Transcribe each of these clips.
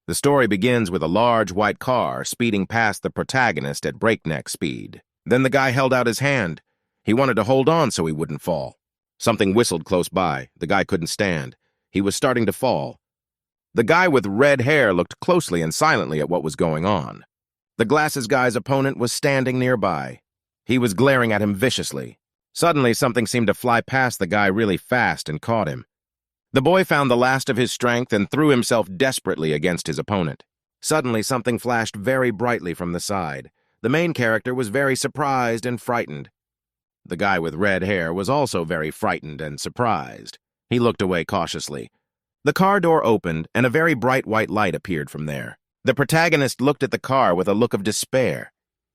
The story begins with a large white car speeding past the protagonist at breakneck speed. Then the guy held out his hand. He wanted to hold on so he wouldn't fall. Something whistled close by. The guy couldn't stand. He was starting to fall. The guy with red hair looked closely and silently at what was going on. The glasses guy's opponent was standing nearby. He was glaring at him viciously. Suddenly, something seemed to fly past the guy really fast and caught him. The boy found the last of his strength and threw himself desperately against his opponent. Suddenly, something flashed very brightly from the side. The main character was very surprised and frightened. The guy with red hair was also very frightened and surprised. He looked away cautiously. The car door opened, and a very bright white light appeared from there. The protagonist looked at the car with a look of despair.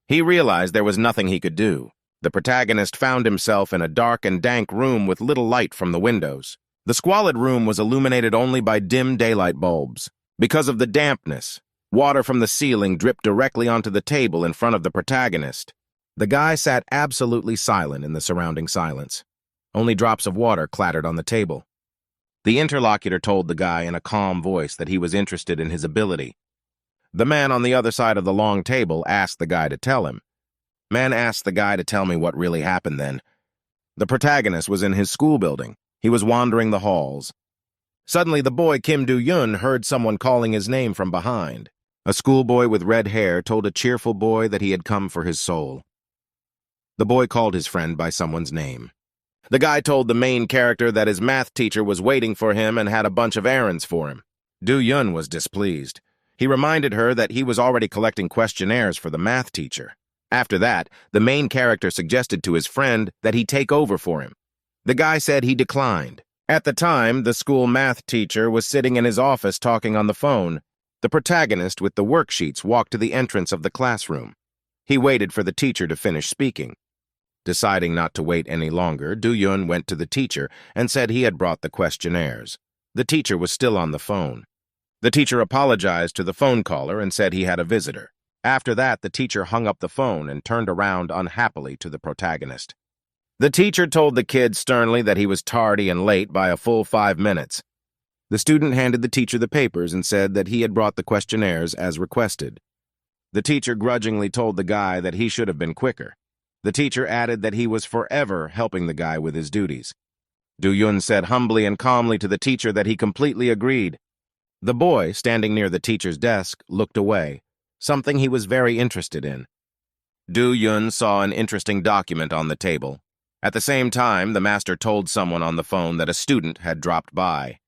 He realized there was nothing he could do. The protagonist found himself in a dark and dank room with little light from the windows. The squalid room was illuminated only by dim daylight bulbs. Because of the dampness, water from the ceiling dripped directly onto the table in front of the protagonist. The guy sat absolutely silent in the surrounding silence. Only drops of water clattered on the table. The interlocutor told the guy in a calm voice that he was interested in his ability. The man on the other side of the long table asked the guy to tell him. Man asked the guy to tell me what really happened then. The protagonist was in his school building. He was wandering the halls. Suddenly, the boy Kim Do-yun heard someone calling his name from behind. A schoolboy with red hair told a cheerful boy that he had come for his soul. The boy called his friend by someone's name. The guy told the main character that his math teacher was waiting for him and had a bunch of errands for him. Do-yun was displeased. He reminded her that he was already collecting questionnaires for the math teacher. After that, the main character suggested to his friend that he take over for him. The guy said he declined. At the time, the school math teacher was sitting in his office talking on the phone. The protagonist with the worksheets walked to the entrance of the classroom. He waited for the teacher to finish speaking. Deciding not to wait any longer, Do-yun went to the teacher and said he had brought the questionnaires. The teacher was still on the phone. The teacher apologized to the phone caller and said he had a visitor. After that, the teacher hung up the phone and turned around unhappily to the protagonist. The teacher told the kid sternly that he was tardy and late by a full 5 minutes. The student handed the teacher the papers and said that he had brought the questionnaires as requested. The teacher grudgingly told the guy that he should have been quicker. The teacher added that he was forever helping the guy with his duties. Do-yun said humbly and calmly to the teacher that he completely agreed. The boy, standing near the teacher's desk, looked away, something he was very interested in. Do-yun saw an interesting document on the table. At the same time, the master told someone on the phone that a student had dropped by.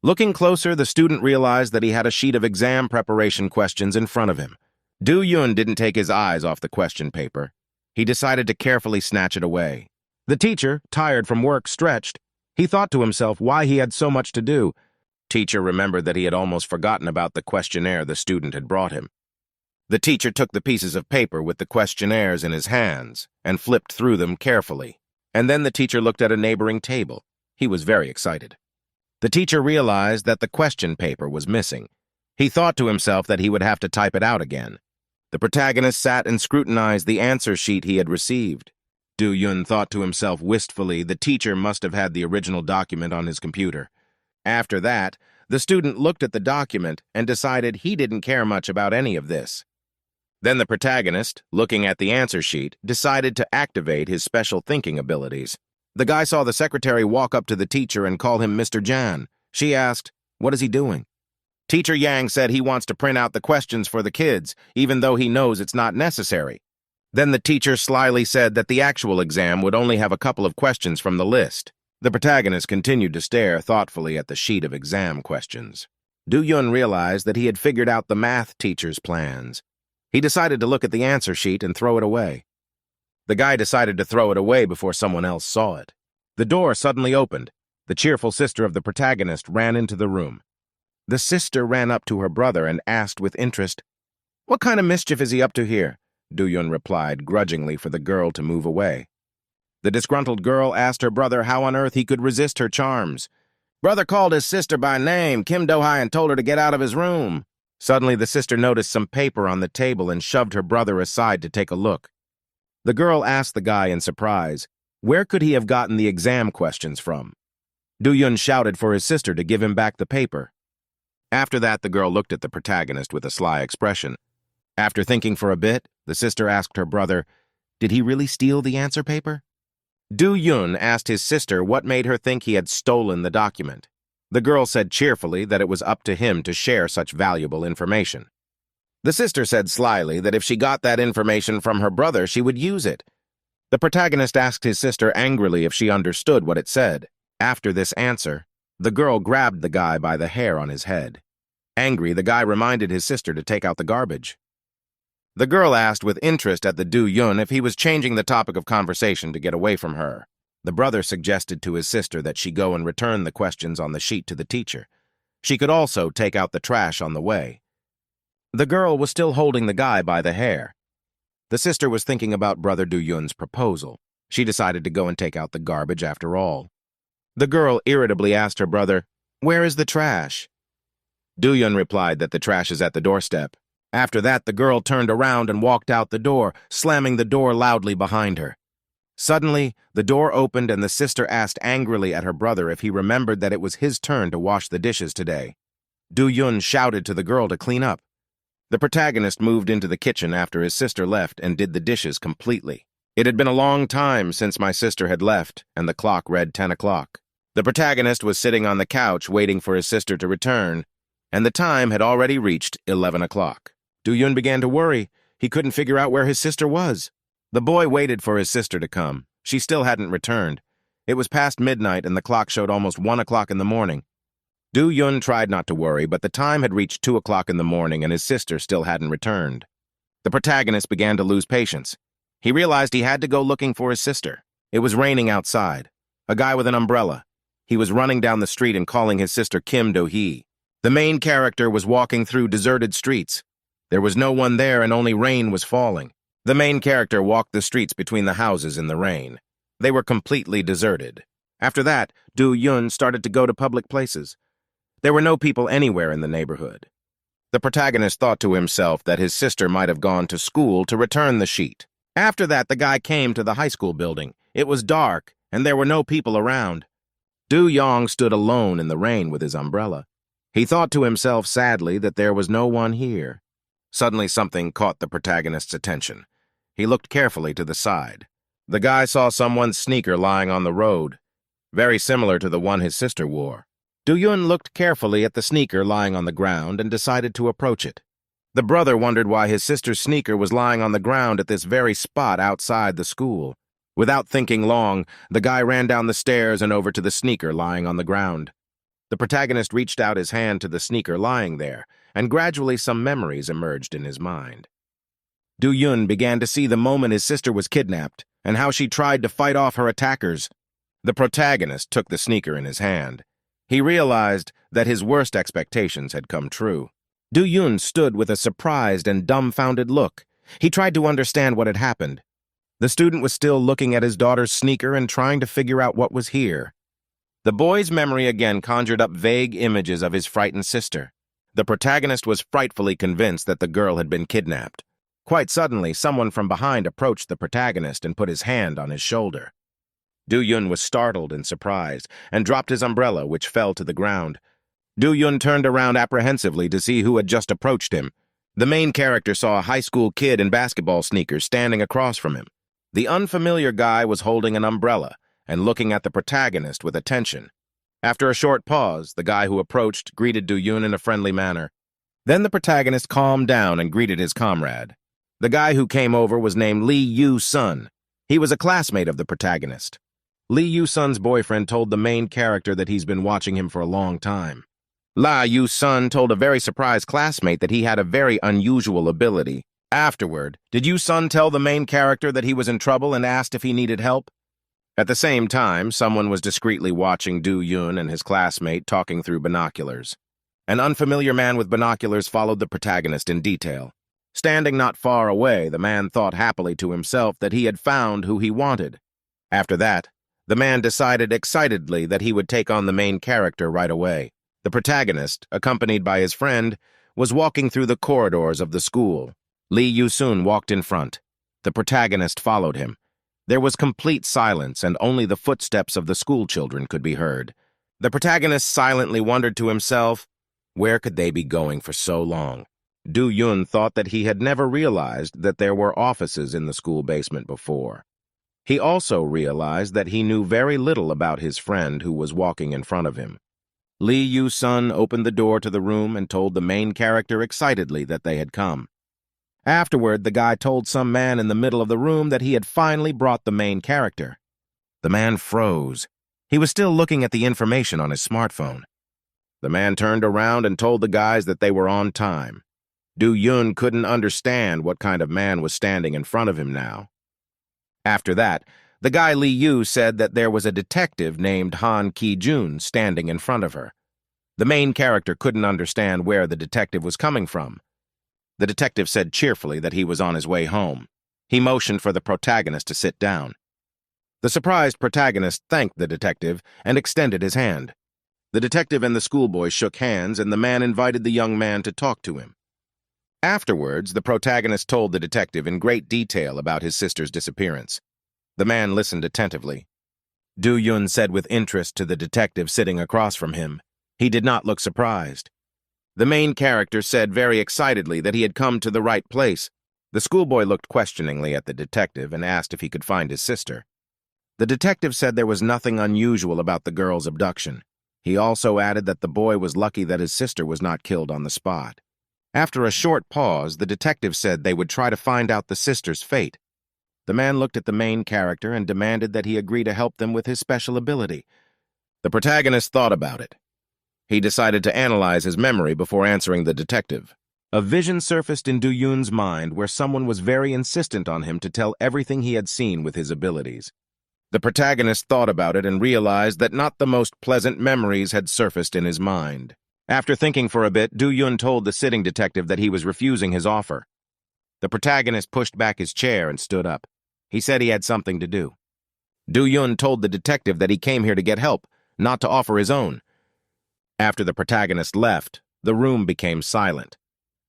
Looking closer, the student realized that he had a sheet of exam preparation questions in front of him. Do-yun didn't take his eyes off the question paper. He decided to carefully snatch it away. The teacher, tired from work, stretched. He thought to himself why he had so much to do. Teacher remembered that he had almost forgotten about the questionnaire the student had brought him. The teacher took the pieces of paper with the questionnaires in his hands and flipped through them carefully. And then the teacher looked at a neighboring table. He was very excited. The teacher realized that the question paper was missing. He thought to himself that he would have to type it out again. The protagonist sat and scrutinized the answer sheet he had received. Do-yun thought to himself wistfully the teacher must have had the original document on his computer. After that, the student looked at the document and decided he didn't care much about any of this. Then the protagonist, looking at the answer sheet, decided to activate his special thinking abilities. The guy saw the secretary walk up to the teacher and call him Mr. Jan. She asked, "What is he doing?" Teacher Yang said he wants to print out the questions for the kids, even though he knows it's not necessary. Then the teacher slyly said that the actual exam would only have a couple of questions from the list. The protagonist continued to stare thoughtfully at the sheet of exam questions. Do-yun realized that he had figured out the math teacher's plans. He decided to look at the answer sheet and throw it away. The guy decided to throw it away before someone else saw it. The door suddenly opened. The cheerful sister of the protagonist ran into the room. The sister ran up to her brother and asked with interest, "What kind of mischief is he up to here?" Do-yun replied grudgingly for the girl to move away. The disgruntled girl asked her brother how on earth he could resist her charms. Brother called his sister by name, Kim Do-hai, and told her to get out of his room. Suddenly, the sister noticed some paper on the table and shoved her brother aside to take a look. The girl asked the guy in surprise, where could he have gotten the exam questions from? Do-yun shouted for his sister to give him back the paper. After that, the girl looked at the protagonist with a sly expression. After thinking for a bit, the sister asked her brother, "Did he really steal the answer paper?" Do-Yun asked his sister what made her think he had stolen the document. The girl said cheerfully that it was up to him to share such valuable information. The sister said slyly that if she got that information from her brother, she would use it. The protagonist asked his sister angrily if she understood what it said. After this answer, the girl grabbed the guy by the hair on his head. Angry, the guy reminded his sister to take out the garbage. The girl asked with interest at the Do-Yun if he was changing the topic of conversation to get away from her. The brother suggested to his sister that she go and return the questions on the sheet to the teacher. She could also take out the trash on the way. The girl was still holding the guy by the hair. The sister was thinking about Brother Do-Yun's proposal. She decided to go and take out the garbage after all. The girl irritably asked her brother, "Where is the trash?" Do-Yun replied that the trash is at the doorstep. After that, the girl turned around and walked out the door, slamming the door loudly behind her. Suddenly, the door opened and the sister asked angrily at her brother if he remembered that it was his turn to wash the dishes today. Do-Yun shouted to the girl to clean up. The protagonist moved into the kitchen after his sister left and did the dishes completely. It had been a long time since my sister had left, and the clock read 10 o'clock. The protagonist was sitting on the couch waiting for his sister to return, and the time had already reached 11 o'clock. Do-Yun began to worry. He couldn't figure out where his sister was. The boy waited for his sister to come. She still hadn't returned. It was past midnight and the clock showed almost 1 o'clock in the morning. Do-Yun tried not to worry, but the time had reached 2 o'clock in the morning and his sister still hadn't returned. The protagonist began to lose patience. He realized he had to go looking for his sister. It was raining outside. A guy with an umbrella. He was running down the street and calling his sister Kim Do-hee. The main character was walking through deserted streets. There was no one there and only rain was falling. The main character walked the streets between the houses in the rain. They were completely deserted. After that, Do-Yun started to go to public places. There were no people anywhere in the neighborhood. The protagonist thought to himself that his sister might have gone to school to return the sheet. After that, the guy came to the high school building. It was dark, and there were no people around. Do-Yong stood alone in the rain with his umbrella. He thought to himself sadly that there was no one here. Suddenly, something caught the protagonist's attention. He looked carefully to the side. The guy saw someone's sneaker lying on the road, very similar to the one his sister wore. Do-Yun looked carefully at the sneaker lying on the ground and decided to approach it. The brother wondered why his sister's sneaker was lying on the ground at this very spot outside the school. Without thinking long, the guy ran down the stairs and over to the sneaker lying on the ground. The protagonist reached out his hand to the sneaker lying there, and gradually some memories emerged in his mind. Do-Yun began to see the moment his sister was kidnapped and how she tried to fight off her attackers. The protagonist took the sneaker in his hand. He realized that his worst expectations had come true. Do-Yun stood with a surprised and dumbfounded look. He tried to understand what had happened. The student was still looking at his daughter's sneaker and trying to figure out what was here. The boy's memory again conjured up vague images of his frightened sister. The protagonist was frightfully convinced that the girl had been kidnapped. Quite suddenly, someone from behind approached the protagonist and put his hand on his shoulder. Do-Yun was startled and surprised, and dropped his umbrella, which fell to the ground. Do-Yun turned around apprehensively to see who had just approached him. The main character saw a high school kid in basketball sneakers standing across from him. The unfamiliar guy was holding an umbrella and looking at the protagonist with attention. After a short pause, the guy who approached greeted Do-Yun in a friendly manner. Then the protagonist calmed down and greeted his comrade. The guy who came over was named Lee Yu-sun. He was a classmate of the protagonist. Lee Yu-sun's boyfriend told the main character that he's been watching him for a long time. La Yu-sun told a very surprised classmate that he had a very unusual ability. Afterward, did Yu-sun tell the main character that he was in trouble and asked if he needed help? At the same time, someone was discreetly watching Do-Yun and his classmate talking through binoculars. An unfamiliar man with binoculars followed the protagonist in detail. Standing not far away, the man thought happily to himself that he had found who he wanted. After that, the man decided excitedly that he would take on the main character right away. The protagonist, accompanied by his friend, was walking through the corridors of the school. Lee Yu-sun walked in front. The protagonist followed him. There was complete silence, and only the footsteps of the school children could be heard. The protagonist silently wondered to himself, Where could they be going for so long? Do-yun thought that he had never realized that there were offices in the school basement before. He also realized that he knew very little about his friend who was walking in front of him. Lee Yu-sun opened the door to the room and told the main character excitedly that they had come. Afterward, the guy told some man in the middle of the room that he had finally brought the main character. The man froze. He was still looking at the information on his smartphone. The man turned around and told the guys that they were on time. Do-yun couldn't understand what kind of man was standing in front of him now. After that, the guy Lee Yu said that there was a detective named Han Ki-jun standing in front of her. The main character couldn't understand where the detective was coming from. The detective said cheerfully that he was on his way home. He motioned for the protagonist to sit down. The surprised protagonist thanked the detective and extended his hand. The detective and the schoolboy shook hands, and the man invited the young man to talk to him. Afterwards, the protagonist told the detective in great detail about his sister's disappearance. The man listened attentively. Do-yun said with interest to the detective sitting across from him. He did not look surprised. The main character said very excitedly that he had come to the right place. The schoolboy looked questioningly at the detective and asked if he could find his sister. The detective said there was nothing unusual about the girl's abduction. He also added that the boy was lucky that his sister was not killed on the spot. After a short pause, the detective said they would try to find out the sister's fate. The man looked at the main character and demanded that he agree to help them with his special ability. The protagonist thought about it. He decided to analyze his memory before answering the detective. A vision surfaced in Do-yun's mind where someone was very insistent on him to tell everything he had seen with his abilities. The protagonist thought about it and realized that not the most pleasant memories had surfaced in his mind. After thinking for a bit, Do-yun told the sitting detective that he was refusing his offer. The protagonist pushed back his chair and stood up. He said he had something to do. Do-yun told the detective that he came here to get help, not to offer his own. After the protagonist left, the room became silent.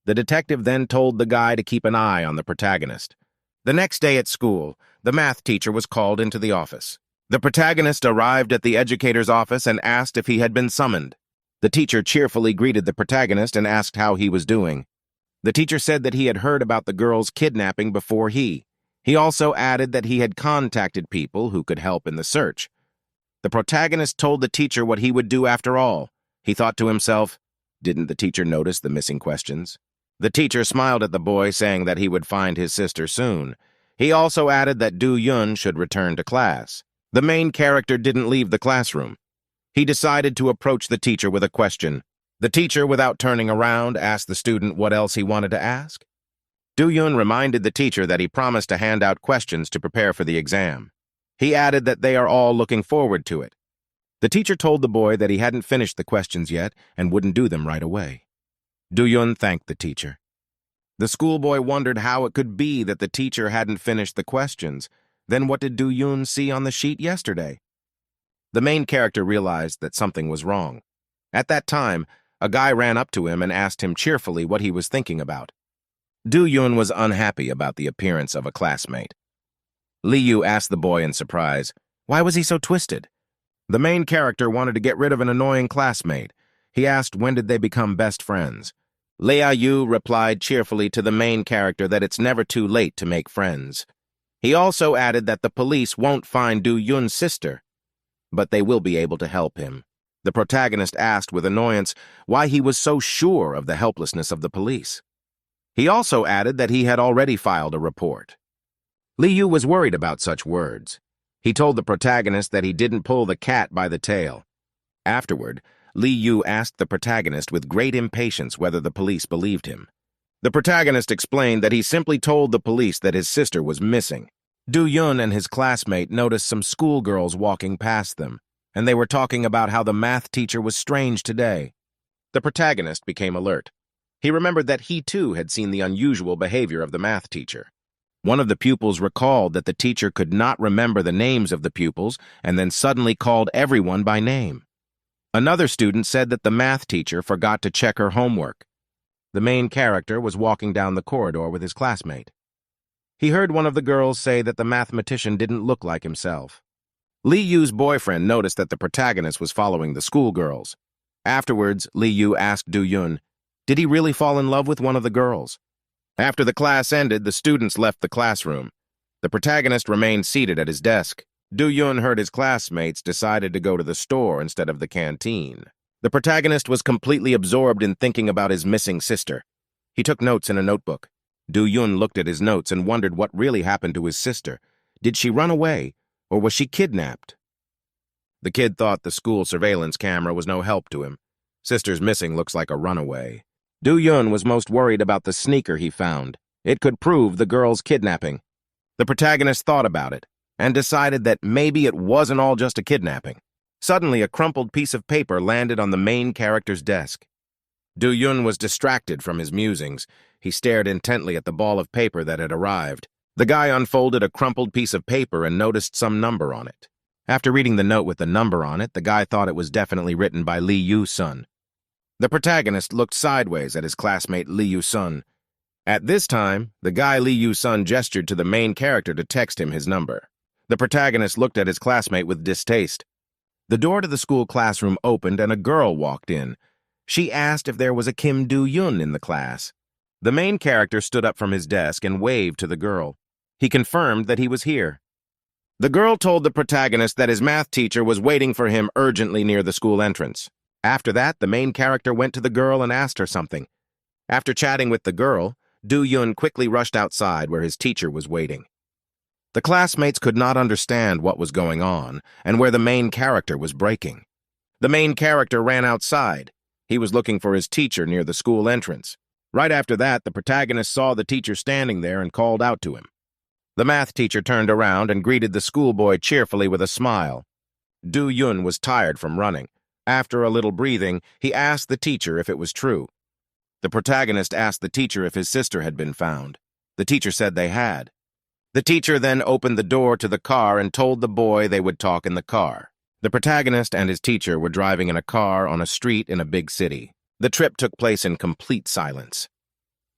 The detective then told the guy to keep an eye on the protagonist. The next day at school, the math teacher was called into the office. The protagonist arrived at the educator's office and asked if he had been summoned. The teacher cheerfully greeted the protagonist and asked how he was doing. The teacher said that he had heard about the girl's kidnapping before he. He also added that he had contacted people who could help in the search. The protagonist told the teacher what he would do after all. He thought to himself, didn't the teacher notice the missing questions? The teacher smiled at the boy, saying that he would find his sister soon. He also added that Do-yun should return to class. The main character didn't leave the classroom. He decided to approach the teacher with a question. The teacher, without turning around, asked the student what else he wanted to ask. Do-yun reminded the teacher that he promised to hand out questions to prepare for the exam. He added that they are all looking forward to it. The teacher told the boy that he hadn't finished the questions yet and wouldn't do them right away. Do-yun thanked the teacher. The schoolboy wondered how it could be that the teacher hadn't finished the questions. Then what did Do-yun see on the sheet yesterday? The main character realized that something was wrong. At that time, a guy ran up to him and asked him cheerfully what he was thinking about. Do-yun was unhappy about the appearance of a classmate. Lee Yu asked the boy in surprise, why was he so twisted? The main character wanted to get rid of an annoying classmate. He asked when did they become best friends. Lee Yu replied cheerfully to the main character that it's never too late to make friends. He also added that the police won't find Do-yun's sister, but they will be able to help him. The protagonist asked with annoyance why he was so sure of the helplessness of the police. He also added that he had already filed a report. Lee Yu was worried about such words. He told the protagonist that he didn't pull the cat by the tail. Afterward, Lee Yu asked the protagonist with great impatience whether the police believed him. The protagonist explained that he simply told the police that his sister was missing. Do-yun and his classmate noticed some schoolgirls walking past them, and they were talking about how the math teacher was strange today. The protagonist became alert. He remembered that he too had seen the unusual behavior of the math teacher. One of the pupils recalled that the teacher could not remember the names of the pupils and then suddenly called everyone by name. Another student said that the math teacher forgot to check her homework. The main character was walking down the corridor with his classmate. He heard one of the girls say that the mathematician didn't look like himself. Lee Yu's boyfriend noticed that the protagonist was following the schoolgirls. Afterwards, Lee Yu asked Do Yun, did he really fall in love with one of the girls? After the class ended, the students left the classroom. The protagonist remained seated at his desk. Do Yun heard his classmates decided to go to the store instead of the canteen. The protagonist was completely absorbed in thinking about his missing sister. He took notes in a notebook. Do Yun looked at his notes and wondered what really happened to his sister. Did she run away, or was she kidnapped? The kid thought the school surveillance camera was no help to him. Sister's missing looks like a runaway. Do Yun was most worried about the sneaker he found. It could prove the girl's kidnapping. The protagonist thought about it and decided that maybe it wasn't all just a kidnapping. Suddenly, a crumpled piece of paper landed on the main character's desk. Do Yun was distracted from his musings. He stared intently at the ball of paper that had arrived. The guy unfolded a crumpled piece of paper and noticed some number on it. After reading the note with the number on it, the guy thought it was definitely written by Lee Yu-sun. The protagonist looked sideways at his classmate Lee Yu-sun. At this time, the guy Lee Yu-sun gestured to the main character to text him his number. The protagonist looked at his classmate with distaste. The door to the school classroom opened and a girl walked in. She asked if there was a Kim Do-yun in the class. The main character stood up from his desk and waved to the girl. He confirmed that he was here. The girl told the protagonist that his math teacher was waiting for him urgently near the school entrance. After that, the main character went to the girl and asked her something. After chatting with the girl, Do-yun quickly rushed outside where his teacher was waiting. The classmates could not understand what was going on and where the main character was breaking. The main character ran outside. He was looking for his teacher near the school entrance. Right after that, the protagonist saw the teacher standing there and called out to him. The math teacher turned around and greeted the schoolboy cheerfully with a smile. Do-yun was tired from running. After a little breathing, he asked the teacher if it was true. The protagonist asked the teacher if his sister had been found. The teacher said they had. The teacher then opened the door to the car and told the boy they would talk in the car. The protagonist and his teacher were driving in a car on a street in a big city. The trip took place in complete silence.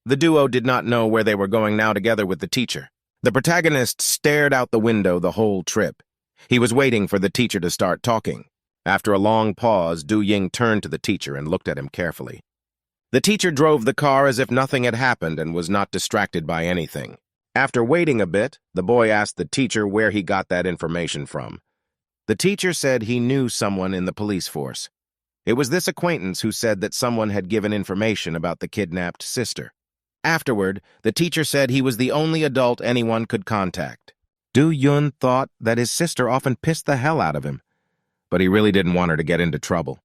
The duo did not know where they were going now together with the teacher. The protagonist stared out the window the whole trip. He was waiting for the teacher to start talking. After a long pause, Du Ying turned to the teacher and looked at him carefully. The teacher drove the car as if nothing had happened and was not distracted by anything. After waiting a bit, the boy asked the teacher where he got that information from. The teacher said he knew someone in the police force. It was this acquaintance who said that someone had given information about the kidnapped sister. Afterward, the teacher said he was the only adult anyone could contact. Du Yun thought that his sister often pissed the hell out of him, but he really didn't want her to get into trouble.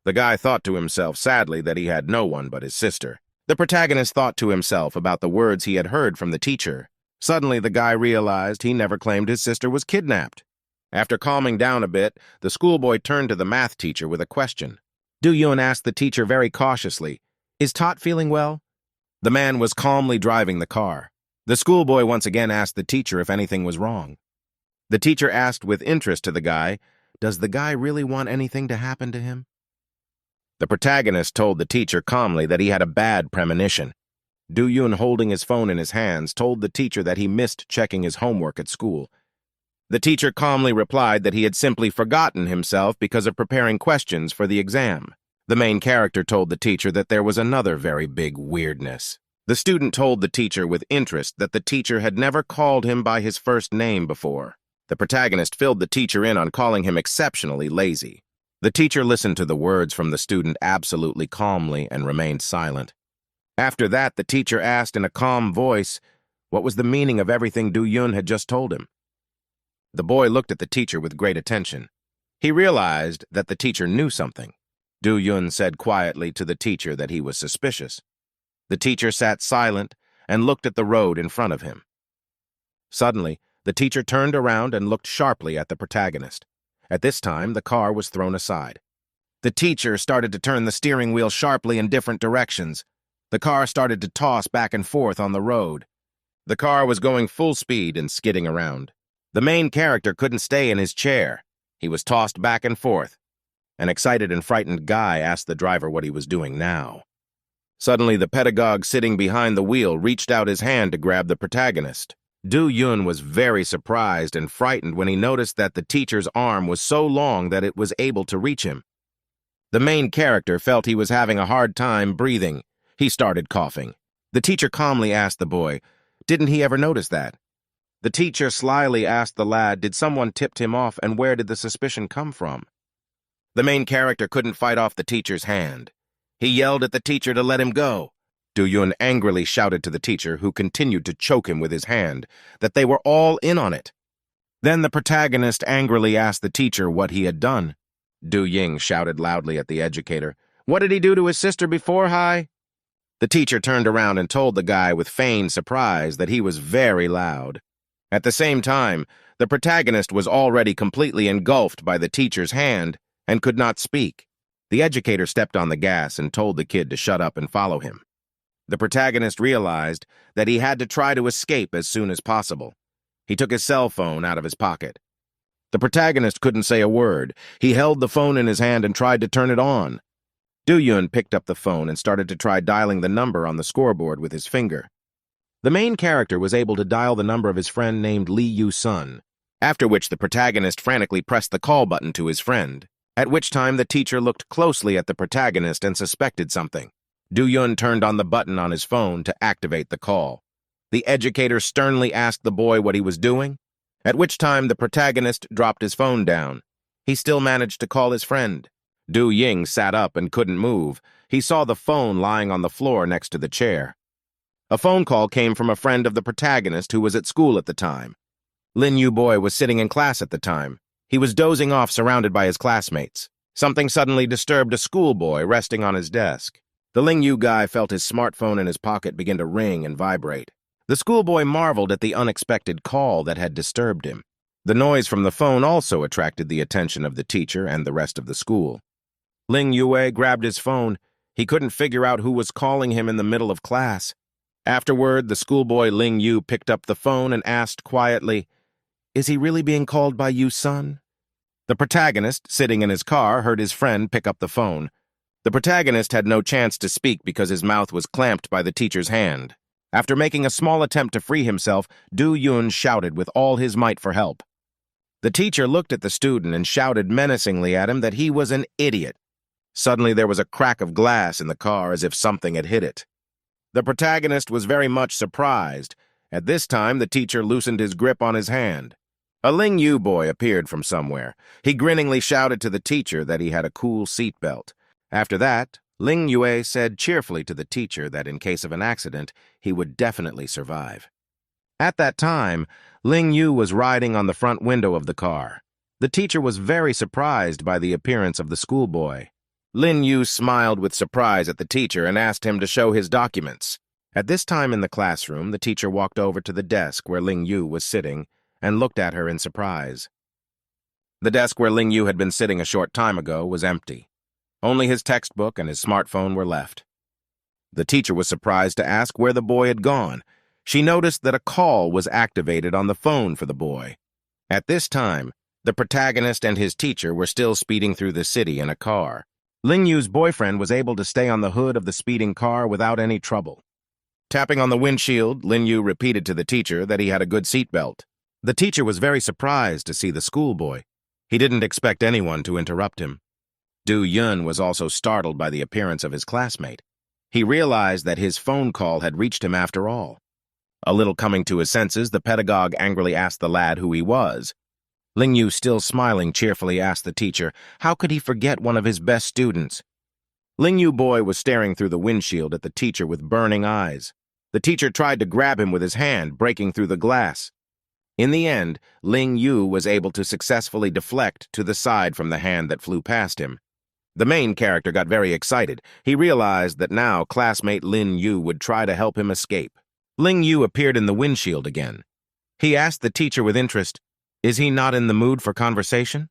The guy thought to himself sadly that he had no one but his sister. The protagonist thought to himself about the words he had heard from the teacher. Suddenly, the guy realized he never claimed his sister was kidnapped. After calming down a bit, the schoolboy turned to the math teacher with a question. Du Yun asked the teacher very cautiously, "Is Tot feeling well?" The man was calmly driving the car. The schoolboy once again asked the teacher if anything was wrong. The teacher asked with interest to the guy, "Does the guy really want anything to happen to him?" The protagonist told the teacher calmly that he had a bad premonition. Du Yun, holding his phone in his hands, told the teacher that he missed checking his homework at school. The teacher calmly replied that he had simply forgotten himself because of preparing questions for the exam. The main character told the teacher that there was another very big weirdness. The student told the teacher with interest that the teacher had never called him by his first name before. The protagonist filled the teacher in on calling him exceptionally lazy. The teacher listened to the words from the student absolutely calmly and remained silent. After that, the teacher asked in a calm voice what was the meaning of everything Du Yun had just told him. The boy looked at the teacher with great attention. He realized that the teacher knew something. Du Yun said quietly to the teacher that he was suspicious. The teacher sat silent and looked at the road in front of him. Suddenly, the teacher turned around and looked sharply at the protagonist. At this time, the car was thrown aside. The teacher started to turn the steering wheel sharply in different directions. The car started to toss back and forth on the road. The car was going full speed and skidding around. The main character couldn't stay in his chair. He was tossed back and forth. An excited and frightened guy asked the driver what he was doing now. Suddenly, the pedagogue sitting behind the wheel reached out his hand to grab the protagonist. Du Yun was very surprised and frightened when he noticed that the teacher's arm was so long that it was able to reach him. The main character felt he was having a hard time breathing. He started coughing. The teacher calmly asked the boy, "Didn't he ever notice that?" The teacher slyly asked the lad, "Did someone tipped him off, and where did the suspicion come from?" The main character couldn't fight off the teacher's hand. He yelled at the teacher to let him go. Do-yun angrily shouted to the teacher, who continued to choke him with his hand, that they were all in on it. Then the protagonist angrily asked the teacher what he had done. Do-ying shouted loudly at the educator, "What did he do to his sister before, Hai?" The teacher turned around and told the guy with feigned surprise that he was very loud. At the same time, the protagonist was already completely engulfed by the teacher's hand and could not speak. The educator stepped on the gas and told the kid to shut up and follow him. The protagonist realized that he had to try to escape as soon as possible. He took his cell phone out of his pocket. The protagonist couldn't say a word. He held the phone in his hand and tried to turn it on. Do-yun picked up the phone and started to try dialing the number on the scoreboard with his finger. The main character was able to dial the number of his friend named Lee Yu-sun, after which the protagonist frantically pressed the call button to his friend, at which time the teacher looked closely at the protagonist and suspected something. Do-yun turned on the button on his phone to activate the call. The educator sternly asked the boy what he was doing, at which time the protagonist dropped his phone down. He still managed to call his friend. Do-ying sat up and couldn't move. He saw the phone lying on the floor next to the chair. A phone call came from a friend of the protagonist who was at school at the time. Lin Yu boy was sitting in class at the time. He was dozing off surrounded by his classmates. Something suddenly disturbed a schoolboy resting on his desk. The Ling Yu guy felt his smartphone in his pocket begin to ring and vibrate. The schoolboy marveled at the unexpected call that had disturbed him. The noise from the phone also attracted the attention of the teacher and the rest of the school. Ling Yue grabbed his phone. He couldn't figure out who was calling him in the middle of class. Afterward, the schoolboy Ling Yu picked up the phone and asked quietly, "Is he really being called by you, son?" The protagonist, sitting in his car, heard his friend pick up the phone. The protagonist had no chance to speak because his mouth was clamped by the teacher's hand. After making a small attempt to free himself, Do-yun shouted with all his might for help. The teacher looked at the student and shouted menacingly at him that he was an idiot. Suddenly there was a crack of glass in the car as if something had hit it. The protagonist was very much surprised. At this time, the teacher loosened his grip on his hand. A Ling Yu boy appeared from somewhere. He grinningly shouted to the teacher that he had a cool seatbelt. After that, Ling Yue said cheerfully to the teacher that in case of an accident, he would definitely survive. At that time, Ling Yu was riding on the front window of the car. The teacher was very surprised by the appearance of the schoolboy. Lin Yu smiled with surprise at the teacher and asked him to show his documents. At this time in the classroom, the teacher walked over to the desk where Ling Yu was sitting and looked at her in surprise. The desk where Ling Yu had been sitting a short time ago was empty. Only his textbook and his smartphone were left. The teacher was surprised to ask where the boy had gone. She noticed that a call was activated on the phone for the boy. At this time, the protagonist and his teacher were still speeding through the city in a car. Ling Yu's boyfriend was able to stay on the hood of the speeding car without any trouble. Tapping on the windshield, Ling Yu repeated to the teacher that he had a good seatbelt. The teacher was very surprised to see the schoolboy. He didn't expect anyone to interrupt him. Do-yun was also startled by the appearance of his classmate. He realized that his phone call had reached him after all. A little coming to his senses, the pedagogue angrily asked the lad who he was. Ling Yu, still smiling cheerfully, asked the teacher, how could he forget one of his best students? Ling Yu boy was staring through the windshield at the teacher with burning eyes. The teacher tried to grab him with his hand, breaking through the glass. In the end, Ling Yu was able to successfully deflect to the side from the hand that flew past him. The main character got very excited. He realized that now classmate Lin Yu would try to help him escape. Ling Yu appeared in the windshield again. He asked the teacher with interest, "Is he not in the mood for conversation?"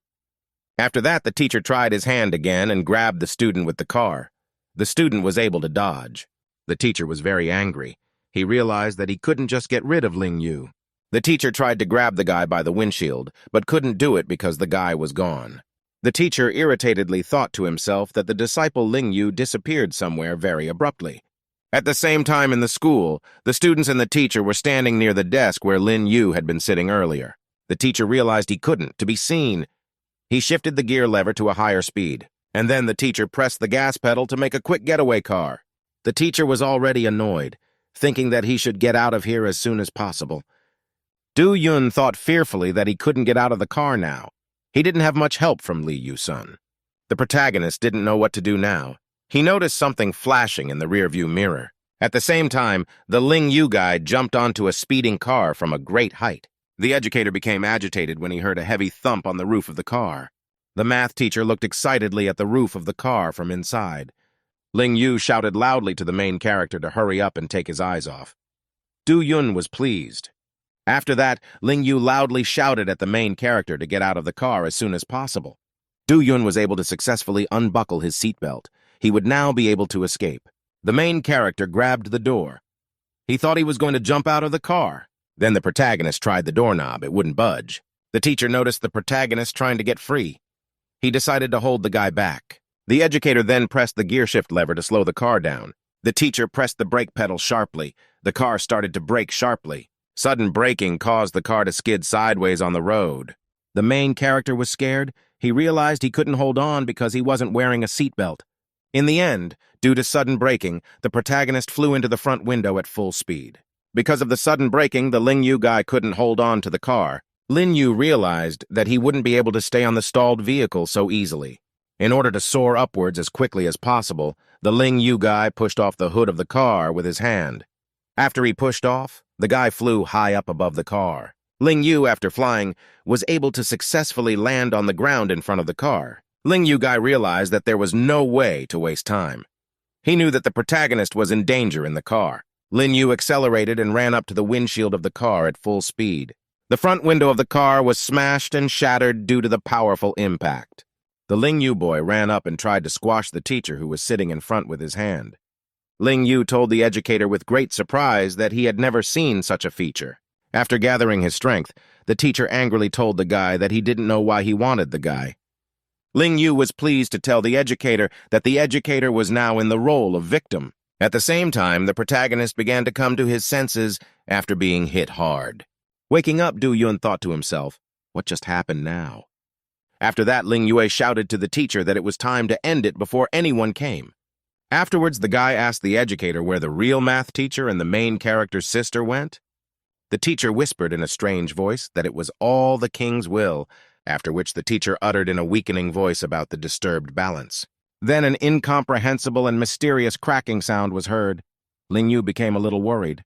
After that, the teacher tried his hand again and grabbed the student with the car. The student was able to dodge. The teacher was very angry. He realized that he couldn't just get rid of Ling Yu. The teacher tried to grab the guy by the windshield, but couldn't do it because the guy was gone. The teacher irritatedly thought to himself that the disciple Ling Yu disappeared somewhere very abruptly. At the same time in the school, the students and the teacher were standing near the desk where Lin Yu had been sitting earlier. The teacher realized he couldn't, to be seen. He shifted the gear lever to a higher speed. And then the teacher pressed the gas pedal to make a quick getaway car. The teacher was already annoyed, thinking that he should get out of here as soon as possible. Do-yun thought fearfully that he couldn't get out of the car now. He didn't have much help from Lee Yu-sun. The protagonist didn't know what to do now. He noticed something flashing in the rearview mirror. At the same time, the Ling Yu guy jumped onto a speeding car from a great height. The educator became agitated when he heard a heavy thump on the roof of the car. The math teacher looked excitedly at the roof of the car from inside. Ling Yu shouted loudly to the main character to hurry up and take his eyes off. Do-yun was pleased. After that, Ling Yu loudly shouted at the main character to get out of the car as soon as possible. Do-yun was able to successfully unbuckle his seatbelt. He would now be able to escape. The main character grabbed the door. He thought he was going to jump out of the car. Then the protagonist tried the doorknob. It wouldn't budge. The teacher noticed the protagonist trying to get free. He decided to hold the guy back. The educator then pressed the gearshift lever to slow the car down. The teacher pressed the brake pedal sharply. The car started to brake sharply. Sudden braking caused the car to skid sideways on the road. The main character was scared. He realized he couldn't hold on because he wasn't wearing a seatbelt. In the end, due to sudden braking, the protagonist flew into the front window at full speed. Because of the sudden braking, the Ling Yu guy couldn't hold on to the car. Lin Yu realized that he wouldn't be able to stay on the stalled vehicle so easily. In order to soar upwards as quickly as possible, the Ling Yu guy pushed off the hood of the car with his hand. After he pushed off, the guy flew high up above the car. Ling Yu, after flying, was able to successfully land on the ground in front of the car. Ling Yu guy realized that there was no way to waste time. He knew that the protagonist was in danger in the car. Lin Yu accelerated and ran up to the windshield of the car at full speed. The front window of the car was smashed and shattered due to the powerful impact. The Ling Yu boy ran up and tried to squash the teacher who was sitting in front with his hand. Ling Yu told the educator with great surprise that he had never seen such a feature. After gathering his strength, the teacher angrily told the guy that he didn't know why he wanted the guy. Ling Yu was pleased to tell the educator that the educator was now in the role of victim. At the same time, the protagonist began to come to his senses after being hit hard. Waking up, Do-yun thought to himself, what just happened now? After that, Ling Yue shouted to the teacher that it was time to end it before anyone came. Afterwards, the guy asked the educator where the real math teacher and the main character's sister went. The teacher whispered in a strange voice that it was all the king's will, after which the teacher uttered in a weakening voice about the disturbed balance. Then an incomprehensible and mysterious cracking sound was heard. Ling Yu became a little worried.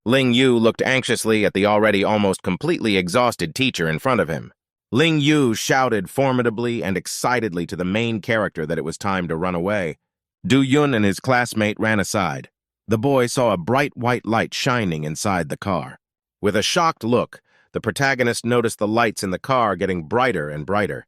Ling Yu looked anxiously at the already almost completely exhausted teacher in front of him. Ling Yu shouted formidably and excitedly to the main character that it was time to run away. Do-yun and his classmate ran aside. The boy saw a bright white light shining inside the car. With a shocked look, the protagonist noticed the lights in the car getting brighter and brighter.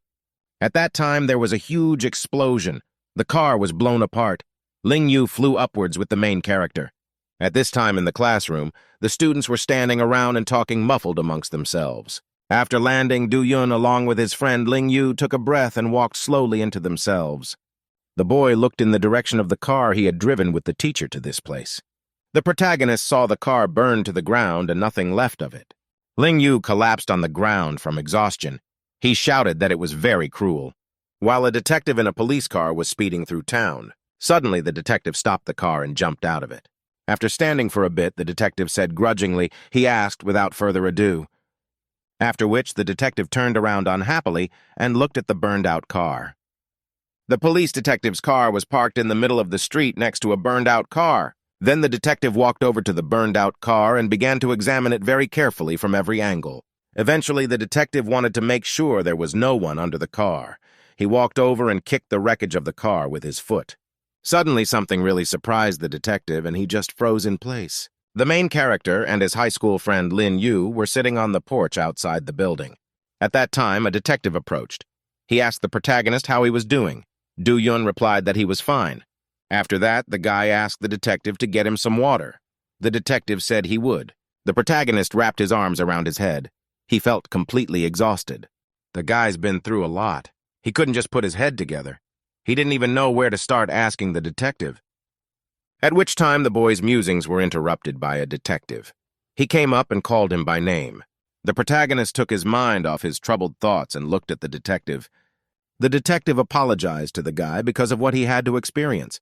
At that time, there was a huge explosion. The car was blown apart. Ling Yu flew upwards with the main character. At this time in the classroom, the students were standing around and talking muffled amongst themselves. After landing, Do-yun along with his friend Ling Yu took a breath and walked slowly into themselves. The boy looked in the direction of the car he had driven with the teacher to this place. The protagonist saw the car burn to the ground and nothing left of it. Ling Yu collapsed on the ground from exhaustion. He shouted that it was very cruel. While a detective in a police car was speeding through town, suddenly the detective stopped the car and jumped out of it. After standing for a bit, the detective said grudgingly, he asked without further ado. After which, the detective turned around unhappily and looked at the burned-out car. The police detective's car was parked in the middle of the street next to a burned-out car. Then the detective walked over to the burned-out car and began to examine it very carefully from every angle. Eventually, the detective wanted to make sure there was no one under the car. He walked over and kicked the wreckage of the car with his foot. Suddenly, something really surprised the detective, and he just froze in place. The main character and his high school friend Lin Yu were sitting on the porch outside the building. At that time, a detective approached. He asked the protagonist how he was doing. Do-yun replied that he was fine. After that, the guy asked the detective to get him some water. The detective said he would. The protagonist wrapped his arms around his head. He felt completely exhausted. The guy's been through a lot. He couldn't just put his head together. He didn't even know where to start asking the detective. At which time the boy's musings were interrupted by a detective. He came up and called him by name. The protagonist took his mind off his troubled thoughts and looked at the detective. The detective apologized to the guy because of what he had to experience.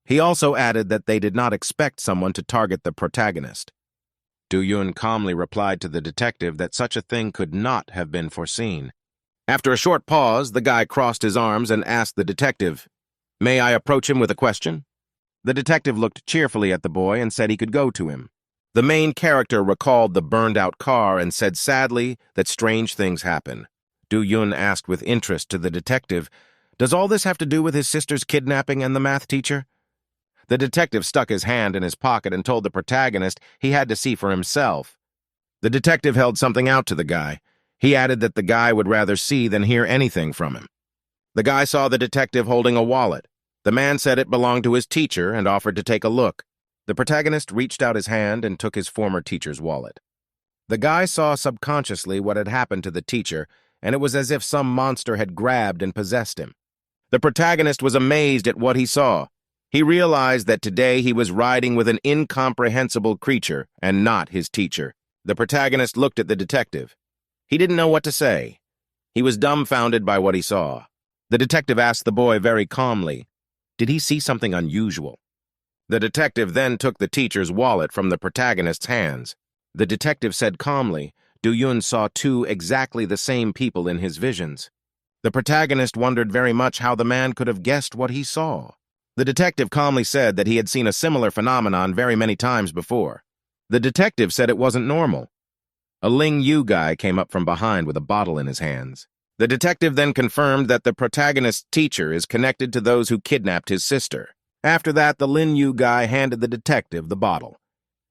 He also added that they did not expect someone to target the protagonist. Do-yoon calmly replied to the detective that such a thing could not have been foreseen. After a short pause, the guy crossed his arms and asked the detective, "May I approach him with a question?" The detective looked cheerfully at the boy and said he could go to him. The main character recalled the burned-out car and said sadly that strange things happen. Do-yoon asked with interest to the detective, "Does all this have to do with his sister's kidnapping and the math teacher?" The detective stuck his hand in his pocket and told the protagonist he had to see for himself. The detective held something out to the guy. He added that the guy would rather see than hear anything from him. The guy saw the detective holding a wallet. The man said it belonged to his teacher and offered to take a look. The protagonist reached out his hand and took his former teacher's wallet. The guy saw subconsciously what had happened to the teacher, and it was as if some monster had grabbed and possessed him. The protagonist was amazed at what he saw. He realized that today he was riding with an incomprehensible creature and not his teacher. The protagonist looked at the detective. He didn't know what to say. He was dumbfounded by what he saw. The detective asked the boy very calmly, did he see something unusual? The detective then took the teacher's wallet from the protagonist's hands. The detective said calmly, Do-yoon saw two exactly the same people in his visions. The protagonist wondered very much how the man could have guessed what he saw. The detective calmly said that he had seen a similar phenomenon very many times before. The detective said it wasn't normal. A Ling Yu guy came up from behind with a bottle in his hands. The detective then confirmed that the protagonist's teacher is connected to those who kidnapped his sister. After that, the Lin Yu guy handed the detective the bottle.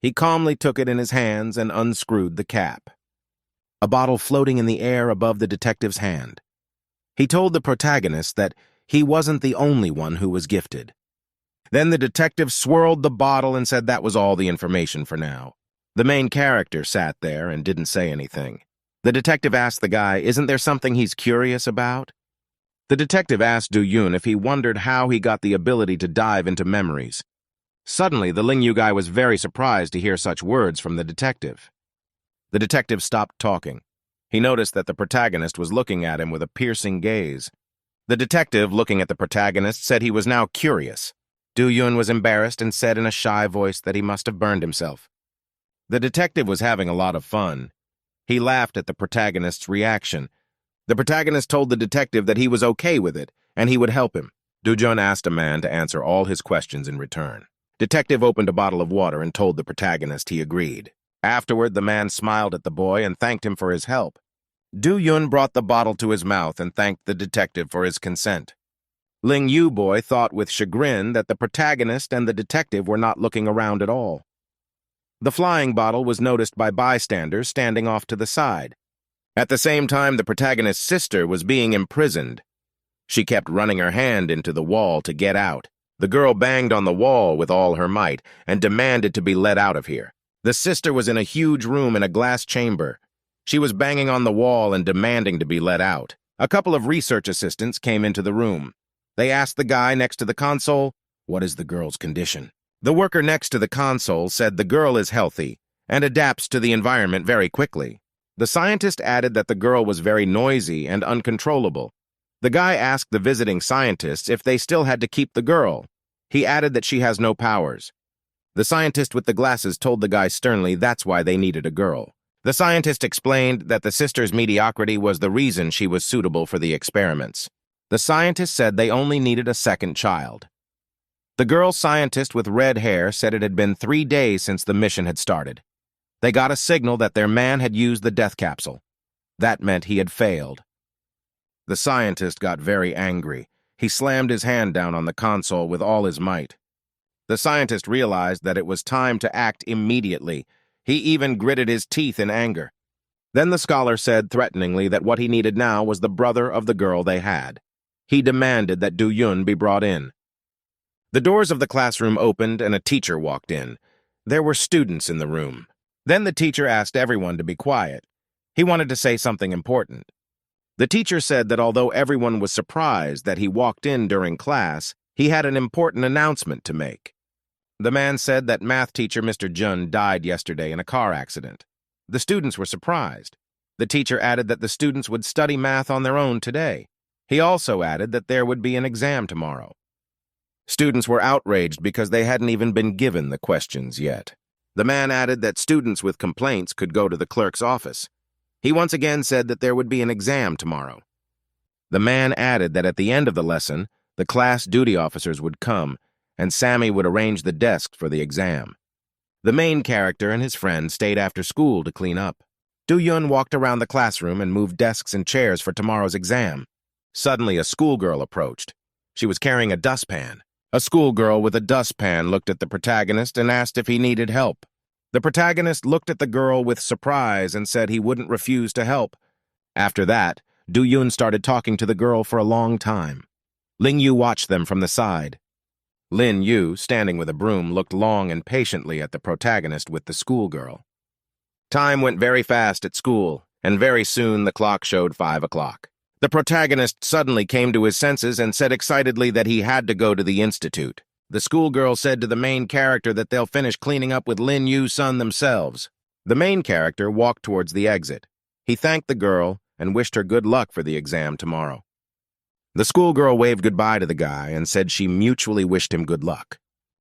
He calmly took it in his hands and unscrewed the cap. A bottle floating in the air above the detective's hand. He told the protagonist that he wasn't the only one who was gifted. Then the detective swirled the bottle and said that was all the information for now. The main character sat there and didn't say anything. The detective asked the guy, isn't there something he's curious about? The detective asked Do-yoon if he wondered how he got the ability to dive into memories. Suddenly, the Ling Yu guy was very surprised to hear such words from the detective. The detective stopped talking. He noticed that the protagonist was looking at him with a piercing gaze. The detective, looking at the protagonist, said he was now curious. Do-yoon was embarrassed and said in a shy voice that he must have burned himself. The detective was having a lot of fun. He laughed at the protagonist's reaction. The protagonist told the detective that he was okay with it, and he would help him. Do-yoon asked a man to answer all his questions in return. Detective opened a bottle of water and told the protagonist he agreed. Afterward, the man smiled at the boy and thanked him for his help. Do-yoon brought the bottle to his mouth and thanked the detective for his consent. Ling Yu boy thought with chagrin that the protagonist and the detective were not looking around at all. The flying bottle was noticed by bystanders standing off to the side. At the same time, the protagonist's sister was being imprisoned. She kept running her hand into the wall to get out. The girl banged on the wall with all her might and demanded to be let out of here. The sister was in a huge room in a glass chamber. She was banging on the wall and demanding to be let out. A couple of research assistants came into the room. They asked the guy next to the console, "What is the girl's condition?" The worker next to the console said the girl is healthy and adapts to the environment very quickly. The scientist added that the girl was very noisy and uncontrollable. The guy asked the visiting scientists if they still had to keep the girl. He added that she has no powers. The scientist with the glasses told the guy sternly that's why they needed a girl. The scientist explained that the sister's mediocrity was the reason she was suitable for the experiments. The scientist said they only needed a second child. The girl scientist with red hair said it had been 3 days since the mission had started. They got a signal that their man had used the death capsule. That meant he had failed. The scientist got very angry. He slammed his hand down on the console with all his might. The scientist realized that it was time to act immediately. He even gritted his teeth in anger. Then the scholar said threateningly that what he needed now was the brother of the girl they had. He demanded that Do-yoon be brought in. The doors of the classroom opened and a teacher walked in. There were students in the room. Then the teacher asked everyone to be quiet. He wanted to say something important. The teacher said that although everyone was surprised that he walked in during class, he had an important announcement to make. The man said that math teacher Mr. Jun died yesterday in a car accident. The students were surprised. The teacher added that the students would study math on their own today. He also added that there would be an exam tomorrow. Students were outraged because they hadn't even been given the questions yet. The man added that students with complaints could go to the clerk's office. He once again said that there would be an exam tomorrow. The man added that at the end of the lesson, the class duty officers would come, and Sammy would arrange the desk for the exam. The main character and his friend stayed after school to clean up. Do-Yun walked around the classroom and moved desks and chairs for tomorrow's exam. Suddenly, a schoolgirl approached. She was carrying a dustpan. A schoolgirl with a dustpan looked at the protagonist and asked if he needed help. The protagonist looked at the girl with surprise and said he wouldn't refuse to help. After that, Do-Yun started talking to the girl for a long time. Ling Yu watched them from the side. Lin Yu, standing with a broom, looked long and patiently at the protagonist with the schoolgirl. Time went very fast at school, and very soon the clock showed 5 o'clock. The protagonist suddenly came to his senses and said excitedly that he had to go to the institute. The schoolgirl said to the main character that they'll finish cleaning up with Lin Yu's son themselves. The main character walked towards the exit. He thanked the girl and wished her good luck for the exam tomorrow. The schoolgirl waved goodbye to the guy and said she mutually wished him good luck.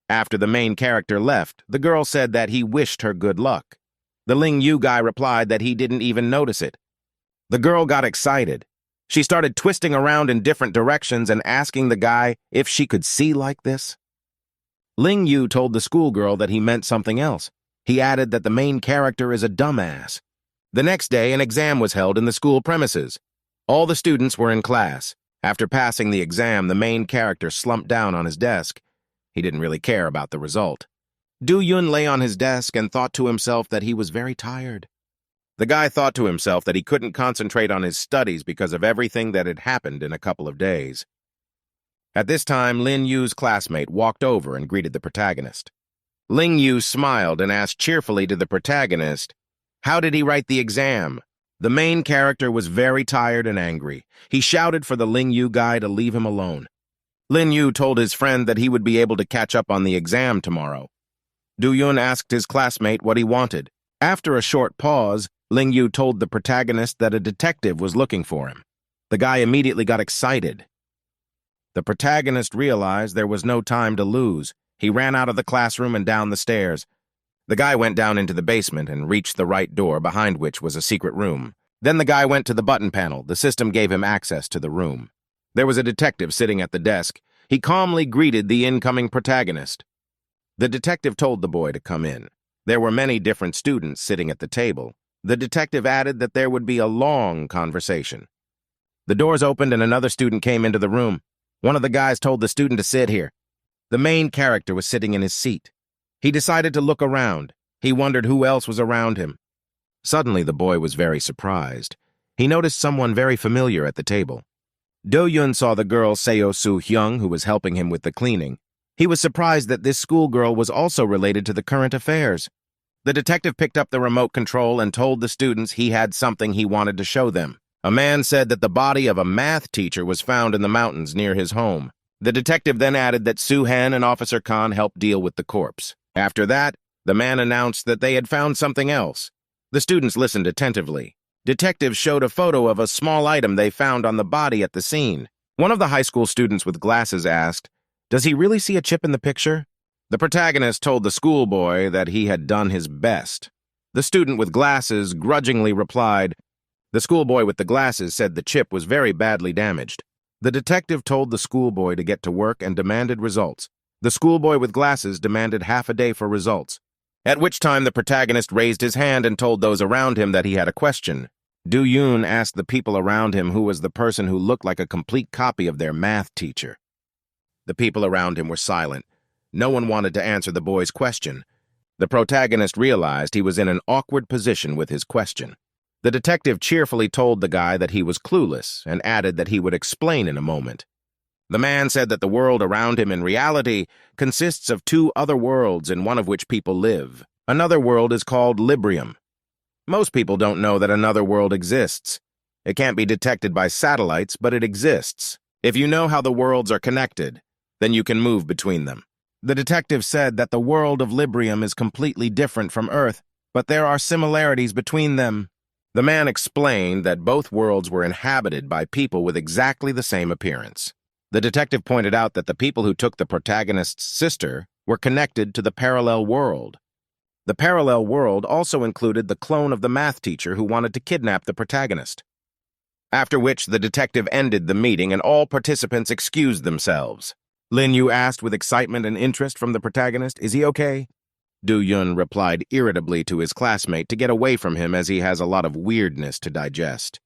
After the main character left, the girl said that he wished her good luck. The Ling Yu guy replied that he didn't even notice it. The girl got excited. She started twisting around in different directions and asking the guy if she could see like this. Ling Yu told the schoolgirl that he meant something else. He added that the main character is a dumbass. The next day, an exam was held in the school premises. All the students were in class. After passing the exam, the main character slumped down on his desk. He didn't really care about the result. Do-Yun lay on his desk and thought to himself that he was very tired. The guy thought to himself that he couldn't concentrate on his studies because of everything that had happened in a couple of days. At this time, Lin Yu's classmate walked over and greeted the protagonist. Ling Yu smiled and asked cheerfully to the protagonist, "How did he write the exam?" The main character was very tired and angry. He shouted for the Ling Yu guy to leave him alone. Lin Yu told his friend that he would be able to catch up on the exam tomorrow. Do-Yun asked his classmate what he wanted. After a short pause, Ling Yu told the protagonist that a detective was looking for him. The guy immediately got excited. The protagonist realized there was no time to lose. He ran out of the classroom and down the stairs. The guy went down into the basement and reached the right door, behind which was a secret room. Then the guy went to the button panel. The system gave him access to the room. There was a detective sitting at the desk. He calmly greeted the incoming protagonist. The detective told the boy to come in. There were many different students sitting at the table. The detective added that there would be a long conversation. The doors opened and another student came into the room. One of the guys told the student to sit here. The main character was sitting in his seat. He decided to look around. He wondered who else was around him. Suddenly, the boy was very surprised. He noticed someone very familiar at the table. Do-Yun saw the girl Seo Soo-hyung, who was helping him with the cleaning. He was surprised that this schoolgirl was also related to the current affairs. The detective picked up the remote control and told the students he had something he wanted to show them. A man said that the body of a math teacher was found in the mountains near his home. The detective then added that Soo-han and Officer Khan helped deal with the corpse. After that, the man announced that they had found something else. The students listened attentively. Detectives showed a photo of a small item they found on the body at the scene. One of the high school students with glasses asked, "Does he really see a chip in the picture?" The protagonist told the schoolboy that he had done his best. The student with glasses grudgingly replied. The schoolboy with the glasses said the chip was very badly damaged. The detective told the schoolboy to get to work and demanded results. The schoolboy with glasses demanded half a day for results, at which time the protagonist raised his hand and told those around him that he had a question. Do-Yun asked the people around him who was the person who looked like a complete copy of their math teacher. The people around him were silent. No one wanted to answer the boy's question. The protagonist realized he was in an awkward position with his question. The detective cheerfully told the guy that he was clueless and added that he would explain in a moment. The man said that the world around him in reality consists of 2 other worlds, in one of which people live. Another world is called Librium. Most people don't know that another world exists. It can't be detected by satellites, but it exists. If you know how the worlds are connected, then you can move between them. The detective said that the world of Librium is completely different from Earth, but there are similarities between them. The man explained that both worlds were inhabited by people with exactly the same appearance. The detective pointed out that the people who took the protagonist's sister were connected to the parallel world. The parallel world also included the clone of the math teacher who wanted to kidnap the protagonist. After which, the detective ended the meeting and all participants excused themselves. Lin Yu asked with excitement and interest from the protagonist, "Is he okay?" Do Yun replied irritably to his classmate to get away from him as he has a lot of weirdness to digest.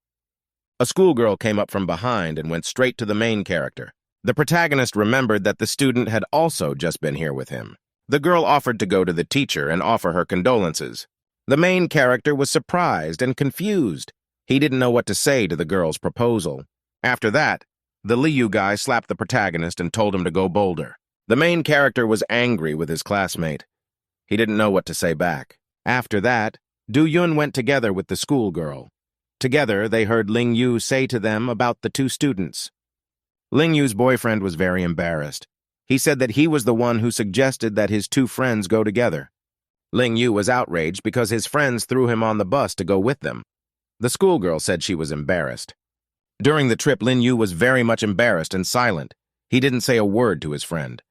A schoolgirl came up from behind and went straight to the main character. The protagonist remembered that the student had also just been here with him. The girl offered to go to the teacher and offer her condolences. The main character was surprised and confused. He didn't know what to say to the girl's proposal. After that, the Liu guy slapped the protagonist and told him to go bolder. The main character was angry with his classmate. He didn't know what to say back. After that, Du Yun went together with the schoolgirl. Together, they heard Ling Yu say to them about the two students. Ling Yu's boyfriend was very embarrassed. He said that he was the one who suggested that his two friends go together. Ling Yu was outraged because his friends threw him on the bus to go with them. The schoolgirl said she was embarrassed. During the trip, Lin Yu was very much embarrassed and silent. He didn't say a word to his friend.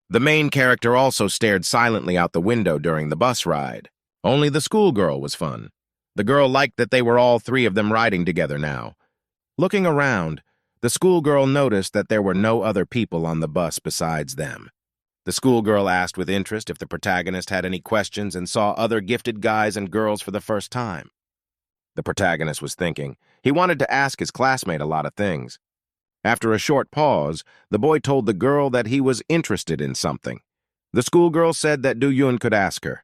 The main character also stared silently out the window during the bus ride. Only the schoolgirl was fun. The girl liked that they were all three of them riding together now. Looking around, the schoolgirl noticed that there were no other people on the bus besides them. The schoolgirl asked with interest if the protagonist had any questions and saw other gifted guys and girls for the first time. The protagonist was thinking. He wanted to ask his classmate a lot of things. After a short pause, the boy told the girl that he was interested in something. The schoolgirl said that Du Yun could ask her.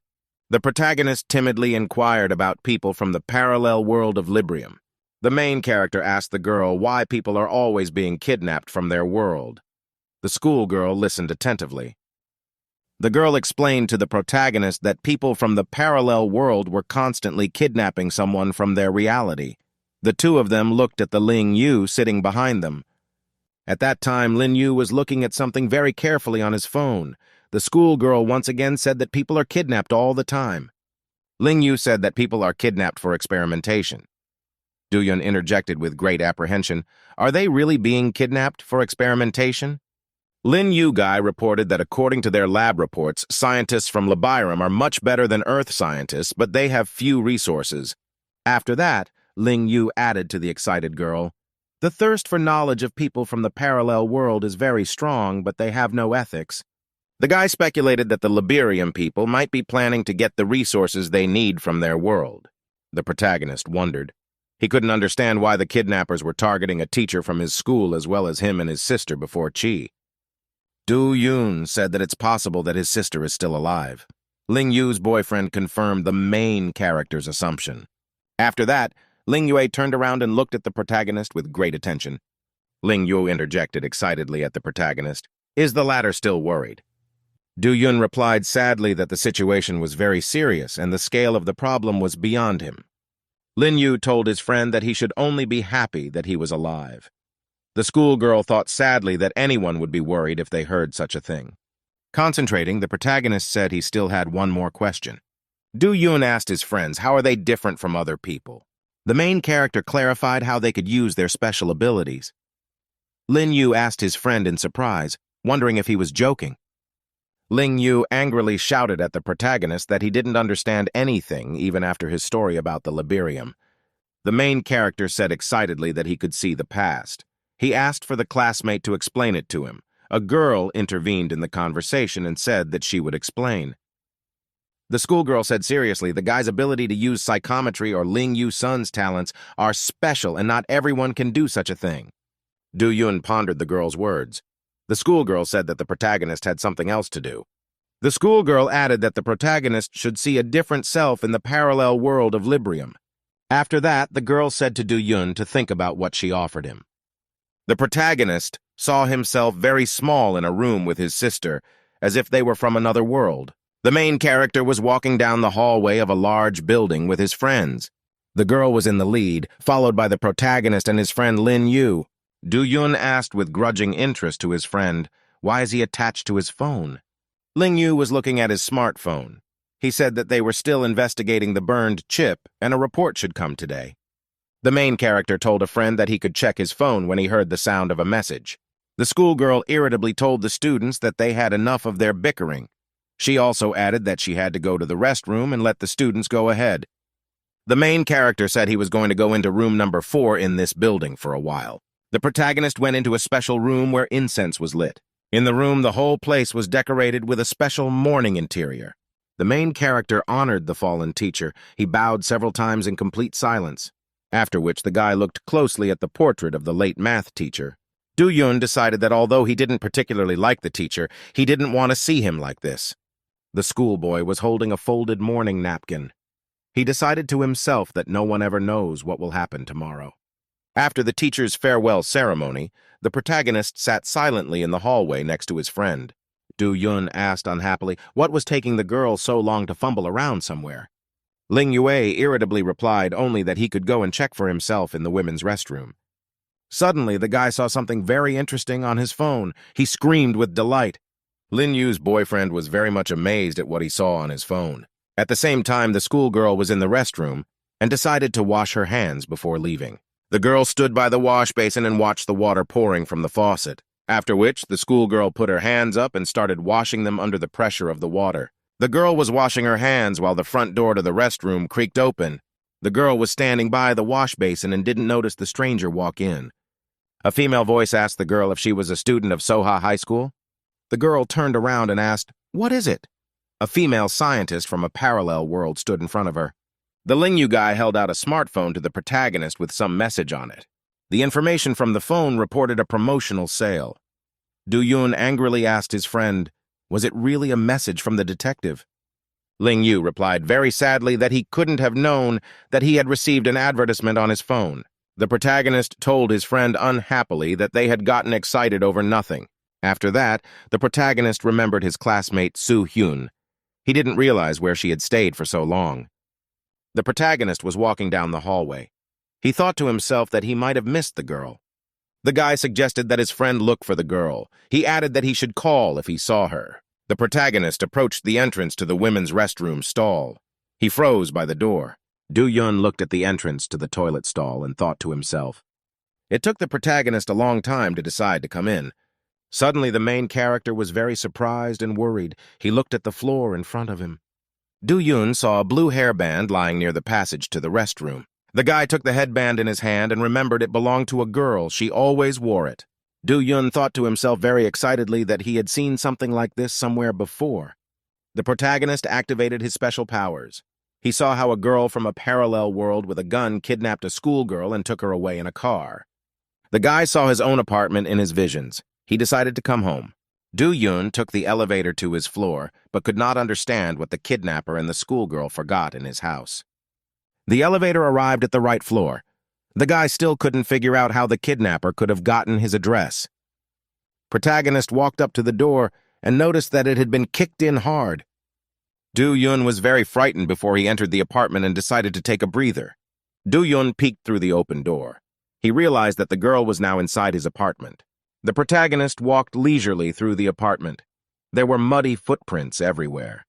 The protagonist timidly inquired about people from the parallel world of Librium. The main character asked the girl why people are always being kidnapped from their world. The schoolgirl listened attentively. The girl explained to the protagonist that people from the parallel world were constantly kidnapping someone from their reality. The two of them looked at the Ling Yu sitting behind them. At that time, Lin Yu was looking at something very carefully on his phone. The schoolgirl once again said that people are kidnapped all the time. Ling Yu said that people are kidnapped for experimentation. Du Yun interjected with great apprehension, "Are they really being kidnapped for experimentation?" Lin Yu guy reported that according to their lab reports, scientists from Librium are much better than Earth scientists, but they have few resources. After that, Ling Yu added to the excited girl, "The thirst for knowledge of people from the parallel world is very strong, but they have no ethics." The guy speculated that the Librium people might be planning to get the resources they need from their world. The protagonist wondered. He couldn't understand why the kidnappers were targeting a teacher from his school as well as him and his sister before Chi. Du Yun said that it's possible that his sister is still alive. Ling Yu's boyfriend confirmed the main character's assumption. After that, Ling Yue turned around and looked at the protagonist with great attention. Ling Yu interjected excitedly at the protagonist. Is the latter still worried? Du Yun replied sadly that the situation was very serious and the scale of the problem was beyond him. Lin Yu told his friend that he should only be happy that he was alive. The schoolgirl thought sadly that anyone would be worried if they heard such a thing. Concentrating, the protagonist said he still had one more question. Du Yun asked his friends how are they different from other people. The main character clarified how they could use their special abilities. Lin Yu asked his friend in surprise, wondering if he was joking. Ling Yu angrily shouted at the protagonist that he didn't understand anything even after his story about the Librium. The main character said excitedly that he could see the past. He asked for the classmate to explain it to him. A girl intervened in the conversation and said that she would explain. The schoolgirl said seriously the guy's ability to use psychometry or Ling Yu Sun's talents are special and not everyone can do such a thing. Du Yun pondered the girl's words. The schoolgirl said that the protagonist had something else to do. The schoolgirl added that the protagonist should see a different self in the parallel world of Librium. After that, the girl said to Du Yun to think about what she offered him. The protagonist saw himself very small in a room with his sister, as if they were from another world. The main character was walking down the hallway of a large building with his friends. The girl was in the lead, followed by the protagonist and his friend Lin Yu. Du Yun asked with grudging interest to his friend, why is he attached to his phone? Ling Yu was looking at his smartphone. He said that they were still investigating the burned chip and a report should come today. The main character told a friend that he could check his phone when he heard the sound of a message. The schoolgirl irritably told the students that they had enough of their bickering. She also added that she had to go to the restroom and let the students go ahead. The main character said he was going to go into room number 4 in this building for a while. The protagonist went into a special room where incense was lit. In the room, the whole place was decorated with a special mourning interior. The main character honored the fallen teacher. He bowed several times in complete silence, after which the guy looked closely at the portrait of the late math teacher. Do-Yun decided that although he didn't particularly like the teacher, he didn't want to see him like this. The schoolboy was holding a folded mourning napkin. He decided to himself that no one ever knows what will happen tomorrow. After the teacher's farewell ceremony, the protagonist sat silently in the hallway next to his friend. Do-Yun asked unhappily what was taking the girl so long to fumble around somewhere. Ling Yue irritably replied only that he could go and check for himself in the women's restroom. Suddenly, the guy saw something very interesting on his phone. He screamed with delight. Lin Yu's boyfriend was very much amazed at what he saw on his phone. At the same time, the schoolgirl was in the restroom and decided to wash her hands before leaving. The girl stood by the wash basin and watched the water pouring from the faucet, after which the schoolgirl put her hands up and started washing them under the pressure of the water. The girl was washing her hands while the front door to the restroom creaked open. The girl was standing by the wash basin and didn't notice the stranger walk in. A female voice asked the girl if she was a student of Soha High School. The girl turned around and asked, "What is it?" A female scientist from a parallel world stood in front of her. The Lingyu guy held out a smartphone to the protagonist with some message on it. The information from the phone reported a promotional sale. Do-Yun angrily asked his friend, was it really a message from the detective? Ling Yu replied very sadly that he couldn't have known that he had received an advertisement on his phone. The protagonist told his friend unhappily that they had gotten excited over nothing. After that, the protagonist remembered his classmate Soo Hyun. He didn't realize where she had stayed for so long. The protagonist was walking down the hallway. He thought to himself that he might have missed the girl. The guy suggested that his friend look for the girl. He added that he should call if he saw her. The protagonist approached the entrance to the women's restroom stall. He froze by the door. Do-Yun looked at the entrance to the toilet stall and thought to himself. It took the protagonist a long time to decide to come in. Suddenly, the main character was very surprised and worried. He looked at the floor in front of him. Do-Yun saw a blue hairband lying near the passage to the restroom. The guy took the headband in his hand and remembered it belonged to a girl. She always wore it. Do-Yun thought to himself very excitedly that he had seen something like this somewhere before. The protagonist activated his special powers. He saw how a girl from a parallel world with a gun kidnapped a schoolgirl and took her away in a car. The guy saw his own apartment in his visions. He decided to come home. Do-Yun took the elevator to his floor, but could not understand what the kidnapper and the schoolgirl forgot in his house. The elevator arrived at the right floor. The guy still couldn't figure out how the kidnapper could have gotten his address. Protagonist walked up to the door and noticed that it had been kicked in hard. Do-Yun was very frightened before he entered the apartment and decided to take a breather. Do-Yun peeked through the open door. He realized that the girl was now inside his apartment. The protagonist walked leisurely through the apartment. There were muddy footprints everywhere.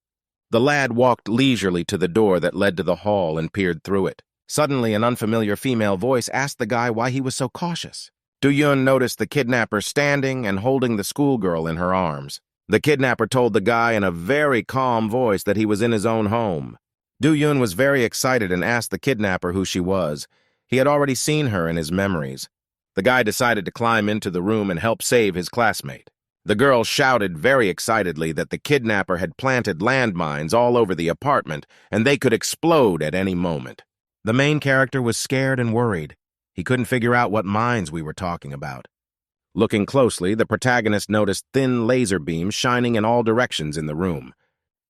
The lad walked leisurely to the door that led to the hall and peered through it. Suddenly, an unfamiliar female voice asked the guy why he was so cautious. Do-Yun noticed the kidnapper standing and holding the schoolgirl in her arms. The kidnapper told the guy in a very calm voice that he was in his own home. Do-Yun was very excited and asked the kidnapper who she was. He had already seen her in his memories. The guy decided to climb into the room and help save his classmate. The girl shouted very excitedly that the kidnapper had planted landmines all over the apartment and they could explode at any moment. The main character was scared and worried. He couldn't figure out what mines we were talking about. Looking closely, the protagonist noticed thin laser beams shining in all directions in the room.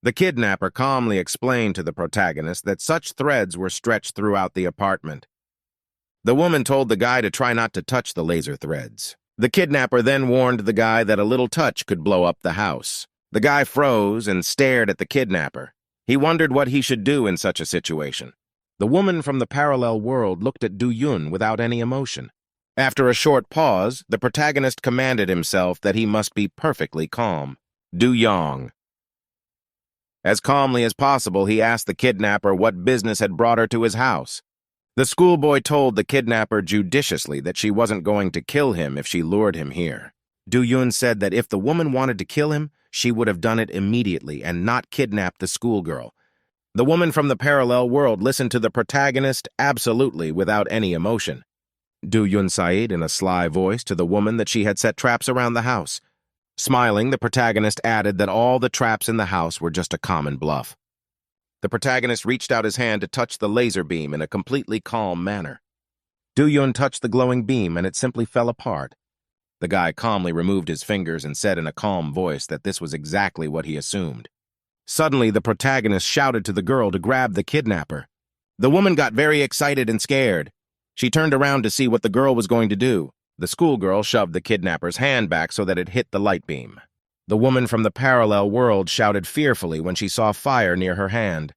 The kidnapper calmly explained to the protagonist that such threads were stretched throughout the apartment. The woman told the guy to try not to touch the laser threads. The kidnapper then warned the guy that a little touch could blow up the house. The guy froze and stared at the kidnapper. He wondered what he should do in such a situation. The woman from the parallel world looked at Do-Yun without any emotion. After a short pause, the protagonist commanded himself that he must be perfectly calm. Do-Yong. As calmly as possible, he asked the kidnapper what business had brought her to his house. The schoolboy told the kidnapper judiciously that she wasn't going to kill him if she lured him here. Do-yoon said that if the woman wanted to kill him, she would have done it immediately and not kidnapped the schoolgirl. The woman from the parallel world listened to the protagonist absolutely without any emotion. Do-yoon said in a sly voice to the woman that she had set traps around the house. Smiling, the protagonist added that all the traps in the house were just a common bluff. The protagonist reached out his hand to touch the laser beam in a completely calm manner. Do-yoon touched the glowing beam and it simply fell apart. The guy calmly removed his fingers and said in a calm voice that this was exactly what he assumed. Suddenly, the protagonist shouted to the girl to grab the kidnapper. The woman got very excited and scared. She turned around to see what the girl was going to do. The schoolgirl shoved the kidnapper's hand back so that it hit the light beam. The woman from the parallel world shouted fearfully when she saw fire near her hand.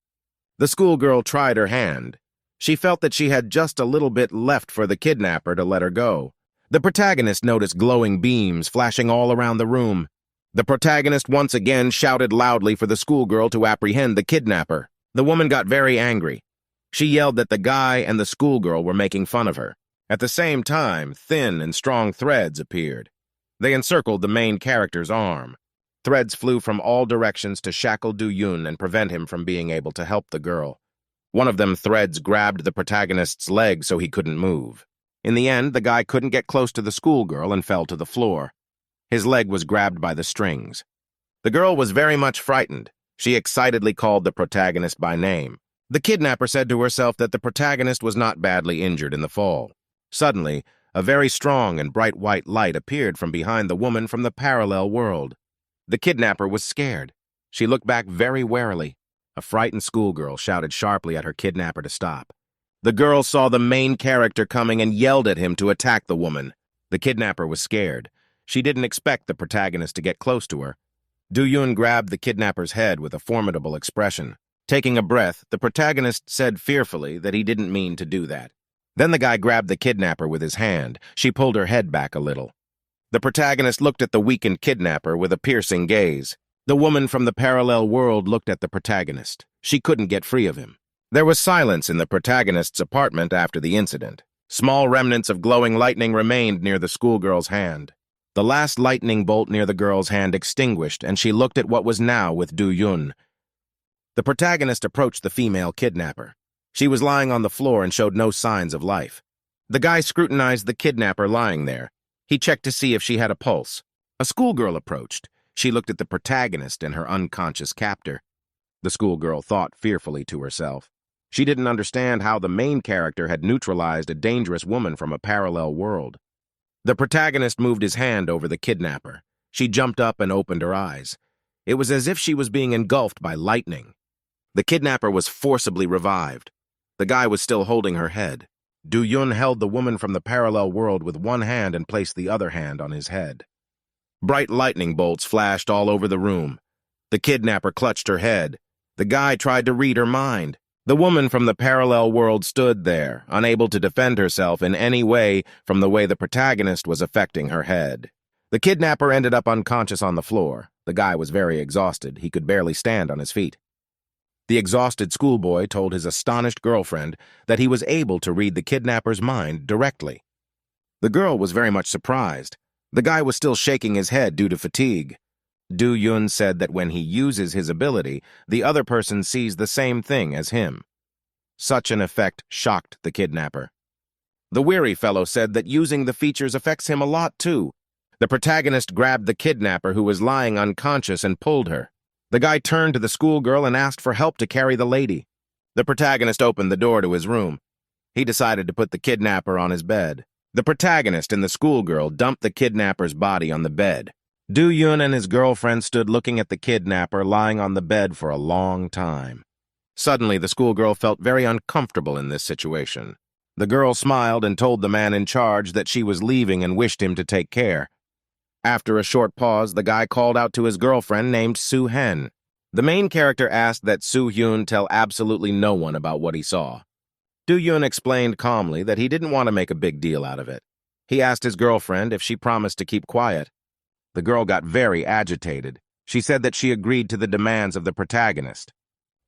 The schoolgirl tried her hand. She felt that she had just a little bit left for the kidnapper to let her go. The protagonist noticed glowing beams flashing all around the room. The protagonist once again shouted loudly for the schoolgirl to apprehend the kidnapper. The woman got very angry. She yelled that the guy and the schoolgirl were making fun of her. At the same time, thin and strong threads appeared. They encircled the main character's arm. Threads flew from all directions to shackle Do-yoon and prevent him from being able to help the girl. One of them threads grabbed the protagonist's leg so he couldn't move. In the end, the guy couldn't get close to the schoolgirl and fell to the floor. His leg was grabbed by the strings. The girl was very much frightened. She excitedly called the protagonist by name. The kidnapper said to herself that the protagonist was not badly injured in the fall. Suddenly, a very strong and bright white light appeared from behind the woman from the parallel world. The kidnapper was scared. She looked back very warily. A frightened schoolgirl shouted sharply at her kidnapper to stop. The girl saw the main character coming and yelled at him to attack the woman. The kidnapper was scared. She didn't expect the protagonist to get close to her. Do-yoon grabbed the kidnapper's head with a formidable expression. Taking a breath, the protagonist said fearfully that he didn't mean to do that. Then the guy grabbed the kidnapper with his hand. She pulled her head back a little. The protagonist looked at the weakened kidnapper with a piercing gaze. The woman from the parallel world looked at the protagonist. She couldn't get free of him. There was silence in the protagonist's apartment after the incident. Small remnants of glowing lightning remained near the schoolgirl's hand. The last lightning bolt near the girl's hand extinguished, and she looked at what was now with Do-yoon. The protagonist approached the female kidnapper. She was lying on the floor and showed no signs of life. The guy scrutinized the kidnapper lying there. He checked to see if she had a pulse. A schoolgirl approached. She looked at the protagonist and her unconscious captor. The schoolgirl thought fearfully to herself. She didn't understand how the main character had neutralized a dangerous woman from a parallel world. The protagonist moved his hand over the kidnapper. She jumped up and opened her eyes. It was as if she was being engulfed by lightning. The kidnapper was forcibly revived. The guy was still holding her head. Do-yoon held the woman from the parallel world with one hand and placed the other hand on his head. Bright lightning bolts flashed all over the room. The kidnapper clutched her head. The guy tried to read her mind. The woman from the parallel world stood there, unable to defend herself in any way from the way the protagonist was affecting her head. The kidnapper ended up unconscious on the floor. The guy was very exhausted. He could barely stand on his feet. The exhausted schoolboy told his astonished girlfriend that he was able to read the kidnapper's mind directly. The girl was very much surprised. The guy was still shaking his head due to fatigue. Do-yoon said that when he uses his ability, the other person sees the same thing as him. Such an effect shocked the kidnapper. The weary fellow said that using the features affects him a lot too. The protagonist grabbed the kidnapper who was lying unconscious and pulled her. The guy turned to the schoolgirl and asked for help to carry the lady. The protagonist opened the door to his room. He decided to put the kidnapper on his bed. The protagonist and the schoolgirl dumped the kidnapper's body on the bed. Do-yoon and his girlfriend stood looking at the kidnapper lying on the bed for a long time. Suddenly, the schoolgirl felt very uncomfortable in this situation. The girl smiled and told the man in charge that she was leaving and wished him to take care. After a short pause, the guy called out to his girlfriend named Soo-hen. The main character asked that Soo-hyun tell absolutely no one about what he saw. Do-yoon explained calmly that he didn't want to make a big deal out of it. He asked his girlfriend if she promised to keep quiet. The girl got very agitated. She said that she agreed to the demands of the protagonist.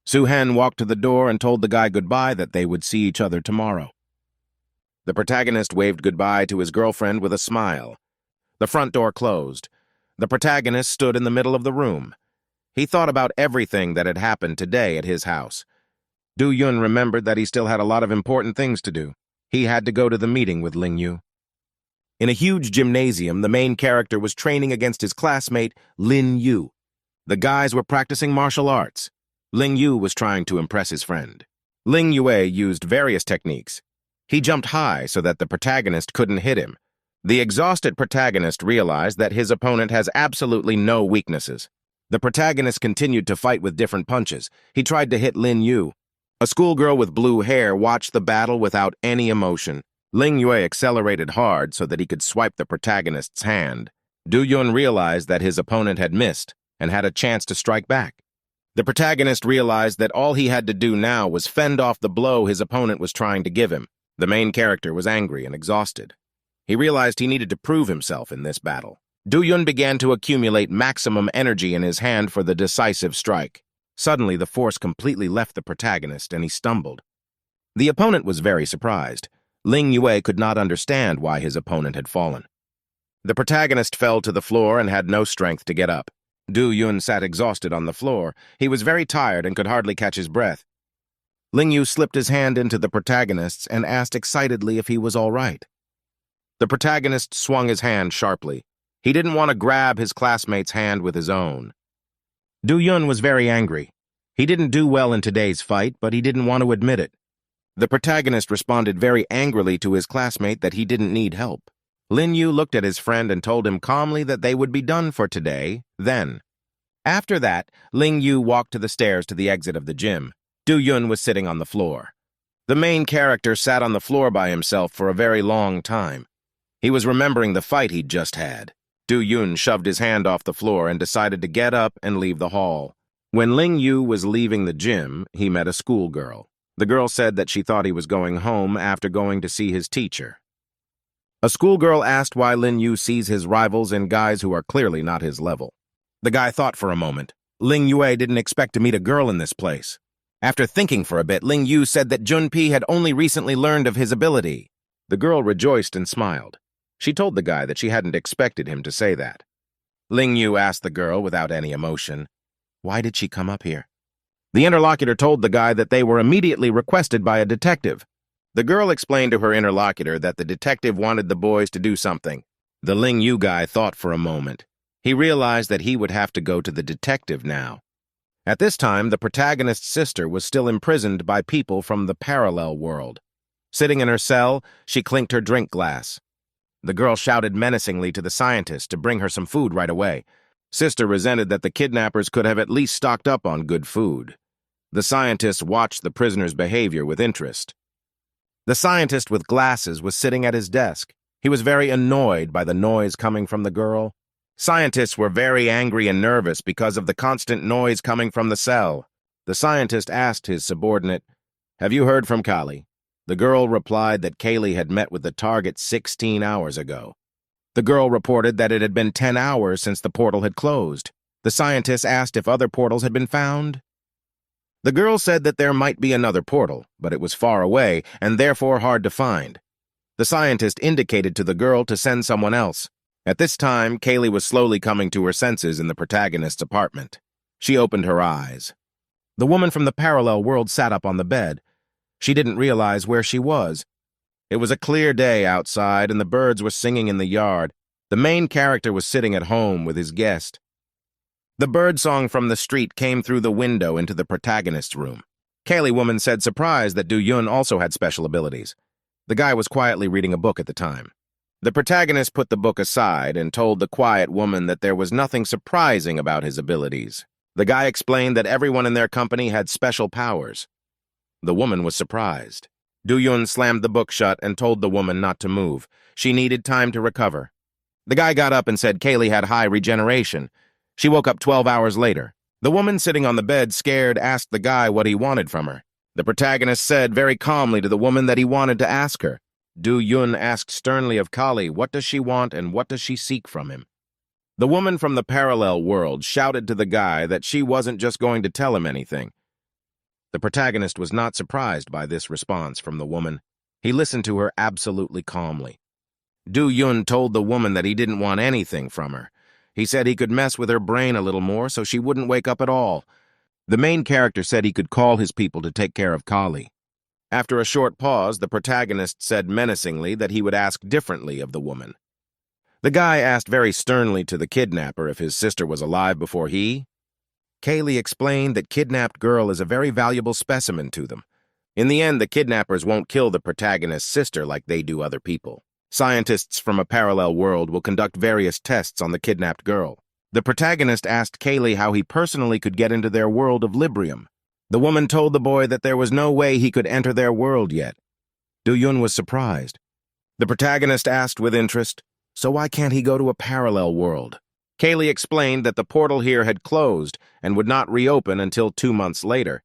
Soo-hen walked to the door and told the guy goodbye that they would see each other tomorrow. The protagonist waved goodbye to his girlfriend with a smile. The front door closed. The protagonist stood in the middle of the room. He thought about everything that had happened today at his house. Do-yun remembered that he still had a lot of important things to do. He had to go to the meeting with Ling-yu. In a huge gymnasium, the main character was training against his classmate, Lin-yu. The guys were practicing martial arts. Ling-yu was trying to impress his friend. Ling-yue used various techniques. He jumped high so that the protagonist couldn't hit him. The exhausted protagonist realized that his opponent has absolutely no weaknesses. The protagonist continued to fight with different punches. He tried to hit Lin-yu. A schoolgirl with blue hair watched the battle without any emotion. Ling-yue accelerated hard so that he could swipe the protagonist's hand. Do-yun realized that his opponent had missed and had a chance to strike back. The protagonist realized that all he had to do now was fend off the blow his opponent was trying to give him. The main character was angry and exhausted. He realized he needed to prove himself in this battle. Do-yun began to accumulate maximum energy in his hand for the decisive strike. Suddenly, the force completely left the protagonist, and he stumbled. The opponent was very surprised. Ling-yue could not understand why his opponent had fallen. The protagonist fell to the floor and had no strength to get up. Do-yun sat exhausted on the floor. He was very tired and could hardly catch his breath. Ling-yu slipped his hand into the protagonist's and asked excitedly if he was all right. The protagonist swung his hand sharply. He didn't want to grab his classmate's hand with his own. Do-yun was very angry. He didn't do well in today's fight, but he didn't want to admit it. The protagonist responded very angrily to his classmate that he didn't need help. Lin-yu looked at his friend and told him calmly that they would be done for today, then. After that, Ling-yu walked to the stairs to the exit of the gym. Do-yun was sitting on the floor. The main character sat on the floor by himself for a very long time. He was remembering the fight he'd just had. Do-yun shoved his hand off the floor and decided to get up and leave the hall. When Ling-yu was leaving the gym, he met a schoolgirl. The girl said that she thought he was going home after going to see his teacher. A schoolgirl asked why Lin-yu sees his rivals in guys who are clearly not his level. The guy thought for a moment. Ling-yue didn't expect to meet a girl in this place. After thinking for a bit, Ling-yu said that Junpei had only recently learned of his ability. The girl rejoiced and smiled. She told the guy that she hadn't expected him to say that. Ling-yu asked the girl without any emotion, "Why did she come up here?" The interlocutor told the guy that they were immediately requested by a detective. The girl explained to her interlocutor that the detective wanted the boys to do something. The Ling-yu guy thought for a moment. He realized that he would have to go to the detective now. At this time, the protagonist's sister was still imprisoned by people from the parallel world. Sitting in her cell, she clinked her drink glass. The girl shouted menacingly to the scientist to bring her some food right away. Sister resented that the kidnappers could have at least stocked up on good food. The scientist watched the prisoner's behavior with interest. The scientist with glasses was sitting at his desk. He was very annoyed by the noise coming from the girl. Scientists were very angry and nervous because of the constant noise coming from the cell. The scientist asked his subordinate, "Have you heard from Kali?" The girl replied that Kaylee had met with the target 16 hours ago. The girl reported that it had been 10 hours since the portal had closed. The scientist asked if other portals had been found. The girl said that there might be another portal, but it was far away and therefore hard to find. The scientist indicated to the girl to send someone else. At this time, Kaylee was slowly coming to her senses in the protagonist's apartment. She opened her eyes. The woman from the parallel world sat up on the bed. She didn't realize where she was. It was a clear day outside, and the birds were singing in the yard. The main character was sitting at home with his guest. The birdsong from the street came through the window into the protagonist's room. Kaylee woman said surprised that Do-yun also had special abilities. The guy was quietly reading a book at the time. The protagonist put the book aside and told the quiet woman that there was nothing surprising about his abilities. The guy explained that everyone in their company had special powers. The woman was surprised. Do-yun slammed the book shut and told the woman not to move. She needed time to recover. The guy got up and said Kaylee had high regeneration. She woke up 12 hours later. The woman sitting on the bed, scared, asked the guy what he wanted from her. The protagonist said very calmly to the woman that he wanted to ask her. Do-yun asked sternly of Kali what does she want and what does she seek from him. The woman from the parallel world shouted to the guy that she wasn't just going to tell him anything. The protagonist was not surprised by this response from the woman. He listened to her absolutely calmly. Do-yun told the woman that he didn't want anything from her. He said he could mess with her brain a little more so she wouldn't wake up at all. The main character said he could call his people to take care of Kali. After a short pause, the protagonist said menacingly that he would ask differently of the woman. The guy asked very sternly to the kidnapper if his sister was alive before he. Kaylee explained that kidnapped girl is a very valuable specimen to them. In the end, the kidnappers won't kill the protagonist's sister like they do other people. Scientists from a parallel world will conduct various tests on the kidnapped girl. The protagonist asked Kaylee how he personally could get into their world of Librium. The woman told the boy that there was no way he could enter their world yet. Do-yun was surprised. The protagonist asked with interest, "So why can't he go to a parallel world?" Kaylee explained that the portal here had closed and would not reopen until 2 months later.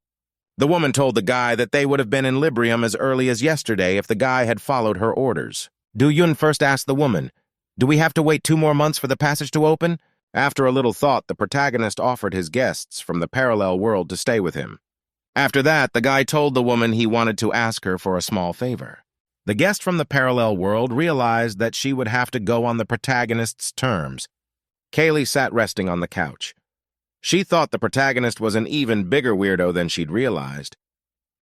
The woman told the guy that they would have been in Librium as early as yesterday if the guy had followed her orders. Do-yun first asked the woman, "Do we have to wait 2 more months for the passage to open?" After a little thought, the protagonist offered his guests from the parallel world to stay with him. After that, the guy told the woman he wanted to ask her for a small favor. The guest from the parallel world realized that she would have to go on the protagonist's terms. Kaylee sat resting on the couch. She thought the protagonist was an even bigger weirdo than she'd realized.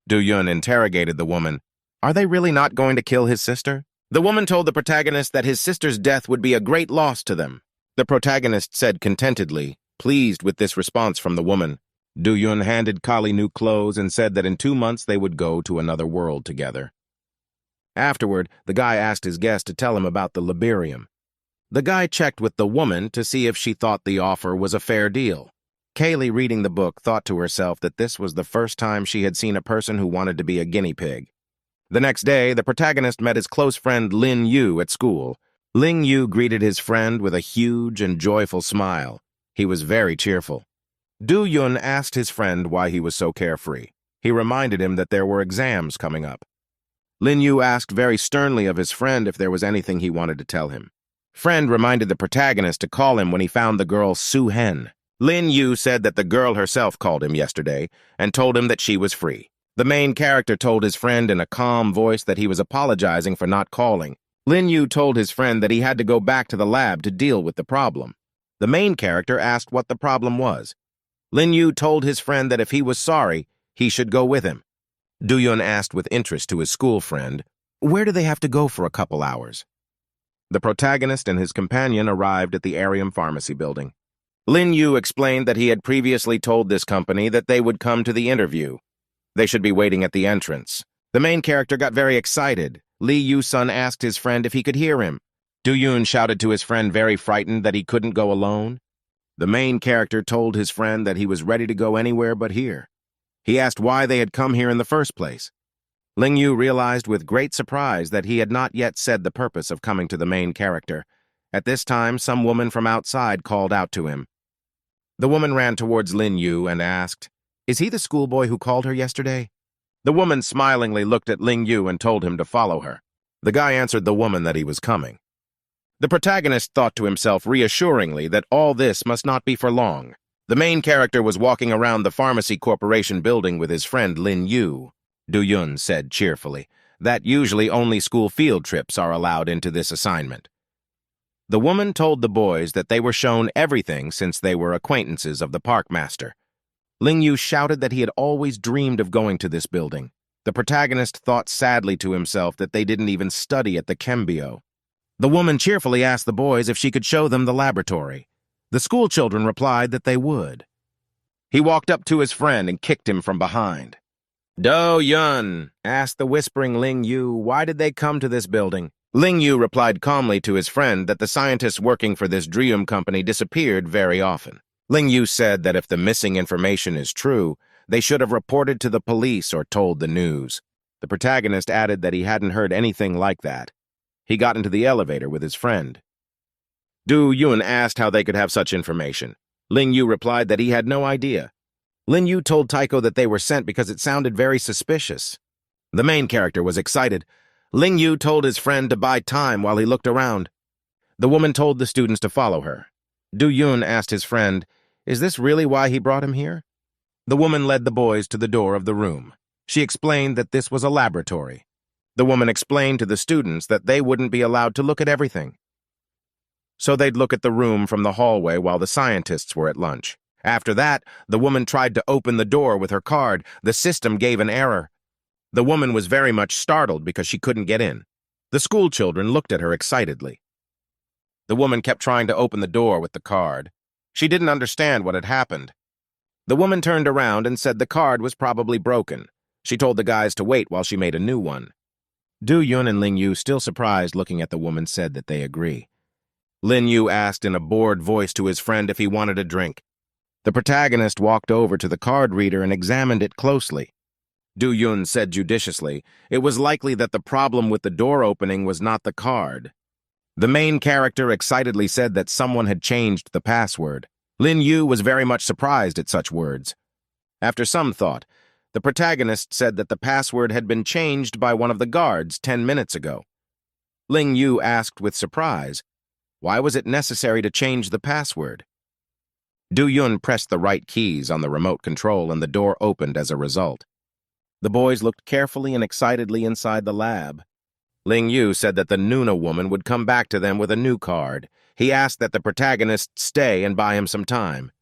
Do-yun interrogated the woman. "Are they really not going to kill his sister?" The woman told the protagonist that his sister's death would be a great loss to them. The protagonist said contentedly, pleased with this response from the woman. Do-yun handed Kali new clothes and said that in 2 months they would go to another world together. Afterward, the guy asked his guest to tell him about the Liberium. The guy checked with the woman to see if she thought the offer was a fair deal. Kaylee, reading the book, thought to herself that this was the first time she had seen a person who wanted to be a guinea pig. The next day, the protagonist met his close friend Lin Yu at school. Ling Yu greeted his friend with a huge and joyful smile. He was very cheerful. Do-yun asked his friend why he was so carefree. He reminded him that there were exams coming up. Lin Yu asked very sternly of his friend if there was anything he wanted to tell him. Friend reminded the protagonist to call him when he found the girl Su Hen. Lin Yu said that the girl herself called him yesterday and told him that she was free. The main character told his friend in a calm voice that he was apologizing for not calling. Lin Yu told his friend that he had to go back to the lab to deal with the problem. The main character asked what the problem was. Lin Yu told his friend that if he was sorry, he should go with him. Do-yun asked with interest to his school friend, "Where do they have to go for a couple hours?" The protagonist and his companion arrived at the Arium Pharmacy building. Lin Yu explained that he had previously told this company that they would come to the interview. They should be waiting at the entrance. The main character got very excited. Lee Yu-sun asked his friend if he could hear him. Do-yun shouted to his friend, very frightened, that he couldn't go alone. The main character told his friend that he was ready to go anywhere but here. He asked why they had come here in the first place. Ling Yu realized with great surprise that he had not yet said the purpose of coming to the main character. At this time, some woman from outside called out to him. The woman ran towards Lin Yu and asked, "Is he the schoolboy who called her yesterday?" The woman smilingly looked at Ling Yu and told him to follow her. The guy answered the woman that he was coming. The protagonist thought to himself reassuringly that all this must not be for long. The main character was walking around the Pharmacy Corporation building with his friend Lin Yu. Do-yun said cheerfully that usually only school field trips are allowed into this assignment. The woman told the boys that they were shown everything since they were acquaintances of the park master. Ling Yu shouted that he had always dreamed of going to this building. The protagonist thought sadly to himself that they didn't even study at the Kembio. The woman cheerfully asked the boys if she could show them the laboratory. The school children replied that they would. He walked up to his friend and kicked him from behind. "Do-yun," asked the whispering Ling Yu, "why did they come to this building?" Ling Yu replied calmly to his friend that the scientists working for this Dream company disappeared very often. Ling Yu said that if the missing information is true, they should have reported to the police or told the news. The protagonist added that he hadn't heard anything like that. He got into the elevator with his friend. Do-yun asked how they could have such information. Ling Yu replied that he had no idea. Lin Yu told Taiko that they were sent because it sounded very suspicious. The main character was excited. Ling Yu told his friend to buy time while he looked around. The woman told the students to follow her. Do-yun asked his friend, "Is this really why he brought him here?" The woman led the boys to the door of the room. She explained that this was a laboratory. The woman explained to the students that they wouldn't be allowed to look at everything. So they'd look at the room from the hallway while the scientists were at lunch. After that, the woman tried to open the door with her card. The system gave an error. The woman was very much startled because she couldn't get in. The school children looked at her excitedly. The woman kept trying to open the door with the card. She didn't understand what had happened. The woman turned around and said the card was probably broken. She told the guys to wait while she made a new one. Do-yun and Ling-yu, still surprised looking at the woman, said that they agree. Lin-yu asked in a bored voice to his friend if he wanted a drink. The protagonist walked over to the card reader and examined it closely. Do-yun said judiciously, it was likely that the problem with the door opening was not the card. The main character excitedly said that someone had changed the password. Lin-yu was very much surprised at such words. After some thought, the protagonist said that the password had been changed by one of the guards 10 minutes ago. Ling-yu asked with surprise, why was it necessary to change the password? Do-yun pressed the right keys on the remote control and the door opened as a result. The boys looked carefully and excitedly inside the lab. Ling-yu said that the Nuna woman would come back to them with a new card. He asked that the protagonist stay and buy him some time.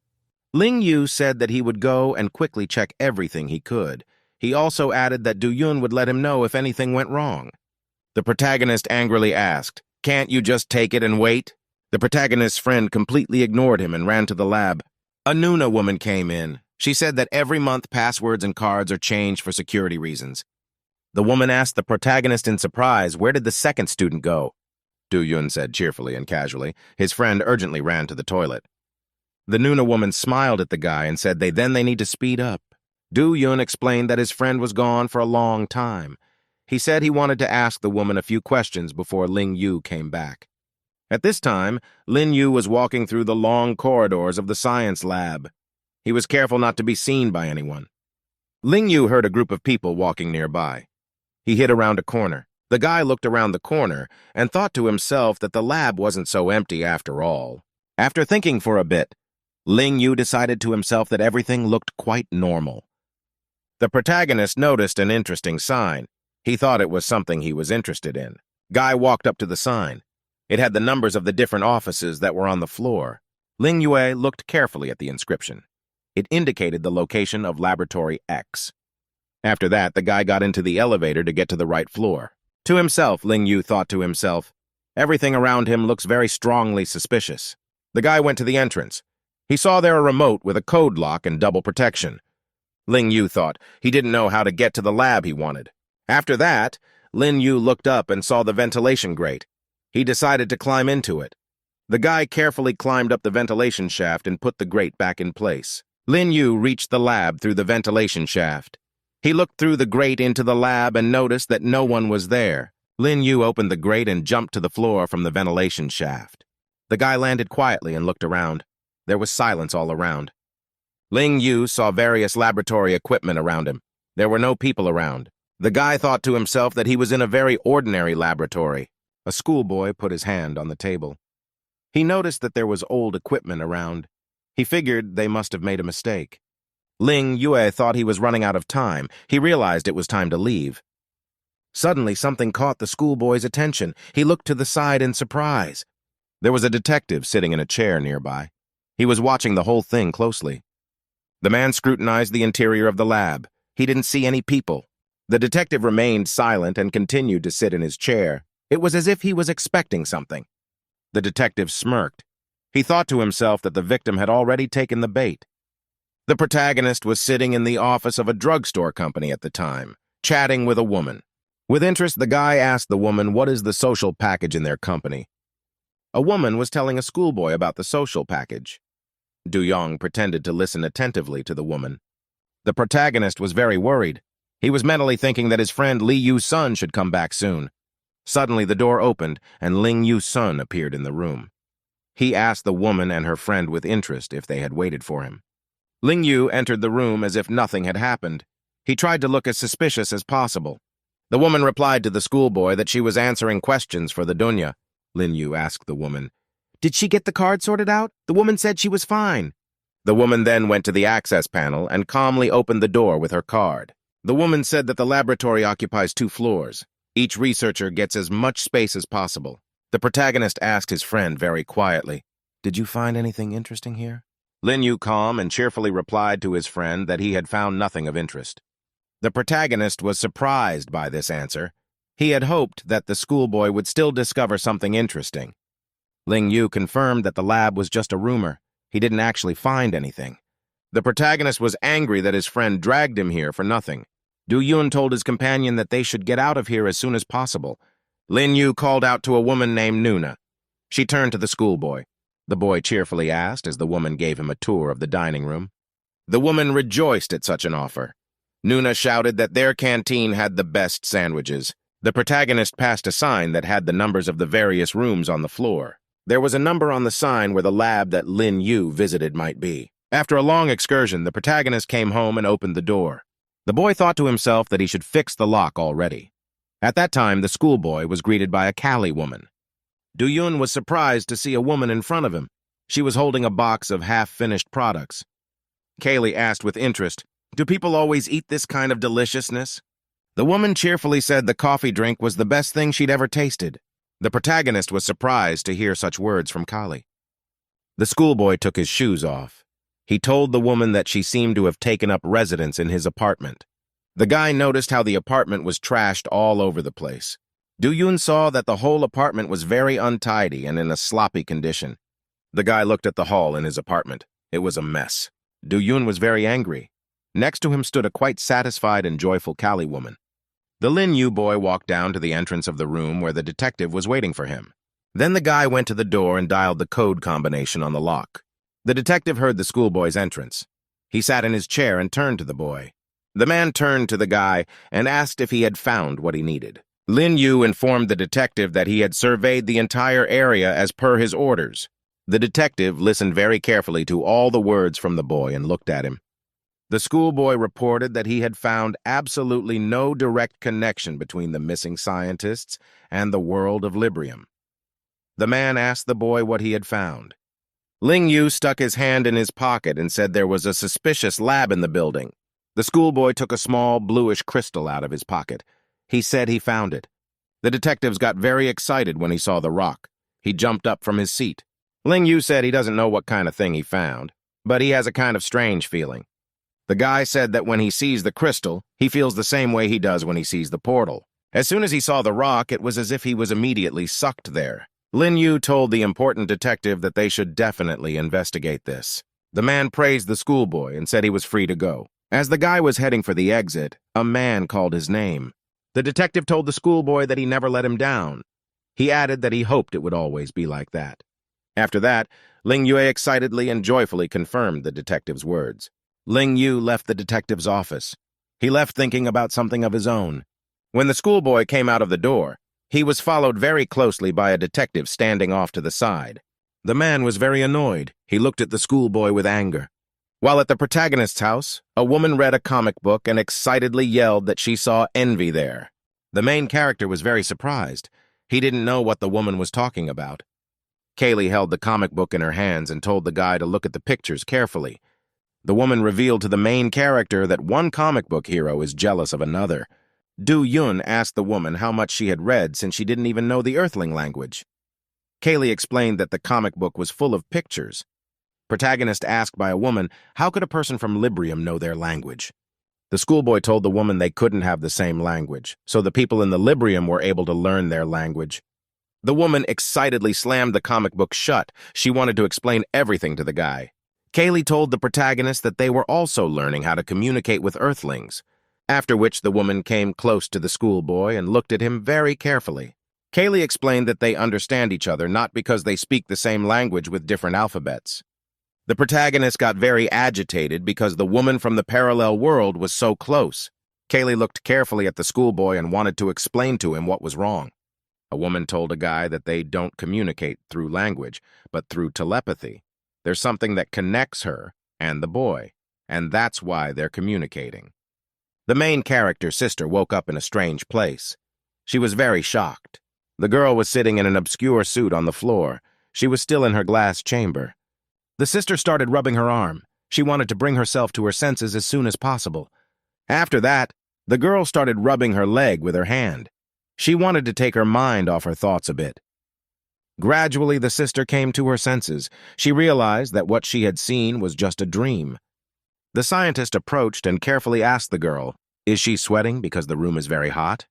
Ling-yu said that he would go and quickly check everything he could. He also added that Do-yun would let him know if anything went wrong. The protagonist angrily asked, can't you just take it and wait? The protagonist's friend completely ignored him and ran to the lab. A Nuna woman came in. She said that every month passwords and cards are changed for security reasons. The woman asked the protagonist in surprise, where did the second student go? Do-yun said cheerfully and casually. His friend urgently ran to the toilet. The Nuna woman smiled at the guy and said they need to speed up. Do-yun explained that his friend was gone for a long time. He said he wanted to ask the woman a few questions before Ling-yu came back. At this time, Lin-yu was walking through the long corridors of the science lab. He was careful not to be seen by anyone. Ling-yu heard a group of people walking nearby. He hid around a corner. The guy looked around the corner and thought to himself that the lab wasn't so empty after all. After thinking for a bit, Ling-yu decided to himself that everything looked quite normal. The protagonist noticed an interesting sign. He thought it was something he was interested in. Guy walked up to the sign. It had the numbers of the different offices that were on the floor. Ling-yue looked carefully at the inscription. It indicated the location of Laboratory X. After that, the guy got into the elevator to get to the right floor. To himself, Ling-yu thought to himself, everything around him looks very strongly suspicious. The guy went to the entrance. He saw there a remote with a code lock and double protection. Ling-yu thought he didn't know how to get to the lab he wanted. After that, Lin-yu looked up and saw the ventilation grate. He decided to climb into it. The guy carefully climbed up the ventilation shaft and put the grate back in place. Lin-yu reached the lab through the ventilation shaft. He looked through the grate into the lab and noticed that no one was there. Lin-yu opened the grate and jumped to the floor from the ventilation shaft. The guy landed quietly and looked around. There was silence all around. Ling-yu saw various laboratory equipment around him. There were no people around. The guy thought to himself that he was in a very ordinary laboratory. A schoolboy put his hand on the table. He noticed that there was old equipment around. He figured they must have made a mistake. Ling-yue thought he was running out of time. He realized it was time to leave. Suddenly, something caught the schoolboy's attention. He looked to the side in surprise. There was a detective sitting in a chair nearby. He was watching the whole thing closely. The man scrutinized the interior of the lab. He didn't see any people. The detective remained silent and continued to sit in his chair. It was as if he was expecting something. The detective smirked. He thought to himself that the victim had already taken the bait. The protagonist was sitting in the office of a drugstore company at the time, chatting with a woman. With interest, the guy asked the woman what is the social package in their company. A woman was telling a schoolboy about the social package. Du-yong pretended to listen attentively to the woman. The protagonist was very worried. He was mentally thinking that his friend Lee Yu-sun should come back soon. Suddenly, the door opened, and Ling Yu-sun appeared in the room. He asked the woman and her friend with interest if they had waited for him. Ling Yu entered the room as if nothing had happened. He tried to look as suspicious as possible. The woman replied to the schoolboy that she was answering questions for the dunya. Lin Yu asked the woman, "Did she get the card sorted out? The woman said she was fine." The woman then went to the access panel and calmly opened the door with her card. The woman said that the laboratory occupies 2 floors. Each researcher gets as much space as possible. The protagonist asked his friend very quietly, "Did you find anything interesting here?" Lin Yu calm and cheerfully replied to his friend that he had found nothing of interest. The protagonist was surprised by this answer. He had hoped that the schoolboy would still discover something interesting. Ling Yu confirmed that the lab was just a rumor. He didn't actually find anything. The protagonist was angry that his friend dragged him here for nothing. Du Yun told his companion that they should get out of here as soon as possible. Lin Yu called out to a woman named Nuna. She turned to the schoolboy. The boy cheerfully asked as the woman gave him a tour of the dining room. The woman rejoiced at such an offer. Nuna shouted that their canteen had the best sandwiches. The protagonist passed a sign that had the numbers of the various rooms on the floor. There was a number on the sign where the lab that Lin Yu visited might be. After a long excursion, the protagonist came home and opened the door. The boy thought to himself that he should fix the lock already. At that time, the schoolboy was greeted by a Kali woman. Du Yun was surprised to see a woman in front of him. She was holding a box of half-finished products. Kaylee asked with interest, "Do people always eat this kind of deliciousness?" The woman cheerfully said the coffee drink was the best thing she'd ever tasted. The protagonist was surprised to hear such words from Kali. The schoolboy took his shoes off. He told the woman that she seemed to have taken up residence in his apartment. The guy noticed how the apartment was trashed all over the place. Du Yun saw that the whole apartment was very untidy and in a sloppy condition. The guy looked at the hall in his apartment. It was a mess. Du Yun was very angry. Next to him stood a quite satisfied and joyful Kali woman. The Lin Yu boy walked down to the entrance of the room where the detective was waiting for him. Then the guy went to the door and dialed the code combination on the lock. The detective heard the schoolboy's entrance. He sat in his chair and turned to the boy. The man turned to the guy and asked if he had found what he needed. Lin Yu informed the detective that he had surveyed the entire area as per his orders. The detective listened very carefully to all the words from the boy and looked at him. The schoolboy reported that he had found absolutely no direct connection between the missing scientists and the world of Librium. The man asked the boy what he had found. Ling Yu stuck his hand in his pocket and said there was a suspicious lab in the building. The schoolboy took a small bluish crystal out of his pocket. He said he found it. The detectives got very excited when he saw the rock. He jumped up from his seat. Ling Yu said he doesn't know what kind of thing he found, but he has a kind of strange feeling. The guy said that when he sees the crystal, he feels the same way he does when he sees the portal. As soon as he saw the rock, it was as if he was immediately sucked there. Lin Yu told the important detective that they should definitely investigate this. The man praised the schoolboy and said he was free to go. As the guy was heading for the exit, a man called his name. The detective told the schoolboy that he never let him down. He added that he hoped it would always be like that. After that, Ling Yue excitedly and joyfully confirmed the detective's words. Ling Yu left the detective's office. He left thinking about something of his own. When the schoolboy came out of the door, he was followed very closely by a detective standing off to the side. The man was very annoyed. He looked at the schoolboy with anger. While at the protagonist's house, a woman read a comic book and excitedly yelled that she saw envy there. The main character was very surprised. He didn't know what the woman was talking about. Kaylee held the comic book in her hands and told the guy to look at the pictures carefully. The woman revealed to the main character that one comic book hero is jealous of another. Du Yun asked the woman how much she had read since she didn't even know the Earthling language. Kaylee explained that the comic book was full of pictures. Protagonist asked by a woman, how could a person from Librium know their language? The schoolboy told the woman they couldn't have the same language, so the people in the Librium were able to learn their language. The woman excitedly slammed the comic book shut. She wanted to explain everything to the guy. Kaylee told the protagonist that they were also learning how to communicate with Earthlings, after which the woman came close to the schoolboy and looked at him very carefully. Kaylee explained that they understand each other not because they speak the same language with different alphabets. The protagonist got very agitated because the woman from the parallel world was so close. Kaylee looked carefully at the schoolboy and wanted to explain to him what was wrong. A woman told a guy that they don't communicate through language, but through telepathy. There's something that connects her and the boy, and that's why they're communicating. The main character's sister woke up in a strange place. She was very shocked. The girl was sitting in an obscure suit on the floor. She was still in her glass chamber. The sister started rubbing her arm. She wanted to bring herself to her senses as soon as possible. After that, the girl started rubbing her leg with her hand. She wanted to take her mind off her thoughts a bit. Gradually, the sister came to her senses. She realized that what she had seen was just a dream. The scientist approached and carefully asked the girl, "Is she sweating because the room is very hot?"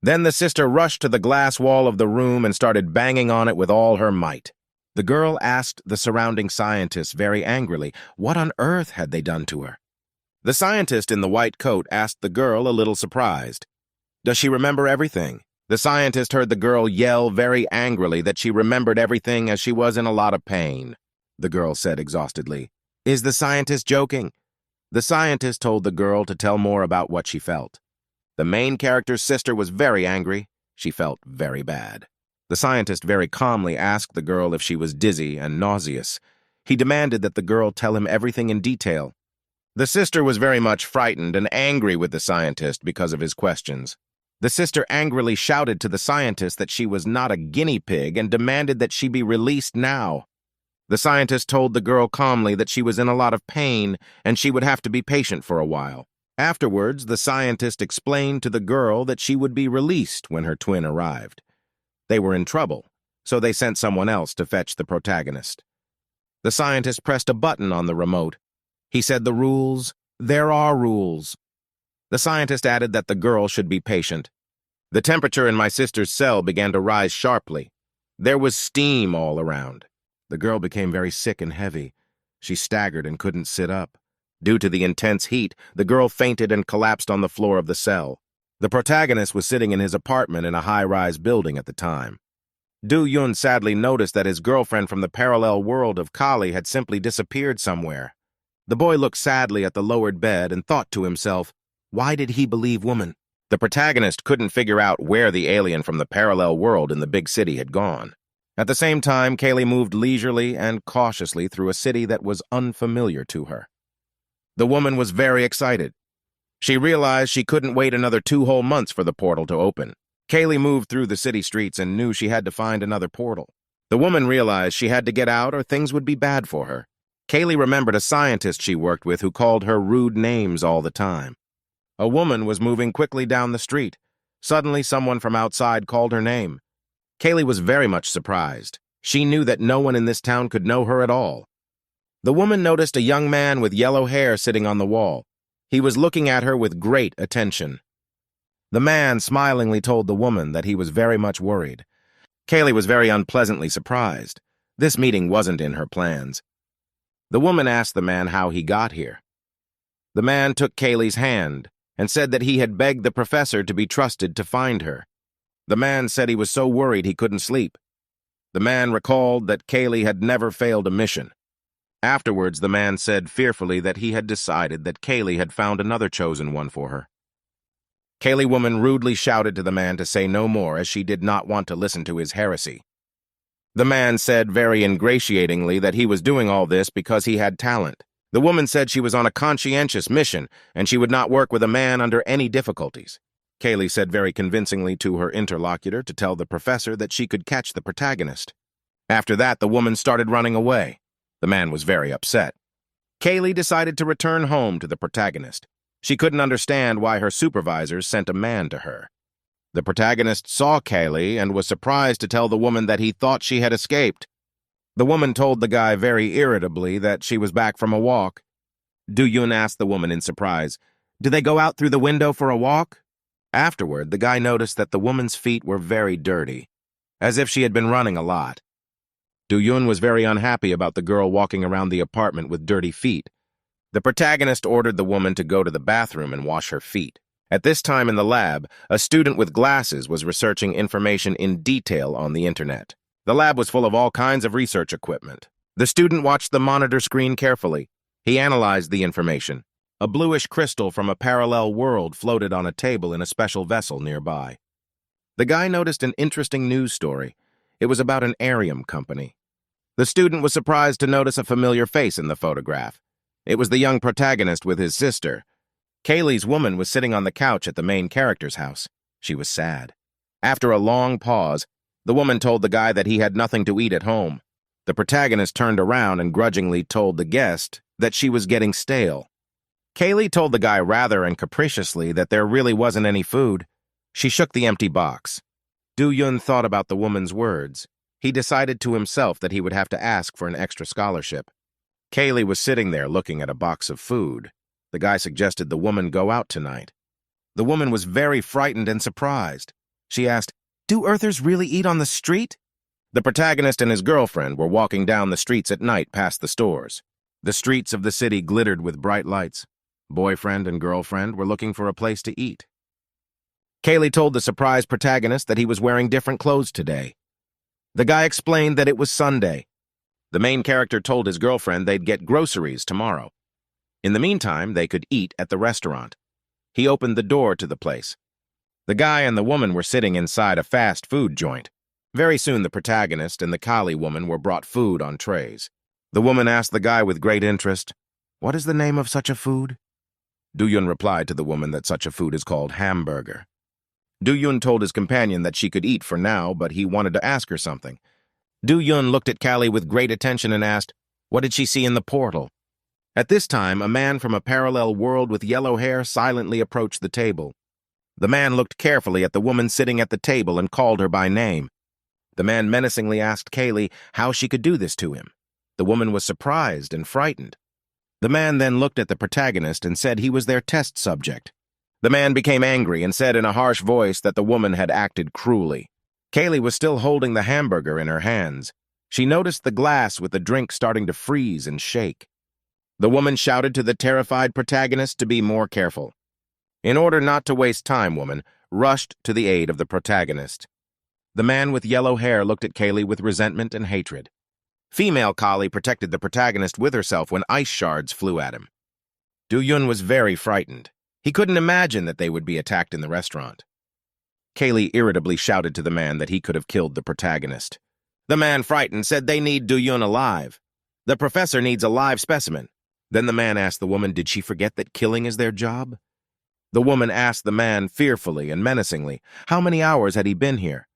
Then the sister rushed to the glass wall of the room and started banging on it with all her might. The girl asked the surrounding scientists very angrily, what on earth had they done to her? The scientist in the white coat asked the girl, a little surprised, "Does she remember everything?" The scientist heard the girl yell very angrily that she remembered everything as she was in a lot of pain. The girl said exhaustedly, "Is the scientist joking?" The scientist told the girl to tell more about what she felt. The main character's sister was very angry. She felt very bad. The scientist very calmly asked the girl if she was dizzy and nauseous. He demanded that the girl tell him everything in detail. The sister was very much frightened and angry with the scientist because of his questions. The sister angrily shouted to the scientist that she was not a guinea pig and demanded that she be released now. The scientist told the girl calmly that she was in a lot of pain and she would have to be patient for a while. Afterwards, the scientist explained to the girl that she would be released when her twin arrived. They were in trouble, so they sent someone else to fetch the protagonist. The scientist pressed a button on the remote. He said the rules, there are rules. The scientist added that the girl should be patient. The temperature in my sister's cell began to rise sharply. There was steam all around. The girl became very sick and heavy. She staggered and couldn't sit up. Due to the intense heat, the girl fainted and collapsed on the floor of the cell. The protagonist was sitting in his apartment in a high-rise building at the time. Do-Yun sadly noticed that his girlfriend from the parallel world of Kali had simply disappeared somewhere. The boy looked sadly at the lowered bed and thought to himself, why did he believe woman? The protagonist couldn't figure out where the alien from the parallel world in the big city had gone. At the same time, Kaylee moved leisurely and cautiously through a city that was unfamiliar to her. The woman was very excited. She realized she couldn't wait another 2 whole months for the portal to open. Kaylee moved through the city streets and knew she had to find another portal. The woman realized she had to get out or things would be bad for her. Kaylee remembered a scientist she worked with who called her rude names all the time. A woman was moving quickly down the street. Suddenly, someone from outside called her name. Kaylee was very much surprised. She knew that no one in this town could know her at all. The woman noticed a young man with yellow hair sitting on the wall. He was looking at her with great attention. The man smilingly told the woman that he was very much worried. Kaylee was very unpleasantly surprised. This meeting wasn't in her plans. The woman asked the man how he got here. The man took Kaylee's hand and said that he had begged the professor to be trusted to find her. The man said he was so worried he couldn't sleep. The man recalled that Kaylee had never failed a mission. Afterwards, the man said fearfully that he had decided that Kaylee had found another chosen one for her. Kaylee woman rudely shouted to the man to say no more as she did not want to listen to his heresy. The man said very ingratiatingly that he was doing all this because he had talent. The woman said she was on a conscientious mission and she would not work with a man under any difficulties. Kaylee said very convincingly to her interlocutor to tell the professor that she could catch the protagonist. After that, the woman started running away. The man was very upset. Kaylee decided to return home to the protagonist. She couldn't understand why her supervisors sent a man to her. The protagonist saw Kaylee and was surprised to tell the woman that he thought she had escaped. The woman told the guy very irritably that she was back from a walk. Do-Yun asked the woman in surprise, "Did they go out through the window for a walk?" Afterward, the guy noticed that the woman's feet were very dirty, as if she had been running a lot. Do-Yun was very unhappy about the girl walking around the apartment with dirty feet. The protagonist ordered the woman to go to the bathroom and wash her feet. At this time in the lab, a student with glasses was researching information in detail on the internet. The lab was full of all kinds of research equipment. The student watched the monitor screen carefully. He analyzed the information. A bluish crystal from a parallel world floated on a table in a special vessel nearby. The guy noticed an interesting news story. It was about an Arium company. The student was surprised to notice a familiar face in the photograph. It was the young protagonist with his sister. Kaylee's woman was sitting on the couch at the main character's house. She was sad. After a long pause, the woman told the guy that he had nothing to eat at home. The protagonist turned around and grudgingly told the guest that she was getting stale. Kaylee told the guy rather and capriciously that there really wasn't any food. She shook the empty box. Do-yun thought about the woman's words. He decided to himself that he would have to ask for an extra scholarship. Kaylee was sitting there looking at a box of food. The guy suggested the woman go out tonight. The woman was very frightened and surprised. She asked, "Do Earthers really eat on the street?" The protagonist and his girlfriend were walking down the streets at night past the stores. The streets of the city glittered with bright lights. Boyfriend and girlfriend were looking for a place to eat. Kaylee told the surprised protagonist that he was wearing different clothes today. The guy explained that it was Sunday. The main character told his girlfriend they'd get groceries tomorrow. In the meantime, they could eat at the restaurant. He opened the door to the place. The guy and the woman were sitting inside a fast food joint. Very soon the protagonist and the Kali woman were brought food on trays. The woman asked the guy with great interest, "What is the name of such a food?" Do-yun replied to the woman that such a food is called hamburger. Do-yun told his companion that she could eat for now, but he wanted to ask her something. Do-yun looked at Kali with great attention and asked, what did she see in the portal? At this time, a man from a parallel world with yellow hair silently approached the table. The man looked carefully at the woman sitting at the table and called her by name. The man menacingly asked Kaylee how she could do this to him. The woman was surprised and frightened. The man then looked at the protagonist and said he was their test subject. The man became angry and said in a harsh voice that the woman had acted cruelly. Kaylee was still holding the hamburger in her hands. She noticed the glass with the drink starting to freeze and shake. The woman shouted to the terrified protagonist to be more careful. In order not to waste time, woman rushed to the aid of the protagonist. The man with yellow hair looked at Kaylee with resentment and hatred. Female Kali protected the protagonist with herself when ice shards flew at him. Do-yun was very frightened. He couldn't imagine that they would be attacked in the restaurant. Kaylee irritably shouted to the man that he could have killed the protagonist. The man, frightened, said they need Do-yun alive. The professor needs a live specimen. Then the man asked the woman, did she forget that killing is their job? The woman asked the man fearfully and menacingly, how many hours had he been here?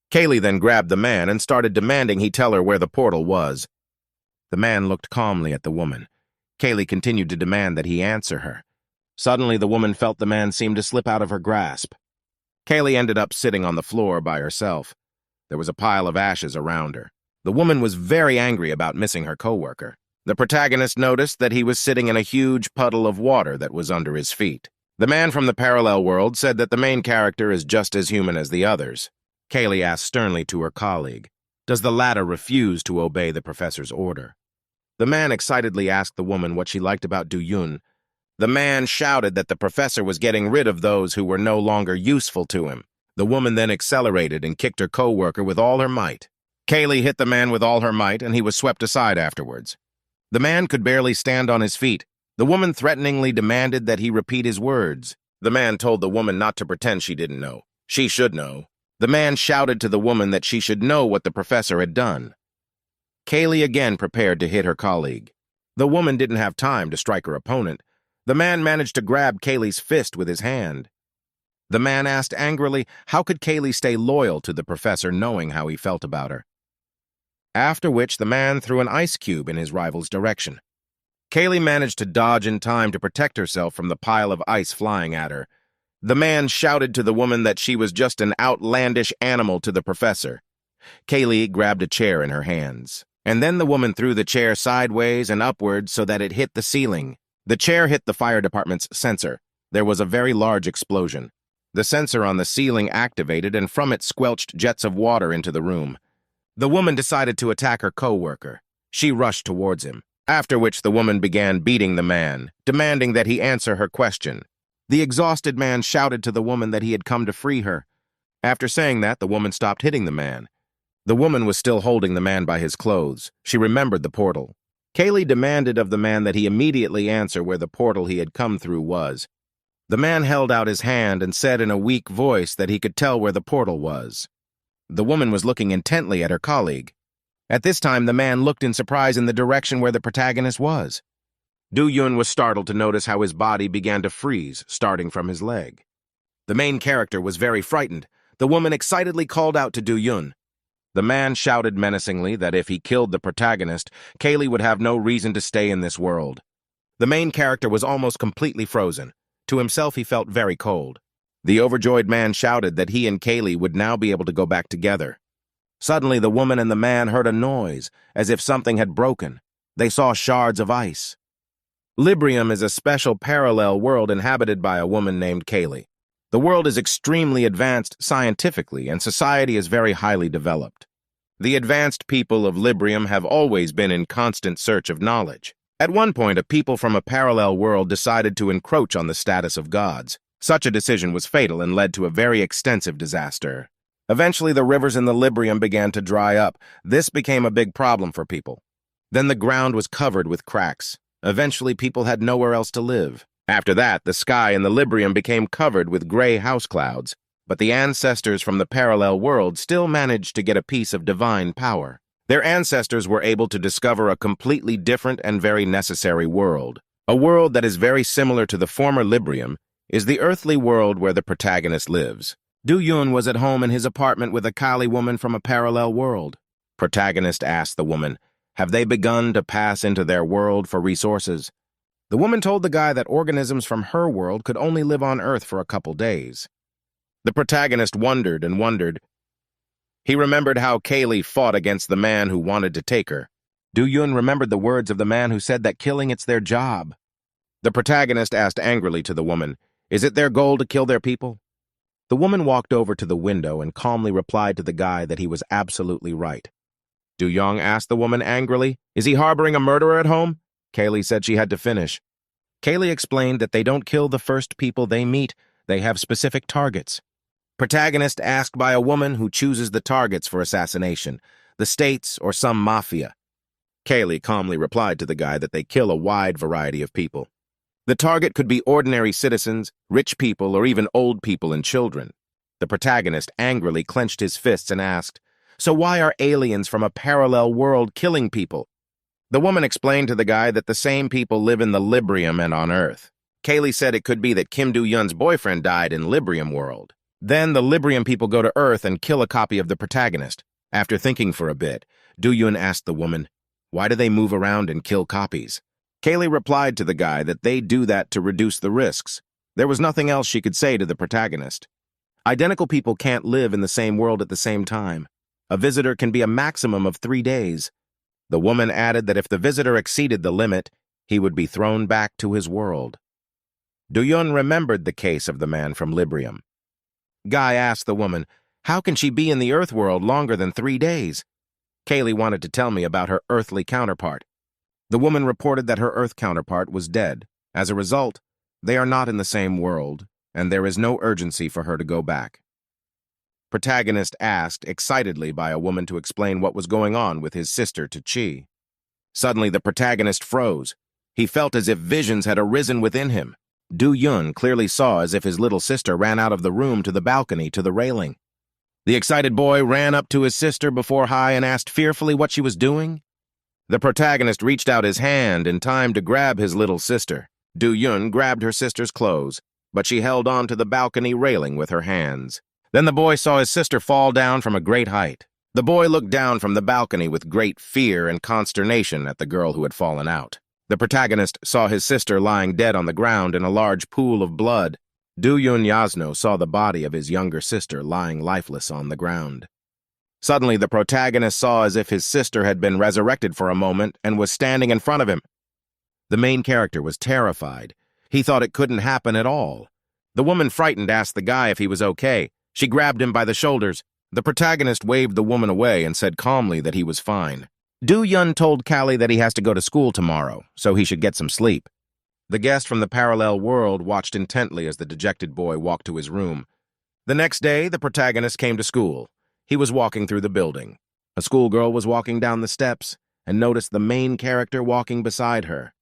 Kaylee then grabbed the man and started demanding he tell her where the portal was. The man looked calmly at the woman. Kaylee continued to demand that he answer her. Suddenly, the woman felt the man seem to slip out of her grasp. Kaylee ended up sitting on the floor by herself. There was a pile of ashes around her. The woman was very angry about missing her coworker. The protagonist noticed that he was sitting in a huge puddle of water that was under his feet. The man from the parallel world said that the main character is just as human as the others. Kaylee asked sternly to her colleague, does the latter refuse to obey the professor's order? The man excitedly asked the woman what she liked about Do-yun. The man shouted that the professor was getting rid of those who were no longer useful to him. The woman then accelerated and kicked her co-worker with all her might. Kaylee hit the man with all her might, and he was swept aside afterwards. The man could barely stand on his feet. The woman threateningly demanded that he repeat his words. The man told the woman not to pretend she didn't know. She should know. The man shouted to the woman that she should know what the professor had done. Kaylee again prepared to hit her colleague. The woman didn't have time to strike her opponent. The man managed to grab Kaylee's fist with his hand. The man asked angrily, how could Kaylee stay loyal to the professor knowing how he felt about her? After which, the man threw an ice cube in his rival's direction. Kaylee managed to dodge in time to protect herself from the pile of ice flying at her. The man shouted to the woman that she was just an outlandish animal to the professor. Kaylee grabbed a chair in her hands, and then the woman threw the chair sideways and upwards so that it hit the ceiling. The chair hit the fire department's sensor. There was a very large explosion. The sensor on the ceiling activated, and from it squelched jets of water into the room. The woman decided to attack her co-worker. She rushed towards him, after which the woman began beating the man, demanding that he answer her question. The exhausted man shouted to the woman that he had come to free her. After saying that, the woman stopped hitting the man. The woman was still holding the man by his clothes. She remembered the portal. Kaylee demanded of the man that he immediately answer where the portal he had come through was. The man held out his hand and said in a weak voice that he could tell where the portal was. The woman was looking intently at her colleague. At this time, the man looked in surprise in the direction where the protagonist was. Do-yun was startled to notice how his body began to freeze, starting from his leg. The main character was very frightened. The woman excitedly called out to Do-yun. The man shouted menacingly that if he killed the protagonist, Kaylee would have no reason to stay in this world. The main character was almost completely frozen. To himself, he felt very cold. The overjoyed man shouted that he and Kaylee would now be able to go back together. Suddenly, the woman and the man heard a noise, as if something had broken. They saw shards of ice. Librium is a special parallel world inhabited by a woman named Kaylee. The world is extremely advanced scientifically, and society is very highly developed. The advanced people of Librium have always been in constant search of knowledge. At one point, a people from a parallel world decided to encroach on the status of gods. Such a decision was fatal and led to a very extensive disaster. Eventually, the rivers in the Librium began to dry up. This became a big problem for people. Then the ground was covered with cracks. Eventually, people had nowhere else to live. After that, the sky in the Librium became covered with gray house clouds. But the ancestors from the parallel world still managed to get a piece of divine power. Their ancestors were able to discover a completely different and very necessary world. A world that is very similar to the former Librium is the earthly world where the protagonist lives. Do-Yun was at home in his apartment with a Kali woman from a parallel world. Protagonist asked the woman, "Have they begun to pass into their world for resources?" The woman told the guy that organisms from her world could only live on Earth for a couple days. The protagonist wondered and wondered. He remembered how Kaylee fought against the man who wanted to take her. Do-Yun remembered the words of the man who said that killing it's their job. The protagonist asked angrily to the woman, "Is it their goal to kill their people?" The woman walked over to the window and calmly replied to the guy that he was absolutely right. Do-Young asked the woman angrily, "Is he harboring a murderer at home?" Kaylee said she had to finish. Kaylee explained that they don't kill the first people they meet, they have specific targets. Protagonist asked by a woman who chooses the targets for assassination, the states or some mafia. Kaylee calmly replied to the guy that they kill a wide variety of people. The target could be ordinary citizens, rich people, or even old people and children. The protagonist angrily clenched his fists and asked, "So why are aliens from a parallel world killing people?" The woman explained to the guy that the same people live in the Librium and on Earth. Kaylee said it could be that Kim Do-Yun's boyfriend died in Librium world. Then the Librium people go to Earth and kill a copy of the protagonist. After thinking for a bit, Do-Yun asked the woman, "Why do they move around and kill copies?" Kaylee replied to the guy that they do that to reduce the risks. There was nothing else she could say to the protagonist. Identical people can't live in the same world at the same time. A visitor can be a maximum of 3 days. The woman added that if the visitor exceeded the limit, he would be thrown back to his world. Do-Yun remembered the case of the man from Librium. Guy asked the woman, "How can she be in the Earth world longer than 3 days?" Kaylee wanted to tell me about her earthly counterpart. The woman reported that her Earth counterpart was dead. As a result, they are not in the same world, and there is no urgency for her to go back. Protagonist asked excitedly by a woman to explain what was going on with his sister to Chi. Suddenly, the protagonist froze. He felt as if visions had arisen within him. Do-Yun clearly saw as if his little sister ran out of the room to the balcony to the railing. The excited boy ran up to his sister before Hai and asked fearfully what she was doing. The protagonist reached out his hand in time to grab his little sister. Do-Yun grabbed her sister's clothes, but she held on to the balcony railing with her hands. Then the boy saw his sister fall down from a great height. The boy looked down from the balcony with great fear and consternation at the girl who had fallen out. The protagonist saw his sister lying dead on the ground in a large pool of blood. Do-Yun Yasno saw the body of his younger sister lying lifeless on the ground. Suddenly, the protagonist saw as if his sister had been resurrected for a moment and was standing in front of him. The main character was terrified. He thought it couldn't happen at all. The woman, frightened, asked the guy if he was okay. She grabbed him by the shoulders. The protagonist waved the woman away and said calmly that he was fine. Do-Yun told Callie that he has to go to school tomorrow, so he should get some sleep. The guest from the parallel world watched intently as the dejected boy walked to his room. The next day, the protagonist came to school. He was walking through the building. A schoolgirl was walking down the steps and noticed the main character walking beside her.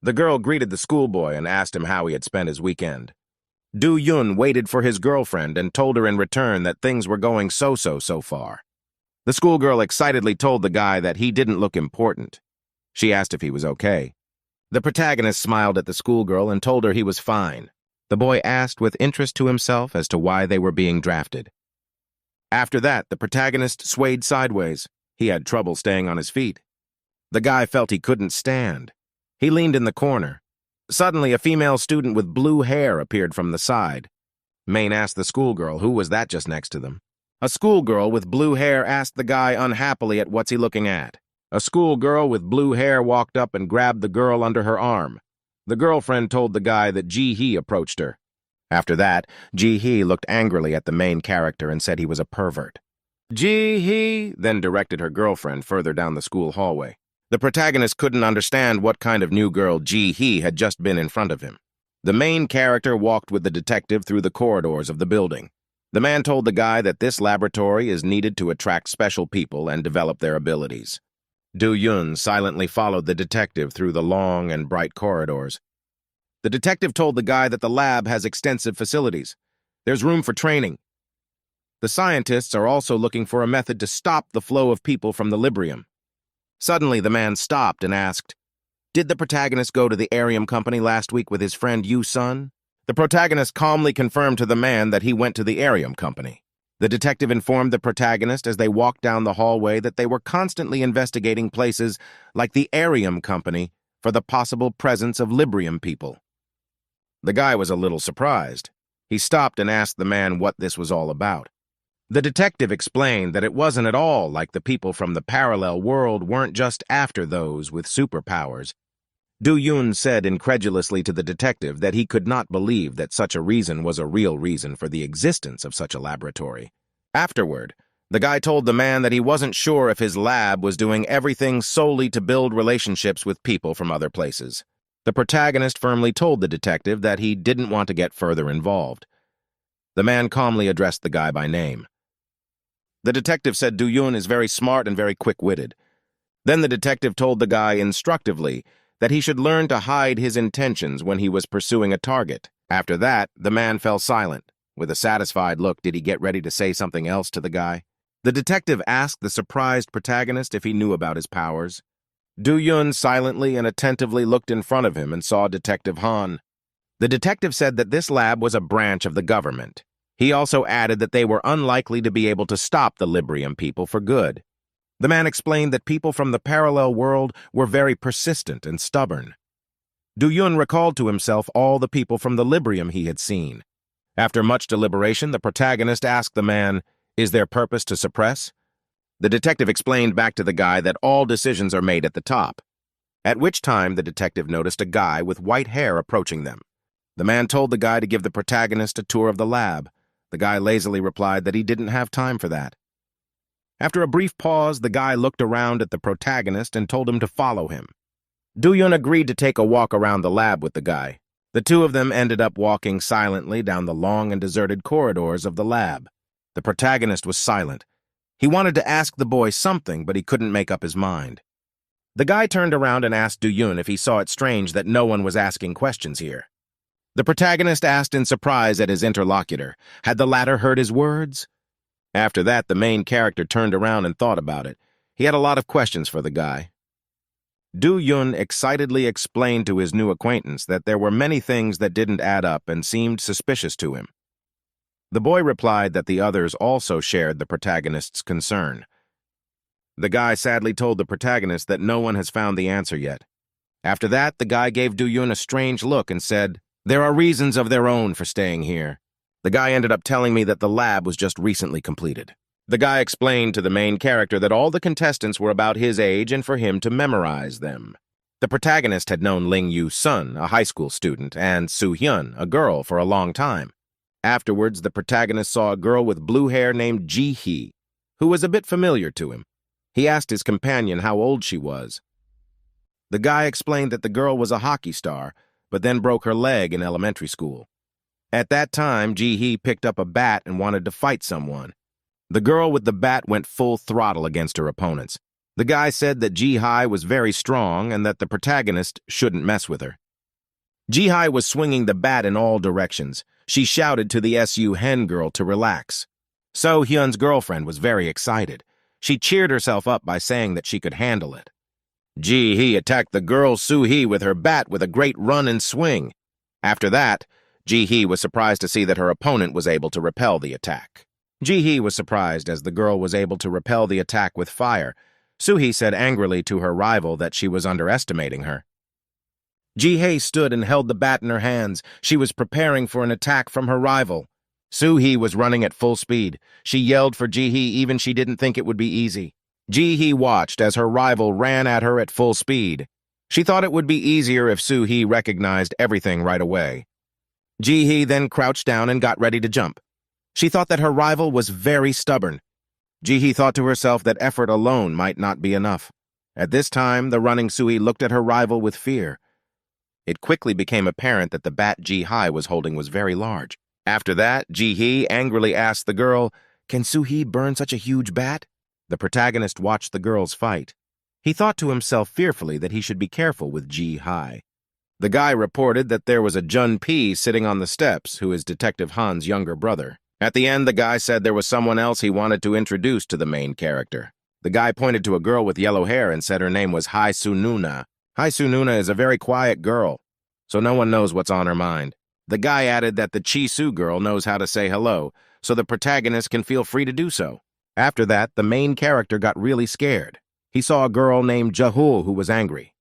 The girl greeted the schoolboy and asked him how he had spent his weekend. Do-Yun waited for his girlfriend and told her in return that things were going so far. The schoolgirl excitedly told the guy that he didn't look important. She asked if he was okay. The protagonist smiled at the schoolgirl and told her he was fine. The boy asked with interest to himself as to why they were being drafted. After that, the protagonist swayed sideways. He had trouble staying on his feet. The guy felt he couldn't stand. He leaned in the corner. Suddenly, a female student with blue hair appeared from the side. Maine asked the schoolgirl who was that just next to them. A schoolgirl with blue hair asked the guy unhappily at what's he looking at. A schoolgirl with blue hair walked up and grabbed the girl under her arm. The girlfriend told the guy that Ji-hee approached her. After that, Ji-hee looked angrily at the main character and said he was a pervert. Ji-hee then directed her girlfriend further down the school hallway. The protagonist couldn't understand what kind of new girl Ji-hee had just been in front of him. The main character walked with the detective through the corridors of the building. The man told the guy that this laboratory is needed to attract special people and develop their abilities. Do-yun silently followed the detective through the long and bright corridors. The detective told the guy that the lab has extensive facilities. There's room for training. The scientists are also looking for a method to stop the flow of people from the Librium. Suddenly, the man stopped and asked, "Did the protagonist go to the Arium Company last week with his friend Yu-sun?" The protagonist calmly confirmed to the man that he went to the Arium Company. The detective informed the protagonist as they walked down the hallway that they were constantly investigating places like the Arium Company for the possible presence of Librium people. The guy was a little surprised. He stopped and asked the man what this was all about. The detective explained that it wasn't at all like the people from the parallel world weren't just after those with superpowers. Do-yun said incredulously to the detective that he could not believe that such a reason was a real reason for the existence of such a laboratory. Afterward, the guy told the man that he wasn't sure if his lab was doing everything solely to build relationships with people from other places. The protagonist firmly told the detective that he didn't want to get further involved. The man calmly addressed the guy by name. The detective said Do-yun is very smart and very quick-witted. Then the detective told the guy instructively that he should learn to hide his intentions when he was pursuing a target. After that, the man fell silent. With a satisfied look, did he get ready to say something else to the guy? The detective asked the surprised protagonist if he knew about his powers. Do-yun silently and attentively looked in front of him and saw Detective Han. The detective said that this lab was a branch of the government. He also added that they were unlikely to be able to stop the Librium people for good. The man explained that people from the parallel world were very persistent and stubborn. Do-yun recalled to himself all the people from the Librium he had seen. After much deliberation, the protagonist asked the man, "Is their purpose to suppress?" The detective explained back to the guy that all decisions are made at the top. At which time, the detective noticed a guy with white hair approaching them. The man told the guy to give the protagonist a tour of the lab. The guy lazily replied that he didn't have time for that. After a brief pause, the guy looked around at the protagonist and told him to follow him. Do-yun agreed to take a walk around the lab with the guy. The two of them ended up walking silently down the long and deserted corridors of the lab. The protagonist was silent. He wanted to ask the boy something, but he couldn't make up his mind. The guy turned around and asked Do-yun if he saw it strange that no one was asking questions here. The protagonist asked in surprise at his interlocutor. Had the latter heard his words? After that, the main character turned around and thought about it. He had a lot of questions for the guy. Do-yun excitedly explained to his new acquaintance that there were many things that didn't add up and seemed suspicious to him. The boy replied that the others also shared the protagonist's concern. The guy sadly told the protagonist that no one has found the answer yet. After that, the guy gave Do-yun a strange look and said, "There are reasons of their own for staying here." The guy ended up telling me that the lab was just recently completed. The guy explained to the main character that all the contestants were about his age and for him to memorize them. The protagonist had known Ling Yu-sun, a high school student, and Soo-hyun, a girl, for a long time. Afterwards, the protagonist saw a girl with blue hair named Ji-hee, who was a bit familiar to him. He asked his companion how old she was. The guy explained that the girl was a hockey star, but then broke her leg in elementary school. At that time, Ji-hee picked up a bat and wanted to fight someone. The girl with the bat went full throttle against her opponents. The guy said that Ji-hee was very strong and that the protagonist shouldn't mess with her. Ji-hee was swinging the bat in all directions. She shouted to the SU hen girl to relax. So-hyun's girlfriend was very excited. She cheered herself up by saying that she could handle it. Ji-hee attacked the girl Soo-hee with her bat with a great run and swing. After that, Ji-hee was surprised to see that her opponent was able to repel the attack. Ji-hee was surprised as the girl was able to repel the attack with fire. Soo-hee said angrily to her rival that she was underestimating her. Ji-hee stood and held the bat in her hands. She was preparing for an attack from her rival. Soo-hee was running at full speed. She yelled for Ji-hee even she didn't think it would be easy. Ji-hee watched as her rival ran at her at full speed. She thought it would be easier if Soo-hee recognized everything right away. Ji-hee then crouched down and got ready to jump. She thought that her rival was very stubborn. Ji-hee thought to herself that effort alone might not be enough. At this time, the running Soo-hee looked at her rival with fear. It quickly became apparent that the bat Ji-hee was holding was very large. After that, Ji-hee angrily asked the girl, "Can Soo-hee burn such a huge bat?" The protagonist watched the girls fight. He thought to himself fearfully that he should be careful with Ji-hee. The guy reported that there was a Jun-pee sitting on the steps, who is Detective Han's younger brother. At the end, the guy said there was someone else he wanted to introduce to the main character. The guy pointed to a girl with yellow hair and said her name was Hai-Su-nuna. Hai-Su-nuna is a very quiet girl, so no one knows what's on her mind. The guy added that the Chi-Su girl knows how to say hello, so the protagonist can feel free to do so. After that, the main character got really scared. He saw a girl named Jahul who was angry.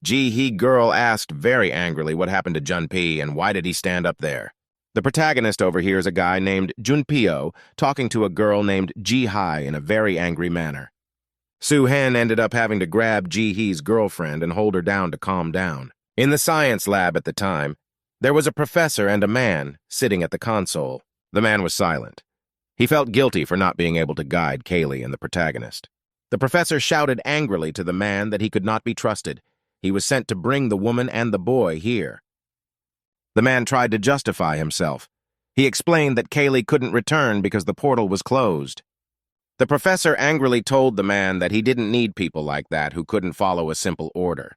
Ji-hee girl asked very angrily what happened to Jun-pee and why did he stand up there. The protagonist overhears a guy named Junpeo talking to a girl named Ji-hee in a very angry manner. Soo-hen ended up having to grab Ji-hee's girlfriend and hold her down to calm down. In the science lab at the time, there was a professor and a man sitting at the console. The man was silent. He felt guilty for not being able to guide Kaylee and the protagonist. The professor shouted angrily to the man that he could not be trusted. He was sent to bring the woman and the boy here. The man tried to justify himself. He explained that Kaylee couldn't return because the portal was closed. The professor angrily told the man that he didn't need people like that who couldn't follow a simple order.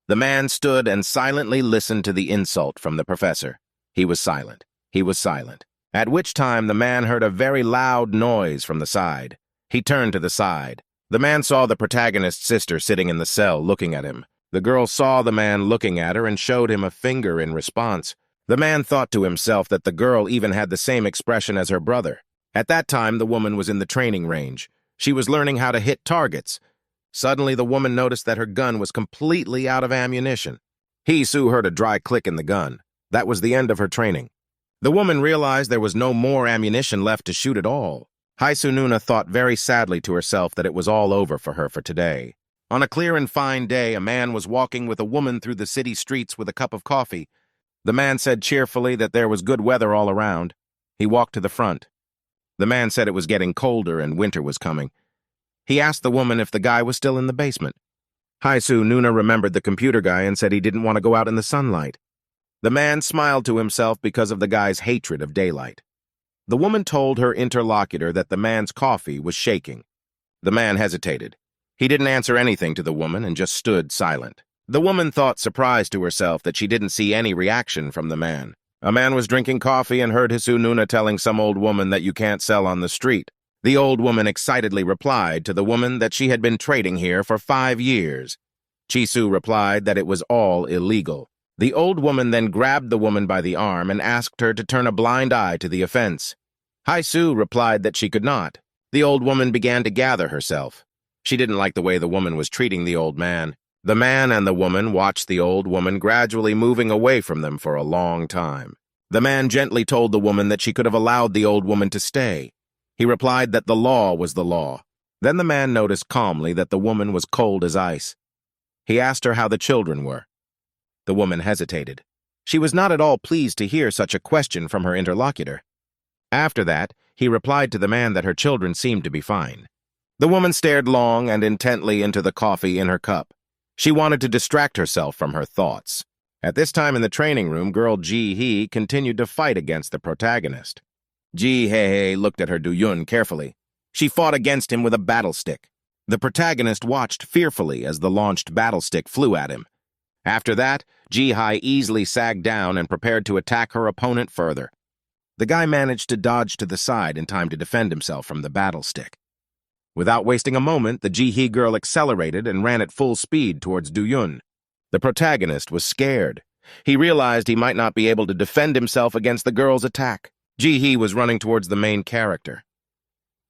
The man stood and silently listened to the insult from the professor. He was silent. He was silent. At which time the man heard a very loud noise from the side. He turned to the side. The man saw the protagonist's sister sitting in the cell looking at him. The girl saw the man looking at her and showed him a finger in response. The man thought to himself that the girl even had the same expression as her brother. At that time, the woman was in the training range. She was learning how to hit targets. Suddenly, the woman noticed that her gun was completely out of ammunition. Hee-soo heard a dry click in the gun. That was the end of her training. The woman realized there was no more ammunition left to shoot at all. Hai-Su-nuna thought very sadly to herself that it was all over for her for today. On a clear and fine day, a man was walking with a woman through the city streets with a cup of coffee. The man said cheerfully that there was good weather all around. He walked to the front. The man said it was getting colder and winter was coming. He asked the woman if the guy was still in the basement. Hai-Su-nuna remembered the computer guy and said he didn't want to go out in the sunlight. The man smiled to himself because of the guy's hatred of daylight. The woman told her interlocutor that the man's coffee was shaking. The man hesitated. He didn't answer anything to the woman and just stood silent. The woman thought surprised to herself that she didn't see any reaction from the man. A man was drinking coffee and heard Hai-Su-nuna telling some old woman that you can't sell on the street. The old woman excitedly replied to the woman that she had been trading here for 5 years. Chi-Su replied that it was all illegal. The old woman then grabbed the woman by the arm and asked her to turn a blind eye to the offense. Hai-Su replied that she could not. The old woman began to gather herself. She didn't like the way the woman was treating the old man. The man and the woman watched the old woman gradually moving away from them for a long time. The man gently told the woman that she could have allowed the old woman to stay. He replied that the law was the law. Then the man noticed calmly that the woman was cold as ice. He asked her how the children were. The woman hesitated. She was not at all pleased to hear such a question from her interlocutor. After that, he replied to the man that her children seemed to be fine. The woman stared long and intently into the coffee in her cup. She wanted to distract herself from her thoughts. At this time in the training room, girl Ji-hee continued to fight against the protagonist. Ji-hee looked at her Do-yun carefully. She fought against him with a battle stick. The protagonist watched fearfully as the launched battle stick flew at him. After that, Ji-hee easily sagged down and prepared to attack her opponent further. The guy managed to dodge to the side in time to defend himself from the battle stick. Without wasting a moment, the Ji-hee girl accelerated and ran at full speed towards Do-yun. The protagonist was scared. He realized he might not be able to defend himself against the girl's attack. Ji-hee was running towards the main character.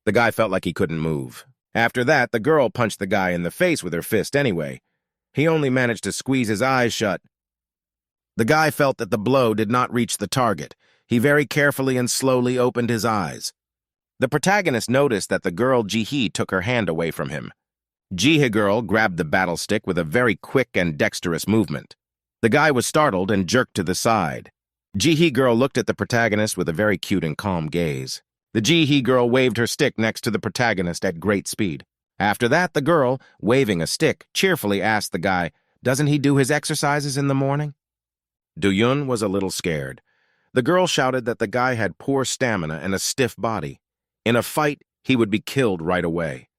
The guy felt like he couldn't move. After that, the girl punched the guy in the face with her fist anyway. He only managed to squeeze his eyes shut. The guy felt that the blow did not reach the target. He very carefully and slowly opened his eyes. The protagonist noticed that the girl Ji-hee took her hand away from him. Ji-hee girl grabbed the battle stick with a very quick and dexterous movement. The guy was startled and jerked to the side. Ji-hee girl looked at the protagonist with a very cute and calm gaze. The Ji-hee girl waved her stick next to the protagonist at great speed. After that, the girl, waving a stick, cheerfully asked the guy, "Doesn't he do his exercises in the morning?" Do-yun was a little scared. The girl shouted that the guy had poor stamina and a stiff body. In a fight, he would be killed right away.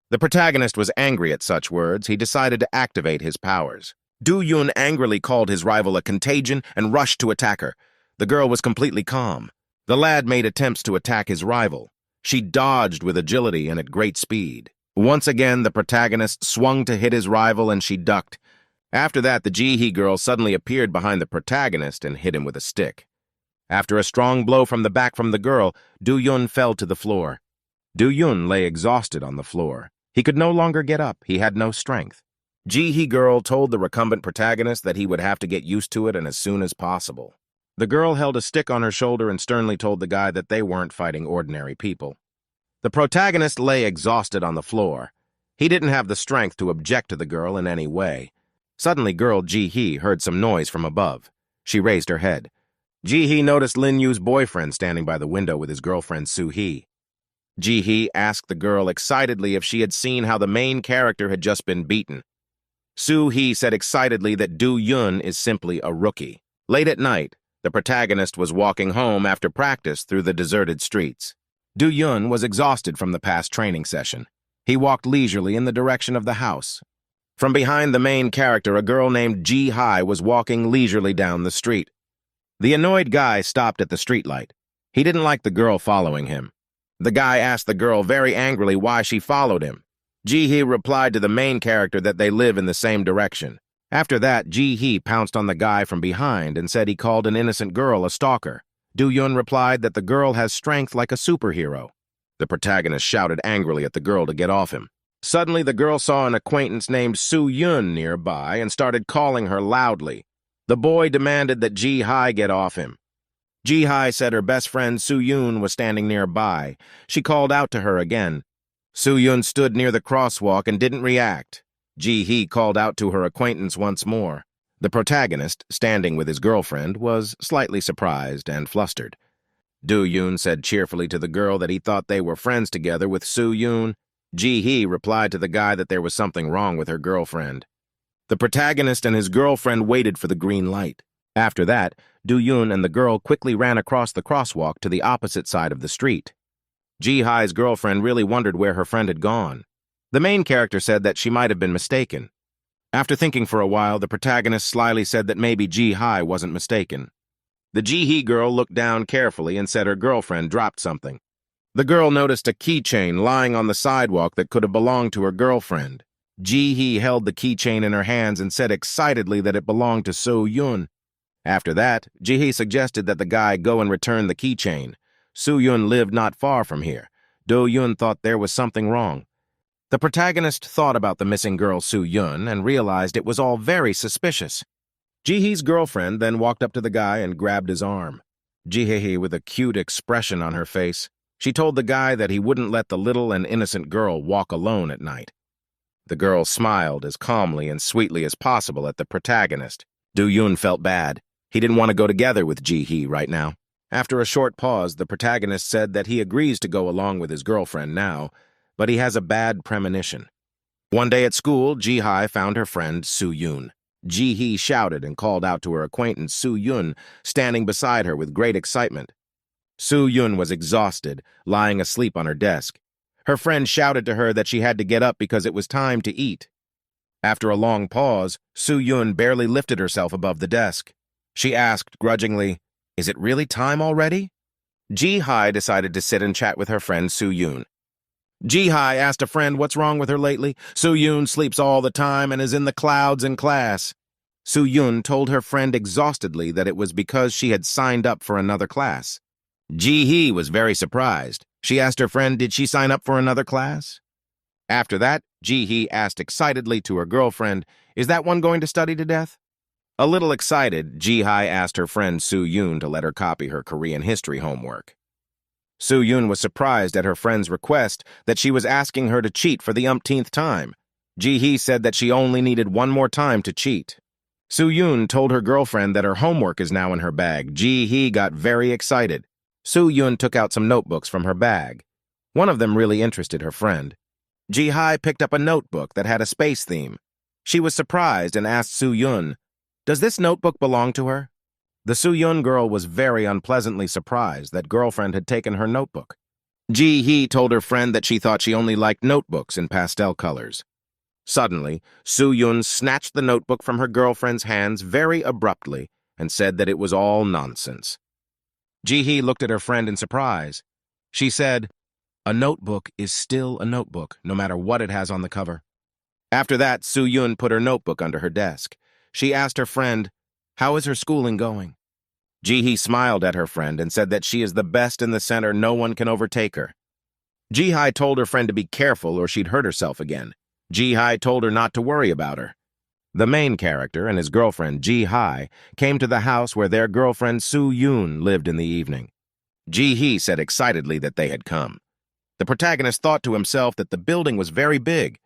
The protagonist was angry at such words. He decided to activate his powers. Do-yun angrily called his rival a contagion and rushed to attack her. The girl was completely calm. The lad made attempts to attack his rival. She dodged with agility and at great speed. Once again, the protagonist swung to hit his rival and she ducked. After that, the Ji-hee girl suddenly appeared behind the protagonist and hit him with a stick. After a strong blow from the back from the girl, Do-yun fell to the floor. Do-yun lay exhausted on the floor. He could no longer get up. He had no strength. Ji-hee girl told the recumbent protagonist that he would have to get used to it and as soon as possible. The girl held a stick on her shoulder and sternly told the guy that they weren't fighting ordinary people. The protagonist lay exhausted on the floor. He didn't have the strength to object to the girl in any way. Suddenly, girl Ji-hee heard some noise from above. She raised her head. Ji-hee noticed Lin Yu's boyfriend standing by the window with his girlfriend Soo-hee. Ji-hee asked the girl excitedly if she had seen how the main character had just been beaten. Soo-hee said excitedly that Do-yun is simply a rookie. Late at night, the protagonist was walking home after practice through the deserted streets. Do-yun was exhausted from the past training session. He walked leisurely in the direction of the house. From behind the main character, a girl named Ji-hye was walking leisurely down the street. The annoyed guy stopped at the streetlight. He didn't like the girl following him. The guy asked the girl very angrily why she followed him. Ji-hee replied to the main character that they live in the same direction. After that, Ji-hee pounced on the guy from behind and said he called an innocent girl a stalker. Do-yun replied that the girl has strength like a superhero. The protagonist shouted angrily at the girl to get off him. Suddenly, the girl saw an acquaintance named Soo-yun nearby and started calling her loudly. The boy demanded that Ji-hye get off him. Ji-hye said her best friend Soo-yun was standing nearby. She called out to her again. Soo-yun stood near the crosswalk and didn't react. Ji-hee called out to her acquaintance once more. The protagonist, standing with his girlfriend, was slightly surprised and flustered. Do-yun said cheerfully to the girl that he thought they were friends together with Soo-yun. Ji-hee replied to the guy that there was something wrong with her girlfriend. The protagonist and his girlfriend waited for the green light. After that, Do-yun and the girl quickly ran across the crosswalk to the opposite side of the street. Ji-hye's girlfriend really wondered where her friend had gone. The main character said that she might have been mistaken. After thinking for a while, the protagonist slyly said that maybe Ji-hye wasn't mistaken. The Ji-hee girl looked down carefully and said her girlfriend dropped something. The girl noticed a keychain lying on the sidewalk that could have belonged to her girlfriend. Ji-hee held the keychain in her hands and said excitedly that it belonged to Soo-yun. After that, Ji-hee suggested that the guy go and return the keychain. Soo-yun lived not far from here. Do-yun thought there was something wrong. The protagonist thought about the missing girl Soo-yun and realized it was all very suspicious. Ji-hee's girlfriend then walked up to the guy and grabbed his arm. Ji-hee with a cute expression on her face. She told the guy that he wouldn't let the little and innocent girl walk alone at night. The girl smiled as calmly and sweetly as possible at the protagonist. Do-yun felt bad. He didn't want to go together with Ji-hee right now. After a short pause, the protagonist said that he agrees to go along with his girlfriend now, but he has a bad premonition. One day at school, Ji-hye found her friend Soo-yun. Ji-hee shouted and called out to her acquaintance Soo-yun, standing beside her with great excitement. Soo-yun was exhausted, lying asleep on her desk. Her friend shouted to her that she had to get up because it was time to eat. After a long pause, Soo-yun barely lifted herself above the desk. She asked grudgingly, "Is it really time already?" Ji-hye decided to sit and chat with her friend Soo-yun. Ji-hye asked a friend what's wrong with her lately. Soo-yun sleeps all the time and is in the clouds in class. Soo-yun told her friend exhaustedly that it was because she had signed up for another class. Ji-hee was very surprised. She asked her friend, did she sign up for another class? After that, Ji-hee asked excitedly to her girlfriend, is that one going to study to death? A little excited, Ji-hai asked her friend Soo-yoon to let her copy her Korean history homework. Soo-yoon was surprised at her friend's request that she was asking her to cheat for the umpteenth time. Ji-hee said that she only needed one more time to cheat. Soo-yoon told her girlfriend that her homework is now in her bag. Ji-hee got very excited. Soo-yoon took out some notebooks from her bag. One of them really interested her friend. Ji-hai picked up a notebook that had a space theme. She was surprised and asked Soo-yoon, "Does this notebook belong to her?" The Soo-yoon girl was very unpleasantly surprised that girlfriend had taken her notebook. Ji-hee told her friend that she thought she only liked notebooks in pastel colors. Suddenly, Soo-yoon snatched the notebook from her girlfriend's hands very abruptly and said that it was all nonsense. Ji-hee looked at her friend in surprise. She said, "A notebook is still a notebook, no matter what it has on the cover." After that, Soo-yoon put her notebook under her desk. She asked her friend, "How is her schooling going?" Ji-hee smiled at her friend and said that she is the best in the center, no one can overtake her. Ji-hai told her friend to be careful or she'd hurt herself again. Ji-hai told her not to worry about her. The main character and his girlfriend, Ji-hai, came to the house where their girlfriend Soo-yoon lived in the evening. Ji-hee said excitedly that they had come. The protagonist thought to himself that the building was very big.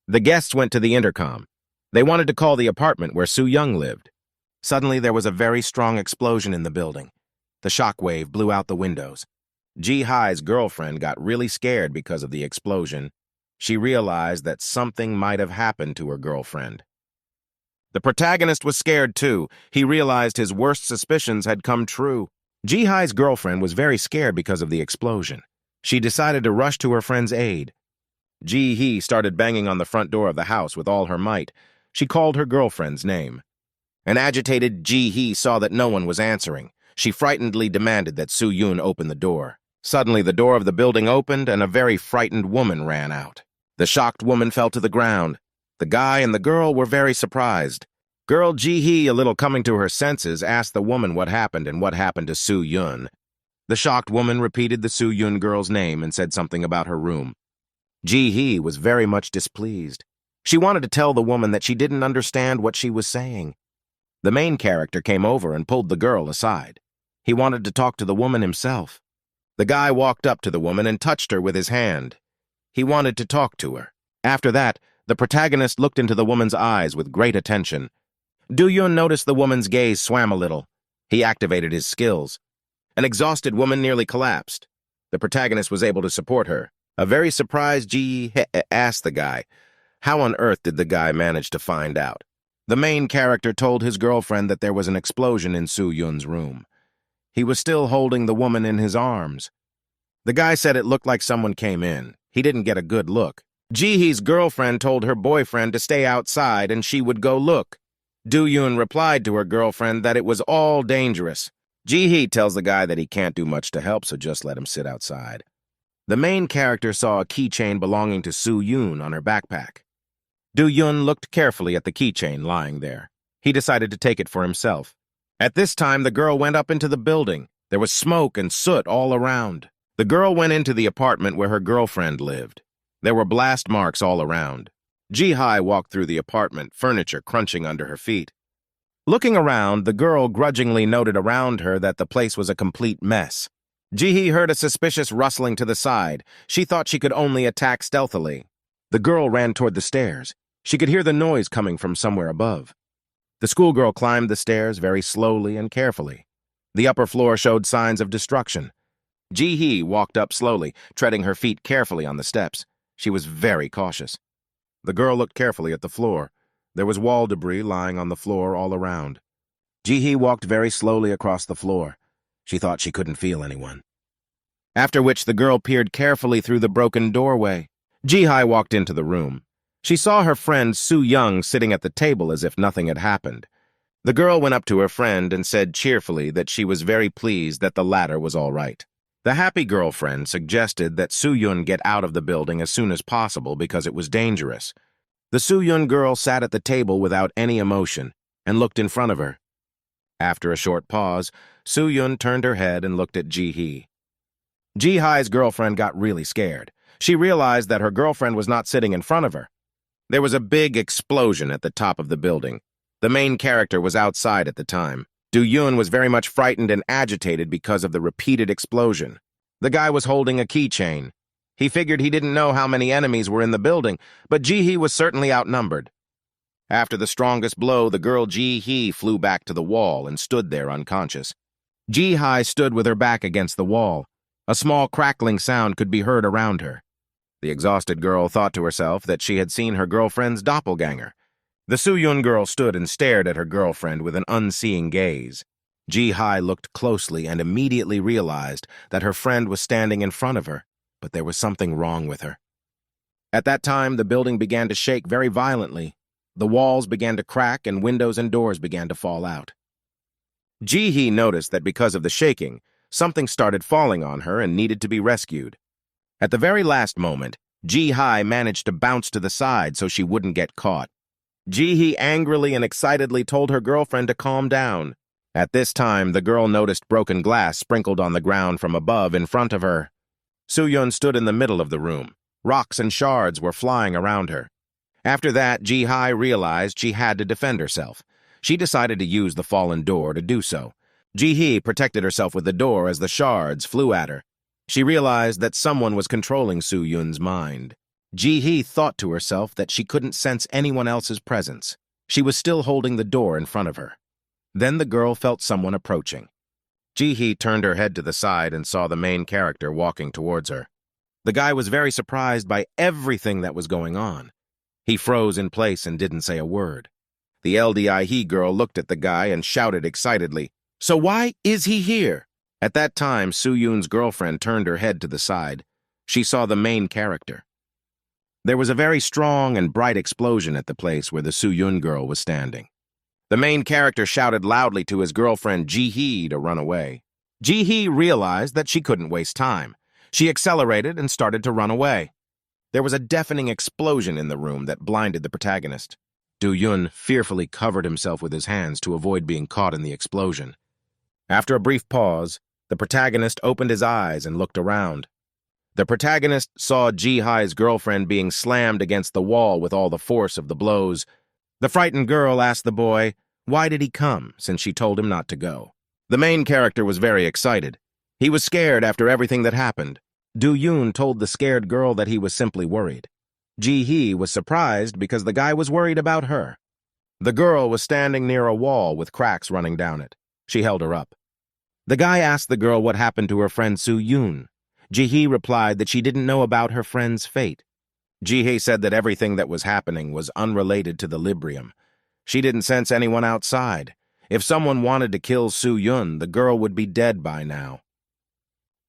The guests went to the intercom. They wanted to call the apartment where Soo-young lived. Suddenly, there was a very strong explosion in the building. The shockwave blew out the windows. Ji-hai's girlfriend got really scared because of the explosion. She realized that something might have happened to her girlfriend. The protagonist was scared too. He realized his worst suspicions had come true. Ji-hai's girlfriend was very scared because of the explosion. She decided to rush to her friend's aid. Ji-hee started banging on the front door of the house with all her might. She called her girlfriend's name. An agitated Ji-hee saw that no one was answering. She frightenedly demanded that Soo-yoon open the door. Suddenly, the door of the building opened and a very frightened woman ran out. The shocked woman fell to the ground. The guy and the girl were very surprised. Girl Ji-hee, a little coming to her senses, asked the woman what happened and what happened to Soo-yoon. The shocked woman repeated the Soo-yoon girl's name and said something about her room. Ji-hee was very much displeased. She wanted to tell the woman that she didn't understand what she was saying. The main character came over and pulled the girl aside. He wanted to talk to the woman himself. The guy walked up to the woman and touched her with his hand. He wanted to talk to her. After that, the protagonist looked into the woman's eyes with great attention. Do-yoon noticed the woman's gaze swam a little. He activated his skills. An exhausted woman nearly collapsed. The protagonist was able to support her. A very surprised Ji-hee asked the guy, how on earth did the guy manage to find out? The main character told his girlfriend that there was an explosion in Soo-yoon's room. He was still holding the woman in his arms. The guy said it looked like someone came in. He didn't get a good look. Ji-hee's girlfriend told her boyfriend to stay outside and she would go look. Do-yoon replied to her girlfriend that it was all dangerous. Ji-hee tells the guy that he can't do much to help, so just let him sit outside. The main character saw a keychain belonging to Soo-yoon on her backpack. Do-yoon looked carefully at the keychain lying there. He decided to take it for himself. At this time, the girl went up into the building. There was smoke and soot all around. The girl went into the apartment where her girlfriend lived. There were blast marks all around. Ji-hai walked through the apartment, furniture crunching under her feet. Looking around, the girl grudgingly noted around her that the place was a complete mess. Ji-hee heard a suspicious rustling to the side. She thought she could only attack stealthily. The girl ran toward the stairs. She could hear the noise coming from somewhere above. The schoolgirl climbed the stairs very slowly and carefully. The upper floor showed signs of destruction. Ji-hee walked up slowly, treading her feet carefully on the steps. She was very cautious. The girl looked carefully at the floor. There was wall debris lying on the floor all around. Ji-hee walked very slowly across the floor. She thought she couldn't feel anyone. After which the girl peered carefully through the broken doorway. Ji-hai walked into the room. She saw her friend Soo-young sitting at the table as if nothing had happened. The girl went up to her friend and said cheerfully that she was very pleased that the latter was all right. The happy girlfriend suggested that Soo-yoon get out of the building as soon as possible because it was dangerous. The Soo-yoon girl sat at the table without any emotion and looked in front of her. After a short pause, Soo-yoon turned her head and looked at Ji-hee. Ji-hai's girlfriend got really scared. She realized that her girlfriend was not sitting in front of her. There was a big explosion at the top of the building. The main character was outside at the time. Do-yoon was very much frightened and agitated because of the repeated explosion. The guy was holding a keychain. He figured he didn't know how many enemies were in the building, but Ji-hee was certainly outnumbered. After the strongest blow, the girl Ji-hee flew back to the wall and stood there unconscious. Ji-hee stood with her back against the wall. A small crackling sound could be heard around her. The exhausted girl thought to herself that she had seen her girlfriend's doppelganger. The Soo-yoon girl stood and stared at her girlfriend with an unseeing gaze. Ji-hee looked closely and immediately realized that her friend was standing in front of her, but there was something wrong with her. At that time, the building began to shake very violently. The walls began to crack and windows and doors began to fall out. Ji-hee noticed that because of the shaking, something started falling on her and needed to be rescued. At the very last moment, Ji-hee managed to bounce to the side so she wouldn't get caught. Ji-hee angrily and excitedly told her girlfriend to calm down. At this time, the girl noticed broken glass sprinkled on the ground from above in front of her. Soo-yoon stood in the middle of the room. Rocks and shards were flying around her. After that, Ji-hee realized she had to defend herself. She decided to use the fallen door to do so. Ji-hee protected herself with the door as the shards flew at her. She realized that someone was controlling Soo-yoon's mind. Ji-hee thought to herself that she couldn't sense anyone else's presence. She was still holding the door in front of her. Then the girl felt someone approaching. Ji-hee turned her head to the side and saw the main character walking towards her. The guy was very surprised by everything that was going on. He froze in place and didn't say a word. The LDIE girl looked at the guy and shouted excitedly, "So why is he here?" At that time, Soo-yoon's girlfriend turned her head to the side. She saw the main character. There was a very strong and bright explosion at the place where the Soo-yoon girl was standing. The main character shouted loudly to his girlfriend Ji-hee to run away. Ji-hee realized that she couldn't waste time. She accelerated and started to run away. There was a deafening explosion in the room that blinded the protagonist. Do-yoon fearfully covered himself with his hands to avoid being caught in the explosion. After a brief pause, the protagonist opened his eyes and looked around. The protagonist saw Ji-hee's girlfriend being slammed against the wall with all the force of the blows. The frightened girl asked the boy, why did he come, since she told him not to go. The main character was very excited. He was scared after everything that happened. Do-yoon told the scared girl that he was simply worried. Ji-hee was surprised because the guy was worried about her. The girl was standing near a wall with cracks running down it. She held her up. The guy asked the girl what happened to her friend Soo-yoon. Ji-hee replied that she didn't know about her friend's fate. Ji-hee said that everything that was happening was unrelated to the Librium. She didn't sense anyone outside. If someone wanted to kill Soo-yoon, the girl would be dead by now.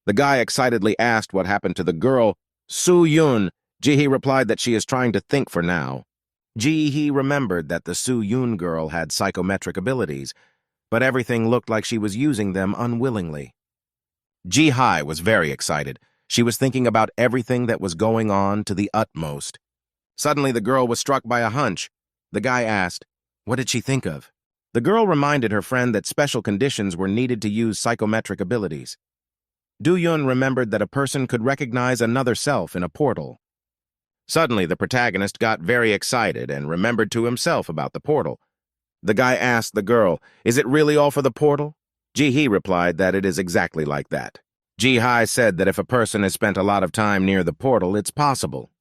The guy excitedly asked what happened to the girl, Soo-yoon. Ji-hee replied that she is trying to think for now. Ji-hee remembered that the Soo-yoon girl had psychometric abilities, but everything looked like she was using them unwillingly. Ji-hee was very excited. She was thinking about everything that was going on to the utmost. Suddenly, the girl was struck by a hunch. The guy asked, what did she think of? The girl reminded her friend that special conditions were needed to use psychometric abilities. Do-yoon remembered that a person could recognize another self in a portal. Suddenly, the protagonist got very excited and remembered to himself about the portal. The guy asked the girl, is it really all for the portal? Ji-hee replied that it is exactly like that. Ji-hee said that if a person has spent a lot of time near the portal, it's possible.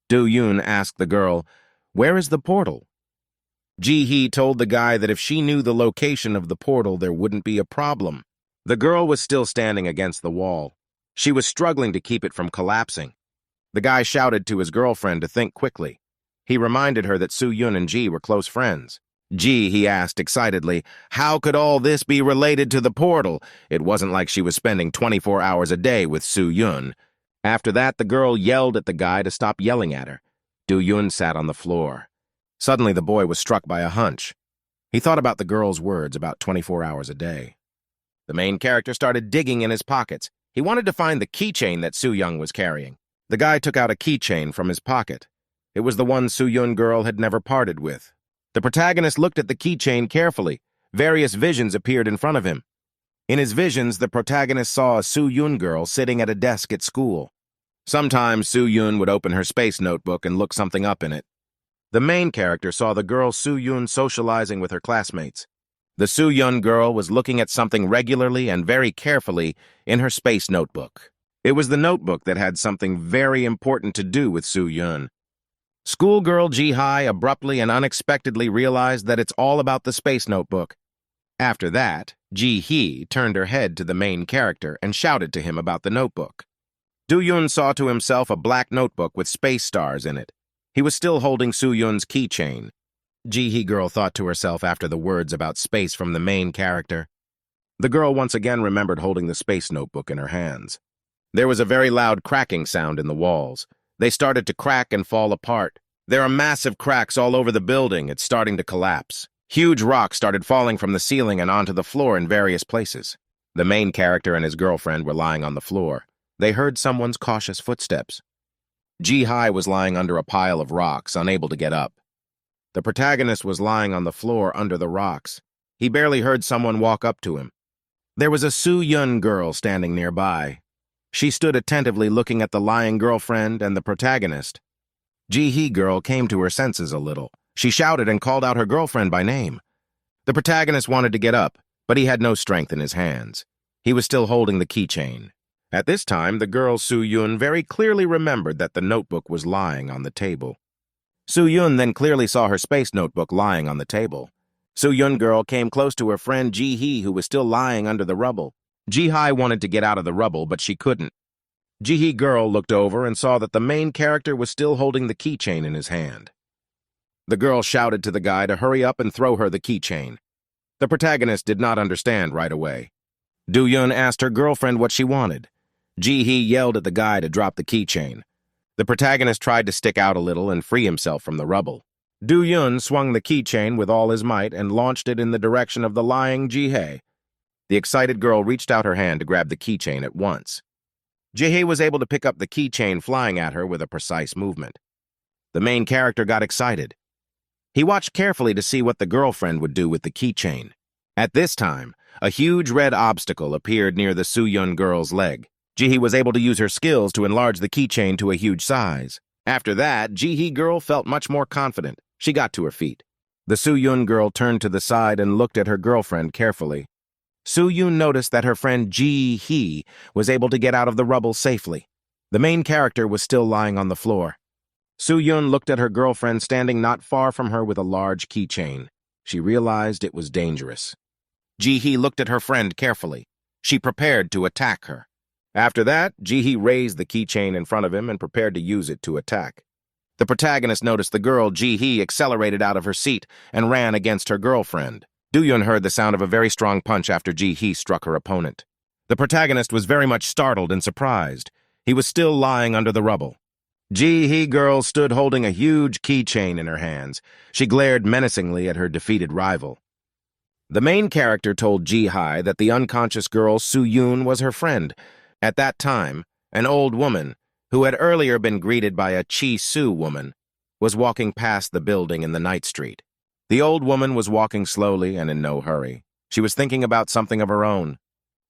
Do-yoon asked the girl, where is the portal? Ji-hee told the guy that if she knew the location of the portal, there wouldn't be a problem. The girl was still standing against the wall. She was struggling to keep it from collapsing. The guy shouted to his girlfriend to think quickly. He reminded her that Soo-yoon and Ji were close friends. Ji, he asked excitedly, how could all this be related to the portal? It wasn't like she was spending 24 hours a day with Soo-yoon. After that, the girl yelled at the guy to stop yelling at her. Do-yoon sat on the floor. Suddenly, the boy was struck by a hunch. He thought about the girl's words about 24 hours a day. The main character started digging in his pockets. He wanted to find the keychain that Soo-young was carrying. The guy took out a keychain from his pocket. It was the one Soo-yoon girl had never parted with. The protagonist looked at the keychain carefully. Various visions appeared in front of him. In his visions, the protagonist saw a Soo-yoon girl sitting at a desk at school. Sometimes Soo-yoon would open her space notebook and look something up in it. The main character saw the girl Soo-yoon socializing with her classmates. The Soo-yoon girl was looking at something regularly and very carefully in her space notebook. It was the notebook that had something very important to do with Soo-yoon. Schoolgirl Ji-hye abruptly and unexpectedly realized that it's all about the space notebook. After that, Ji-hee turned her head to the main character and shouted to him about the notebook. Do-yoon saw to himself a black notebook with space stars in it. He was still holding Soo-yoon's keychain. Ji-hee girl thought to herself after the words about space from the main character. The girl once again remembered holding the space notebook in her hands. There was a very loud cracking sound in the walls. They started to crack and fall apart. There are massive cracks all over the building. It's starting to collapse. Huge rocks started falling from the ceiling and onto the floor in various places. The main character and his girlfriend were lying on the floor. They heard someone's cautious footsteps. Ji-hye was lying under a pile of rocks, unable to get up. The protagonist was lying on the floor under the rocks. He barely heard someone walk up to him. There was a Soo-yoon girl standing nearby. She stood attentively looking at the lying girlfriend and the protagonist. Ji-hee girl came to her senses a little. She shouted and called out her girlfriend by name. The protagonist wanted to get up, but he had no strength in his hands. He was still holding the keychain. At this time, the girl Soo-yoon very clearly remembered that the notebook was lying on the table. Soo-yoon then clearly saw her space notebook lying on the table. Soo-yoon girl came close to her friend Ji-hee, who was still lying under the rubble. Ji-hye wanted to get out of the rubble, but she couldn't. Ji-hee girl looked over and saw that the main character was still holding the keychain in his hand. The girl shouted to the guy to hurry up and throw her the keychain. The protagonist did not understand right away. Do-yoon asked her girlfriend what she wanted. Ji-hee yelled at the guy to drop the keychain. The protagonist tried to stick out a little and free himself from the rubble. Do-yoon swung the keychain with all his might and launched it in the direction of the lying Ji-hee. The excited girl reached out her hand to grab the keychain at once. Ji-hee was able to pick up the keychain flying at her with a precise movement. The main character got excited. He watched carefully to see what the girlfriend would do with the keychain. At this time, a huge red obstacle appeared near the Soo-yoon girl's leg. Ji-hee was able to use her skills to enlarge the keychain to a huge size. After that, Ji-hee girl felt much more confident. She got to her feet. The Soo-yoon girl turned to the side and looked at her girlfriend carefully. Soo-yoon noticed that her friend Ji-hee was able to get out of the rubble safely. The main character was still lying on the floor. Soo-yoon looked at her girlfriend standing not far from her with a large keychain. She realized it was dangerous. Ji-hee looked at her friend carefully. She prepared to attack her. After that, Ji-hee raised the keychain in front of him and prepared to use it to attack. The protagonist noticed the girl Ji-hee accelerated out of her seat and ran against her girlfriend. Do-yoon heard the sound of a very strong punch after Ji-hee struck her opponent. The protagonist was very much startled and surprised. He was still lying under the rubble. Ji-hee girl stood holding a huge keychain in her hands. She glared menacingly at her defeated rival. The main character told Ji-hye that the unconscious girl Soo-yoon was her friend. At that time, an old woman, who had earlier been greeted by a Chi-soo woman, was walking past the building in the night street. The old woman was walking slowly and in no hurry. She was thinking about something of her own.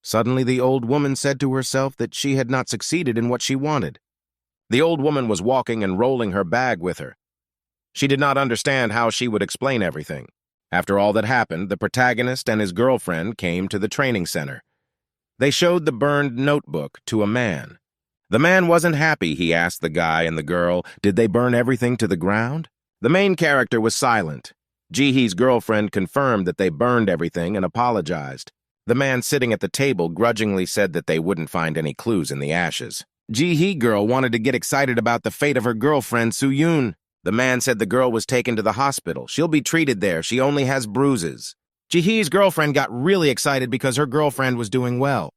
Suddenly, the old woman said to herself that she had not succeeded in what she wanted. The old woman was walking and rolling her bag with her. She did not understand how she would explain everything. After all that happened, the protagonist and his girlfriend came to the training center. They showed the burned notebook to a man. The man wasn't happy. He asked the guy and the girl, did they burn everything to the ground? The main character was silent. Ji-hee's girlfriend confirmed that they burned everything and apologized. The man sitting at the table grudgingly said that they wouldn't find any clues in the ashes. Ji-hee girl wanted to get excited about the fate of her girlfriend, Soo-yoon. The man said the girl was taken to the hospital. She'll be treated there. She only has bruises. Ji-hee's girlfriend got really excited because her girlfriend was doing well.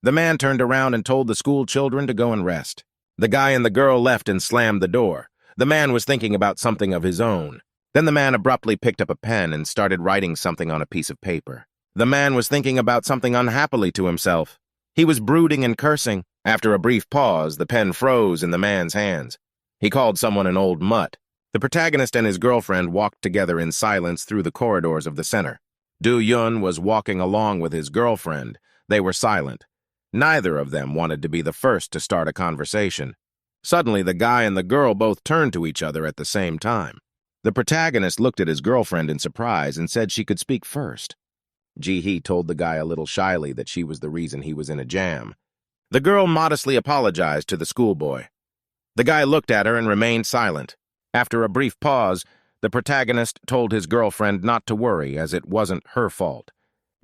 The man turned around and told the school children to go and rest. The guy and the girl left and slammed the door. The man was thinking about something of his own. Then the man abruptly picked up a pen and started writing something on a piece of paper. The man was thinking about something unhappily to himself. He was brooding and cursing. After a brief pause, the pen froze in the man's hands. He called someone an old mutt. The protagonist and his girlfriend walked together in silence through the corridors of the center. Do-yoon was walking along with his girlfriend. They were silent. Neither of them wanted to be the first to start a conversation. Suddenly, the guy and the girl both turned to each other at the same time. The protagonist looked at his girlfriend in surprise and said she could speak first. Ji-hee told the guy a little shyly that she was the reason he was in a jam. The girl modestly apologized to the schoolboy. The guy looked at her and remained silent. After a brief pause, the protagonist told his girlfriend not to worry, as it wasn't her fault.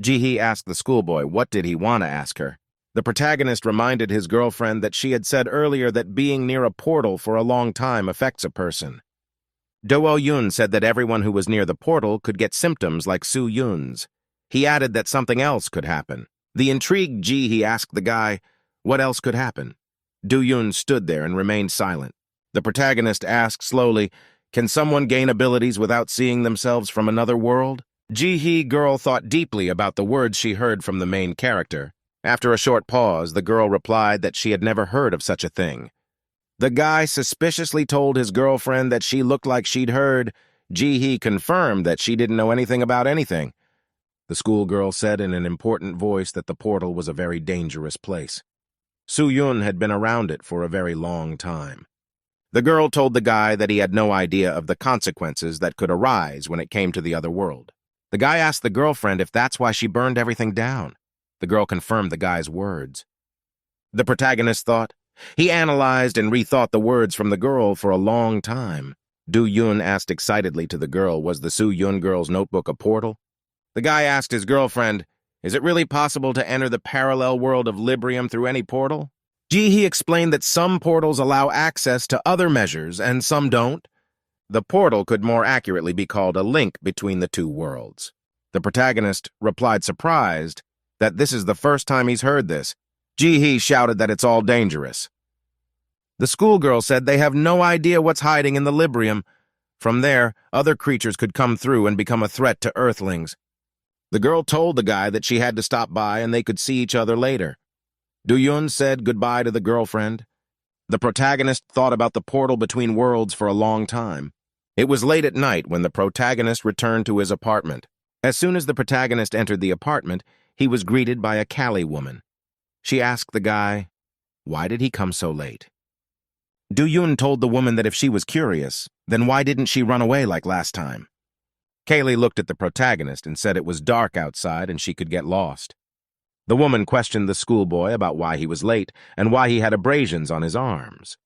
Ji-hee asked the schoolboy what did he want to ask her. The protagonist reminded his girlfriend that she had said earlier that being near a portal for a long time affects a person. Do-Yun said that everyone who was near the portal could get symptoms like Su-Yun's. He added that something else could happen. The intrigued Ji-hee asked the guy, what else could happen? Do-Yun stood there and remained silent. The protagonist asked slowly, can someone gain abilities without seeing themselves from another world? Ji-hee girl thought deeply about the words she heard from the main character. After a short pause, the girl replied that she had never heard of such a thing. The guy suspiciously told his girlfriend that she looked like she'd heard. Ji-hee confirmed that she didn't know anything about anything. The schoolgirl said in an important voice that the portal was a very dangerous place. Su-Yun had been around it for a very long time. The girl told the guy that he had no idea of the consequences that could arise when it came to the other world. The guy asked the girlfriend if that's why she burned everything down. The girl confirmed the guy's words. The protagonist thought. He analyzed and rethought the words from the girl for a long time. Do-Yun asked excitedly to the girl, was the Su-Yun girl's notebook a portal? The guy asked his girlfriend, is it really possible to enter the parallel world of Librium through any portal? Ji-hee explained that some portals allow access to other measures and some don't. The portal could more accurately be called a link between the two worlds. The protagonist replied surprised that this is the first time he's heard this. Ji-hee shouted that it's all dangerous. The schoolgirl said they have no idea what's hiding in the Librium. From there, other creatures could come through and become a threat to Earthlings. The girl told the guy that she had to stop by and they could see each other later. Do-Yun said goodbye to the girlfriend. The protagonist thought about the portal between worlds for a long time. It was late at night when the protagonist returned to his apartment. As soon as the protagonist entered the apartment, he was greeted by a Cali woman. She asked the guy, why did he come so late? Do-Yun told the woman that if she was curious, then why didn't she run away like last time? Kaylee looked at the protagonist and said it was dark outside and she could get lost. The woman questioned the schoolboy about why he was late and why he had abrasions on his arms.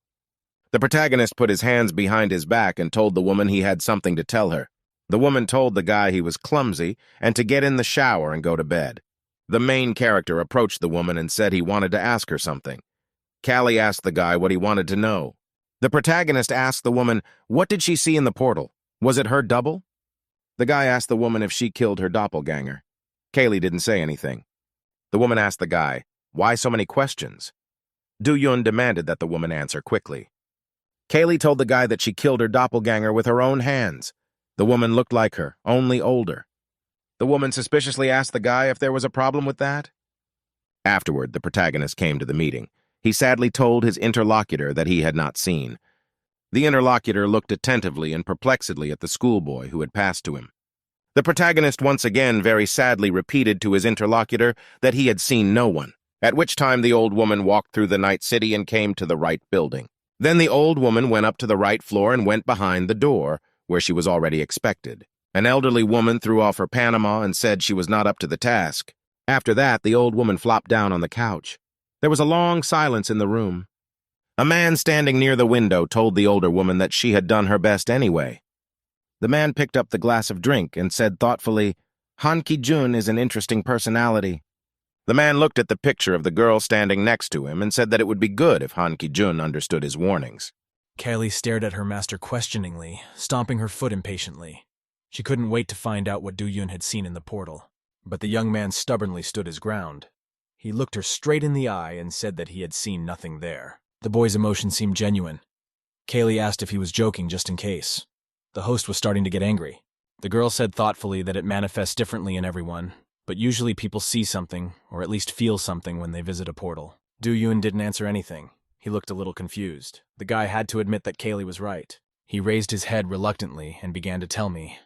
The protagonist put his hands behind his back and told the woman he had something to tell her. The woman told the guy he was clumsy and to get in the shower and go to bed. The main character approached the woman and said he wanted to ask her something. Callie asked the guy what he wanted to know. The protagonist asked the woman, what did she see in the portal? Was it her double? The guy asked the woman if she killed her doppelganger. Kaylee didn't say anything. The woman asked the guy, why so many questions? Do-Yun demanded that the woman answer quickly. Kaylee told the guy that she killed her doppelganger with her own hands. The woman looked like her, only older. The woman suspiciously asked the guy if there was a problem with that. Afterward, the protagonist came to the meeting. He sadly told his interlocutor that he had not seen. The interlocutor looked attentively and perplexedly at the schoolboy who had passed to him. The protagonist once again very sadly repeated to his interlocutor that he had seen no one, at which time the old woman walked through the night city and came to the right building. Then the old woman went up to the right floor and went behind the door, where she was already expected. An elderly woman threw off her Panama and said she was not up to the task. After that, the old woman flopped down on the couch. There was a long silence in the room. A man standing near the window told the older woman that she had done her best anyway. The man picked up the glass of drink and said thoughtfully, Han Ki-jun is an interesting personality. The man looked at the picture of the girl standing next to him and said that it would be good if Han Ki-jun understood his warnings. Kaylee stared at her master questioningly, stomping her foot impatiently. She couldn't wait to find out what Do-Yun had seen in the portal. But the young man stubbornly stood his ground. He looked her straight in the eye and said that he had seen nothing there. The boy's emotion seemed genuine. Kaylee asked if he was joking just in case. The host was starting to get angry. The girl said thoughtfully that it manifests differently in everyone, but usually people see something, or at least feel something when they visit a portal. Do-Yun didn't answer anything. He looked a little confused. The guy had to admit that Kaylee was right. He raised his head reluctantly and began to tell me.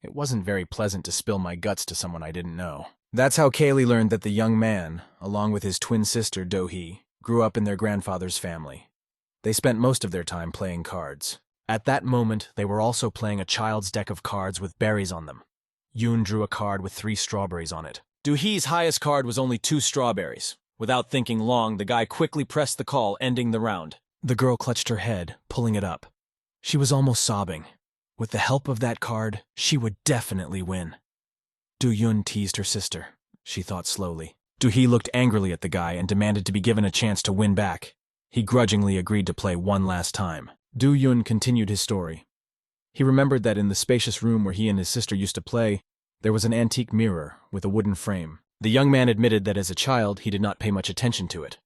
It wasn't very pleasant to spill my guts to someone I didn't know. That's how Kaylee learned that the young man, along with his twin sister Do-hee, grew up in their grandfather's family. They spent most of their time playing cards. At that moment, they were also playing a child's deck of cards with berries on them. Yoon drew a card with 3 strawberries on it. Do-hee's highest card was only 2 strawberries. Without thinking long, the guy quickly pressed the call, ending the round. The girl clutched her head, pulling it up. She was almost sobbing. With the help of that card, she would definitely win. Do-Yoon teased her sister, she thought slowly. Do-hee looked angrily at the guy and demanded to be given a chance to win back. He grudgingly agreed to play one last time. Do-Yoon continued his story. He remembered that in the spacious room where he and his sister used to play, there was an antique mirror with a wooden frame. The young man admitted that as a child he did not pay much attention to it.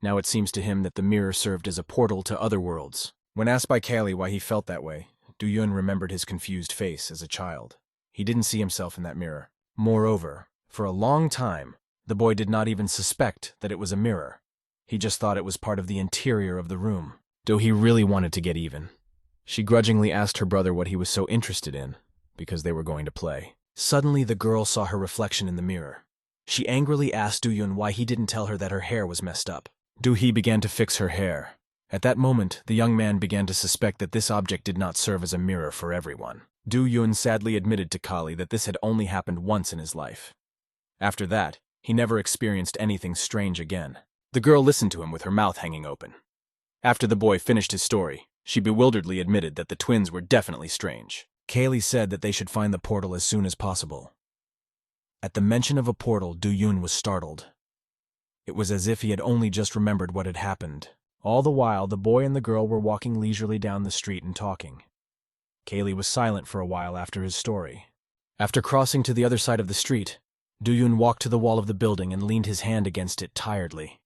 Now it seems to him that the mirror served as a portal to other worlds. When asked by Kaylee why he felt that way, Do-Yoon remembered his confused face as a child. He didn't see himself in that mirror. Moreover, for a long time, the boy did not even suspect that it was a mirror. He just thought it was part of the interior of the room. Do-hee really wanted to get even. She grudgingly asked her brother what he was so interested in, because they were going to play. Suddenly, the girl saw her reflection in the mirror. She angrily asked Do-Yoon why he didn't tell her that her hair was messed up. Do-hee began to fix her hair. At that moment, the young man began to suspect that this object did not serve as a mirror for everyone. Do-Yoon sadly admitted to Kali that this had only happened once in his life. After that, he never experienced anything strange again. The girl listened to him with her mouth hanging open. After the boy finished his story, she bewilderedly admitted that the twins were definitely strange. Kaylee said that they should find the portal as soon as possible. At the mention of a portal, Do-Yoon was startled. It was as if he had only just remembered what had happened. All the while, the boy and the girl were walking leisurely down the street and talking. Kaylee was silent for a while after his story. After crossing to the other side of the street, Do-Yoon walked to the wall of the building and leaned his hand against it tiredly.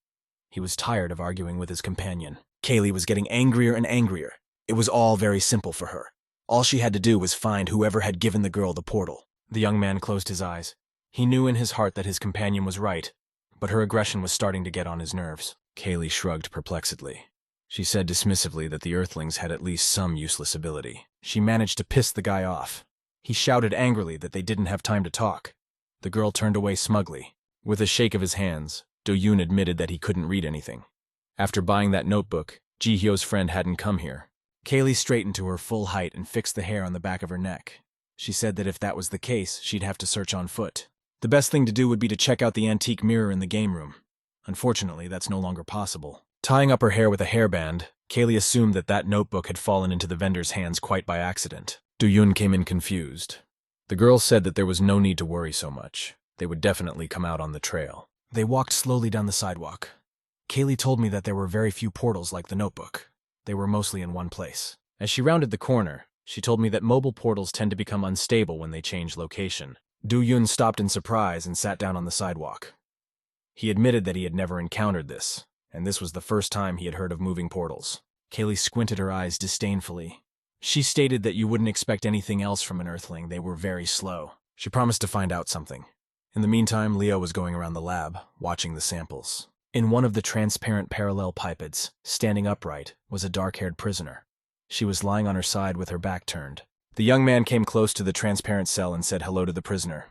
He was tired of arguing with his companion. Kaylee was getting angrier and angrier. It was all very simple for her. All she had to do was find whoever had given the girl the portal. The young man closed his eyes. He knew in his heart that his companion was right, but her aggression was starting to get on his nerves. Kaylee shrugged perplexedly. She said dismissively that the Earthlings had at least some useless ability. She managed to piss the guy off. He shouted angrily that they didn't have time to talk. The girl turned away smugly. With a shake of his hands, Do-Yoon admitted that he couldn't read anything. After buying that notebook, Ji-hyo's friend hadn't come here. Kaylee straightened to her full height and fixed the hair on the back of her neck. She said that if that was the case, she'd have to search on foot. The best thing to do would be to check out the antique mirror in the game room. Unfortunately, that's no longer possible. Tying up her hair with a hairband, Kaylee assumed that that notebook had fallen into the vendor's hands quite by accident. Do-Yoon came in confused. The girl said that there was no need to worry so much. They would definitely come out on the trail. They walked slowly down the sidewalk. Kaylee told me that there were very few portals like the notebook. They were mostly in one place. As she rounded the corner, she told me that mobile portals tend to become unstable when they change location. Do-Yoon stopped in surprise and sat down on the sidewalk. He admitted that he had never encountered this, and this was the first time he had heard of moving portals. Kaylee squinted her eyes disdainfully. She stated that you wouldn't expect anything else from an Earthling. They were very slow. She promised to find out something. In the meantime, Leo was going around the lab, watching the samples. In one of the transparent parallel pipets, standing upright, was a dark-haired prisoner. She was lying on her side with her back turned. The young man came close to the transparent cell and said hello to the prisoner.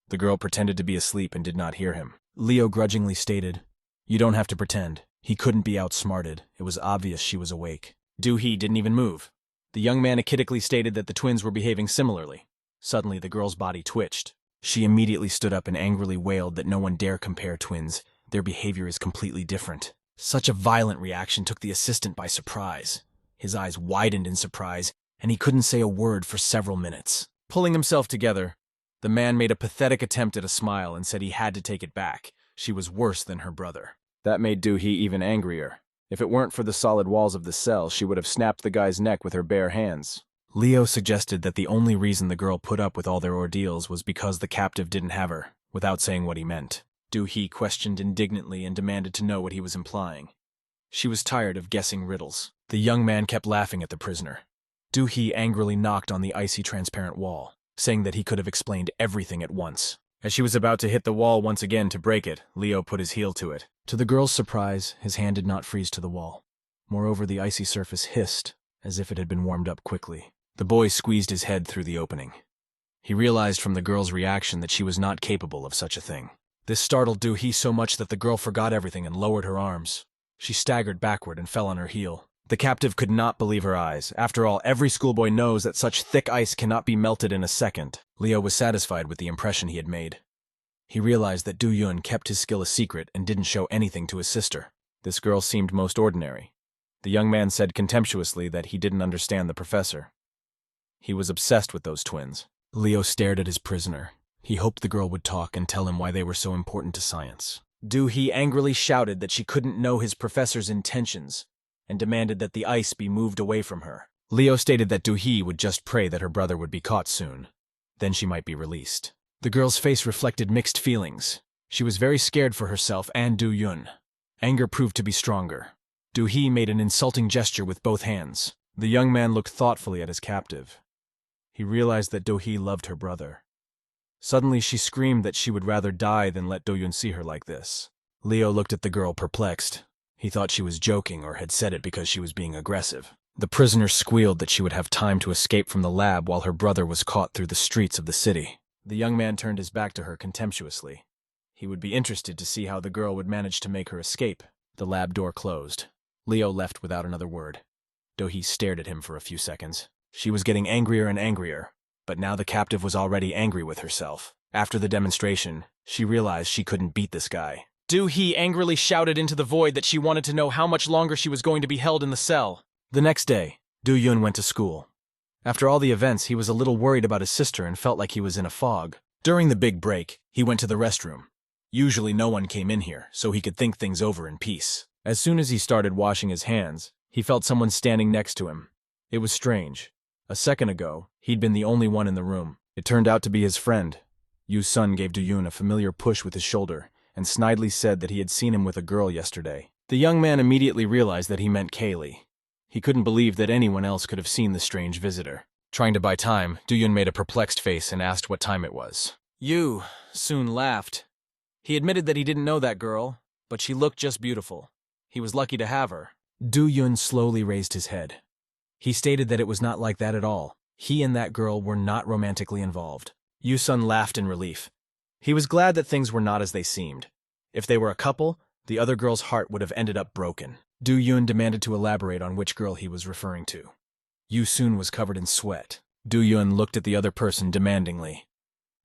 The girl pretended to be asleep and did not hear him. Leo grudgingly stated, "You don't have to pretend. He couldn't be outsmarted. It was obvious she was awake." Do-hee didn't even move. The young man achidically stated that the twins were behaving similarly. Suddenly, the girl's body twitched. She immediately stood up and angrily wailed that no one dare compare twins. Their behavior is completely different. Such a violent reaction took the assistant by surprise. His eyes widened in surprise, and he couldn't say a word for several minutes. Pulling himself together, the man made a pathetic attempt at a smile and said he had to take it back. She was worse than her brother. That made Do-hee even angrier. If it weren't for the solid walls of the cell, she would have snapped the guy's neck with her bare hands. Leo suggested that the only reason the girl put up with all their ordeals was because the captive didn't have her, without saying what he meant. Do-hee questioned indignantly and demanded to know what he was implying. She was tired of guessing riddles. The young man kept laughing at the prisoner. Do-hee angrily knocked on the icy transparent wall, saying that he could have explained everything at once. As she was about to hit the wall once again to break it, Leo put his heel to it. To the girl's surprise, his hand did not freeze to the wall. Moreover, the icy surface hissed, as if it had been warmed up quickly. The boy squeezed his head through the opening. He realized from the girl's reaction that she was not capable of such a thing. This startled Do-hee so much that the girl forgot everything and lowered her arms. She staggered backward and fell on her heel. The captive could not believe her eyes. After all, every schoolboy knows that such thick ice cannot be melted in a second. Leo was satisfied with the impression he had made. He realized that Do-Yun kept his skill a secret and didn't show anything to his sister. This girl seemed most ordinary. The young man said contemptuously that he didn't understand the professor. He was obsessed with those twins. Leo stared at his prisoner. He hoped the girl would talk and tell him why they were so important to science. Do-Hee angrily shouted that she couldn't know his professor's intentions and demanded that the ice be moved away from her. Leo stated that Do-Hee would just pray that her brother would be caught soon. Then she might be released. The girl's face reflected mixed feelings. She was very scared for herself and Do-Yun. Anger proved to be stronger. Do-Hee made an insulting gesture with both hands. The young man looked thoughtfully at his captive. He realized that Do-Hee loved her brother. Suddenly she screamed that she would rather die than let Do-Yun see her like this. Leo looked at the girl perplexed. He thought she was joking or had said it because she was being aggressive. The prisoner squealed that she would have time to escape from the lab while her brother was caught through the streets of the city. The young man turned his back to her contemptuously. He would be interested to see how the girl would manage to make her escape. The lab door closed. Leo left without another word. Do-Hee stared at him for a few seconds. She was getting angrier and angrier, but now the captive was already angry with herself. After the demonstration, she realized she couldn't beat this guy. Do-Hee angrily shouted into the void that she wanted to know how much longer she was going to be held in the cell. The next day, Do-Yun went to school. After all the events, he was a little worried about his sister and felt like he was in a fog. During the big break, he went to the restroom. Usually no one came in here, so he could think things over in peace. As soon as he started washing his hands, he felt someone standing next to him. It was strange. A second ago, he'd been the only one in the room. It turned out to be his friend. Yu's son gave Do-Yun a familiar push with his shoulder, and snidely said that he had seen him with a girl yesterday. The young man immediately realized that he meant Kaylee. He couldn't believe that anyone else could have seen the strange visitor. Trying to buy time, Do-Yun made a perplexed face and asked what time it was. Yu soon laughed. He admitted that he didn't know that girl, but she looked just beautiful. He was lucky to have her. Do-Yun slowly raised his head. He stated that it was not like that at all. He and that girl were not romantically involved. Yu-sun laughed in relief. He was glad that things were not as they seemed. If they were a couple, the other girl's heart would have ended up broken. Do-Yun demanded to elaborate on which girl he was referring to. Yu-sun was covered in sweat. Do-Yun looked at the other person demandingly.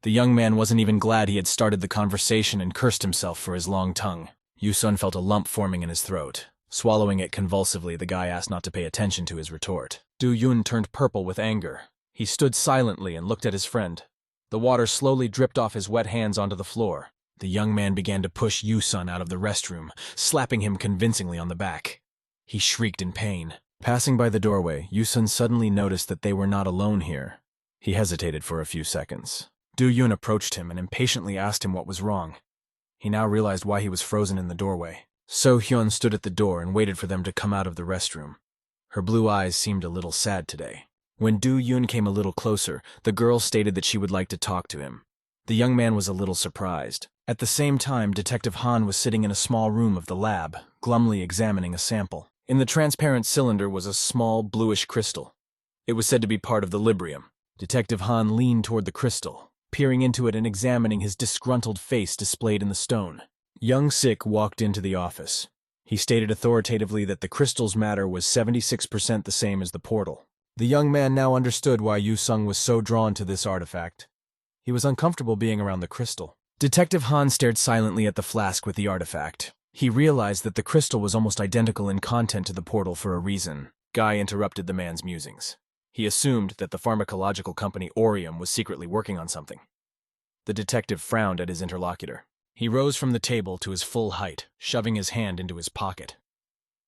The young man wasn't even glad he had started the conversation and cursed himself for his long tongue. Yu-sun felt a lump forming in his throat. Swallowing it convulsively, the guy asked not to pay attention to his retort. Do-Yun turned purple with anger. He stood silently and looked at his friend. The water slowly dripped off his wet hands onto the floor. The young man began to push Yu-sun out of the restroom, slapping him convincingly on the back. He shrieked in pain. Passing by the doorway, Yu-sun suddenly noticed that they were not alone here. He hesitated for a few seconds. Do-Yun approached him and impatiently asked him what was wrong. He now realized why he was frozen in the doorway. So-hyun stood at the door and waited for them to come out of the restroom. Her blue eyes seemed a little sad today. When Do-Yun came a little closer, the girl stated that she would like to talk to him. The young man was a little surprised. At the same time, Detective Han was sitting in a small room of the lab, glumly examining a sample. In the transparent cylinder was a small, bluish crystal. It was said to be part of the Librium. Detective Han leaned toward the crystal, peering into it and examining his disgruntled face displayed in the stone. Young Sik walked into the office. He stated authoritatively that the crystal's matter was 76% the same as the portal. The young man now understood why Yu-sung was so drawn to this artifact. He was uncomfortable being around the crystal. Detective Han stared silently at the flask with the artifact. He realized that the crystal was almost identical in content to the portal for a reason. Guy interrupted the man's musings. He assumed that the pharmacological company Orium was secretly working on something. The detective frowned at his interlocutor. He rose from the table to his full height, shoving his hand into his pocket.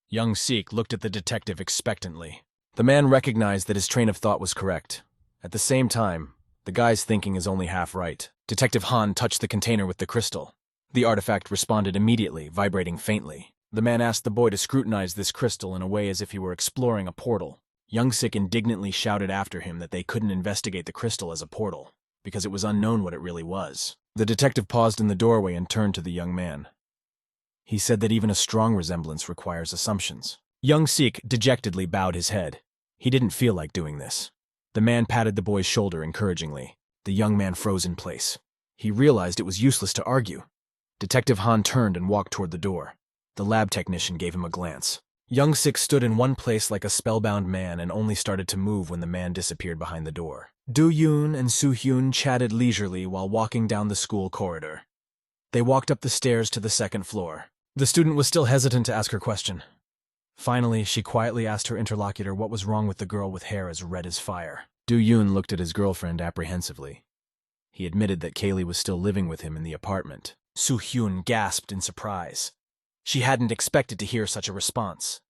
Young Sik looked at the detective expectantly. The man recognized that his train of thought was correct. At the same time, the guy's thinking is only half right. Detective Han touched the container with the crystal. The artifact responded immediately, vibrating faintly. The man asked the boy to scrutinize this crystal in a way as if he were exploring a portal. Young Sik indignantly shouted after him that they couldn't investigate the crystal as a portal, because it was unknown what it really was. The detective paused in the doorway and turned to the young man. He said that even a strong resemblance requires assumptions. Young Sik dejectedly bowed his head. He didn't feel like doing this. The man patted the boy's shoulder encouragingly. The young man froze in place. He realized it was useless to argue. Detective Han turned and walked toward the door. The lab technician gave him a glance. Young-sik stood in one place like a spellbound man and only started to move when the man disappeared behind the door. Do-yoon and Soo-hyun chatted leisurely while walking down the school corridor. They walked up the stairs to the second floor. The student was still hesitant to ask her question. Finally, she quietly asked her interlocutor what was wrong with the girl with hair as red as fire. Do-yoon looked at his girlfriend apprehensively. He admitted that Kaylee was still living with him in the apartment. Soo-hyun gasped in surprise. She hadn't expected to hear such a response.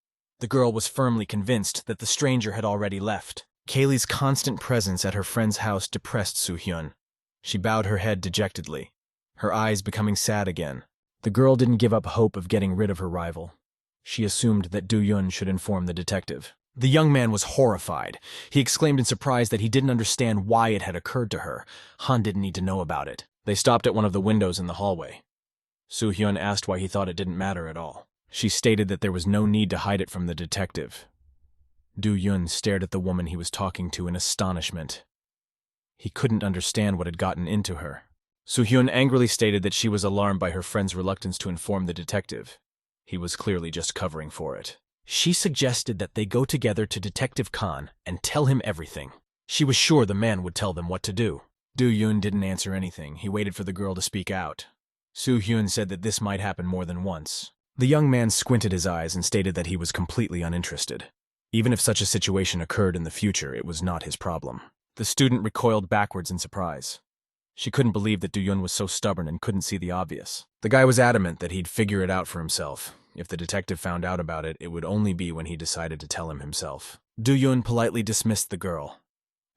The girl was firmly convinced that the stranger had already left. Kaylee's constant presence at her friend's house depressed Soo-hyun. She bowed her head dejectedly, her eyes becoming sad again. The girl didn't give up hope of getting rid of her rival. She assumed that Do-yoon should inform the detective. The young man was horrified. He exclaimed in surprise that he didn't understand why it had occurred to her. Han didn't need to know about it. They stopped at one of the windows in the hallway. Soo-hyun asked why he thought it didn't matter at all. She stated that there was no need to hide it from the detective. Do-yoon stared at the woman he was talking to in astonishment. He couldn't understand what had gotten into her. Soo-hyun angrily stated that she was alarmed by her friend's reluctance to inform the detective. He was clearly just covering for it. She suggested that they go together to Detective Khan and tell him everything. She was sure the man would tell them what to do. Do-yoon didn't answer anything. He waited for the girl to speak out. Soo-hyun said that this might happen more than once. The young man squinted his eyes and stated that he was completely uninterested. Even if such a situation occurred in the future, it was not his problem. The student recoiled backwards in surprise. She couldn't believe that Do-yoon was so stubborn and couldn't see the obvious. The guy was adamant that he'd figure it out for himself. If the detective found out about it, it would only be when he decided to tell him himself. Do-yoon politely dismissed the girl.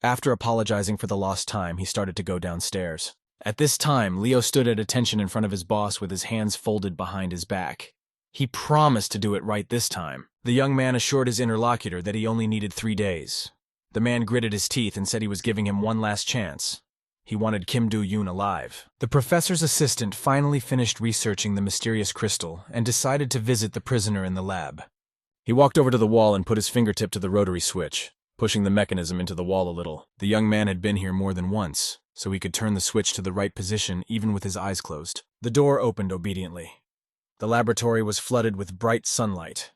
After apologizing for the lost time, he started to go downstairs. At this time, Leo stood at attention in front of his boss with his hands folded behind his back. He promised to do it right this time. The young man assured his interlocutor that he only needed 3 days. The man gritted his teeth and said he was giving him one last chance. He wanted Kim Do-yoon alive. The professor's assistant finally finished researching the mysterious crystal and decided to visit the prisoner in the lab. He walked over to the wall and put his fingertip to the rotary switch, pushing the mechanism into the wall a little. The young man had been here more than once, so he could turn the switch to the right position even with his eyes closed. The door opened obediently. The laboratory was flooded with bright sunlight.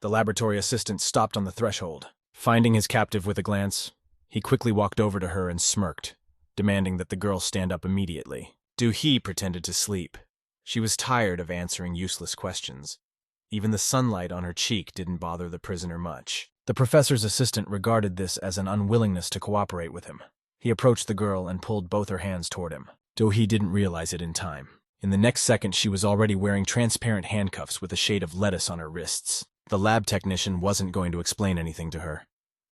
The laboratory assistant stopped on the threshold. Finding his captive with a glance, he quickly walked over to her and smirked, demanding that the girl stand up immediately. Do-hee pretended to sleep. She was tired of answering useless questions. Even the sunlight on her cheek didn't bother the prisoner much. The professor's assistant regarded this as an unwillingness to cooperate with him. He approached the girl and pulled both her hands toward him. Do-hee didn't realize it in time. In the next second, she was already wearing transparent handcuffs with a shade of lettuce on her wrists. The lab technician wasn't going to explain anything to her.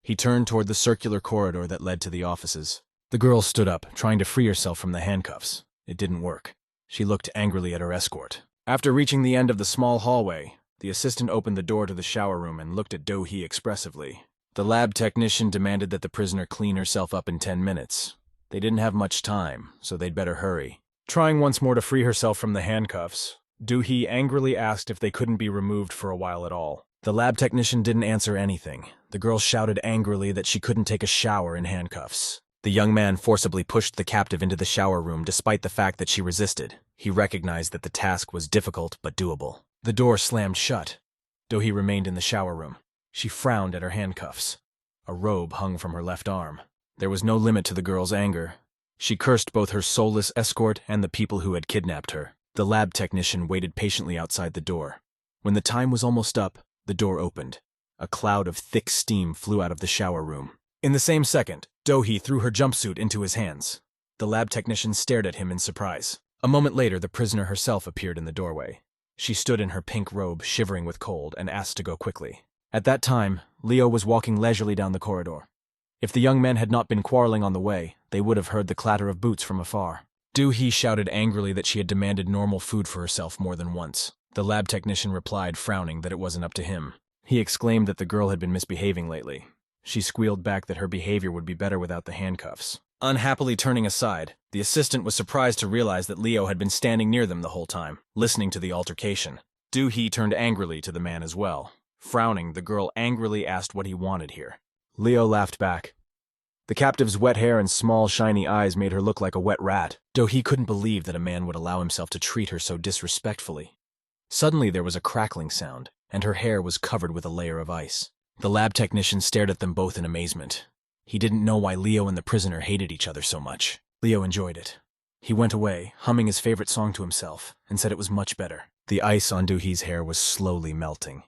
He turned toward the circular corridor that led to the offices. The girl stood up, trying to free herself from the handcuffs. It didn't work. She looked angrily at her escort. After reaching the end of the small hallway, the assistant opened the door to the shower room and looked at Do-hee expressively. The lab technician demanded that the prisoner clean herself up in 10 minutes. They didn't have much time, so they'd better hurry. Trying once more to free herself from the handcuffs, Do-hee angrily asked if they couldn't be removed for a while at all. The lab technician didn't answer anything. The girl shouted angrily that she couldn't take a shower in handcuffs. The young man forcibly pushed the captive into the shower room despite the fact that she resisted. He recognized that the task was difficult but doable. The door slammed shut. Do-hee remained in the shower room. She frowned at her handcuffs. A robe hung from her left arm. There was no limit to the girl's anger. She cursed both her soulless escort and the people who had kidnapped her. The lab technician waited patiently outside the door. When the time was almost up, the door opened. A cloud of thick steam flew out of the shower room. In the same second, Do-hee threw her jumpsuit into his hands. The lab technician stared at him in surprise. A moment later, the prisoner herself appeared in the doorway. She stood in her pink robe, shivering with cold, and asked to go quickly. At that time, Leo was walking leisurely down the corridor. If the young men had not been quarreling on the way, they would have heard the clatter of boots from afar. Do-hee shouted angrily that she had demanded normal food for herself more than once. The lab technician replied, frowning, that it wasn't up to him. He exclaimed that the girl had been misbehaving lately. She squealed back that her behavior would be better without the handcuffs. Unhappily turning aside, the assistant was surprised to realize that Leo had been standing near them the whole time, listening to the altercation. Do-hee turned angrily to the man as well. Frowning, the girl angrily asked what he wanted here. Leo laughed back. The captive's wet hair and small, shiny eyes made her look like a wet rat. Do-hee couldn't believe that a man would allow himself to treat her so disrespectfully. Suddenly there was a crackling sound. and her hair was covered with a layer of ice. The lab technician stared at them both in amazement. He didn't know why Leo and the prisoner hated each other so much. Leo enjoyed it. He went away, humming his favorite song to himself, and said it was much better. The ice on Do-hee's hair was slowly melting.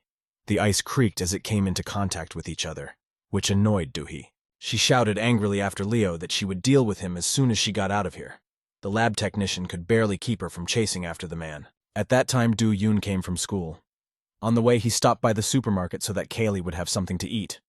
The ice creaked as it came into contact with each other, which annoyed Do-hee. She shouted angrily after Leo that she would deal with him as soon as she got out of here. The lab technician could barely keep her from chasing after the man. At that time, Do-yoon came from school. On the way, he stopped by the supermarket so that Kaylee would have something to eat.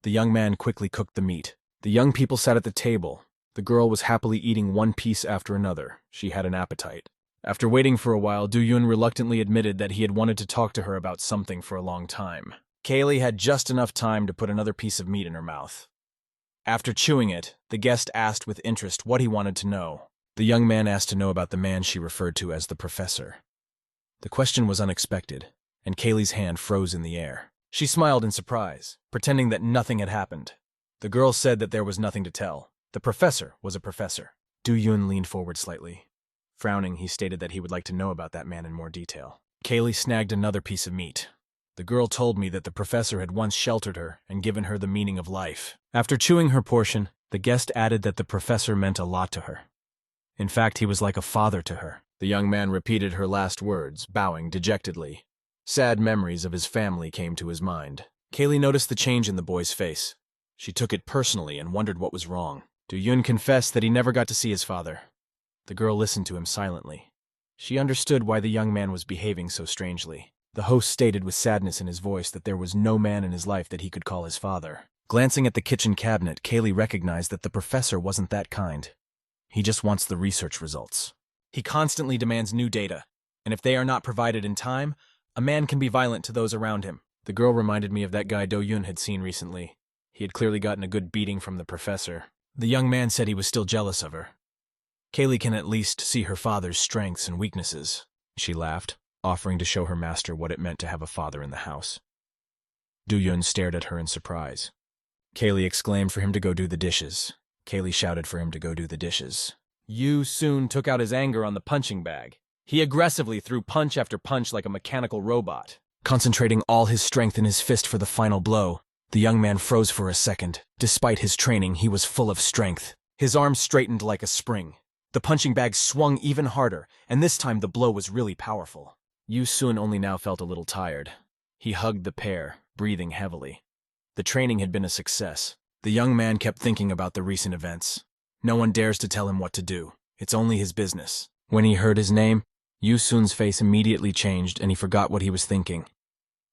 The young man quickly cooked the meat. The young people sat at the table. The girl was happily eating one piece after another. She had an appetite. After waiting for a while, Do-yoon reluctantly admitted that he had wanted to talk to her about something for a long time. Kaylee had just enough time to put another piece of meat in her mouth. After chewing it, the guest asked with interest what he wanted to know. The young man asked to know about the man she referred to as the professor. The question was unexpected, and Kaylee's hand froze in the air. She smiled in surprise, pretending that nothing had happened. The girl said that there was nothing to tell. The professor was a professor. Do-yoon leaned forward slightly. Frowning, he stated that he would like to know about that man in more detail. Kaylee snagged another piece of meat. The girl told me that the professor had once sheltered her and given her the meaning of life. After chewing her portion, the guest added that the professor meant a lot to her. In fact, he was like a father to her. The young man repeated her last words, bowing dejectedly. Sad memories of his family came to his mind. Kaylee noticed the change in the boy's face. She took it personally and wondered what was wrong. Do-yoon confessed that he never got to see his father. The girl listened to him silently. She understood why the young man was behaving so strangely. The host stated with sadness in his voice that there was no man in his life that he could call his father. Glancing at the kitchen cabinet, Kaylee recognized that the professor wasn't that kind. He just wants the research results. He constantly demands new data, and if they are not provided in time, a man can be violent to those around him. The girl reminded me of that guy Do-yoon had seen recently. He had clearly gotten a good beating from the professor. The young man said he was still jealous of her. Kaylee can at least see her father's strengths and weaknesses. She laughed, offering to show her master what it meant to have a father in the house. Do-yoon stared at her in surprise. Kaylee exclaimed for him to go do the dishes. Kaylee shouted for him to go do the dishes. Yu soon took out his anger on the punching bag. He aggressively threw punch after punch like a mechanical robot. Concentrating all his strength in his fist for the final blow, the young man froze for a second. Despite his training, he was full of strength. His arms straightened like a spring. The punching bag swung even harder, and this time the blow was really powerful. Yu Sun only now felt a little tired. He hugged the pair, breathing heavily. The training had been a success. The young man kept thinking about the recent events. No one dares to tell him what to do. It's only his business. When he heard his name, Yu Sun's face immediately changed and he forgot what he was thinking.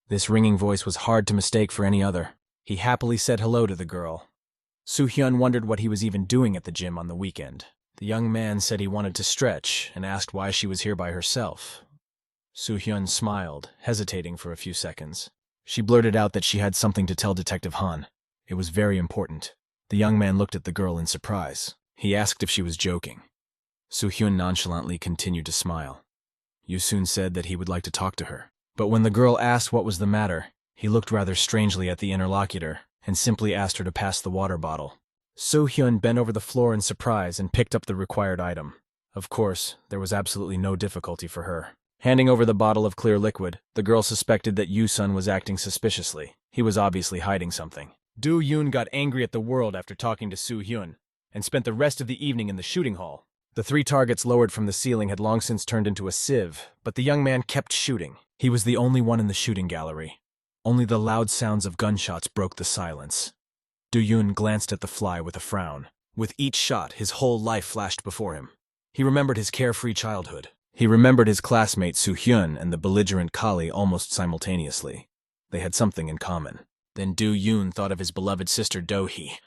This ringing voice was hard to mistake for any other. He happily said hello to the girl. Soo-hyun wondered what he was even doing at the gym on the weekend. The young man said he wanted to stretch and asked why she was here by herself. Soo-hyun smiled, hesitating for a few seconds. She blurted out that she had something to tell Detective Han. It was very important. The young man looked at the girl in surprise. He asked if she was joking. Soo-hyun nonchalantly continued to smile. Yu-sun said that he would like to talk to her. But when the girl asked what was the matter, he looked rather strangely at the interlocutor and simply asked her to pass the water bottle. Soo-hyun bent over the floor in surprise and picked up the required item. Of course, there was absolutely no difficulty for her. Handing over the bottle of clear liquid, the girl suspected that Yu-sun was acting suspiciously. He was obviously hiding something. Do-yoon got angry at the world after talking to Soo-hyun and spent the rest of the evening in the shooting hall. The 3 targets lowered from the ceiling had long since turned into a sieve, but the young man kept shooting. He was the only one in the shooting gallery. Only the loud sounds of gunshots broke the silence. Do-yoon glanced at the fly with a frown. With each shot, his whole life flashed before him. He remembered his carefree childhood. He remembered his classmate Soo-hyun and the belligerent Kali almost simultaneously. They had something in common. Then Do-yoon thought of his beloved sister Do-hee.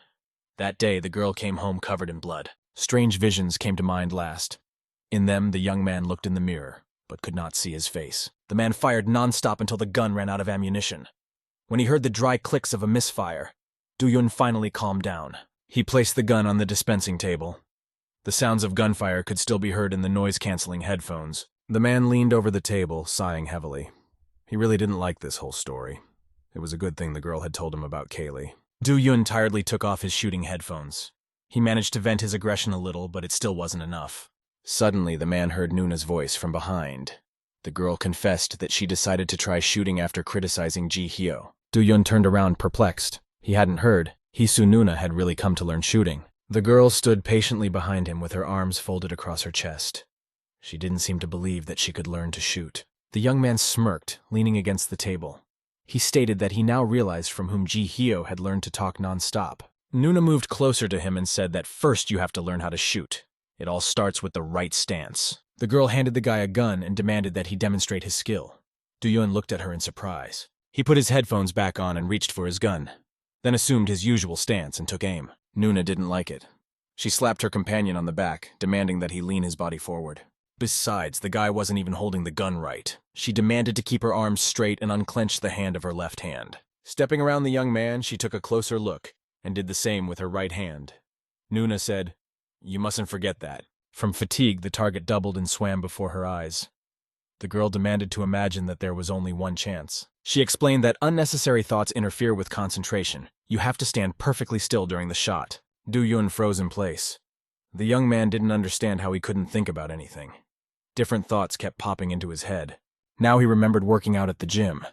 That day, the girl came home covered in blood. Strange visions came to mind last. In them, the young man looked in the mirror, but could not see his face. The man fired non-stop until the gun ran out of ammunition. When he heard the dry clicks of a misfire, Do-yoon finally calmed down. He placed the gun on the dispensing table. The sounds of gunfire could still be heard in the noise-canceling headphones. The man leaned over the table, sighing heavily. He really didn't like this whole story. It was a good thing the girl had told him about Kaylee. Do-yoon tiredly took off his shooting headphones. He managed to vent his aggression a little, but it still wasn't enough. Suddenly, the man heard Nuna's voice from behind. The girl confessed that she decided to try shooting after criticizing Ji Hyo. Do-yun turned around perplexed. He hadn't heard. Hisu Nuna had really come to learn shooting. The girl stood patiently behind him with her arms folded across her chest. She didn't seem to believe that she could learn to shoot. The young man smirked, leaning against the table. He stated that he now realized from whom Ji Hyo had learned to talk non-stop. Nuna moved closer to him and said that first you have to learn how to shoot. It all starts with the right stance. The girl handed the guy a gun and demanded that he demonstrate his skill. Do-yun looked at her in surprise. He put his headphones back on and reached for his gun, then assumed his usual stance and took aim. Nuna didn't like it. She slapped her companion on the back, demanding that he lean his body forward. Besides, the guy wasn't even holding the gun right. She demanded to keep her arms straight and unclenched the hand of her left hand. Stepping around the young man, she took a closer look and did the same with her right hand. Nuna said, "You mustn't forget that." From fatigue, the target doubled and swam before her eyes. The girl demanded to imagine that there was only one chance. She explained that unnecessary thoughts interfere with concentration. You have to stand perfectly still during the shot. Do-yun froze in place. The young man didn't understand how he couldn't think about anything. Different thoughts kept popping into his head. Now he remembered working out at the gym.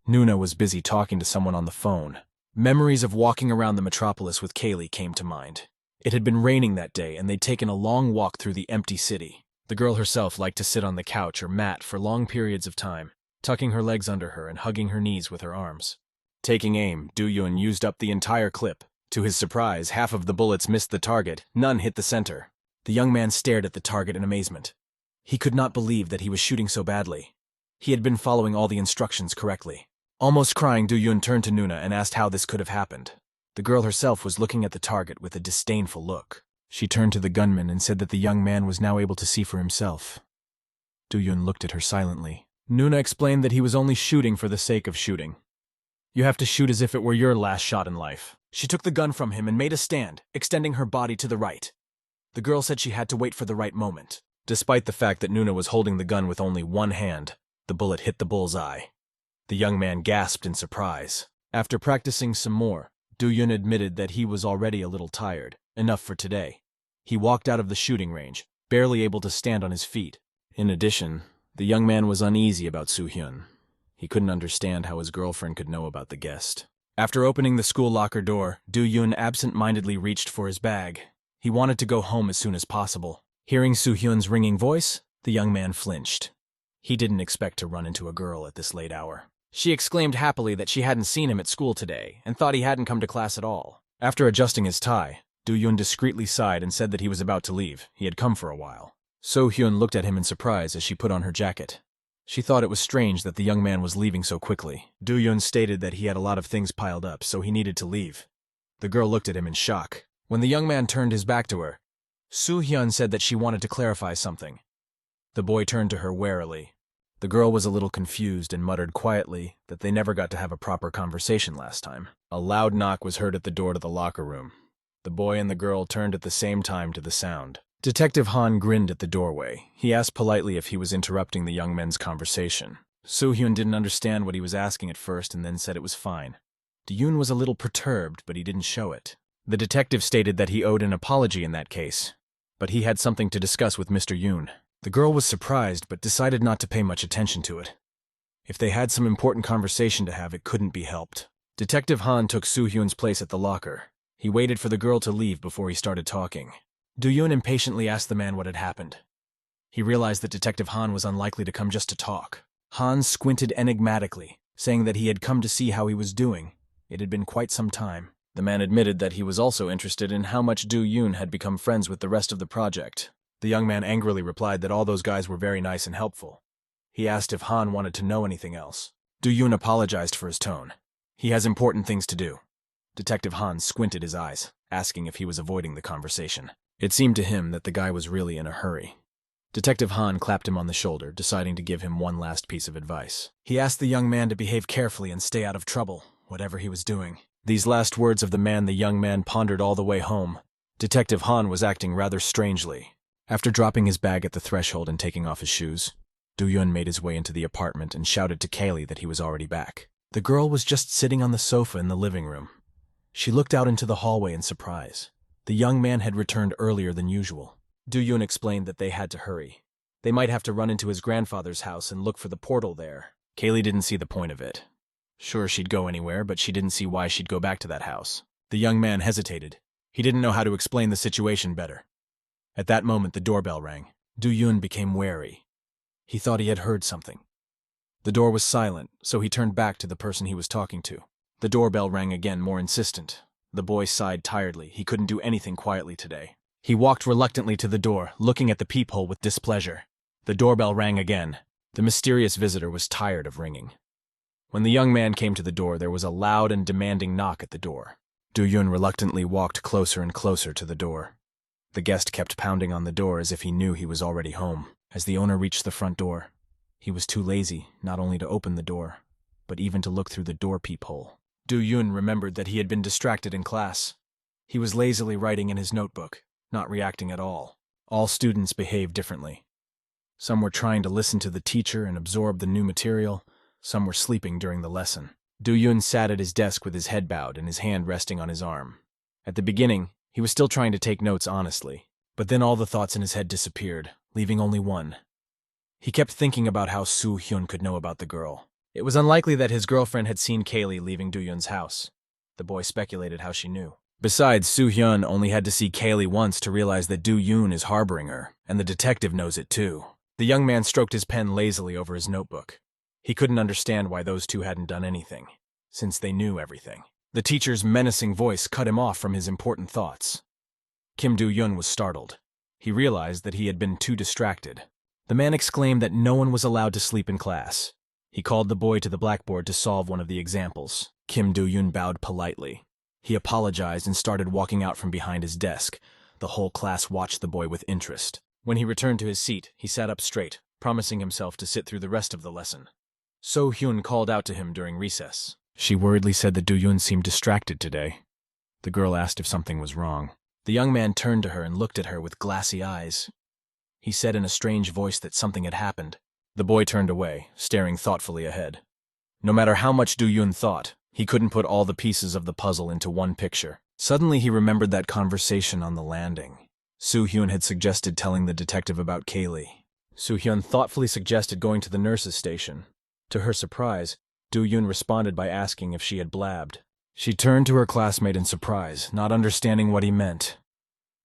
Nuna was busy talking to someone on the phone. Memories of walking around the metropolis with Kaylee came to mind. It had been raining that day, and they'd taken a long walk through the empty city. The girl herself liked to sit on the couch or mat for long periods of time, tucking her legs under her and hugging her knees with her arms. Taking aim, Do-yun used up the entire clip. To his surprise, half of the bullets missed the target, none hit the center. The young man stared at the target in amazement. He could not believe that he was shooting so badly. He had been following all the instructions correctly. Almost crying, Do-yun turned to Nuna and asked how this could have happened. The girl herself was looking at the target with a disdainful look. She turned to the gunman and said that the young man was now able to see for himself. Do-yun looked at her silently. Nuna explained that he was only shooting for the sake of shooting. You have to shoot as if it were your last shot in life. She took the gun from him and made a stand, extending her body to the right. The girl said she had to wait for the right moment. Despite the fact that Nuna was holding the gun with only one hand, the bullet hit the bullseye. The young man gasped in surprise. After practicing some more, Do-yun admitted that he was already a little tired, enough for today. He walked out of the shooting range, barely able to stand on his feet. In addition, the young man was uneasy about Soo-hyun. He couldn't understand how his girlfriend could know about the guest. After opening the school locker door, Do-yun absent-mindedly reached for his bag. He wanted to go home as soon as possible. Hearing Soo-hyun's ringing voice, the young man flinched. He didn't expect to run into a girl at this late hour. She exclaimed happily that she hadn't seen him at school today and thought he hadn't come to class at all. After adjusting his tie, Do-yun discreetly sighed and said that he was about to leave. He had come for a while. So-hyun looked at him in surprise as she put on her jacket. She thought it was strange that the young man was leaving so quickly. Do-yun stated that he had a lot of things piled up, so he needed to leave. The girl looked at him in shock. When the young man turned his back to her, Soo-hyun said that she wanted to clarify something. The boy turned to her warily. The girl was a little confused and muttered quietly that they never got to have a proper conversation last time. A loud knock was heard at the door to the locker room. The boy and the girl turned at the same time to the sound. Detective Han grinned at the doorway. He asked politely if he was interrupting the young men's conversation. Soo-hyun didn't understand what he was asking at first and then said it was fine. Do-yun was a little perturbed, but he didn't show it. The detective stated that he owed an apology in that case, but he had something to discuss with Mr. Yoon. The girl was surprised, but decided not to pay much attention to it. If they had some important conversation to have, it couldn't be helped. Detective Han took Soo-hyun's place at the locker. He waited for the girl to leave before he started talking. Do-yun impatiently asked the man what had happened. He realized that Detective Han was unlikely to come just to talk. Han squinted enigmatically, saying that he had come to see how he was doing. It had been quite some time. The man admitted that he was also interested in how much Do-yun had become friends with the rest of the project. The young man angrily replied that all those guys were very nice and helpful. He asked if Han wanted to know anything else. Do-yun apologized for his tone. He has important things to do. Detective Han squinted his eyes, asking if he was avoiding the conversation. It seemed to him that the guy was really in a hurry. Detective Han clapped him on the shoulder, deciding to give him one last piece of advice. He asked the young man to behave carefully and stay out of trouble, whatever he was doing. These last words of the young man pondered all the way home. Detective Han was acting rather strangely. After dropping his bag at the threshold and taking off his shoes, Do-yun made his way into the apartment and shouted to Kaylee that he was already back. The girl was just sitting on the sofa in the living room. She looked out into the hallway in surprise. The young man had returned earlier than usual. Do-yun explained that they had to hurry. They might have to run into his grandfather's house and look for the portal there. Kaylee didn't see the point of it. Sure, she'd go anywhere, but she didn't see why she'd go back to that house. The young man hesitated. He didn't know how to explain the situation better. At that moment, the doorbell rang. Do-yoon became wary. He thought he had heard something. The door was silent, so he turned back to the person he was talking to. The doorbell rang again, more insistent. The boy sighed tiredly. He couldn't do anything quietly today. He walked reluctantly to the door, looking at the peephole with displeasure. The doorbell rang again. The mysterious visitor was tired of ringing. When the young man came to the door, there was a loud and demanding knock at the door. Do-yoon reluctantly walked closer and closer to the door. The guest kept pounding on the door as if he knew he was already home. As the owner reached the front door, he was too lazy not only to open the door, but even to look through the door peephole. Do-yoon remembered that he had been distracted in class. He was lazily writing in his notebook, not reacting at all. All students behaved differently. Some were trying to listen to the teacher and absorb the new material. Some were sleeping during the lesson. Do-yoon sat at his desk with his head bowed and his hand resting on his arm. At the beginning, he was still trying to take notes honestly, but then all the thoughts in his head disappeared, leaving only one. He kept thinking about how Soo-hyun could know about the girl. It was unlikely that his girlfriend had seen Kaylee leaving Do-yoon's house. The boy speculated how she knew. Besides, Soo-hyun only had to see Kaylee once to realize that Do-yoon is harboring her, and the detective knows it too. The young man stroked his pen lazily over his notebook. He couldn't understand why those two hadn't done anything, since they knew everything. The teacher's menacing voice cut him off from his important thoughts. Kim Do-yoon was startled. He realized that he had been too distracted. The man exclaimed that no one was allowed to sleep in class. He called the boy to the blackboard to solve one of the examples. Kim Do-yoon bowed politely. He apologized and started walking out from behind his desk. The whole class watched the boy with interest. When he returned to his seat, he sat up straight, promising himself to sit through the rest of the lesson. So-hyun called out to him during recess. She worriedly said that Do-yoon seemed distracted today. The girl asked if something was wrong. The young man turned to her and looked at her with glassy eyes. He said in a strange voice that something had happened. The boy turned away, staring thoughtfully ahead. No matter how much Do-yoon thought, he couldn't put all the pieces of the puzzle into one picture. Suddenly he remembered that conversation on the landing. Soo-hyun had suggested telling the detective about Kaylee. Soo-hyun thoughtfully suggested going to the nurse's station. To her surprise, Do-yoon responded by asking if she had blabbed. She turned to her classmate in surprise, not understanding what he meant.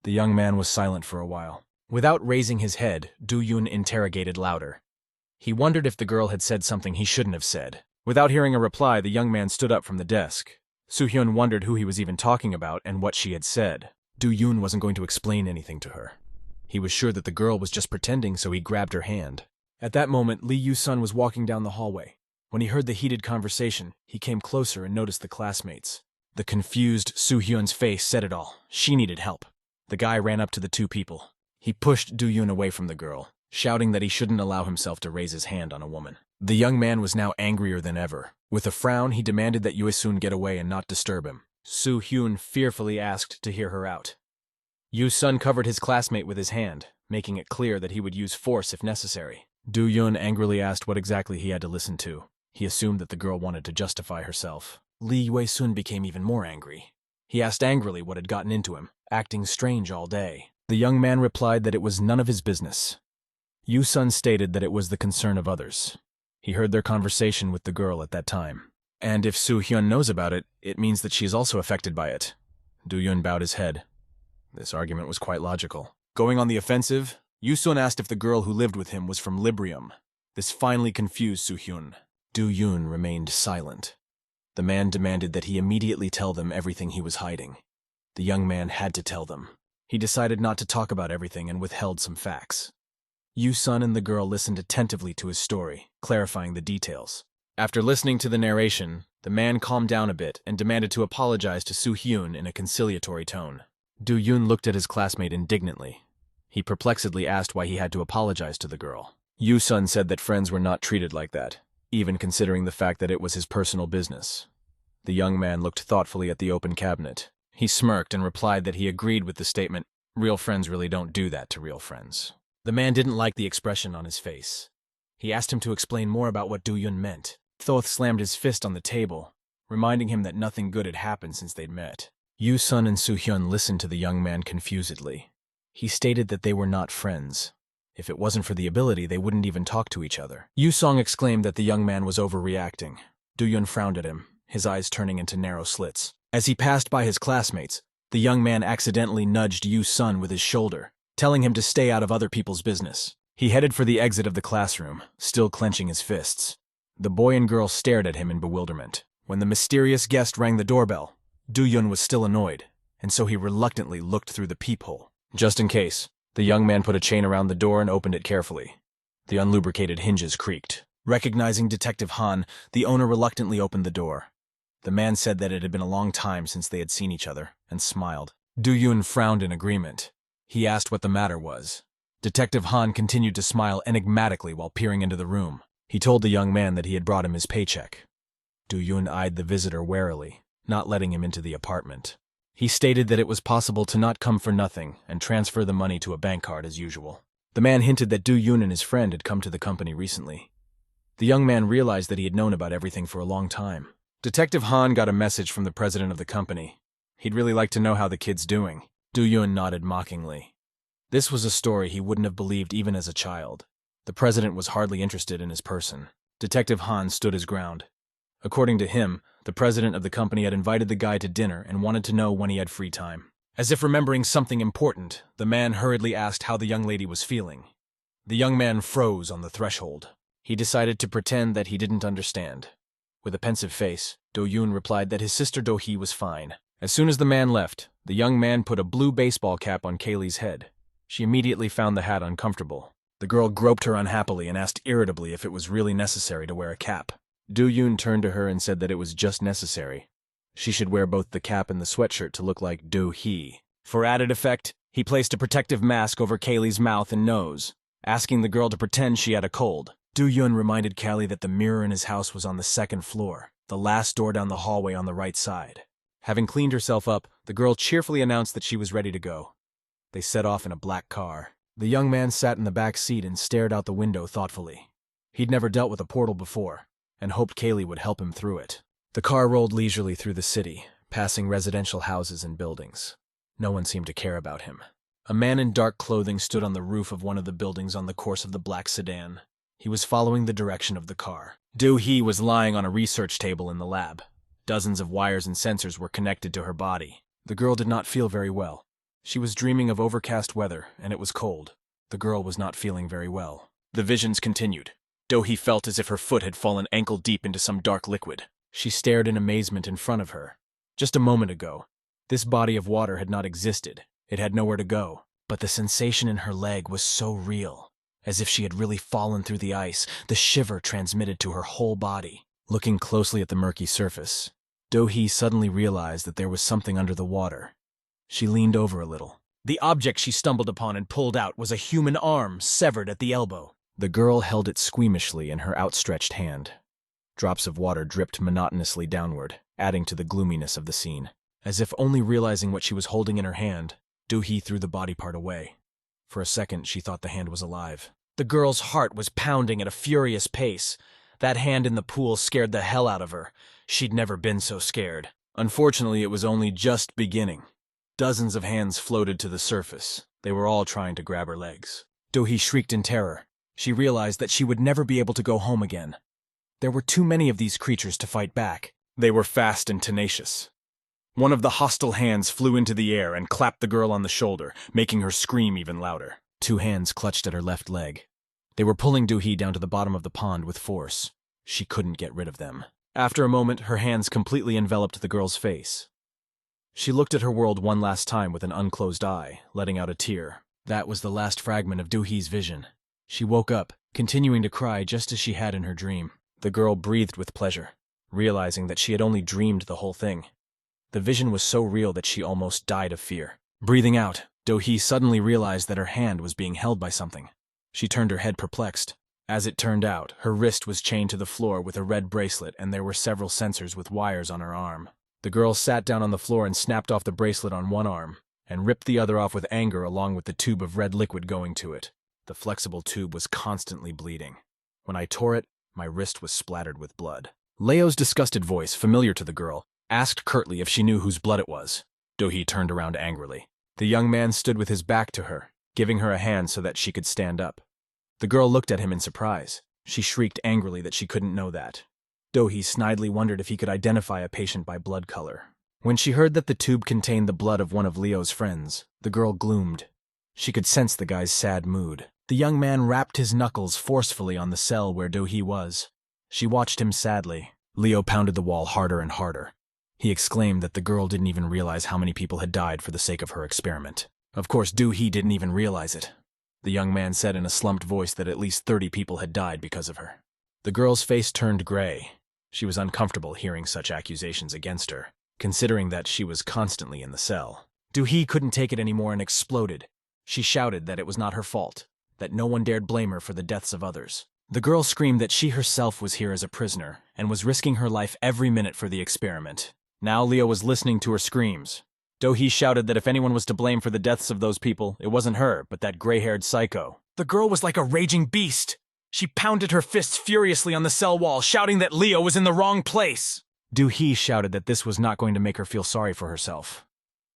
The young man was silent for a while. Without raising his head, Do-yoon interrogated louder. He wondered if the girl had said something he shouldn't have said. Without hearing a reply, the young man stood up from the desk. Soo-hyun wondered who he was even talking about and what she had said. Do-yoon wasn't going to explain anything to her. He was sure that the girl was just pretending, so he grabbed her hand. At that moment, Lee Yu-sun was walking down the hallway. When he heard the heated conversation, he came closer and noticed the classmates. The confused Soo-hyun's face said it all. She needed help. The guy ran up to the two people. He pushed Do-yoon away from the girl, shouting that he shouldn't allow himself to raise his hand on a woman. The young man was now angrier than ever. With a frown, he demanded that Yu-sun get away and not disturb him. Soo-hyun fearfully asked to hear her out. Yu-sun covered his classmate with his hand, making it clear that he would use force if necessary. Do-yoon angrily asked what exactly he had to listen to. He assumed that the girl wanted to justify herself. Lee Yue-sun became even more angry. He asked angrily what had gotten into him, acting strange all day. The young man replied that it was none of his business. Yu-sun stated that it was the concern of others. He heard their conversation with the girl at that time. And if Soo-hyun knows about it, it means that she is also affected by it. Do-yoon bowed his head. This argument was quite logical. Going on the offensive, Yu-sun asked if the girl who lived with him was from Librium. This finally confused Soo-hyun. Do-yoon remained silent. The man demanded that he immediately tell them everything he was hiding. The young man had to tell them. He decided not to talk about everything and withheld some facts. Yu-sun and the girl listened attentively to his story, clarifying the details. After listening to the narration, the man calmed down a bit and demanded to apologize to Soo-hyun in a conciliatory tone. Do-yoon looked at his classmate indignantly. He perplexedly asked why he had to apologize to the girl. Yu-sun said that friends were not treated like that, even considering the fact that it was his personal business. The young man looked thoughtfully at the open cabinet. He smirked and replied that he agreed with the statement, "Real friends really don't do that to real friends." The man didn't like the expression on his face. He asked him to explain more about what Do-yoon meant. Thoth slammed his fist on the table, reminding him that nothing good had happened since they'd met. Yu-sun and Soo-hyun listened to the young man confusedly. He stated that they were not friends. If it wasn't for the ability, they wouldn't even talk to each other. Yu-song exclaimed that the young man was overreacting. Do-yun frowned at him, his eyes turning into narrow slits. As he passed by his classmates, the young man accidentally nudged Yu-sun with his shoulder, telling him to stay out of other people's business. He headed for the exit of the classroom, still clenching his fists. The boy and girl stared at him in bewilderment. When the mysterious guest rang the doorbell, Do-yun was still annoyed, and so he reluctantly looked through the peephole. Just in case, the young man put a chain around the door and opened it carefully. The unlubricated hinges creaked. Recognizing Detective Han, the owner reluctantly opened the door. The man said that it had been a long time since they had seen each other, and smiled. Do-yun frowned in agreement. He asked what the matter was. Detective Han continued to smile enigmatically while peering into the room. He told the young man that he had brought him his paycheck. Do-yun eyed the visitor warily, not letting him into the apartment. He stated that it was possible to not come for nothing and transfer the money to a bank card as usual. The man hinted that Do-yun and his friend had come to the company recently. The young man realized that he had known about everything for a long time. Detective Han got a message from the president of the company. He'd really like to know how the kid's doing. Do-yun nodded mockingly. This was a story he wouldn't have believed even as a child. The president was hardly interested in his person. Detective Han stood his ground. According to him, the president of the company had invited the guy to dinner and wanted to know when he had free time. As if remembering something important, the man hurriedly asked how the young lady was feeling. The young man froze on the threshold. He decided to pretend that he didn't understand. With a pensive face, Do-yun replied that his sister Do-hee was fine. As soon as the man left, the young man put a blue baseball cap on Kaylee's head. She immediately found the hat uncomfortable. The girl groped her unhappily and asked irritably if it was really necessary to wear a cap. Do-yun turned to her and said that it was just necessary. She should wear both the cap and the sweatshirt to look like Do-hee. For added effect, he placed a protective mask over Kaylee's mouth and nose, asking the girl to pretend she had a cold. Do-yun reminded Kaylee that the mirror in his house was on the second floor, the last door down the hallway on the right side. Having cleaned herself up, the girl cheerfully announced that she was ready to go. They set off in a black car. The young man sat in the back seat and stared out the window thoughtfully. He'd never dealt with a portal before, and hoped Kaylee would help him through it. The car rolled leisurely through the city, passing residential houses and buildings. No one seemed to care about him. A man in dark clothing stood on the roof of one of the buildings on the course of the black sedan. He was following the direction of the car. Do-hee was lying on a research table in the lab. Dozens of wires and sensors were connected to her body. The girl did not feel very well. She was dreaming of overcast weather, and it was cold. The girl was not feeling very well. The visions continued. Do-hee felt as if her foot had fallen ankle-deep into some dark liquid. She stared in amazement in front of her. Just a moment ago, this body of water had not existed. It had nowhere to go. But the sensation in her leg was so real. As if she had really fallen through the ice, the shiver transmitted to her whole body. Looking closely at the murky surface, Do-hee suddenly realized that there was something under the water. She leaned over a little. The object she stumbled upon and pulled out was a human arm severed at the elbow. The girl held it squeamishly in her outstretched hand. Drops of water dripped monotonously downward, adding to the gloominess of the scene. As if only realizing what she was holding in her hand, Do-hee threw the body part away. For a second, she thought the hand was alive. The girl's heart was pounding at a furious pace. That hand in the pool scared the hell out of her. She'd never been so scared. Unfortunately, it was only just beginning. Dozens of hands floated to the surface. They were all trying to grab her legs. Do-hee shrieked in terror. She realized that she would never be able to go home again. There were too many of these creatures to fight back. They were fast and tenacious. One of the hostile hands flew into the air and clapped the girl on the shoulder, making her scream even louder. Two hands clutched at her left leg. They were pulling Do-hee down to the bottom of the pond with force. She couldn't get rid of them. After a moment, her hands completely enveloped the girl's face. She looked at her world one last time with an unclosed eye, letting out a tear. That was the last fragment of Do-hee's vision. She woke up, continuing to cry just as she had in her dream. The girl breathed with pleasure, realizing that she had only dreamed the whole thing. The vision was so real that she almost died of fear. Breathing out, Do-hee suddenly realized that her hand was being held by something. She turned her head perplexed. As it turned out, her wrist was chained to the floor with a red bracelet, and there were several sensors with wires on her arm. The girl sat down on the floor and snapped off the bracelet on one arm, and ripped the other off with anger along with the tube of red liquid going to it. The flexible tube was constantly bleeding. When I tore it, my wrist was splattered with blood. Leo's disgusted voice, familiar to the girl, asked curtly if she knew whose blood it was. Do-hee turned around angrily. The young man stood with his back to her, giving her a hand so that she could stand up. The girl looked at him in surprise. She shrieked angrily that she couldn't know that. Do-hee snidely wondered if he could identify a patient by blood color. When she heard that the tube contained the blood of one of Leo's friends, the girl gloomed. She could sense the guy's sad mood. The young man rapped his knuckles forcefully on the cell where Do-hee was. She watched him sadly. Leo pounded the wall harder and harder. He exclaimed that the girl didn't even realize how many people had died for the sake of her experiment. Of course, Do-hee didn't even realize it. The young man said in a slumped voice that at least 30 people had died because of her. The girl's face turned gray. She was uncomfortable hearing such accusations against her, considering that she was constantly in the cell. Do-hee couldn't take it anymore and exploded. She shouted that it was not her fault, that no one dared blame her for the deaths of others. The girl screamed that she herself was here as a prisoner and was risking her life every minute for the experiment. Now Leo was listening to her screams. Do-hee shouted that if anyone was to blame for the deaths of those people, it wasn't her, but that gray-haired psycho. The girl was like a raging beast. She pounded her fists furiously on the cell wall, shouting that Leo was in the wrong place. Do-hee shouted that this was not going to make her feel sorry for herself.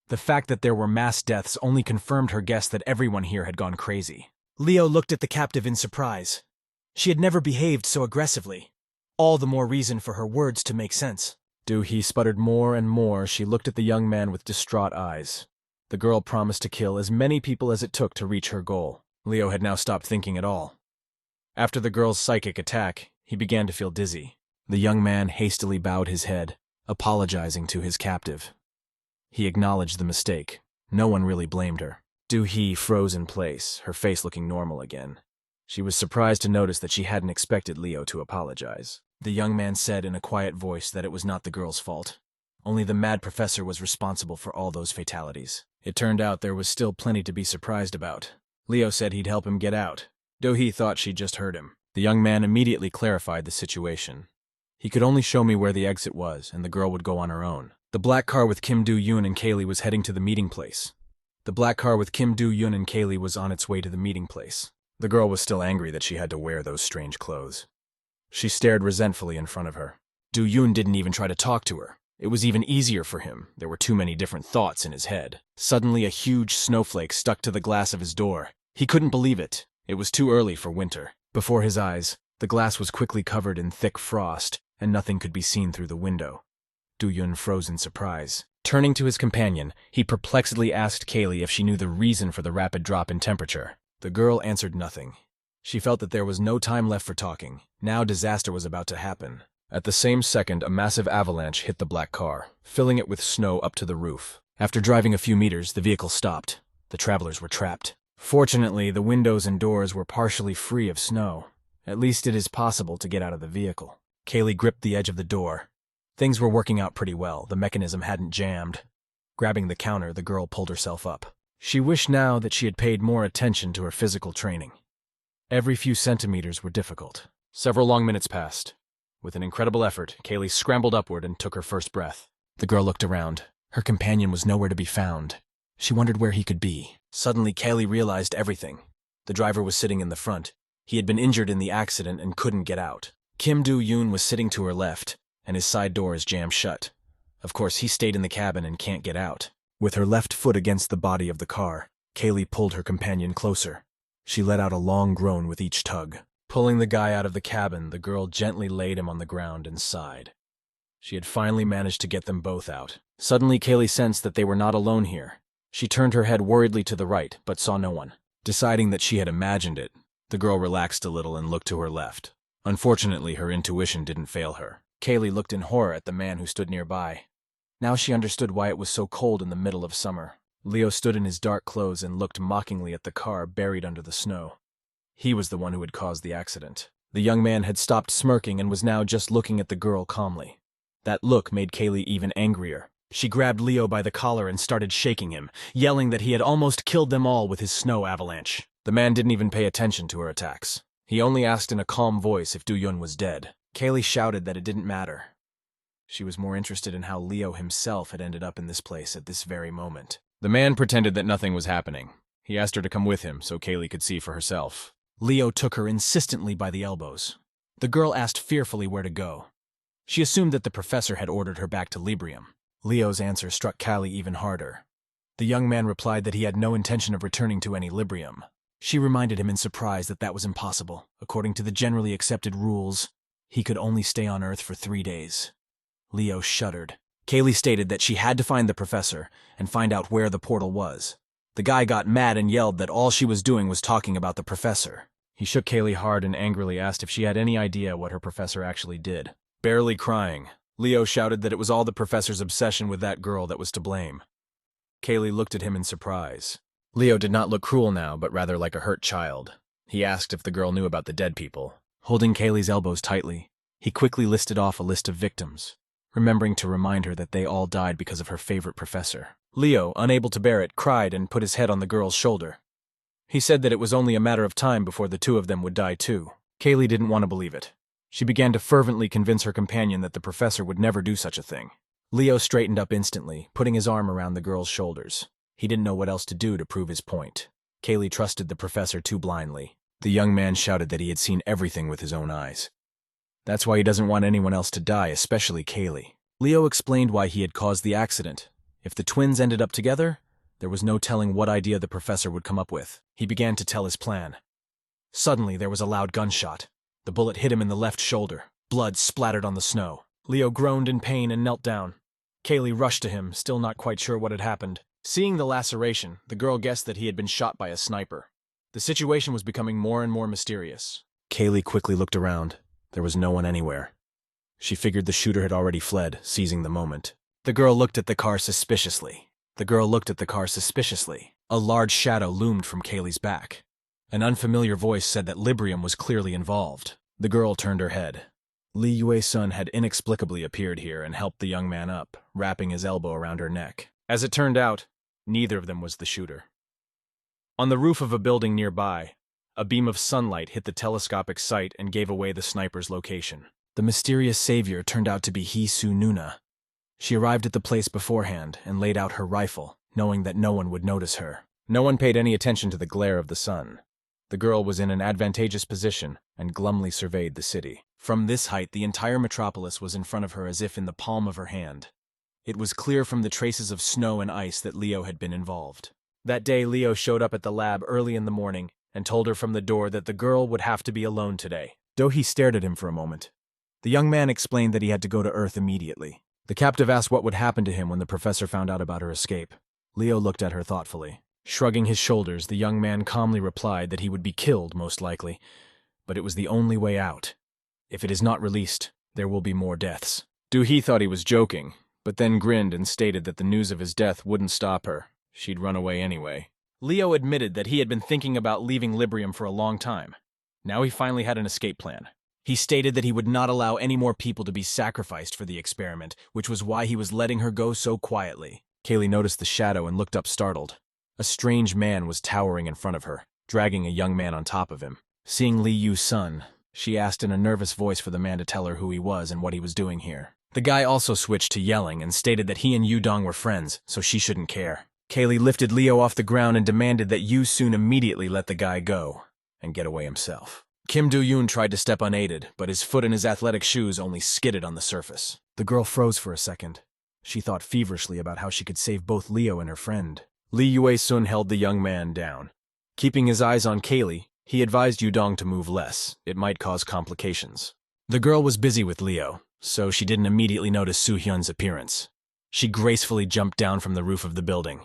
The fact that there were mass deaths only confirmed her guess that everyone here had gone crazy. Leo looked at the captive in surprise. She had never behaved so aggressively. All the more reason for her words to make sense. Do-hee sputtered more and more. She looked at the young man with distraught eyes. The girl promised to kill as many people as it took to reach her goal. Leo had now stopped thinking at all. After the girl's psychic attack, he began to feel dizzy. The young man hastily bowed his head, apologizing to his captive. He acknowledged the mistake. No one really blamed her. Do-hee froze in place, her face looking normal again. She was surprised to notice that she hadn't expected Leo to apologize. The young man said in a quiet voice that it was not the girl's fault. Only the mad professor was responsible for all those fatalities. It turned out there was still plenty to be surprised about. Leo said he'd help him get out. Do-hee thought she'd just heard him. The young man immediately clarified the situation. He could only show me where the exit was, and the girl would go on her own. The black car with Kim Do-yoon and Kaylee was heading to the meeting place. The black car with Kim Do-yoon and Kaylee was on its way to the meeting place. The girl was still angry that she had to wear those strange clothes. She stared resentfully in front of her. Do-yoon didn't even try to talk to her. It was even easier for him. There were too many different thoughts in his head. Suddenly, a huge snowflake stuck to the glass of his door. He couldn't believe it. It was too early for winter. Before his eyes, the glass was quickly covered in thick frost, and nothing could be seen through the window. Do-yoon froze in surprise. Turning to his companion, he perplexedly asked Kaylee if she knew the reason for the rapid drop in temperature. The girl answered nothing. She felt that there was no time left for talking. Now disaster was about to happen. At the same second, a massive avalanche hit the black car, filling it with snow up to the roof. After driving a few meters, the vehicle stopped. The travelers were trapped. Fortunately, the windows and doors were partially free of snow. At least it is possible to get out of the vehicle. Kaylee gripped the edge of the door. Things were working out pretty well. The mechanism hadn't jammed. Grabbing the counter, the girl pulled herself up. She wished now that she had paid more attention to her physical training. Every few centimeters were difficult. Several long minutes passed. With an incredible effort, Kaylee scrambled upward and took her first breath. The girl looked around. Her companion was nowhere to be found. She wondered where he could be. Suddenly, Kaylee realized everything. The driver was sitting in the front. He had been injured in the accident and couldn't get out. Kim Do-yoon was sitting to her left, and his side door is jammed shut. Of course, he stayed in the cabin and can't get out. With her left foot against the body of the car, Kaylee pulled her companion closer. She let out a long groan with each tug. Pulling the guy out of the cabin, the girl gently laid him on the ground and sighed. She had finally managed to get them both out. Suddenly, Kaylee sensed that they were not alone here. She turned her head worriedly to the right, but saw no one. Deciding that she had imagined it, the girl relaxed a little and looked to her left. Unfortunately, her intuition didn't fail her. Kaylee looked in horror at the man who stood nearby. Now she understood why it was so cold in the middle of summer. Leo stood in his dark clothes and looked mockingly at the car buried under the snow. He was the one who had caused the accident. The young man had stopped smirking and was now just looking at the girl calmly. That look made Kaylee even angrier. She grabbed Leo by the collar and started shaking him, yelling that he had almost killed them all with his snow avalanche. The man didn't even pay attention to her attacks. He only asked in a calm voice if Do-yoon was dead. Kaylee shouted that it didn't matter. She was more interested in how Leo himself had ended up in this place at this very moment. The man pretended that nothing was happening. He asked her to come with him so Kaylee could see for herself. Leo took her insistently by the elbows. The girl asked fearfully where to go. She assumed that the professor had ordered her back to Librium. Leo's answer struck Kaylee even harder. The young man replied that he had no intention of returning to any Librium. She reminded him in surprise that was impossible. According to the generally accepted rules, he could only stay on Earth for 3 days. Leo shuddered. Kaylee stated that she had to find the professor and find out where the portal was. The guy got mad and yelled that all she was doing was talking about the professor. He shook Kaylee hard and angrily asked if she had any idea what her professor actually did. Barely crying, Leo shouted that it was all the professor's obsession with that girl that was to blame. Kaylee looked at him in surprise. Leo did not look cruel now, but rather like a hurt child. He asked if the girl knew about the dead people. Holding Kaylee's elbows tightly, he quickly listed off a list of victims, remembering to remind her that they all died because of her favorite professor. Leo, unable to bear it, cried and put his head on the girl's shoulder. He said that it was only a matter of time before the two of them would die too. Kaylee didn't want to believe it. She began to fervently convince her companion that the professor would never do such a thing. Leo straightened up instantly, putting his arm around the girl's shoulders. He didn't know what else to do to prove his point. Kaylee trusted the professor too blindly. The young man shouted that he had seen everything with his own eyes. That's why he doesn't want anyone else to die, especially Kaylee. Leo explained why he had caused the accident. If the twins ended up together, there was no telling what idea the professor would come up with. He began to tell his plan. Suddenly, there was a loud gunshot. The bullet hit him in the left shoulder. Blood splattered on the snow. Leo groaned in pain and knelt down. Kaylee rushed to him, still not quite sure what had happened. Seeing the laceration, the girl guessed that he had been shot by a sniper. The situation was becoming more and more mysterious. Kaylee quickly looked around. There was no one anywhere. She figured the shooter had already fled, seizing the moment. The girl looked at the car suspiciously. A large shadow loomed from Kaylee's back. An unfamiliar voice said that Librium was clearly involved. The girl turned her head. Lee Yue-sun had inexplicably appeared here and helped the young man up, wrapping his elbow around her neck. As it turned out, neither of them was the shooter. On the roof of a building nearby, a beam of sunlight hit the telescopic sight and gave away the sniper's location. The mysterious savior turned out to be Hee-Soo Nuna. She arrived at the place beforehand and laid out her rifle, knowing that no one would notice her. No one paid any attention to the glare of the sun. The girl was in an advantageous position and glumly surveyed the city. From this height, the entire metropolis was in front of her as if in the palm of her hand. It was clear from the traces of snow and ice that Leo had been involved. That day, Leo showed up at the lab early in the morning and told her from the door that the girl would have to be alone today. Dohee stared at him for a moment. The young man explained that he had to go to Earth immediately. The captive asked what would happen to him when the professor found out about her escape. Leo looked at her thoughtfully. Shrugging his shoulders, the young man calmly replied that he would be killed, most likely, but it was the only way out. If it is not released, there will be more deaths. Dohee thought he was joking, but then grinned and stated that the news of his death wouldn't stop her. She'd run away anyway. Leo admitted that he had been thinking about leaving Librium for a long time. Now he finally had an escape plan. He stated that he would not allow any more people to be sacrificed for the experiment, which was why he was letting her go so quietly. Kaylee noticed the shadow and looked up startled. A strange man was towering in front of her, dragging a young man on top of him. Seeing Lee Yu-sun, she asked in a nervous voice for the man to tell her who he was and what he was doing here. The guy also switched to yelling and stated that he and Yu-dong were friends, so she shouldn't care. Kaylee lifted Leo off the ground and demanded that Yu-sun immediately let the guy go and get away himself. Kim Do-yoon tried to step unaided, but his foot in his athletic shoes only skidded on the surface. The girl froze for a second. She thought feverishly about how she could save both Leo and her friend. Lee Yue-sun held the young man down. Keeping his eyes on Kaylee, he advised Yu-dong to move less. It might cause complications. The girl was busy with Leo, so she didn't immediately notice Soo-hyun's appearance. She gracefully jumped down from the roof of the building,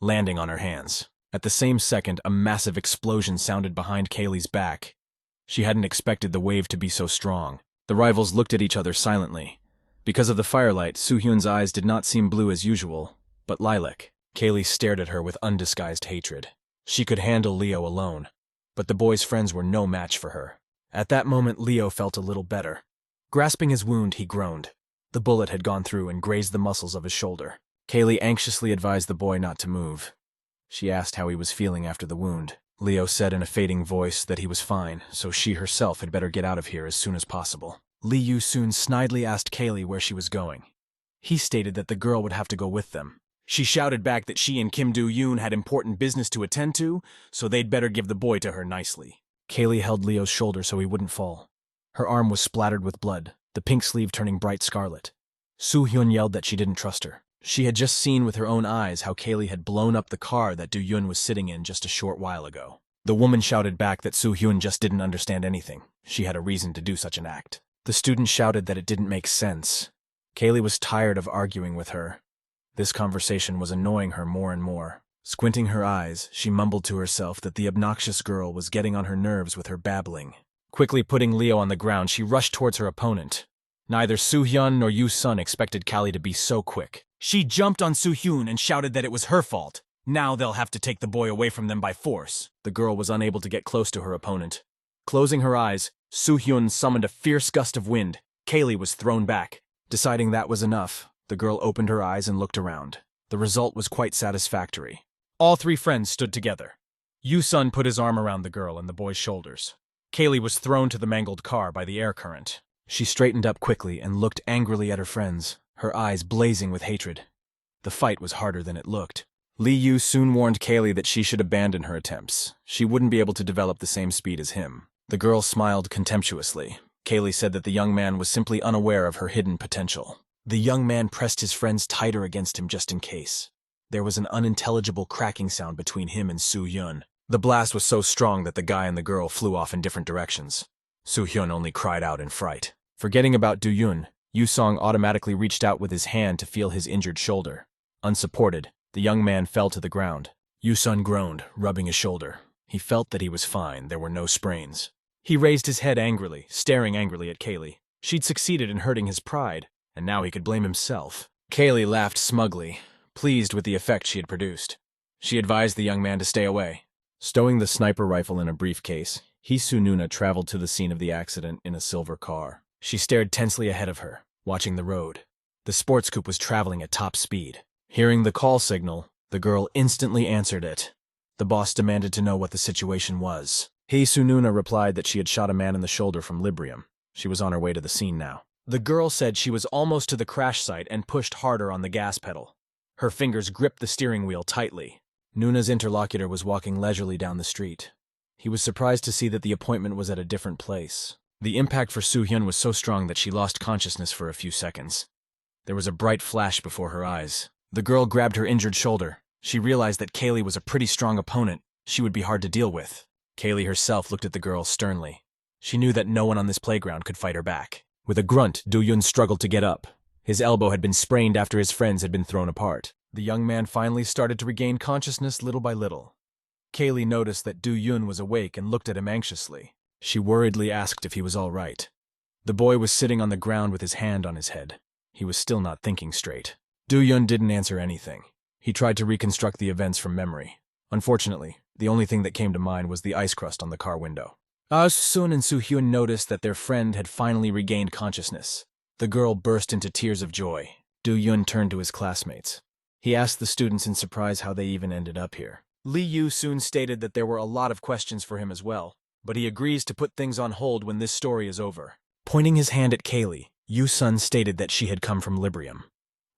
landing on her hands. At the same second, a massive explosion sounded behind Kaylee's back. She hadn't expected the wave to be so strong. The rivals looked at each other silently. Because of the firelight, Soo-hyun's eyes did not seem blue as usual, but lilac. Kaylee stared at her with undisguised hatred. She could handle Leo alone, but the boy's friends were no match for her. At that moment, Leo felt a little better. Grasping his wound, he groaned. The bullet had gone through and grazed the muscles of his shoulder. Kaylee anxiously advised the boy not to move. She asked how he was feeling after the wound. Leo said in a fading voice that he was fine, so she herself had better get out of here as soon as possible. Lee Yu-sun snidely asked Kaylee where she was going. He stated that the girl would have to go with them. She shouted back that she and Kim Do-yoon had important business to attend to, so they'd better give the boy to her nicely. Kaylee held Leo's shoulder so he wouldn't fall. Her arm was splattered with blood, the pink sleeve turning bright scarlet. Soo-hyun yelled that she didn't trust her. She had just seen with her own eyes how Kaylee had blown up the car that Do-yoon was sitting in just a short while ago. The woman shouted back that Soo-hyun just didn't understand anything. She had a reason to do such an act. The student shouted that it didn't make sense. Kaylee was tired of arguing with her. This conversation was annoying her more and more. Squinting her eyes, she mumbled to herself that the obnoxious girl was getting on her nerves with her babbling. Quickly putting Leo on the ground, she rushed towards her opponent. Neither Soo-hyun nor Yoo-sun expected Callie to be so quick. She jumped on Soo-hyun and shouted that it was her fault. Now they'll have to take the boy away from them by force. The girl was unable to get close to her opponent. Closing her eyes, Soo-hyun summoned a fierce gust of wind. Kaylee was thrown back. Deciding that was enough, the girl opened her eyes and looked around. The result was quite satisfactory. All three friends stood together. Yoo-sun put his arm around the girl and the boy's shoulders. Kaylee was thrown to the mangled car by the air current. She straightened up quickly and looked angrily at her friends, her eyes blazing with hatred. The fight was harder than it looked. Lee Yu soon warned Kaylee that she should abandon her attempts. She wouldn't be able to develop the same speed as him. The girl smiled contemptuously. Kaylee said that the young man was simply unaware of her hidden potential. The young man pressed his friends tighter against him just in case. There was an unintelligible cracking sound between him and Soo-hyun. The blast was so strong that the guy and the girl flew off in different directions. Soo-hyun only cried out in fright. Forgetting about Do-yun, Yu-song automatically reached out with his hand to feel his injured shoulder. Unsupported, the young man fell to the ground. Yu-sun groaned, rubbing his shoulder. He felt that he was fine, there were no sprains. He raised his head angrily, staring angrily at Kaylee. She'd succeeded in hurting his pride, and now he could blame himself. Kaylee laughed smugly, pleased with the effect she had produced. She advised the young man to stay away. Stowing the sniper rifle in a briefcase, Hee-soo-nuna traveled to the scene of the accident in a silver car. She stared tensely ahead of her, watching the road. The sports coupe was traveling at top speed. Hearing the call signal, the girl instantly answered it. The boss demanded to know what the situation was. Hee-soo-nuna replied that she had shot a man in the shoulder from Librium. She was on her way to the scene now. The girl said she was almost to the crash site and pushed harder on the gas pedal. Her fingers gripped the steering wheel tightly. Nuna's interlocutor was walking leisurely down the street. He was surprised to see that the appointment was at a different place. The impact for Soo-hyun was so strong that she lost consciousness for a few seconds. There was a bright flash before her eyes. The girl grabbed her injured shoulder. She realized that Kaylee was a pretty strong opponent. She would be hard to deal with. Kaylee herself looked at the girl sternly. She knew that no one on this playground could fight her back. With a grunt, Do-yun struggled to get up. His elbow had been sprained after his friends had been thrown apart. The young man finally started to regain consciousness little by little. Kaylee noticed that Do-yun was awake and looked at him anxiously. She worriedly asked if he was all right. The boy was sitting on the ground with his hand on his head. He was still not thinking straight. Do-yun didn't answer anything. He tried to reconstruct the events from memory. Unfortunately, the only thing that came to mind was the ice crust on the car window. Ah-sun and Soo-hyun noticed that their friend had finally regained consciousness. The girl burst into tears of joy. Do-yun turned to his classmates. He asked the students in surprise how they even ended up here. Lee Yu soon stated that there were a lot of questions for him as well, but he agrees to put things on hold when this story is over. Pointing his hand at Kaylee, Yu-sun stated that she had come from Librium.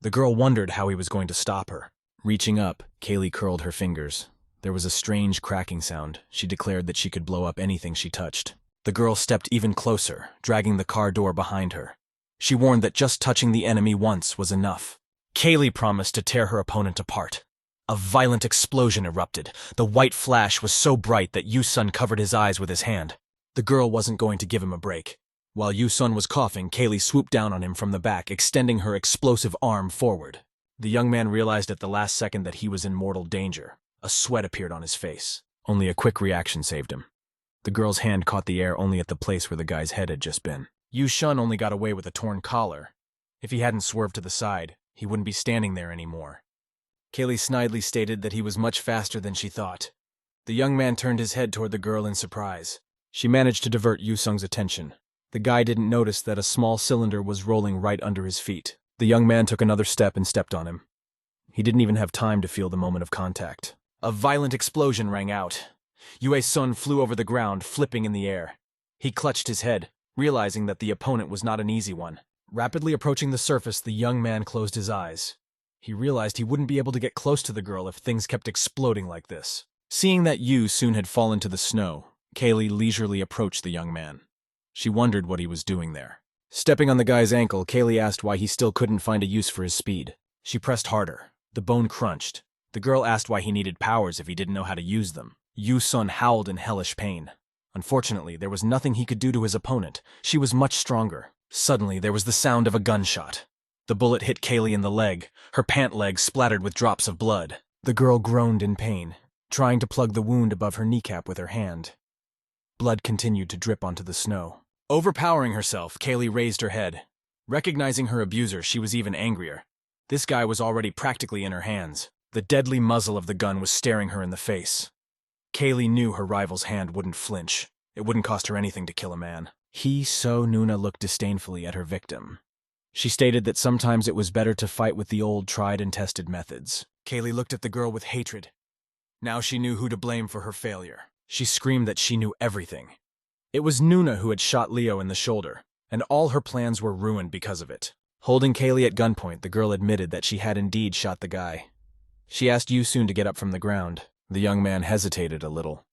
The girl wondered how he was going to stop her. Reaching up, Kaylee curled her fingers. There was a strange cracking sound. She declared that she could blow up anything she touched. The girl stepped even closer, dragging the car door behind her. She warned that just touching the enemy once was enough. Kaylee promised to tear her opponent apart. A violent explosion erupted. The white flash was so bright that Yu-sun covered his eyes with his hand. The girl wasn't going to give him a break. While Yu-sun was coughing, Kaylee swooped down on him from the back, extending her explosive arm forward. The young man realized at the last second that he was in mortal danger. A sweat appeared on his face. Only a quick reaction saved him. The girl's hand caught the air only at the place where the guy's head had just been. Yu-sun only got away with a torn collar. If he hadn't swerved to the side, he wouldn't be standing there anymore. Kaylee snidely stated that he was much faster than she thought. The young man turned his head toward the girl in surprise. She managed to divert Yu-sung's attention. The guy didn't notice that a small cylinder was rolling right under his feet. The young man took another step and stepped on him. He didn't even have time to feel the moment of contact. A violent explosion rang out. Yue-sun flew over the ground, flipping in the air. He clutched his head, realizing that the opponent was not an easy one. Rapidly approaching the surface, the young man closed his eyes. He realized he wouldn't be able to get close to the girl if things kept exploding like this. Seeing that Yu soon had fallen to the snow, Kaylee leisurely approached the young man. She wondered what he was doing there. Stepping on the guy's ankle, Kaylee asked why he still couldn't find a use for his speed. She pressed harder. The bone crunched. The girl asked why he needed powers if he didn't know how to use them. Yu-sun howled in hellish pain. Unfortunately, there was nothing he could do to his opponent. She was much stronger. Suddenly, there was the sound of a gunshot. The bullet hit Kaylee in the leg. Her pant leg splattered with drops of blood. The girl groaned in pain, trying to plug the wound above her kneecap with her hand. Blood continued to drip onto the snow. Overpowering herself, Kaylee raised her head. Recognizing her abuser, she was even angrier. This guy was already practically in her hands. The deadly muzzle of the gun was staring her in the face. Kaylee knew her rival's hand wouldn't flinch. It wouldn't cost her anything to kill a man. Nuna looked disdainfully at her victim. She stated that sometimes it was better to fight with the old tried and tested methods. Kaylee looked at the girl with hatred. Now she knew who to blame for her failure. She screamed that she knew everything. It was Nuna who had shot Leo in the shoulder, and all her plans were ruined because of it. Holding Kaylee at gunpoint, the girl admitted that she had indeed shot the guy. She asked Yu-sun to get up from the ground. The young man hesitated a little.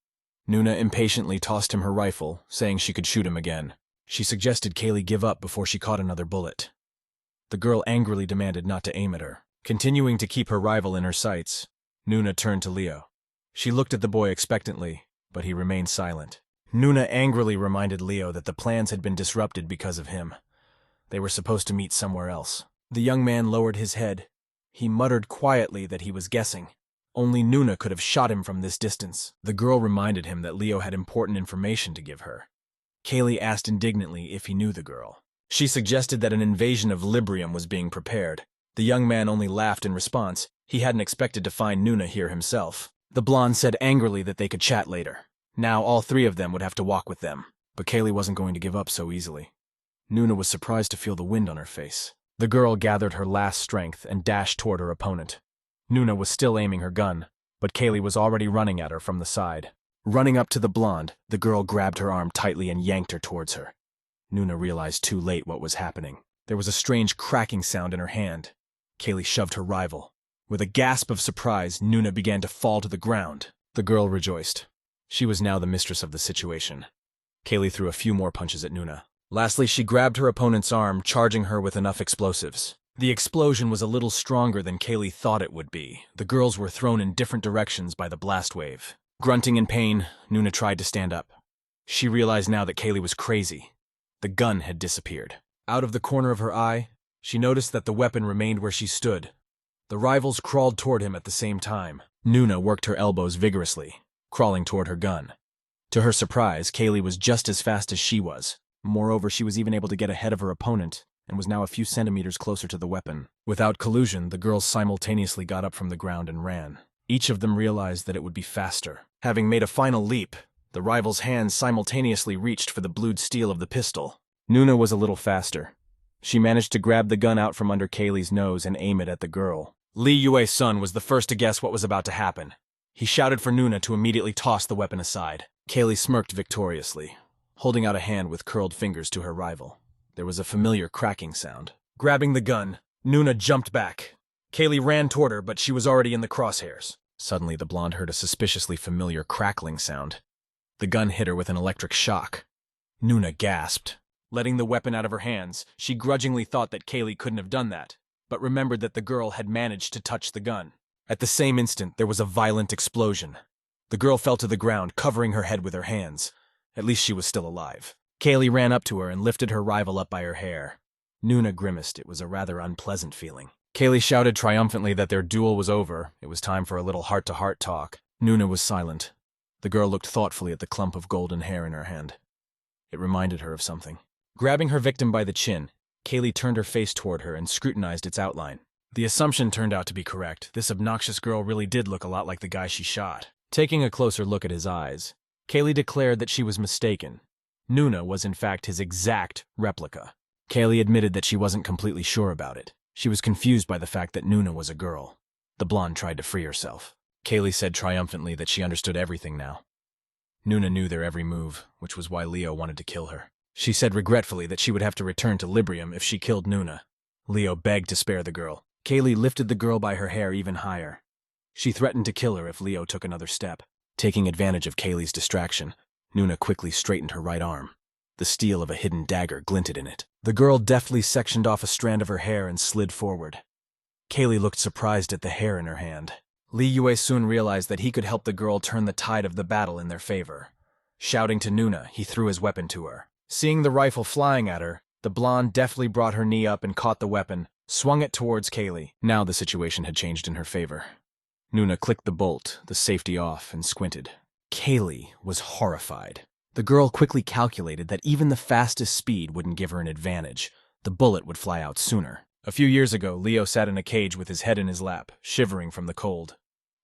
Nuna impatiently tossed him her rifle, saying she could shoot him again. She suggested Kaylee give up before she caught another bullet. The girl angrily demanded not to aim at her. Continuing to keep her rival in her sights, Nuna turned to Leo. She looked at the boy expectantly, but he remained silent. Nuna angrily reminded Leo that the plans had been disrupted because of him. They were supposed to meet somewhere else. The young man lowered his head. He muttered quietly that he was guessing. Only Nuna could have shot him from this distance. The girl reminded him that Leo had important information to give her. Kaylee asked indignantly if he knew the girl. She suggested that an invasion of Librium was being prepared. The young man only laughed in response. He hadn't expected to find Nuna here himself. The blonde said angrily that they could chat later. Now all three of them would have to walk with them. But Kaylee wasn't going to give up so easily. Nuna was surprised to feel the wind on her face. The girl gathered her last strength and dashed toward her opponent. Nuna was still aiming her gun, but Kaylee was already running at her from the side. Running up to the blonde, the girl grabbed her arm tightly and yanked her towards her. Nuna realized too late what was happening. There was a strange cracking sound in her hand. Kaylee shoved her rival. With a gasp of surprise, Nuna began to fall to the ground. The girl rejoiced. She was now the mistress of the situation. Kaylee threw a few more punches at Nuna. Lastly, she grabbed her opponent's arm, charging her with enough explosives. The explosion was a little stronger than Kaylee thought it would be. The girls were thrown in different directions by the blast wave. Grunting in pain, Nuna tried to stand up. She realized now that Kaylee was crazy. The gun had disappeared. Out of the corner of her eye, she noticed that the weapon remained where she stood. The rivals crawled toward him at the same time. Nuna worked her elbows vigorously, crawling toward her gun. To her surprise, Kaylee was just as fast as she was. Moreover, she was even able to get ahead of her opponent, and was now a few centimeters closer to the weapon. Without collusion, the girls simultaneously got up from the ground and ran. Each of them realized that it would be faster. Having made a final leap, the rival's hands simultaneously reached for the blued steel of the pistol. Nuna was a little faster. She managed to grab the gun out from under Kaylee's nose and aim it at the girl. Lee Yue-sun was the first to guess what was about to happen. He shouted for Nuna to immediately toss the weapon aside. Kaylee smirked victoriously, holding out a hand with curled fingers to her rival. There was a familiar cracking sound. Grabbing the gun, Nuna jumped back. Kaylee ran toward her, but she was already in the crosshairs. Suddenly, the blonde heard a suspiciously familiar crackling sound. The gun hit her with an electric shock. Nuna gasped. Letting the weapon out of her hands, she grudgingly thought that Kaylee couldn't have done that, but remembered that the girl had managed to touch the gun. At the same instant, there was a violent explosion. The girl fell to the ground, covering her head with her hands. At least she was still alive. Kaylee ran up to her and lifted her rival up by her hair. Nuna grimaced. It was a rather unpleasant feeling. Kaylee shouted triumphantly that their duel was over. It was time for a little heart-to-heart talk. Nuna was silent. The girl looked thoughtfully at the clump of golden hair in her hand. It reminded her of something. Grabbing her victim by the chin, Kaylee turned her face toward her and scrutinized its outline. The assumption turned out to be correct. This obnoxious girl really did look a lot like the guy she shot. Taking a closer look at his eyes, Kaylee declared that she was mistaken. Nuna was in fact his exact replica. Kaylee admitted that she wasn't completely sure about it. She was confused by the fact that Nuna was a girl. The blonde tried to free herself. Kaylee said triumphantly that she understood everything now. Nuna knew their every move, which was why Leo wanted to kill her. She said regretfully that she would have to return to Librium if she killed Nuna. Leo begged to spare the girl. Kaylee lifted the girl by her hair even higher. She threatened to kill her if Leo took another step. Taking advantage of Kaylee's distraction, Nuna quickly straightened her right arm. The steel of a hidden dagger glinted in it. The girl deftly sectioned off a strand of her hair and slid forward. Kaylee looked surprised at the hair in her hand. Li Yue soon realized that he could help the girl turn the tide of the battle in their favor. Shouting to Nuna, he threw his weapon to her. Seeing the rifle flying at her, the blonde deftly brought her knee up and caught the weapon, swung it towards Kaylee. Now the situation had changed in her favor. Nuna clicked the bolt, the safety off, and squinted. Kaylee was horrified. The girl quickly calculated that even the fastest speed wouldn't give her an advantage. The bullet would fly out sooner. A few years ago, Leo sat in a cage with his head in his lap, shivering from the cold.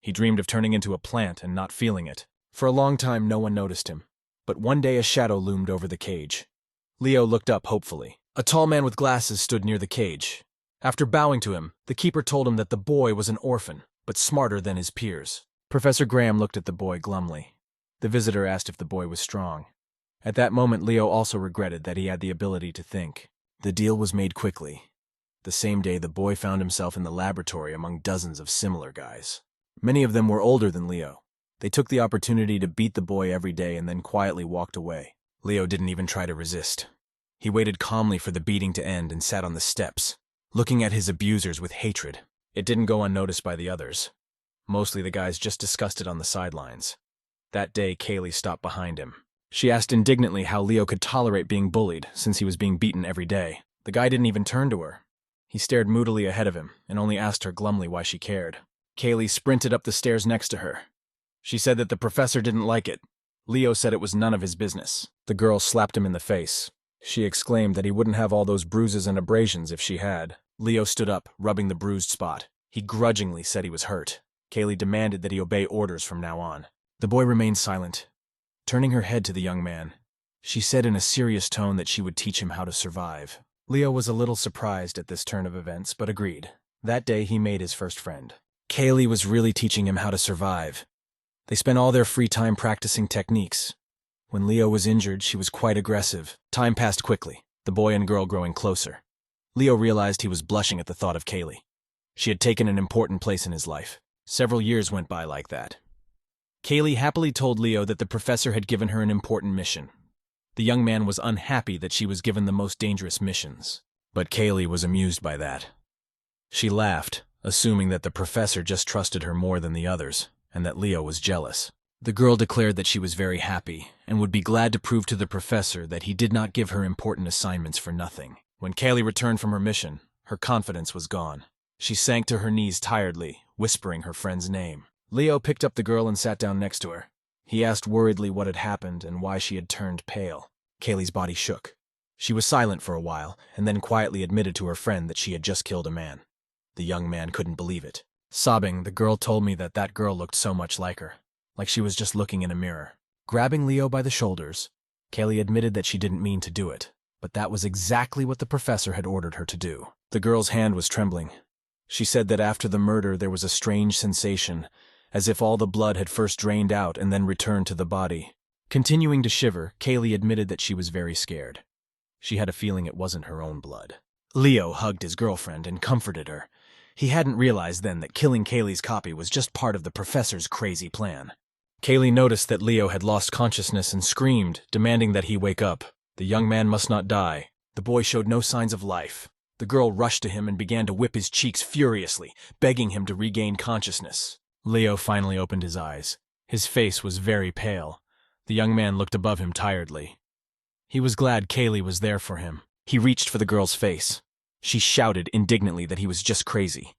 He dreamed of turning into a plant and not feeling it. For a long time, no one noticed him. But one day a shadow loomed over the cage. Leo looked up hopefully. A tall man with glasses stood near the cage. After bowing to him, the keeper told him that the boy was an orphan, but smarter than his peers. Professor Graham looked at the boy glumly. The visitor asked if the boy was strong. At that moment, Leo also regretted that he had the ability to think. The deal was made quickly. The same day, the boy found himself in the laboratory among dozens of similar guys. Many of them were older than Leo. They took the opportunity to beat the boy every day and then quietly walked away. Leo didn't even try to resist. He waited calmly for the beating to end and sat on the steps, looking at his abusers with hatred. It didn't go unnoticed by the others. Mostly the guys just discussed it on the sidelines. That day, Kaylee stopped behind him. She asked indignantly how Leo could tolerate being bullied since he was being beaten every day. The guy didn't even turn to her. He stared moodily ahead of him and only asked her glumly why she cared. Kaylee sprinted up the stairs next to her. She said that the professor didn't like it. Leo said it was none of his business. The girl slapped him in the face. She exclaimed that he wouldn't have all those bruises and abrasions if she had. Leo stood up, rubbing the bruised spot. He grudgingly said he was hurt. Kaylee demanded that he obey orders from now on. The boy remained silent, turning her head to the young man. She said in a serious tone that she would teach him how to survive. Leo was a little surprised at this turn of events, but agreed. That day, he made his first friend. Kaylee was really teaching him how to survive. They spent all their free time practicing techniques. When Leo was injured, she was quite aggressive. Time passed quickly, the boy and girl growing closer. Leo realized he was blushing at the thought of Kaylee. She had taken an important place in his life. Several years went by like that. Kaylee happily told Leo that the professor had given her an important mission. The young man was unhappy that she was given the most dangerous missions, but Kaylee was amused by that. She laughed, assuming that the professor just trusted her more than the others, and that Leo was jealous. The girl declared that she was very happy, and would be glad to prove to the professor that he did not give her important assignments for nothing. When Kaylee returned from her mission, her confidence was gone. She sank to her knees tiredly, whispering her friend's name. Leo picked up the girl and sat down next to her. He asked worriedly what had happened and why she had turned pale. Kaylee's body shook. She was silent for a while, and then quietly admitted to her friend that she had just killed a man. The young man couldn't believe it. Sobbing, the girl told me that that girl looked so much like her, like she was just looking in a mirror. Grabbing Leo by the shoulders, Kaylee admitted that she didn't mean to do it, but that was exactly what the professor had ordered her to do. The girl's hand was trembling. She said that after the murder there was a strange sensation, as if all the blood had first drained out and then returned to the body. Continuing to shiver, Kaylee admitted that she was very scared. She had a feeling it wasn't her own blood. Leo hugged his girlfriend and comforted her. He hadn't realized then that killing Kaylee's copy was just part of the professor's crazy plan. Kaylee noticed that Leo had lost consciousness and screamed, demanding that he wake up. The young man must not die. The boy showed no signs of life. The girl rushed to him and began to whip his cheeks furiously, begging him to regain consciousness. Leo finally opened his eyes. His face was very pale. The young man looked above him tiredly. He was glad Kaylee was there for him. He reached for the girl's face. She shouted indignantly that he was just crazy.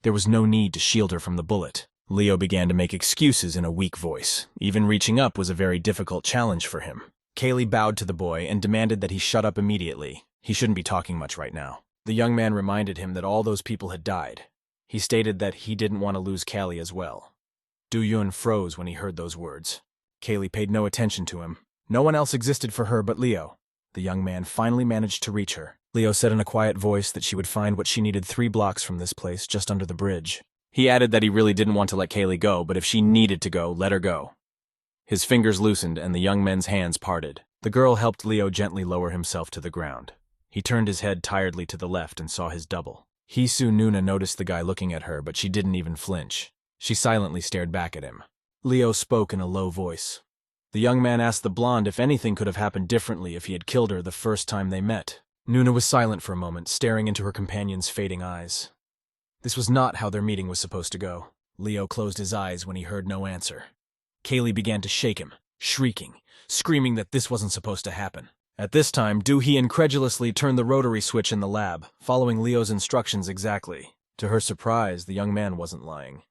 There was no need to shield her from the bullet. Leo began to make excuses in a weak voice. Even reaching up was a very difficult challenge for him. Kaylee bowed to the boy and demanded that he shut up immediately. He shouldn't be talking much right now. The young man reminded him that all those people had died. He stated that he didn't want to lose Callie as well. Do-Yun froze when he heard those words. Kaylee paid no attention to him. No one else existed for her but Leo. The young man finally managed to reach her. Leo said in a quiet voice that she would find what she needed 3 blocks from this place, just under the bridge. He added that he really didn't want to let Kaylee go, but if she needed to go, let her go. His fingers loosened and the young men's hands parted. The girl helped Leo gently lower himself to the ground. He turned his head tiredly to the left and saw his double. Hisu Nuna noticed the guy looking at her, but she didn't even flinch. She silently stared back at him. Leo spoke in a low voice. The young man asked the blonde if anything could have happened differently if he had killed her the first time they met. Nuna was silent for a moment, staring into her companion's fading eyes. This was not how their meeting was supposed to go. Leo closed his eyes when he heard no answer. Kaylee began to shake him, shrieking, screaming that this wasn't supposed to happen. At this time, Doohee incredulously turned the rotary switch in the lab, following Leo's instructions exactly. To her surprise, the young man wasn't lying.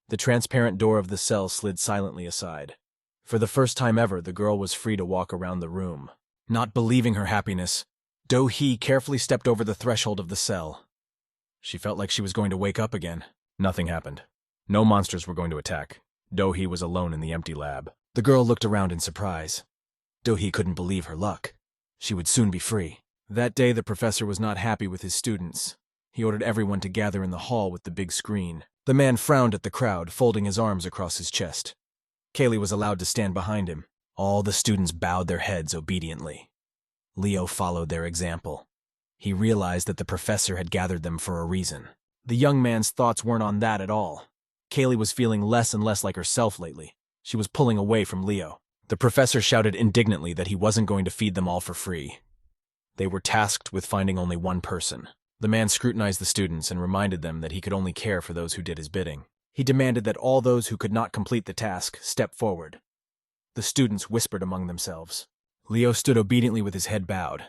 The transparent door of the cell slid silently aside. For the first time ever, the girl was free to walk around the room. Not believing her happiness, Doohee carefully stepped over the threshold of the cell. She felt like she was going to wake up again. Nothing happened. No monsters were going to attack. Doohee was alone in the empty lab. The girl looked around in surprise. Doohee couldn't believe her luck. She would soon be free. That day, the professor was not happy with his students. He ordered everyone to gather in the hall with the big screen. The man frowned at the crowd, folding his arms across his chest. Kaylee was allowed to stand behind him. All the students bowed their heads obediently. Leo followed their example. He realized that the professor had gathered them for a reason. The young man's thoughts weren't on that at all. Kaylee was feeling less and less like herself lately. She was pulling away from Leo. The professor shouted indignantly that he wasn't going to feed them all for free. They were tasked with finding only one person. The man scrutinized the students and reminded them that he could only care for those who did his bidding. He demanded that all those who could not complete the task step forward. The students whispered among themselves. Leo stood obediently with his head bowed.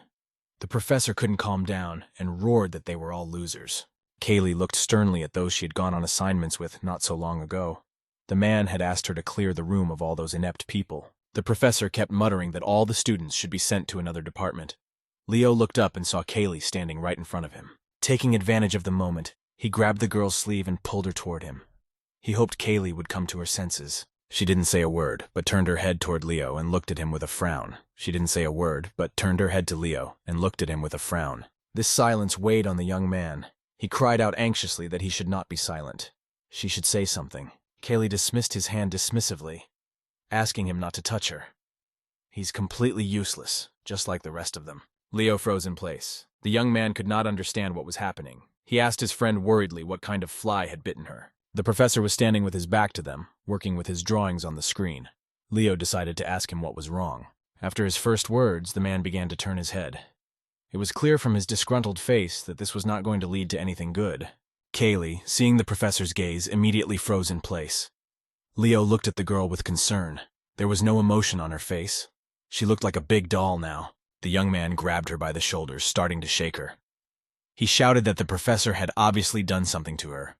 The professor couldn't calm down and roared that they were all losers. Kaylee looked sternly at those she had gone on assignments with not so long ago. The man had asked her to clear the room of all those inept people. The professor kept muttering that all the students should be sent to another department. Leo looked up and saw Kaylee standing right in front of him. Taking advantage of the moment, he grabbed the girl's sleeve and pulled her toward him. He hoped Kaylee would come to her senses. She didn't say a word, but turned her head toward Leo and looked at him with a frown. She didn't say a word, but turned her head to Leo and looked at him with a frown. This silence weighed on the young man. He cried out anxiously that he should not be silent. She should say something. Kaylee dismissed his hand dismissively, asking him not to touch her. He's completely useless, just like the rest of them. Leo froze in place. The young man could not understand what was happening. He asked his friend worriedly what kind of fly had bitten her. The professor was standing with his back to them, working with his drawings on the screen. Leo decided to ask him what was wrong. After his first words, the man began to turn his head. It was clear from his disgruntled face that this was not going to lead to anything good. Kaylee, seeing the professor's gaze, immediately froze in place. Leo looked at the girl with concern. There was no emotion on her face. She looked like a big doll now. The young man grabbed her by the shoulders, starting to shake her. He shouted that the professor had obviously done something to her.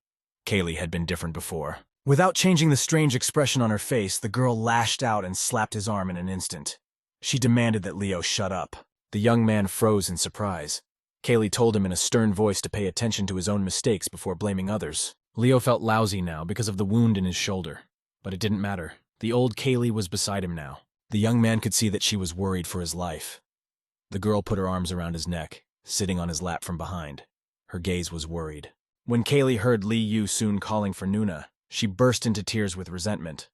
Kaylee had been different before. Without changing the strange expression on her face, the girl lashed out and slapped his arm in an instant. She demanded that Leo shut up. The young man froze in surprise. Kaylee told him in a stern voice to pay attention to his own mistakes before blaming others. Leo felt lousy now because of the wound in his shoulder. But it didn't matter. The old Kaylee was beside him now. The young man could see that she was worried for his life. The girl put her arms around his neck, sitting on his lap from behind. Her gaze was worried. When Kaylee heard Lee Yu-soon calling for Nuna, she burst into tears with resentment.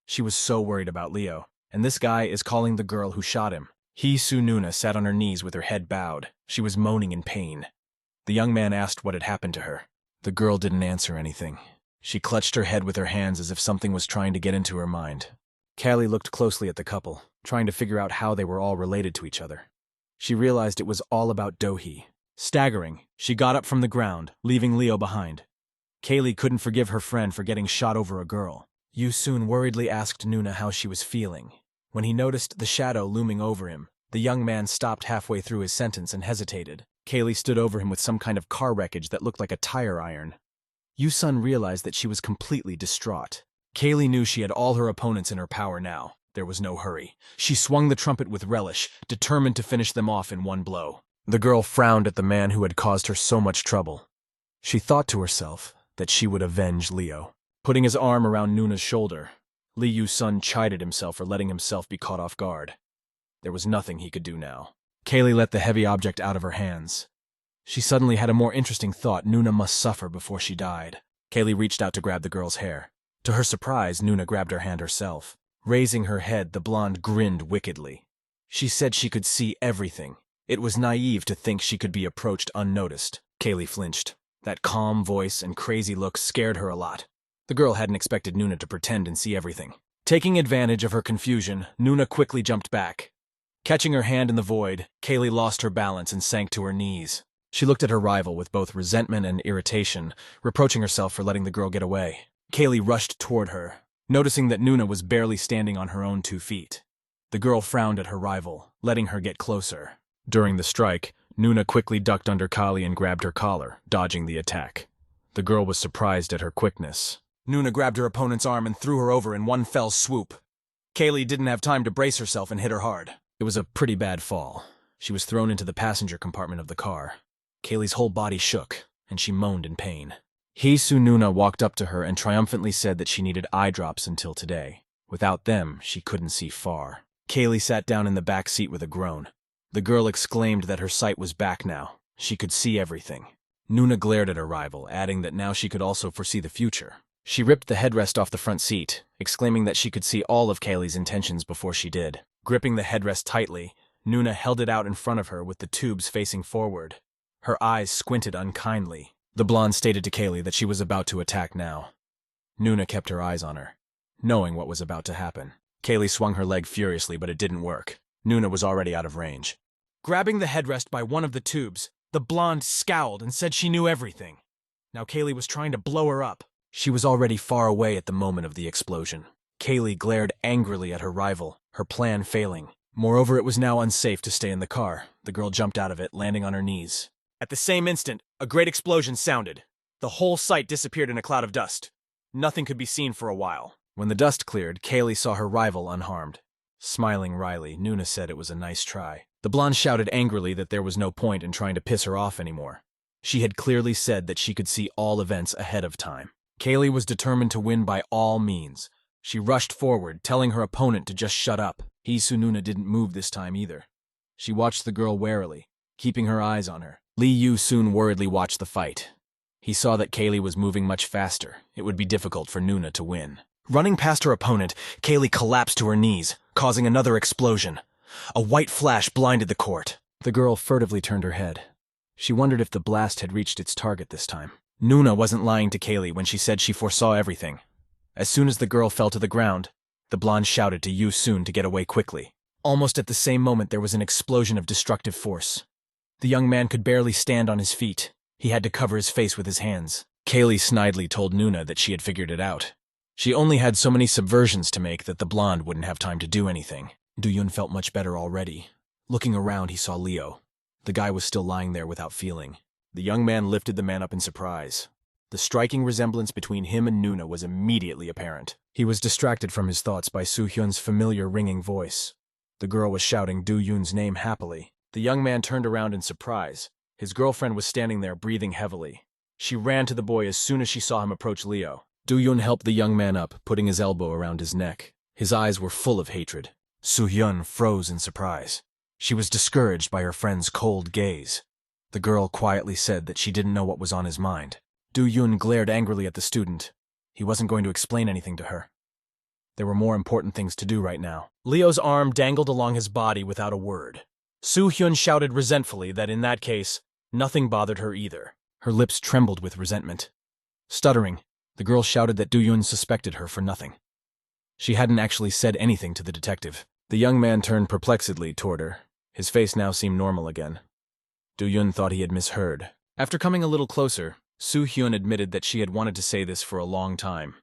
She was so worried about Leo, and this guy is calling the girl who shot him. Nuna sat on her knees with her head bowed. She was moaning in pain. The young man asked what had happened to her. The girl didn't answer anything. She clutched her head with her hands as if something was trying to get into her mind. Kaylee looked closely at the couple, trying to figure out how they were all related to each other. She realized it was all about Doohee. Staggering, she got up from the ground, leaving Leo behind. Kaylee couldn't forgive her friend for getting shot over a girl. Yu-soon worriedly asked Nuna how she was feeling. When he noticed the shadow looming over him, the young man stopped halfway through his sentence and hesitated. Kaylee stood over him with some kind of car wreckage that looked like a tire iron. Yu-sun realized that she was completely distraught. Kaylee knew she had all her opponents in her power now. There was no hurry. She swung the trumpet with relish, determined to finish them off in one blow. The girl frowned at the man who had caused her so much trouble. She thought to herself that she would avenge Leo. Putting his arm around Nuna's shoulder, Lee Yu-sun chided himself for letting himself be caught off guard. There was nothing he could do now. Kaylee let the heavy object out of her hands. She suddenly had a more interesting thought. Nuna must suffer before she died. Kaylee reached out to grab the girl's hair. To her surprise, Nuna grabbed her hand herself. Raising her head, the blonde grinned wickedly. She said she could see everything. It was naive to think she could be approached unnoticed. Kaylee flinched. That calm voice and crazy look scared her a lot. The girl hadn't expected Nuna to pretend and see everything. Taking advantage of her confusion, Nuna quickly jumped back. Catching her hand in the void, Kaylee lost her balance and sank to her knees. She looked at her rival with both resentment and irritation, reproaching herself for letting the girl get away. Kaylee rushed toward her, noticing that Nuna was barely standing on her own 2 feet. The girl frowned at her rival, letting her get closer. During the strike, Nuna quickly ducked under Kali and grabbed her collar, dodging the attack. The girl was surprised at her quickness. Nuna grabbed her opponent's arm and threw her over in one fell swoop. Kaylee didn't have time to brace herself and hit her hard. It was a pretty bad fall. She was thrown into the passenger compartment of the car. Kaylee's whole body shook, and she moaned in pain. Hisu Nuna walked up to her and triumphantly said that she needed eye drops until today. Without them, she couldn't see far. Kaylee sat down in the back seat with a groan. The girl exclaimed that her sight was back now. She could see everything. Nuna glared at her rival, adding that now she could also foresee the future. She ripped the headrest off the front seat, exclaiming that she could see all of Kaylee's intentions before she did. Gripping the headrest tightly, Nuna held it out in front of her with the tubes facing forward. Her eyes squinted unkindly. The blonde stated to Kaylee that she was about to attack now. Nuna kept her eyes on her, knowing what was about to happen. Kaylee swung her leg furiously, but it didn't work. Nuna was already out of range. Grabbing the headrest by one of the tubes, the blonde scowled and said she knew everything. Now Kaylee was trying to blow her up. She was already far away at the moment of the explosion. Kaylee glared angrily at her rival, her plan failing. Moreover, it was now unsafe to stay in the car. The girl jumped out of it, landing on her knees. At the same instant, a great explosion sounded. The whole site disappeared in a cloud of dust. Nothing could be seen for a while. When the dust cleared, Kaylee saw her rival unharmed. Smiling wryly, Nuna said it was a nice try. The blonde shouted angrily that there was no point in trying to piss her off anymore. She had clearly said that she could see all events ahead of time. Kaylee was determined to win by all means. She rushed forward, telling her opponent to just shut up. Hisu Nuna didn't move this time either. She watched the girl warily, keeping her eyes on her. Lee Yu soon worriedly watched the fight. He saw that Kaylee was moving much faster. It would be difficult for Nuna to win. Running past her opponent, Kaylee collapsed to her knees, causing another explosion. A white flash blinded the court. The girl furtively turned her head. She wondered if the blast had reached its target this time. Nuna wasn't lying to Kaylee when she said she foresaw everything. As soon as the girl fell to the ground, the blonde shouted to Yu Soon to get away quickly. Almost at the same moment, there was an explosion of destructive force. The young man could barely stand on his feet. He had to cover his face with his hands. Kaylee snidely told Nuna that she had figured it out. She only had so many subversions to make that the blonde wouldn't have time to do anything. Do-yun felt much better already. Looking around, he saw Leo. The guy was still lying there without feeling. The young man lifted the man up in surprise. The striking resemblance between him and Nuna was immediately apparent. He was distracted from his thoughts by Soo-hyun's familiar ringing voice. The girl was shouting Do-yun's name happily. The young man turned around in surprise. His girlfriend was standing there, breathing heavily. She ran to the boy as soon as she saw him approach Leo. Do-yun helped the young man up, putting his elbow around his neck. His eyes were full of hatred. Soo-hyun froze in surprise. She was discouraged by her friend's cold gaze. The girl quietly said that she didn't know what was on his mind. Do-yun glared angrily at the student. He wasn't going to explain anything to her. There were more important things to do right now. Leo's arm dangled along his body without a word. Soo-hyun shouted resentfully that in that case, nothing bothered her either. Her lips trembled with resentment. Stuttering, the girl shouted that Do-yun suspected her for nothing. She hadn't actually said anything to the detective. The young man turned perplexedly toward her. His face now seemed normal again. Do-yun thought he had misheard. After coming a little closer, Soo-hyun admitted that she had wanted to say this for a long time.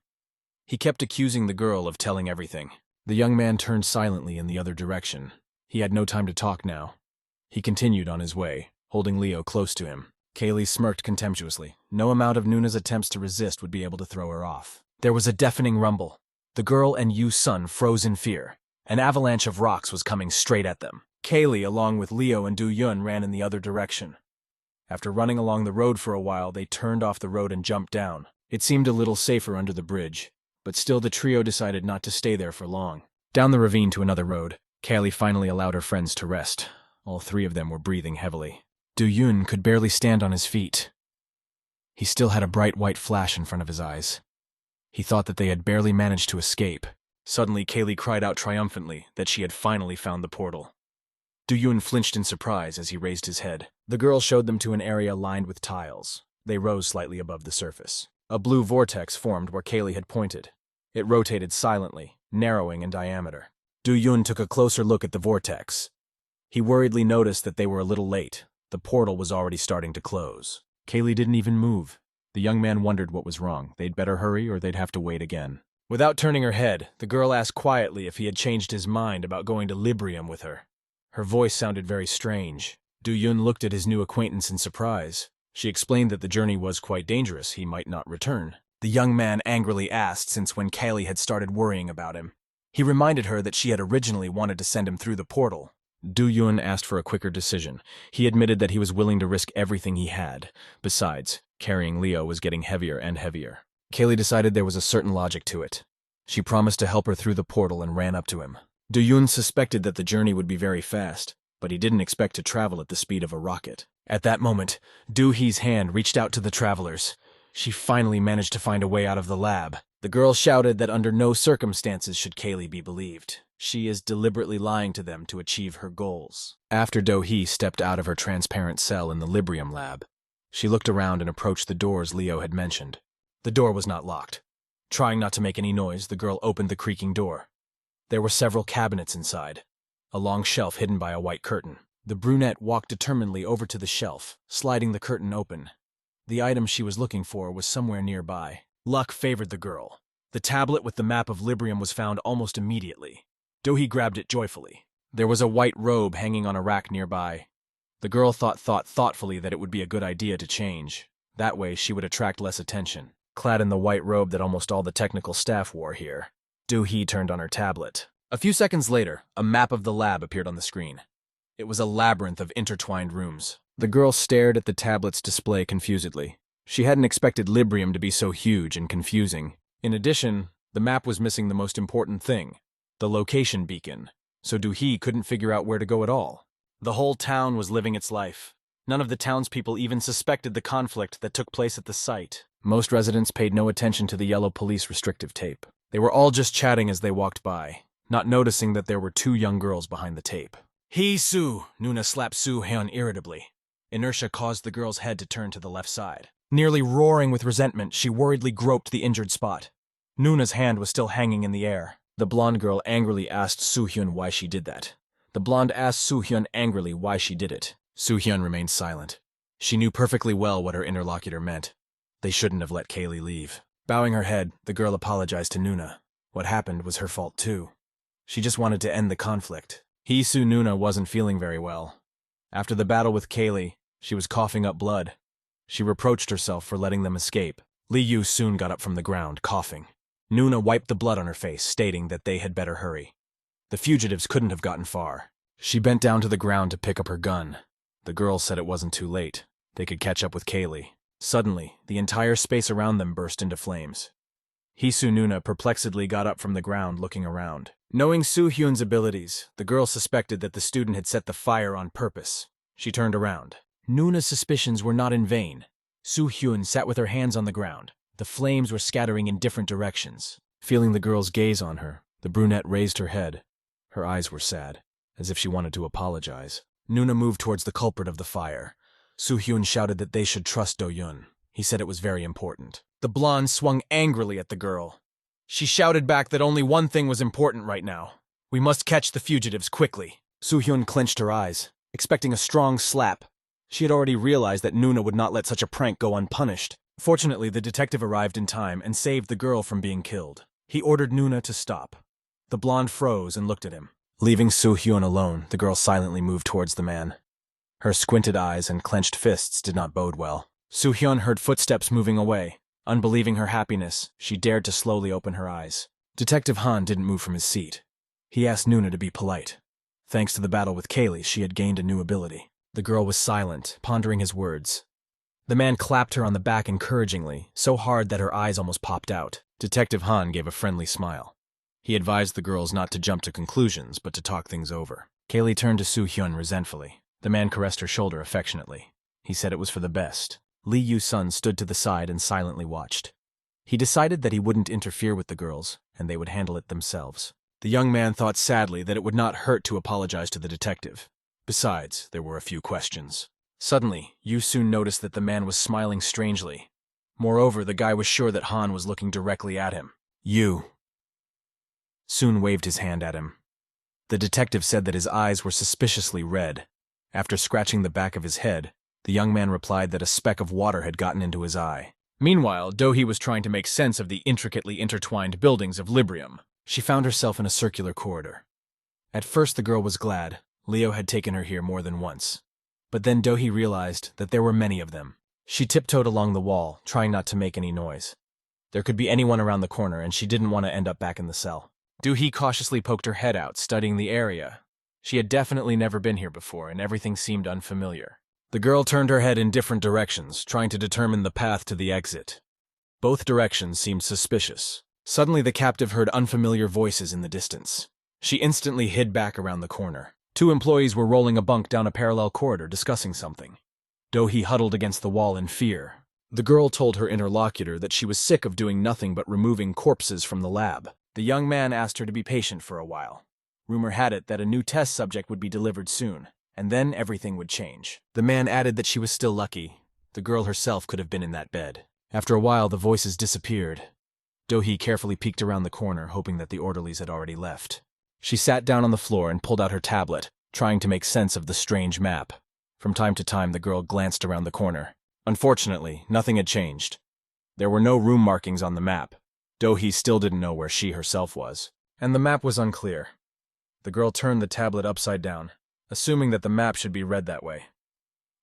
He kept accusing the girl of telling everything. The young man turned silently in the other direction. He had no time to talk now. He continued on his way, holding Leo close to him. Kaylee smirked contemptuously. No amount of Nuna's attempts to resist would be able to throw her off. There was a deafening rumble. The girl and Yu's son froze in fear. An avalanche of rocks was coming straight at them. Kaylee, along with Leo and Do-yun, ran in the other direction. After running along the road for a while, they turned off the road and jumped down. It seemed a little safer under the bridge, but still the trio decided not to stay there for long. Down the ravine to another road, Kaylee finally allowed her friends to rest. All three of them were breathing heavily. Do-yun could barely stand on his feet. He still had a bright white flash in front of his eyes. He thought that they had barely managed to escape. Suddenly, Kaylee cried out triumphantly that she had finally found the portal. Do-yun flinched in surprise as he raised his head. The girl showed them to an area lined with tiles. They rose slightly above the surface. A blue vortex formed where Kaylee had pointed. It rotated silently, narrowing in diameter. Do-yun took a closer look at the vortex. He worriedly noticed that they were a little late. The portal was already starting to close. Kaylee didn't even move. The young man wondered what was wrong. They'd better hurry or they'd have to wait again. Without turning her head, the girl asked quietly if he had changed his mind about going to Librium with her. Her voice sounded very strange. Do-yoon looked at his new acquaintance in surprise. She explained that the journey was quite dangerous. He might not return. The young man angrily asked since when Kaylee had started worrying about him. He reminded her that she had originally wanted to send him through the portal. Do-yoon asked for a quicker decision. He admitted that he was willing to risk everything he had. Besides, carrying Leo was getting heavier and heavier. Kaylee decided there was a certain logic to it. She promised to help her through the portal and ran up to him. Do-yoon suspected that the journey would be very fast, but he didn't expect to travel at the speed of a rocket. At that moment, Do-hee's hand reached out to the travelers. She finally managed to find a way out of the lab. The girl shouted that under no circumstances should Kaylee be believed. She is deliberately lying to them to achieve her goals. After Do-hee stepped out of her transparent cell in the Librium lab, she looked around and approached the doors Leo had mentioned. The door was not locked. Trying not to make any noise, the girl opened the creaking door. There were several cabinets inside, a long shelf hidden by a white curtain. The brunette walked determinedly over to the shelf, sliding the curtain open. The item she was looking for was somewhere nearby. Luck favored the girl. The tablet with the map of Librium was found almost immediately. Do-hee grabbed it joyfully. There was a white robe hanging on a rack nearby. The girl thought thoughtfully that it would be a good idea to change. That way she would attract less attention. Clad in the white robe that almost all the technical staff wore here, Do-hee turned on her tablet. A few seconds later, a map of the lab appeared on the screen. It was a labyrinth of intertwined rooms. The girl stared at the tablet's display confusedly. She hadn't expected Librium to be so huge and confusing. In addition, the map was missing the most important thing, the location beacon, so Do-hee couldn't figure out where to go at all. The whole town was living its life. None of the townspeople even suspected the conflict that took place at the site. Most residents paid no attention to the yellow police restrictive tape. They were all just chatting as they walked by, not noticing that there were two young girls behind the tape. Hee-soo! Nuna slapped Soo-hyun irritably. Inertia caused the girl's head to turn to the left side. Nearly roaring with resentment, she worriedly groped the injured spot. Nuna's hand was still hanging in the air. The blonde girl angrily asked Soo-hyun why she did that. The blonde asked Soo-hyun angrily why she did it. Soo-hyun remained silent. She knew perfectly well what her interlocutor meant. They shouldn't have let Kaylee leave. Bowing her head, the girl apologized to Nuna. What happened was her fault too. She just wanted to end the conflict. Hee-soo Nuna wasn't feeling very well. After the battle with Kaylee, she was coughing up blood. She reproached herself for letting them escape. Lee Yu soon got up from the ground, coughing. Nuna wiped the blood on her face, stating that they had better hurry. The fugitives couldn't have gotten far. She bent down to the ground to pick up her gun. The girl said it wasn't too late. They could catch up with Kaylee. Suddenly, the entire space around them burst into flames. Hee-soo Nuna perplexedly got up from the ground, looking around. Knowing Soo-hyun's abilities, the girl suspected that the student had set the fire on purpose. She turned around. Nuna's suspicions were not in vain. Soo-hyun sat with her hands on the ground. The flames were scattering in different directions. Feeling the girl's gaze on her, the brunette raised her head. Her eyes were sad, as if she wanted to apologize. Nuna moved towards the culprit of the fire. Soo-hyun shouted that they should trust Do-yun. He said it was very important. The blonde swung angrily at the girl. She shouted back that only one thing was important right now. We must catch the fugitives quickly. Soo-hyun clenched her eyes, expecting a strong slap. She had already realized that Nuna would not let such a prank go unpunished. Fortunately, the detective arrived in time and saved the girl from being killed. He ordered Nuna to stop. The blonde froze and looked at him. Leaving Soo-hyun alone, the girl silently moved towards the man. Her squinted eyes and clenched fists did not bode well. Soo-hyun heard footsteps moving away. Unbelieving her happiness, she dared to slowly open her eyes. Detective Han didn't move from his seat. He asked Nuna to be polite. Thanks to the battle with Kaylee, she had gained a new ability. The girl was silent, pondering his words. The man clapped her on the back encouragingly, so hard that her eyes almost popped out. Detective Han gave a friendly smile. He advised the girls not to jump to conclusions, but to talk things over. Kaylee turned to Soo-hyun resentfully. The man caressed her shoulder affectionately. He said it was for the best. Lee Yu-sun stood to the side and silently watched. He decided that he wouldn't interfere with the girls, and they would handle it themselves. The young man thought sadly that it would not hurt to apologize to the detective. Besides, there were a few questions. Suddenly, Yu-sun noticed that the man was smiling strangely. Moreover, the guy was sure that Han was looking directly at him. Yu. Soon waved his hand at him. The detective said that his eyes were suspiciously red. After scratching the back of his head, the young man replied that a speck of water had gotten into his eye. Meanwhile, Do-hee was trying to make sense of the intricately intertwined buildings of Librium. She found herself in a circular corridor. At first, the girl was glad. Leo had taken her here more than once. But then Do-hee realized that there were many of them. She tiptoed along the wall, trying not to make any noise. There could be anyone around the corner, and she didn't want to end up back in the cell. Do-hee cautiously poked her head out, studying the area. She had definitely never been here before, and everything seemed unfamiliar. The girl turned her head in different directions, trying to determine the path to the exit. Both directions seemed suspicious. Suddenly, the captive heard unfamiliar voices in the distance. She instantly hid back around the corner. 2 employees were rolling a bunk down a parallel corridor, discussing something. Do-hee huddled against the wall in fear. The girl told her interlocutor that she was sick of doing nothing but removing corpses from the lab. The young man asked her to be patient for a while. Rumor had it that a new test subject would be delivered soon, and then everything would change. The man added that she was still lucky. The girl herself could have been in that bed. After a while, the voices disappeared. Do-hee carefully peeked around the corner, hoping that the orderlies had already left. She sat down on the floor and pulled out her tablet, trying to make sense of the strange map. From time to time, the girl glanced around the corner. Unfortunately, nothing had changed. There were no room markings on the map. Do-hee still didn't know where she herself was, and the map was unclear. The girl turned the tablet upside down, assuming that the map should be read that way.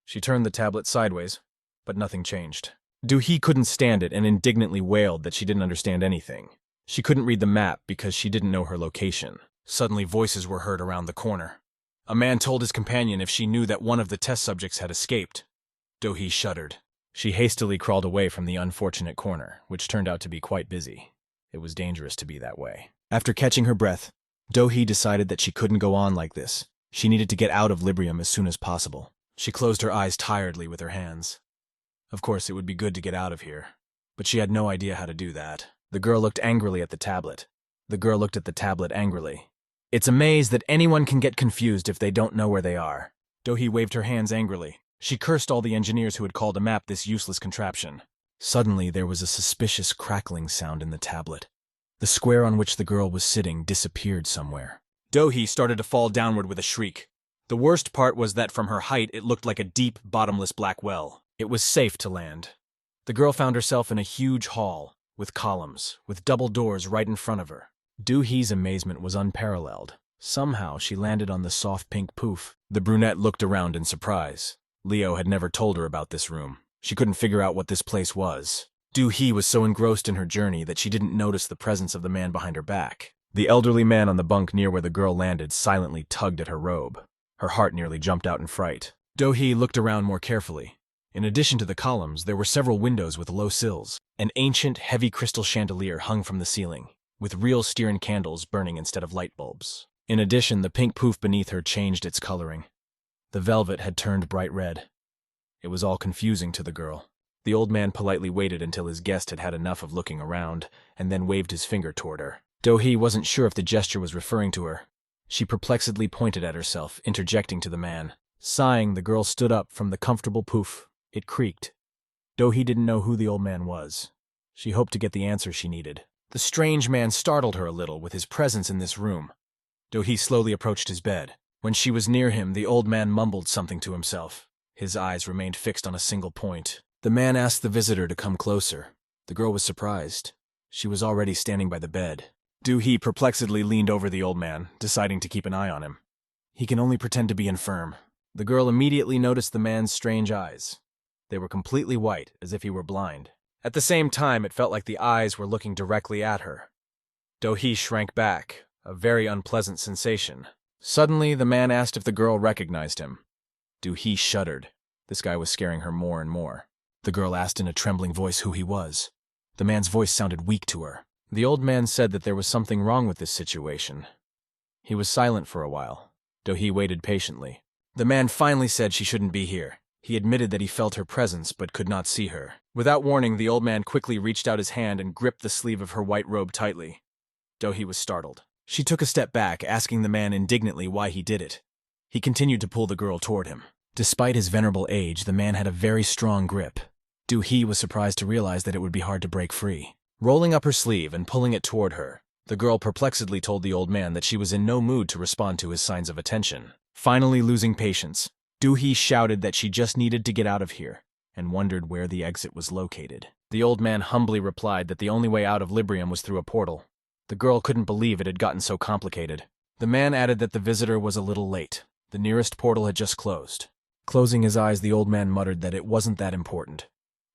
She turned the tablet sideways, but nothing changed. Do-hee couldn't stand it and indignantly wailed that she didn't understand anything. She couldn't read the map because she didn't know her location. Suddenly, voices were heard around the corner. A man told his companion if she knew that one of the test subjects had escaped. Do-hee shuddered. She hastily crawled away from the unfortunate corner, which turned out to be quite busy. It was dangerous to be that way. After catching her breath, Do-hee decided that she couldn't go on like this. She needed to get out of Librium as soon as possible. She closed her eyes tiredly with her hands. Of course, it would be good to get out of here, but she had no idea how to do that. The girl looked angrily at the tablet. The girl looked at the tablet angrily. It's a maze that anyone can get confused if they don't know where they are. Do-hee waved her hands angrily. She cursed all the engineers who had called a map this useless contraption. Suddenly, there was a suspicious crackling sound in the tablet. The square on which the girl was sitting disappeared somewhere. Do-hee started to fall downward with a shriek. The worst part was that from her height, it looked like a deep, bottomless black well. It was safe to land. The girl found herself in a huge hall, with columns, with double doors right in front of her. Do-hee's amazement was unparalleled. Somehow, she landed on the soft pink poof. The brunette looked around in surprise. Leo had never told her about this room. She couldn't figure out what this place was. Do-hee was so engrossed in her journey that she didn't notice the presence of the man behind her back. The elderly man on the bunk near where the girl landed silently tugged at her robe. Her heart nearly jumped out in fright. Do-hee looked around more carefully. In addition to the columns, there were several windows with low sills. An ancient, heavy crystal chandelier hung from the ceiling, with real Styrian candles burning instead of light bulbs. In addition, the pink poof beneath her changed its coloring. The velvet had turned bright red. It was all confusing to the girl. The old man politely waited until his guest had had enough of looking around, and then waved his finger toward her. Do-hee wasn't sure if the gesture was referring to her. She perplexedly pointed at herself, interjecting to the man. Sighing, the girl stood up from the comfortable poof. It creaked. Do-hee didn't know who the old man was. She hoped to get the answer she needed. The strange man startled her a little with his presence in this room. Do-hee slowly approached his bed. When she was near him, the old man mumbled something to himself. His eyes remained fixed on a single point. The man asked the visitor to come closer. The girl was surprised. She was already standing by the bed. Do-hee perplexedly leaned over the old man, deciding to keep an eye on him. He can only pretend to be infirm. The girl immediately noticed the man's strange eyes. They were completely white, as if he were blind. At the same time, it felt like the eyes were looking directly at her. Do-hee shrank back, a very unpleasant sensation. Suddenly, the man asked if the girl recognized him. Do-hee shuddered. This guy was scaring her more and more. The girl asked in a trembling voice who he was. The man's voice sounded weak to her. The old man said that there was something wrong with this situation. He was silent for a while. Do-hee waited patiently. The man finally said she shouldn't be here. He admitted that he felt her presence but could not see her. Without warning, the old man quickly reached out his hand and gripped the sleeve of her white robe tightly. Do-hee was startled. She took a step back, asking the man indignantly why he did it. He continued to pull the girl toward him. Despite his venerable age, the man had a very strong grip. Do-hee was surprised to realize that it would be hard to break free. Rolling up her sleeve and pulling it toward her, the girl perplexedly told the old man that she was in no mood to respond to his signs of attention. Finally losing patience, Do-hee shouted that she just needed to get out of here, and wondered where the exit was located. The old man humbly replied that the only way out of Librium was through a portal. The girl couldn't believe it had gotten so complicated. The man added that the visitor was a little late. The nearest portal had just closed. Closing his eyes, the old man muttered that it wasn't that important.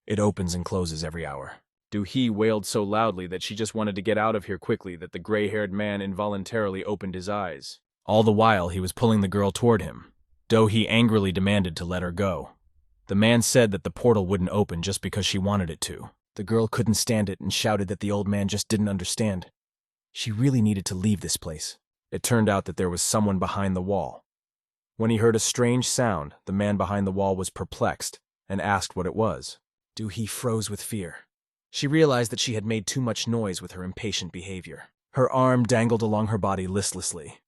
It opens and closes every hour. Do-hee wailed so loudly that she just wanted to get out of here quickly that the gray-haired man involuntarily opened his eyes. All the while, he was pulling the girl toward him. Do-hee angrily demanded to let her go. The man said that the portal wouldn't open just because she wanted it to. The girl couldn't stand it and shouted that the old man just didn't understand. She really needed to leave this place. It turned out that there was someone behind the wall. When he heard a strange sound, the man behind the wall was perplexed and asked what it was. Do-hee froze with fear. She realized that she had made too much noise with her impatient behavior. Her arm dangled along her body listlessly.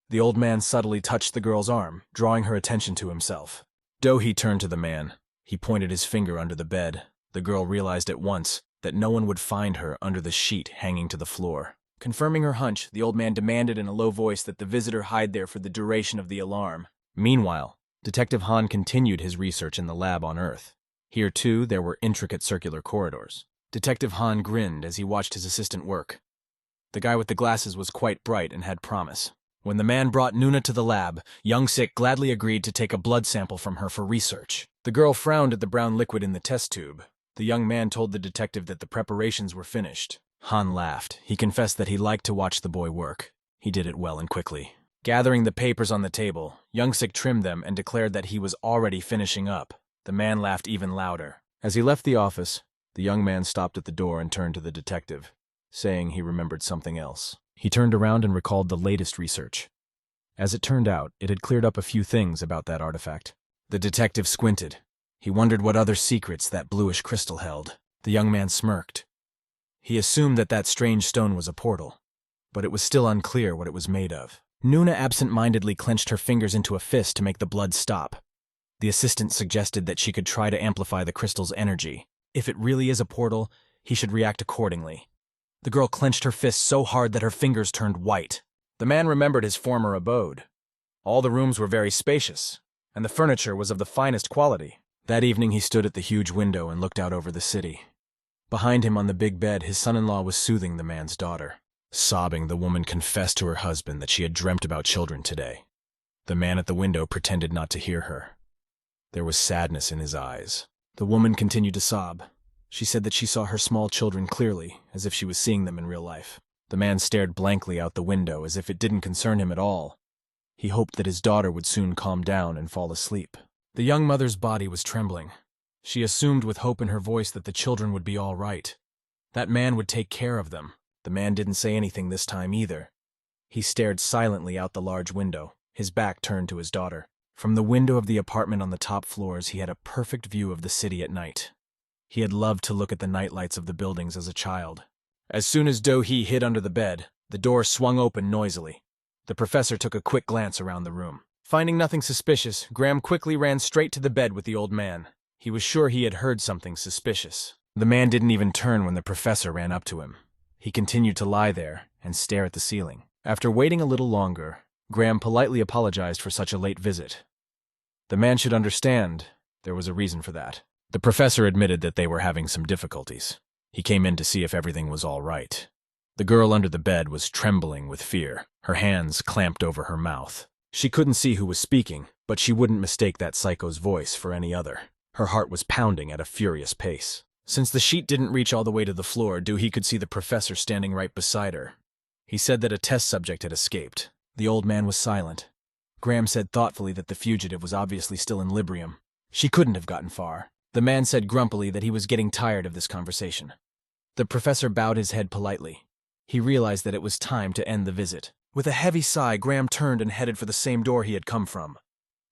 The old man subtly touched the girl's arm, drawing her attention to himself. Do-hee turned to the man. He pointed his finger under the bed. The girl realized at once that no one would find her under the sheet hanging to the floor. Confirming her hunch, the old man demanded in a low voice that the visitor hide there for the duration of the alarm. Meanwhile, Detective Han continued his research in the lab on Earth. Here, too, there were intricate circular corridors. Detective Han grinned as he watched his assistant work. The guy with the glasses was quite bright and had promise. When the man brought Nuna to the lab, Young-sik gladly agreed to take a blood sample from her for research. The girl frowned at the brown liquid in the test tube. The young man told the detective that the preparations were finished. Han laughed. He confessed that he liked to watch the boy work. He did it well and quickly. Gathering the papers on the table, Young-sik trimmed them and declared that he was already finishing up. The man laughed even louder. As he left the office, the young man stopped at the door and turned to the detective, saying he remembered something else. He turned around and recalled the latest research. As it turned out, it had cleared up a few things about that artifact. The detective squinted. He wondered what other secrets that bluish crystal held. The young man smirked. He assumed that that strange stone was a portal, but it was still unclear what it was made of. Nuna absent-mindedly clenched her fingers into a fist to make the blood stop. The assistant suggested that she could try to amplify the crystal's energy. If it really is a portal, he should react accordingly. The girl clenched her fist so hard that her fingers turned white. The man remembered his former abode. All the rooms were very spacious, and the furniture was of the finest quality. That evening he stood at the huge window and looked out over the city. Behind him on the big bed, his son-in-law was soothing the man's daughter. Sobbing, the woman confessed to her husband that she had dreamt about children today. The man at the window pretended not to hear her. There was sadness in his eyes. The woman continued to sob. She said that she saw her small children clearly, as if she was seeing them in real life. The man stared blankly out the window as if it didn't concern him at all. He hoped that his daughter would soon calm down and fall asleep. The young mother's body was trembling. She assumed with hope in her voice that the children would be all right. That man would take care of them. The man didn't say anything this time either. He stared silently out the large window, his back turned to his daughter. From the window of the apartment on the top floors, he had a perfect view of the city at night. He had loved to look at the nightlights of the buildings as a child. As soon as Do-hee hid under the bed, the door swung open noisily. The professor took a quick glance around the room. Finding nothing suspicious, Graham quickly ran straight to the bed with the old man. He was sure he had heard something suspicious. The man didn't even turn when the professor ran up to him. He continued to lie there and stare at the ceiling. After waiting a little longer, Graham politely apologized for such a late visit. The man should understand there was a reason for that. The professor admitted that they were having some difficulties. He came in to see if everything was all right. The girl under the bed was trembling with fear, her hands clamped over her mouth. She couldn't see who was speaking, but she wouldn't mistake that psycho's voice for any other. Her heart was pounding at a furious pace. Since the sheet didn't reach all the way to the floor, Do-hee could see the professor standing right beside her. He said that a test subject had escaped. The old man was silent. Graham said thoughtfully that the fugitive was obviously still in Librium. She couldn't have gotten far. The man said grumpily that he was getting tired of this conversation. The professor bowed his head politely. He realized that it was time to end the visit. With a heavy sigh, Graham turned and headed for the same door he had come from.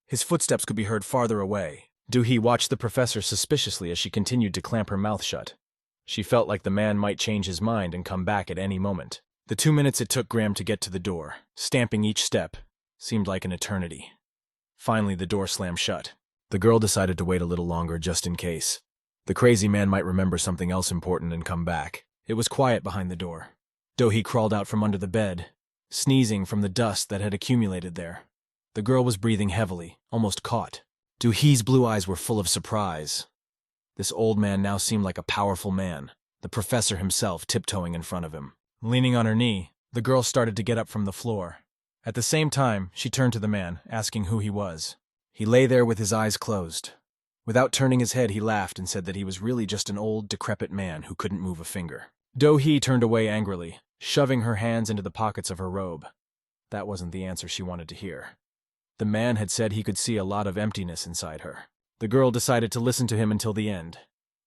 His footsteps could be heard farther away. Do-hee watched the professor suspiciously as she continued to clamp her mouth shut. She felt like the man might change his mind and come back at any moment. The 2 minutes it took Graham to get to the door, stamping each step, seemed like an eternity. Finally, the door slammed shut. The girl decided to wait a little longer just in case. The crazy man might remember something else important and come back. It was quiet behind the door. Do-hee crawled out from under the bed, sneezing from the dust that had accumulated there. The girl was breathing heavily, almost caught. Do-hee's blue eyes were full of surprise. This old man now seemed like a powerful man, the professor himself tiptoeing in front of him. Leaning on her knee, the girl started to get up from the floor. At the same time, she turned to the man, asking who he was. He lay there with his eyes closed. Without turning his head, he laughed and said that he was really just an old, decrepit man who couldn't move a finger. Do-hee turned away angrily, shoving her hands into the pockets of her robe. That wasn't the answer she wanted to hear. The man had said he could see a lot of emptiness inside her. The girl decided to listen to him until the end.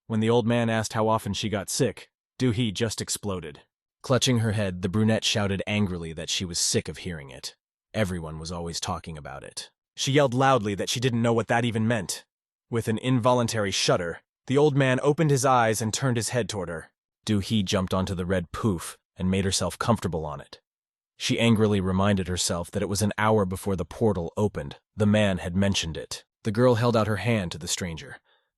When the old man asked how often she got sick, Do-hee just exploded. Clutching her head, the brunette shouted angrily that she was sick of hearing it. Everyone was always talking about it. She yelled loudly that she didn't know what that even meant. With an involuntary shudder, the old man opened his eyes and turned his head toward her. Do-hee jumped onto the red poof and made herself comfortable on it. She angrily reminded herself that it was an hour before the portal opened. The man had mentioned it. The girl held out her hand to the stranger.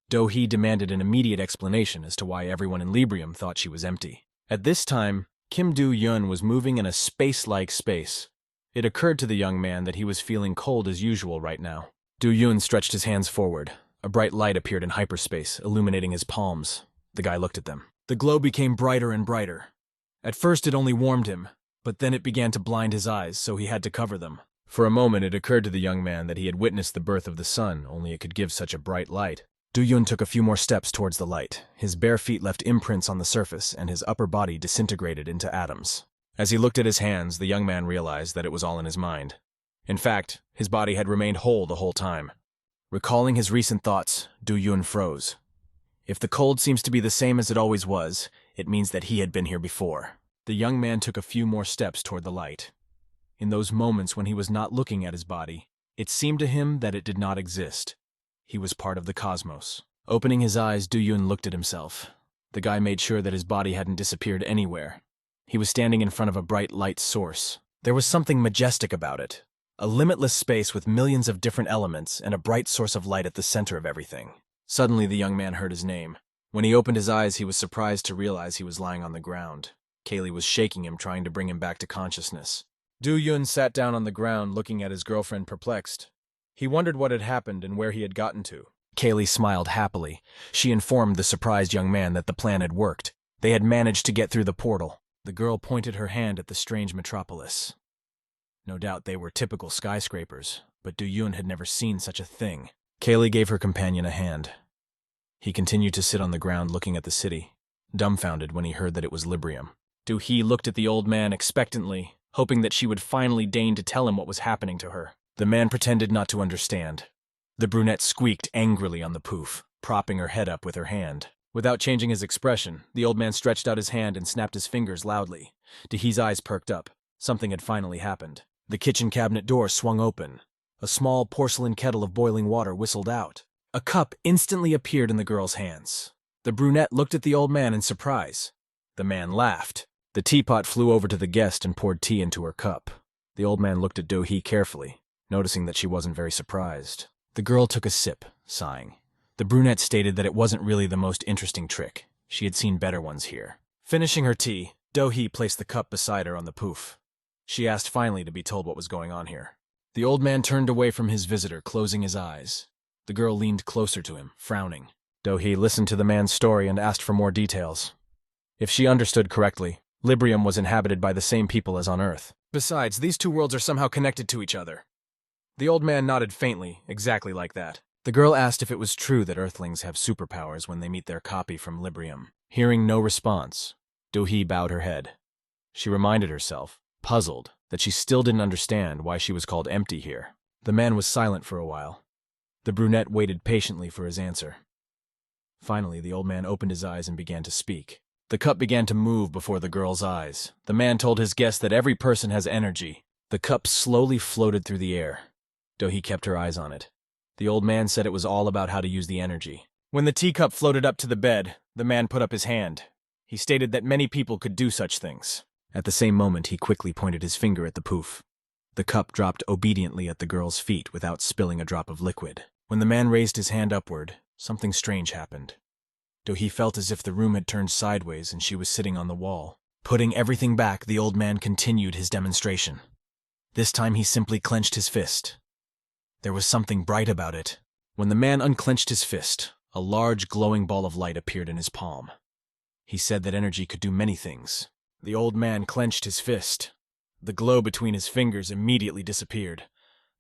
Do-hee demanded an immediate explanation as to why everyone in Librium thought she was empty. At this time, Kim Do-yeon was moving in a space-like space. It occurred to the young man that he was feeling cold as usual right now. Do-yeon stretched his hands forward. A bright light appeared in hyperspace, illuminating his palms. The guy looked at them. The glow became brighter and brighter. At first it only warmed him, but then it began to blind his eyes, so he had to cover them. For a moment it occurred to the young man that he had witnessed the birth of the sun, only it could give such a bright light. Do-yeon took a few more steps towards the light. His bare feet left imprints on the surface, and his upper body disintegrated into atoms. As he looked at his hands, the young man realized that it was all in his mind. In fact, his body had remained whole the whole time. Recalling his recent thoughts, Do-yeon froze. If the cold seems to be the same as it always was, it means that he had been here before. The young man took a few more steps toward the light. In those moments when he was not looking at his body, it seemed to him that it did not exist. He was part of the cosmos. Opening his eyes, Do-yeon looked at himself. The guy made sure that his body hadn't disappeared anywhere. He was standing in front of a bright light source. There was something majestic about it. A limitless space with millions of different elements and a bright source of light at the center of everything. Suddenly, the young man heard his name. When he opened his eyes, he was surprised to realize he was lying on the ground. Kaylee was shaking him, trying to bring him back to consciousness. Do-yeon sat down on the ground, looking at his girlfriend perplexed. He wondered what had happened and where he had gotten to. Kaylee smiled happily. She informed the surprised young man that the plan had worked. They had managed to get through the portal. The girl pointed her hand at the strange metropolis. No doubt they were typical skyscrapers, but Do-yeon had never seen such a thing. Kaylee gave her companion a hand. He continued to sit on the ground looking at the city, dumbfounded when he heard that it was Librium. Do-hee looked at the old man expectantly, hoping that she would finally deign to tell him what was happening to her. The man pretended not to understand. The brunette squeaked angrily on the poof, propping her head up with her hand. Without changing his expression, the old man stretched out his hand and snapped his fingers loudly. Do-hee's eyes perked up. Something had finally happened. The kitchen cabinet door swung open. A small porcelain kettle of boiling water whistled out. A cup instantly appeared in the girl's hands. The brunette looked at the old man in surprise. The man laughed. The teapot flew over to the guest and poured tea into her cup. The old man looked at Do-hee carefully, noticing that she wasn't very surprised. The girl took a sip, sighing. The brunette stated that it wasn't really the most interesting trick. She had seen better ones here. Finishing her tea, Do-hee placed the cup beside her on the poof. She asked finally to be told what was going on here. The old man turned away from his visitor, closing his eyes. The girl leaned closer to him, frowning. Do-hee listened to the man's story and asked for more details. If she understood correctly, Librium was inhabited by the same people as on Earth. Besides, these two worlds are somehow connected to each other. The old man nodded faintly, exactly like that. The girl asked if it was true that Earthlings have superpowers when they meet their copy from Librium. Hearing no response, Do-hee bowed her head. She reminded herself, puzzled, that she still didn't understand why she was called empty here. The man was silent for a while. The brunette waited patiently for his answer. Finally, the old man opened his eyes and began to speak. The cup began to move before the girl's eyes. The man told his guest that every person has energy. The cup slowly floated through the air. Do-hee kept her eyes on it. The old man said it was all about how to use the energy. When the teacup floated up to the bed, the man put up his hand. He stated that many people could do such things. At the same moment, he quickly pointed his finger at the poof. The cup dropped obediently at the girl's feet without spilling a drop of liquid. When the man raised his hand upward, something strange happened. Do-hee felt as if the room had turned sideways and she was sitting on the wall. Putting everything back, the old man continued his demonstration. This time he simply clenched his fist. There was something bright about it. When the man unclenched his fist, A large, glowing ball of light appeared in his palm. He said that energy could do many things. The old man clenched his fist. The glow between his fingers immediately disappeared.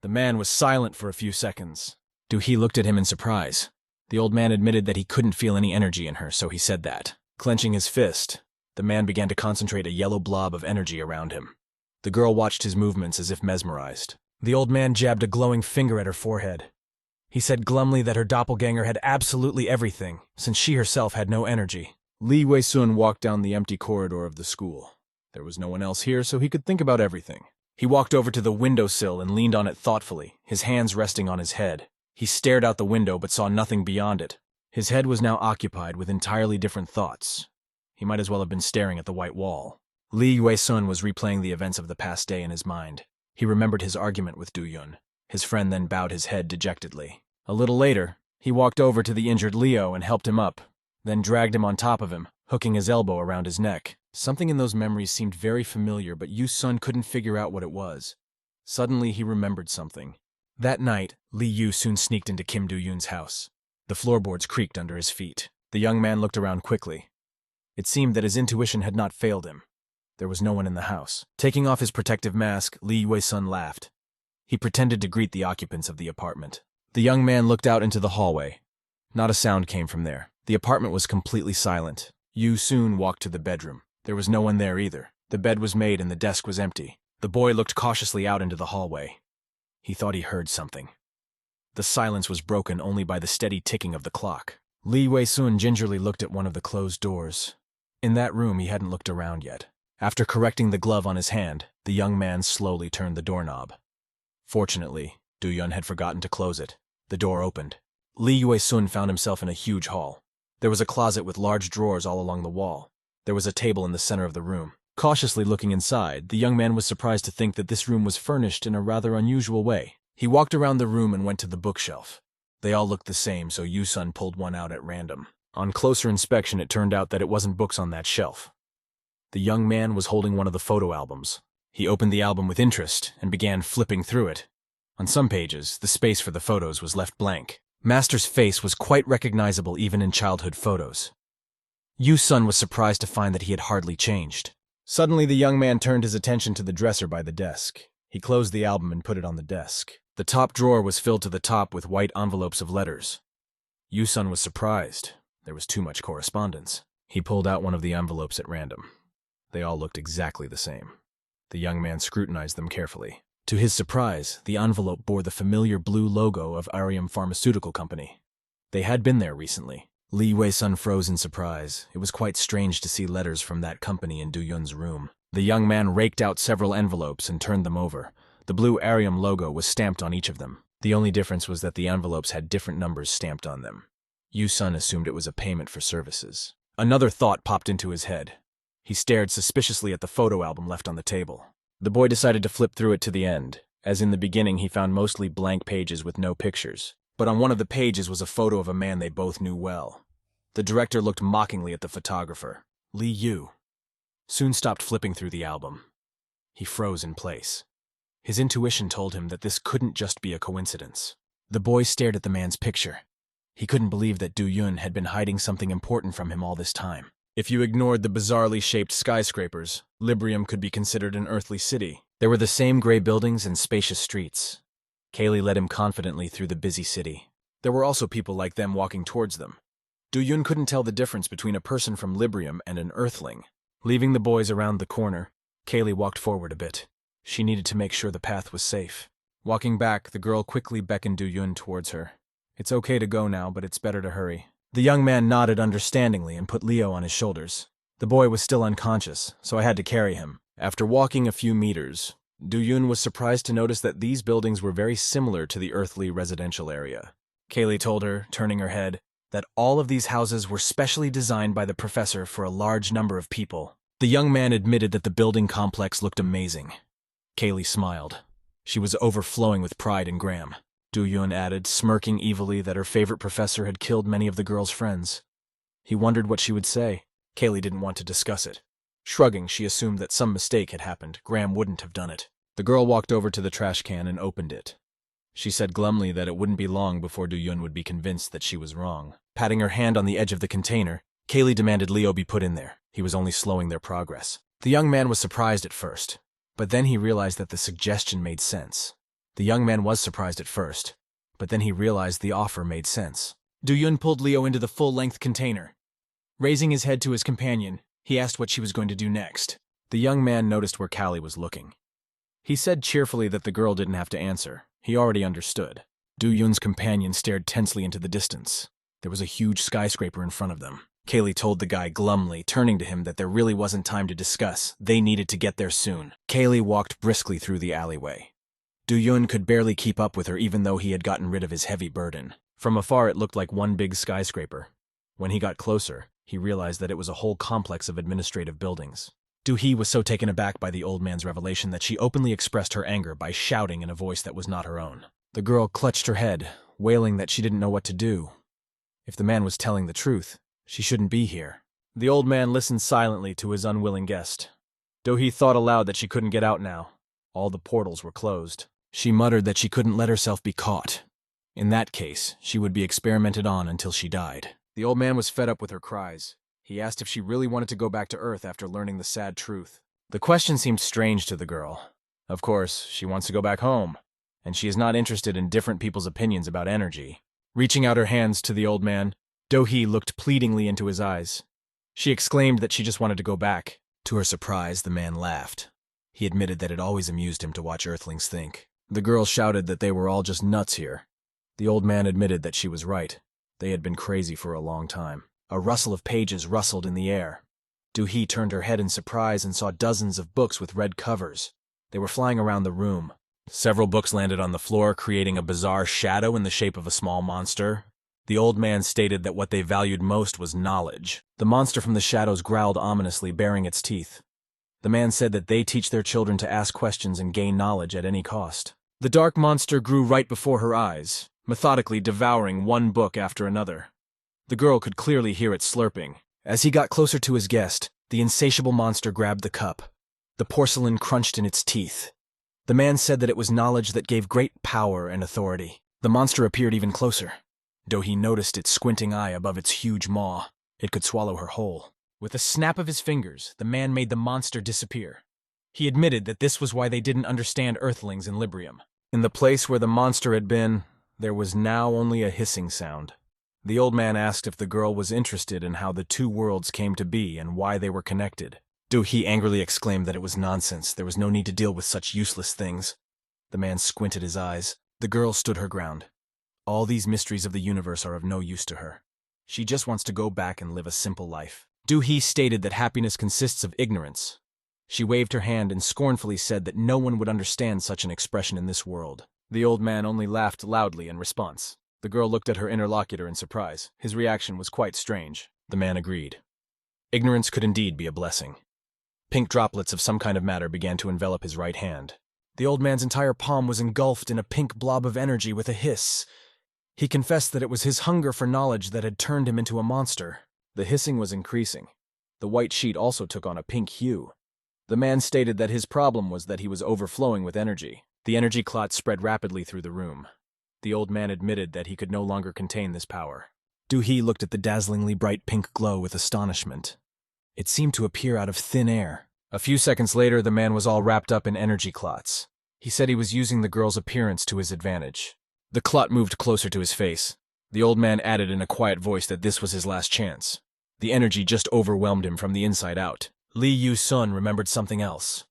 The man was silent for a few seconds. Du-hee looked at him in surprise. The old man admitted that he couldn't feel any energy in her, so he said that. Clenching his fist, the man began to concentrate a yellow blob of energy around him. The girl watched his movements as if mesmerized. The old man jabbed a glowing finger at her forehead. He said glumly that her doppelganger had absolutely everything, since she herself had no energy. Lee Wei-sun walked down the empty corridor of the school. There was no one else here, so he could think about everything. He walked over to the windowsill and leaned on it thoughtfully, his hands resting on his head. He stared out the window but saw nothing beyond it. His head was now occupied with entirely different thoughts. He might as well have been staring at the white wall. Lee Wei-sun was replaying the events of the past day in his mind. He remembered his argument with Du-yun. His friend then bowed his head dejectedly. A little later, he walked over to the injured Leo and helped him up, then dragged him on top of him, hooking his elbow around his neck. Something in those memories seemed very familiar, but Yu-sun couldn't figure out what it was. Suddenly, he remembered something. That night, Lee Yu soon sneaked into Kim Do-yoon's house. The floorboards creaked under his feet. The young man looked around quickly. It seemed that his intuition had not failed him. There was no one in the house. Taking off his protective mask, Lee Wei-sun laughed. He pretended to greet the occupants of the apartment. The young man looked out into the hallway. Not a sound came from there. The apartment was completely silent. Yu soon walked to the bedroom. There was no one there either. The bed was made and the desk was empty. The boy looked cautiously out into the hallway. He thought he heard something. The silence was broken only by the steady ticking of the clock. Lee Wei-sun gingerly looked at one of the closed doors. In that room, he hadn't looked around yet. After correcting the glove on his hand, the young man slowly turned the doorknob. Fortunately, Du-yun had forgotten to close it. The door opened. Lee Wei-sun found himself in a huge hall. There was a closet with large drawers all along the wall. There was a table in the center of the room. Cautiously looking inside, the young man was surprised to think that this room was furnished in a rather unusual way. He walked around the room and went to the bookshelf. They all looked the same, so Yu-sun pulled one out at random. On closer inspection, it turned out that it wasn't books on that shelf. The young man was holding one of the photo albums. He opened the album with interest and began flipping through it. On some pages, the space for the photos was left blank. Master's face was quite recognizable even in childhood photos. Yu-sun was surprised to find that he had hardly changed. Suddenly, the young man turned his attention to the dresser by the desk. He closed the album and put it on the desk. The top drawer was filled to the top with white envelopes of letters. Yu-sun was surprised. There was too much correspondence. He pulled out one of the envelopes at random. They all looked exactly the same. The young man scrutinized them carefully. To his surprise, the envelope bore the familiar blue logo of Arium Pharmaceutical Company. They had been there recently. Lee Wei-sun froze in surprise. It was quite strange to see letters from that company in Du-yun's room. The young man raked out several envelopes and turned them over. The blue Arium logo was stamped on each of them. The only difference was that the envelopes had different numbers stamped on them. Yu-sun assumed it was a payment for services. Another thought popped into his head. He stared suspiciously at the photo album left on the table. The boy decided to flip through it to the end. As in the beginning, he found mostly blank pages with no pictures. But on one of the pages was a photo of a man they both knew well. The director looked mockingly at the photographer. Lee Yu soon stopped flipping through the album. He froze in place. His intuition told him that this couldn't just be a coincidence. The boy stared at the man's picture. He couldn't believe that Du-yun had been hiding something important from him all this time. If you ignored the bizarrely shaped skyscrapers, Librium could be considered an earthly city. There were the same gray buildings and spacious streets. Kaylee led him confidently through the busy city. There were also people like them walking towards them. Du-yun couldn't tell the difference between a person from Librium and an earthling. Leaving the boys around the corner, Kaylee walked forward a bit. She needed to make sure the path was safe. Walking back, the girl quickly beckoned Du-yun towards her. "It's okay to go now, but it's better to hurry." The young man nodded understandingly and put Leo on his shoulders. The boy was still unconscious, so I had to carry him. After walking a few meters, Du-yun was surprised to notice that these buildings were very similar to the earthly residential area. Kaylee told her, turning her head, that all of these houses were specially designed by the professor for a large number of people. The young man admitted that the building complex looked amazing. Kaylee smiled. She was overflowing with pride in Graham. Du-yun added, smirking evilly that her favorite professor had killed many of the girl's friends. He wondered what she would say. Kaylee didn't want to discuss it. Shrugging, she assumed that some mistake had happened. Graham wouldn't have done it. The girl walked over to the trash can and opened it. She said glumly that it wouldn't be long before Do-yoon would be convinced that she was wrong. Patting her hand on the edge of the container, Kaylee demanded Leo be put in there. He was only slowing their progress. The young man was surprised at first, but then he realized that the suggestion made sense. The young man was surprised at first, but then he realized the offer made sense. Do-yoon pulled Leo into the full-length container. Raising his head to his companion, he asked what she was going to do next. The young man noticed where Callie was looking. He said cheerfully that the girl didn't have to answer. He already understood. Do-yoon's companion stared tensely into the distance. There was a huge skyscraper in front of them. Kaylee told the guy glumly, turning to him, that there really wasn't time to discuss. They needed to get there soon. Kaylee walked briskly through the alleyway. Do-yoon could barely keep up with her even though he had gotten rid of his heavy burden. From afar it looked like one big skyscraper. When he got closer, he realized that it was a whole complex of administrative buildings. Do-hee was so taken aback by the old man's revelation that she openly expressed her anger by shouting in a voice that was not her own. The girl clutched her head, wailing that she didn't know what to do. If the man was telling the truth, she shouldn't be here. The old man listened silently to his unwilling guest. Do-hee thought aloud that she couldn't get out now. All the portals were closed. She muttered that she couldn't let herself be caught. In that case, she would be experimented on until she died. The old man was fed up with her cries. He asked if she really wanted to go back to Earth after learning the sad truth. The question seemed strange to the girl. Of course, she wants to go back home, and she is not interested in different people's opinions about energy. Reaching out her hands to the old man, Do-hee looked pleadingly into his eyes. She exclaimed that she just wanted to go back. To her surprise, the man laughed. He admitted that it always amused him to watch Earthlings think. The girl shouted that they were all just nuts here. The old man admitted that she was right. They had been crazy for a long time. A rustle of pages rustled in the air. Do-hee turned her head in surprise and saw dozens of books with red covers. They were flying around the room. Several books landed on the floor, creating a bizarre shadow in the shape of a small monster. The old man stated that what they valued most was knowledge. The monster from the shadows growled ominously, baring its teeth. The man said that they teach their children to ask questions and gain knowledge at any cost. The dark monster grew right before her eyes, methodically devouring one book after another. The girl could clearly hear it slurping. As he got closer to his guest, the insatiable monster grabbed the cup. The porcelain crunched in its teeth. The man said that it was knowledge that gave great power and authority. The monster appeared even closer. Do-hee noticed its squinting eye above its huge maw. It could swallow her whole. With a snap of his fingers, the man made the monster disappear. He admitted that this was why they didn't understand Earthlings in Librium. In the place where the monster had been, there was now only a hissing sound. The old man asked if the girl was interested in how the two worlds came to be and why they were connected. Do-hee angrily exclaimed that it was nonsense. There was no need to deal with such useless things. The man squinted his eyes. The girl stood her ground. All these mysteries of the universe are of no use to her. She just wants to go back and live a simple life. Do-hee stated that happiness consists of ignorance. She waved her hand and scornfully said that no one would understand such an expression in this world. The old man only laughed loudly in response. The girl looked at her interlocutor in surprise. His reaction was quite strange. The man agreed. Ignorance could indeed be a blessing. Pink droplets of some kind of matter began to envelop his right hand. The old man's entire palm was engulfed in a pink blob of energy with a hiss. He confessed that it was his hunger for knowledge that had turned him into a monster. The hissing was increasing. The white sheet also took on a pink hue. The man stated that his problem was that he was overflowing with energy. The energy clot spread rapidly through the room. The old man admitted that he could no longer contain this power. Do-hee looked at the dazzlingly bright pink glow with astonishment. It seemed to appear out of thin air. A few seconds later, the man was all wrapped up in energy clots. He said he was using the girl's appearance to his advantage. The clot moved closer to his face. The old man added in a quiet voice that this was his last chance. The energy just overwhelmed him from the inside out. Lee Yu-sun remembered something else.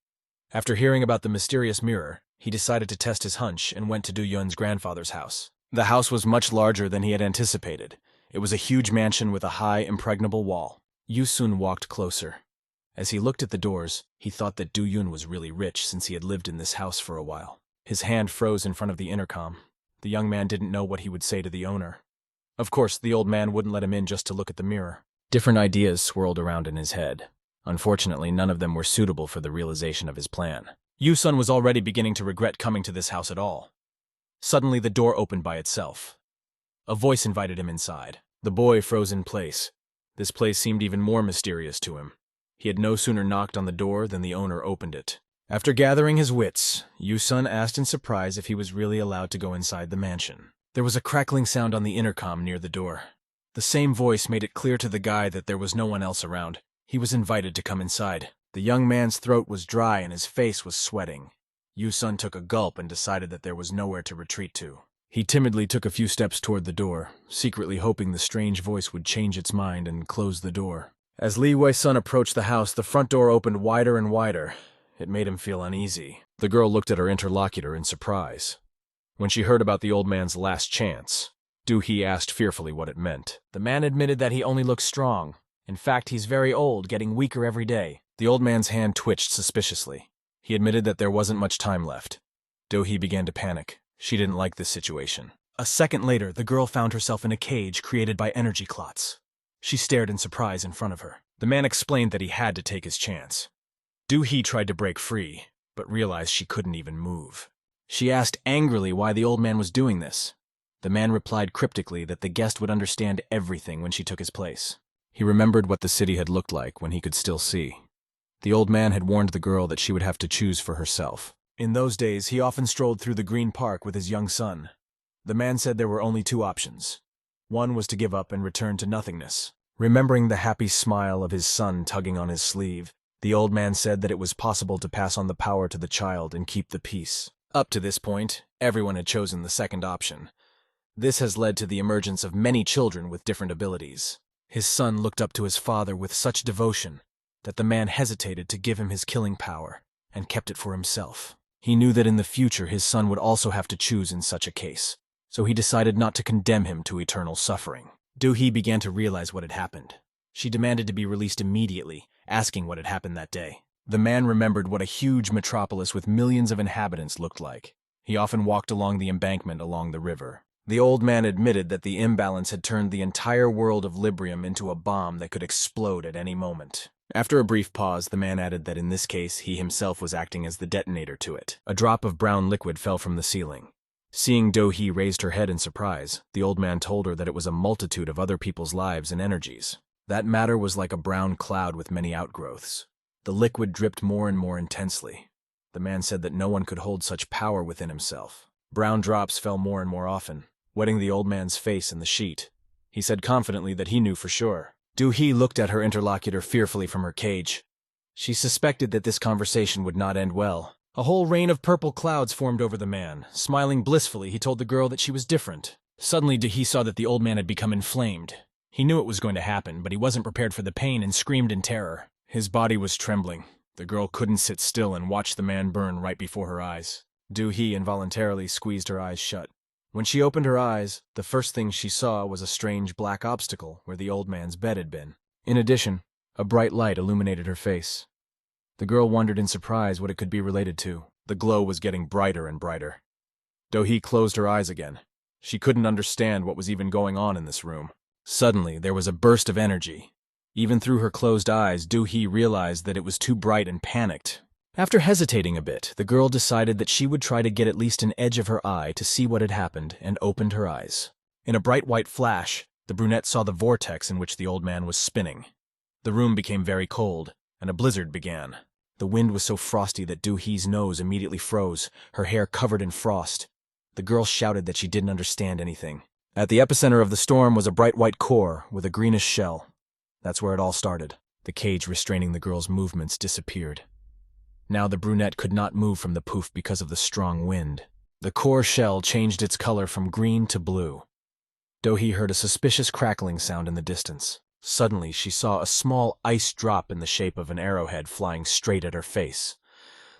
After hearing about the mysterious mirror, he decided to test his hunch and went to Do-yun's grandfather's house. The house was much larger than he had anticipated. It was a huge mansion with a high, impregnable wall. Yu-sun walked closer. As he looked at the doors, he thought that Do-yun was really rich since he had lived in this house for a while. His hand froze in front of the intercom. The young man didn't know what he would say to the owner. Of course, the old man wouldn't let him in just to look at the mirror. Different ideas swirled around in his head. Unfortunately, none of them were suitable for the realization of his plan. Yu-sun was already beginning to regret coming to this house at all. Suddenly, the door opened by itself. A voice invited him inside. The boy froze in place. This place seemed even more mysterious to him. He had no sooner knocked on the door than the owner opened it. After gathering his wits, Yu-sun asked in surprise if he was really allowed to go inside the mansion. There was a crackling sound on the intercom near the door. The same voice made it clear to the guy that there was no one else around. He was invited to come inside. The young man's throat was dry and his face was sweating. Yu-sun took a gulp and decided that there was nowhere to retreat to. He timidly took a few steps toward the door, secretly hoping the strange voice would change its mind and close the door. As Li Wei-sun approached the house, the front door opened wider and wider. It made him feel uneasy. The girl looked at her interlocutor in surprise. When she heard about the old man's last chance, Do-hee asked fearfully what it meant. The man admitted that he only looks strong. In fact, he's very old, getting weaker every day. The old man's hand twitched suspiciously. He admitted that there wasn't much time left. Do-hee began to panic. She didn't like this situation. A second later, the girl found herself in a cage created by energy clots. She stared in surprise in front of her. The man explained that he had to take his chance. Do-hee tried to break free, but realized she couldn't even move. She asked angrily why the old man was doing this. The man replied cryptically that the guest would understand everything when she took his place. He remembered what the city had looked like when he could still see. The old man had warned the girl that she would have to choose for herself. In those days, he often strolled through the Green Park with his young son. The man said there were only two options. One was to give up and return to nothingness. Remembering the happy smile of his son tugging on his sleeve, the old man said that it was possible to pass on the power to the child and keep the peace. Up to this point, everyone had chosen the second option. This has led to the emergence of many children with different abilities. His son looked up to his father with such devotion that the man hesitated to give him his killing power and kept it for himself. He knew that in the future his son would also have to choose in such a case, so he decided not to condemn him to eternal suffering. Do-hee began to realize what had happened. She demanded to be released immediately, asking what had happened that day. The man remembered what a huge metropolis with millions of inhabitants looked like. He often walked along the embankment along the river. The old man admitted that the imbalance had turned the entire world of Librium into a bomb that could explode at any moment. After a brief pause, the man added that in this case he himself was acting as the detonator to it. A drop of brown liquid fell from the ceiling. Seeing Do-hee raised her head in surprise, the old man told her that it was a multitude of other people's lives and energies. That matter was like a brown cloud with many outgrowths. The liquid dripped more and more intensely. The man said that no one could hold such power within himself. Brown drops fell more and more often, wetting the old man's face and the sheet. He said confidently that he knew for sure. Do-hee looked at her interlocutor fearfully from her cage. She suspected that this conversation would not end well. A whole rain of purple clouds formed over the man. Smiling blissfully, he told the girl that she was different. Suddenly, Do-hee saw that the old man had become inflamed. He knew it was going to happen, but he wasn't prepared for the pain and screamed in terror. His body was trembling. The girl couldn't sit still and watch the man burn right before her eyes. Do-hee involuntarily squeezed her eyes shut. When she opened her eyes, the first thing she saw was a strange black obstacle where the old man's bed had been. In addition, a bright light illuminated her face. The girl wondered in surprise what it could be related to. The glow was getting brighter and brighter. Do-hee closed her eyes again. She couldn't understand what was even going on in this room. Suddenly, there was a burst of energy. Even through her closed eyes, Do-hee realized that it was too bright and panicked. After hesitating a bit, the girl decided that she would try to get at least an edge of her eye to see what had happened and opened her eyes. In a bright white flash, the brunette saw the vortex in which the old man was spinning. The room became very cold, and a blizzard began. The wind was so frosty that Do-hee's nose immediately froze, her hair covered in frost. The girl shouted that she didn't understand anything. At the epicenter of the storm was a bright white core with a greenish shell. That's where it all started. The cage restraining the girl's movements disappeared. Now the brunette could not move from the poof because of the strong wind. The core shell changed its color from green to blue. Do-hee heard a suspicious crackling sound in the distance. Suddenly, she saw a small ice drop in the shape of an arrowhead flying straight at her face.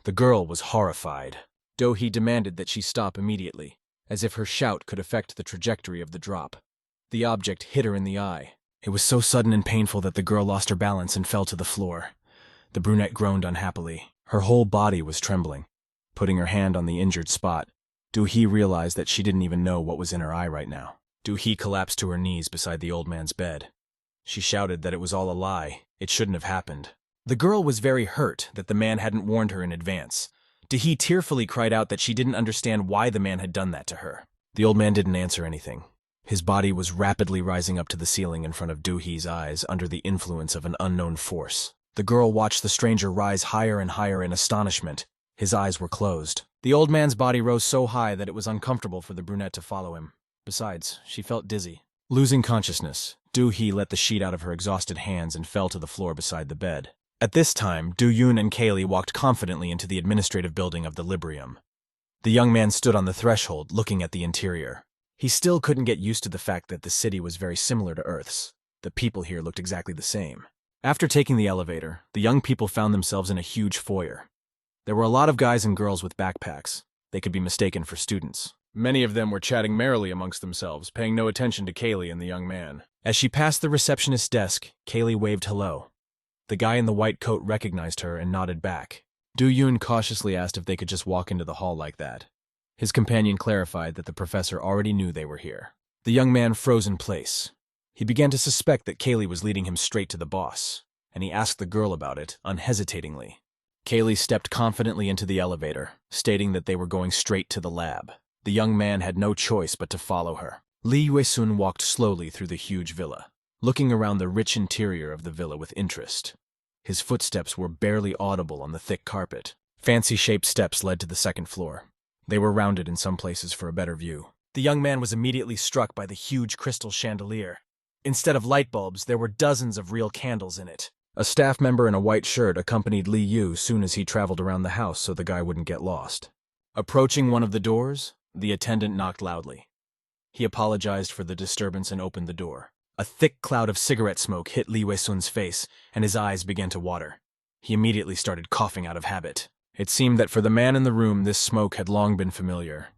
The girl was horrified. Do-hee demanded that she stop immediately, as if her shout could affect the trajectory of the drop. The object hit her in the eye. It was so sudden and painful that the girl lost her balance and fell to the floor. The brunette groaned unhappily. Her whole body was trembling. Putting her hand on the injured spot, Do-hee realized that she didn't even know what was in her eye right now. Do-hee collapsed to her knees beside the old man's bed. She shouted that it was all a lie. It shouldn't have happened. The girl was very hurt that the man hadn't warned her in advance. Do-hee tearfully cried out that she didn't understand why the man had done that to her. The old man didn't answer anything. His body was rapidly rising up to the ceiling in front of Do-hee's eyes under the influence of an unknown force. The girl watched the stranger rise higher and higher in astonishment. His eyes were closed. The old man's body rose so high that it was uncomfortable for the brunette to follow him. Besides, she felt dizzy. Losing consciousness, Do-hee let the sheet out of her exhausted hands and fell to the floor beside the bed. At this time, Do-yoon and Kaylee walked confidently into the administrative building of the Librium. The young man stood on the threshold, looking at the interior. He still couldn't get used to the fact that the city was very similar to Earth's. The people here looked exactly the same. After taking the elevator, the young people found themselves in a huge foyer. There were a lot of guys and girls with backpacks. They could be mistaken for students. Many of them were chatting merrily amongst themselves, paying no attention to Kaylee and the young man. As she passed the receptionist's desk, Kaylee waved hello. The guy in the white coat recognized her and nodded back. Do-yoon cautiously asked if they could just walk into the hall like that. His companion clarified that the professor already knew they were here. The young man froze in place. He began to suspect that Kaylee was leading him straight to the boss, and he asked the girl about it unhesitatingly. Kaylee stepped confidently into the elevator, stating that they were going straight to the lab. The young man had no choice but to follow her. Lee Yue-sun walked slowly through the huge villa, looking around the rich interior of the villa with interest. His footsteps were barely audible on the thick carpet. Fancy-shaped steps led to the second floor. They were rounded in some places for a better view. The young man was immediately struck by the huge crystal chandelier. Instead of light bulbs, there were dozens of real candles in it. A staff member in a white shirt accompanied Lee Yu soon as he traveled around the house so the guy wouldn't get lost. Approaching one of the doors, the attendant knocked loudly. He apologized for the disturbance and opened the door. A thick cloud of cigarette smoke hit Lee Wei-sun's face, and his eyes began to water. He immediately started coughing out of habit. It seemed that for the man in the room, this smoke had long been familiar.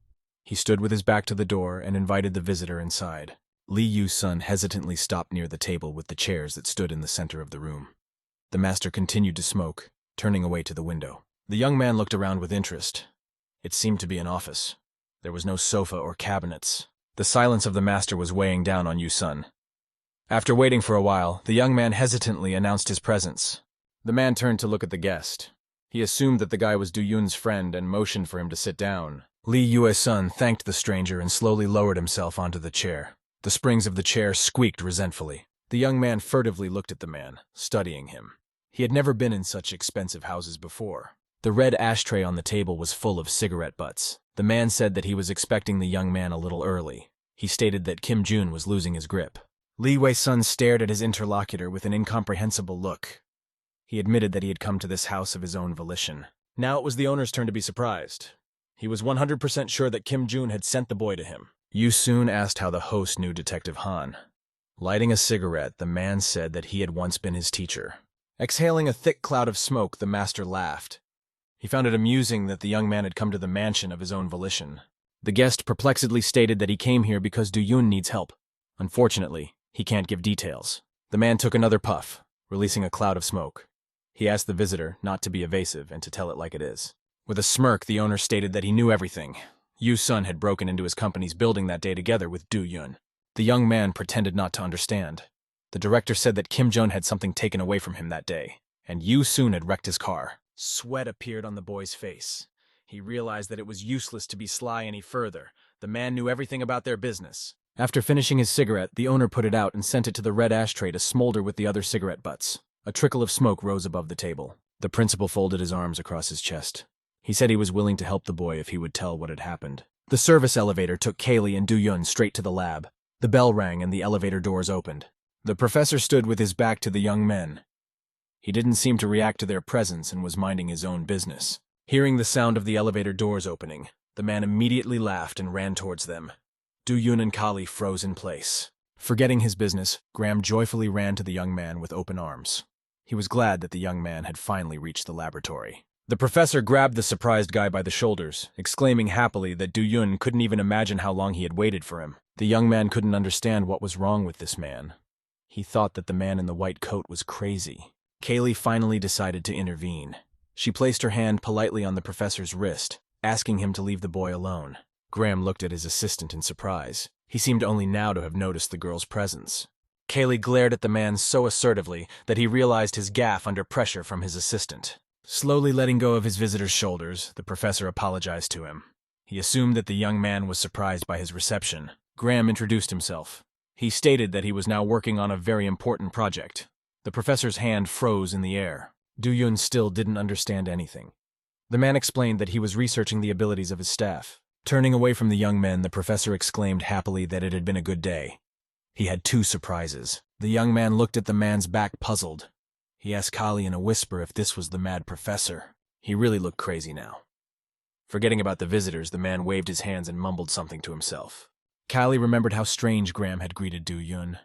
He stood with his back to the door and invited the visitor inside. Lee Yu-sun hesitantly stopped near the table with the chairs that stood in the center of the room. The master continued to smoke, turning away to the window. The young man looked around with interest. It seemed to be an office. There was no sofa or cabinets. The silence of the master was weighing down on Yu-sun. After waiting for a while, the young man hesitantly announced his presence. The man turned to look at the guest. He assumed that the guy was Do-yoon's friend and motioned for him to sit down. Lee Yue-sun thanked the stranger and slowly lowered himself onto the chair. The springs of the chair squeaked resentfully. The young man furtively looked at the man, studying him. He had never been in such expensive houses before. The red ashtray on the table was full of cigarette butts. The man said that he was expecting the young man a little early. He stated that Kim Jun was losing his grip. Lee Wei-sun stared at his interlocutor with an incomprehensible look. He admitted that he had come to this house of his own volition. Now it was the owner's turn to be surprised. He was 100% sure that Kim Jun had sent the boy to him. Yu soon asked how the host knew Detective Han. Lighting a cigarette, the man said that he had once been his teacher. Exhaling a thick cloud of smoke, the master laughed. He found it amusing that the young man had come to the mansion of his own volition. The guest perplexedly stated that he came here because Do-yoon needs help. Unfortunately, he can't give details. The man took another puff, releasing a cloud of smoke. He asked the visitor not to be evasive and to tell it like it is. With a smirk, the owner stated that he knew everything. Yu-sun had broken into his company's building that day together with Do-yoon. The young man pretended not to understand. The director said that Kim Jun had something taken away from him that day, and Yu-sun had wrecked his car. Sweat appeared on the boy's face. He realized that it was useless to be sly any further. The man knew everything about their business. After finishing his cigarette, the owner put it out and sent it to the red ashtray to smolder with the other cigarette butts. A trickle of smoke rose above the table. The principal folded his arms across his chest. He said he was willing to help the boy if he would tell what had happened. The service elevator took Kaylee and Do-yoon straight to the lab. The bell rang and the elevator doors opened. The professor stood with his back to the young men. He didn't seem to react to their presence and was minding his own business. Hearing the sound of the elevator doors opening, the man immediately laughed and ran towards them. Do-yoon and Kali froze in place. Forgetting his business, Graham joyfully ran to the young man with open arms. He was glad that the young man had finally reached the laboratory. The professor grabbed the surprised guy by the shoulders, exclaiming happily that Do-yoon couldn't even imagine how long he had waited for him. The young man couldn't understand what was wrong with this man. He thought that the man in the white coat was crazy. Kaylee finally decided to intervene. She placed her hand politely on the professor's wrist, asking him to leave the boy alone. Graham looked at his assistant in surprise. He seemed only now to have noticed the girl's presence. Kaylee glared at the man so assertively that he realized his gaffe under pressure from his assistant. Slowly letting go of his visitor's shoulders, the professor apologized to him. He assumed that the young man was surprised by his reception. Graham introduced himself. He stated that he was now working on a very important project. The professor's hand froze in the air. Do-yoon still didn't understand anything. The man explained that he was researching the abilities of his staff. Turning away from the young men, the professor exclaimed happily that it had been a good day. He had 2 surprises. The young man looked at the man's back puzzled. He asked Kali in a whisper if this was the mad professor. He really looked crazy now. Forgetting about the visitors, the man waved his hands and mumbled something to himself. Kali remembered how strange Graham had greeted Do-Yun.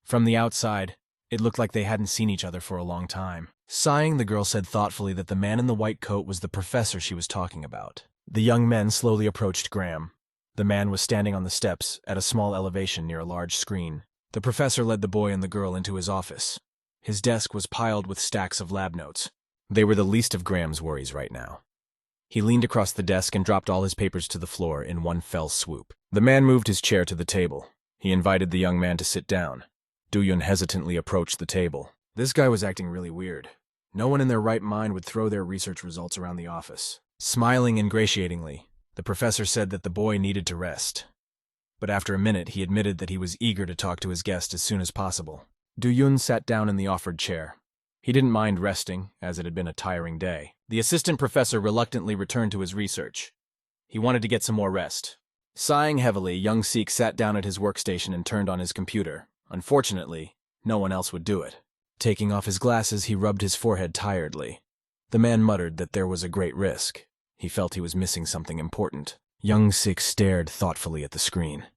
From the outside, it looked like they hadn't seen each other for a long time. Sighing, the girl said thoughtfully that the man in the white coat was the professor she was talking about. The young men slowly approached Graham. The man was standing on the steps at a small elevation near a large screen. The professor led the boy and the girl into his office. His desk was piled with stacks of lab notes. They were the least of Graham's worries right now. He leaned across the desk and dropped all his papers to the floor in one fell swoop. The man moved his chair to the table. He invited the young man to sit down. Do-Yun hesitantly approached the table. This guy was acting really weird. No one in their right mind would throw their research results around the office. Smiling ingratiatingly, the professor said that the boy needed to rest. But after a minute, he admitted that he was eager to talk to his guest as soon as possible. Do-Yun sat down in the offered chair. He didn't mind resting, as it had been a tiring day. The assistant professor reluctantly returned to his research. He wanted to get some more rest. Sighing heavily, young Sikh sat down at his workstation and turned on his computer. Unfortunately, no one else would do it. Taking off his glasses, he rubbed his forehead tiredly. The man muttered that there was a great risk. He felt he was missing something important. Young Sikh stared thoughtfully at the screen.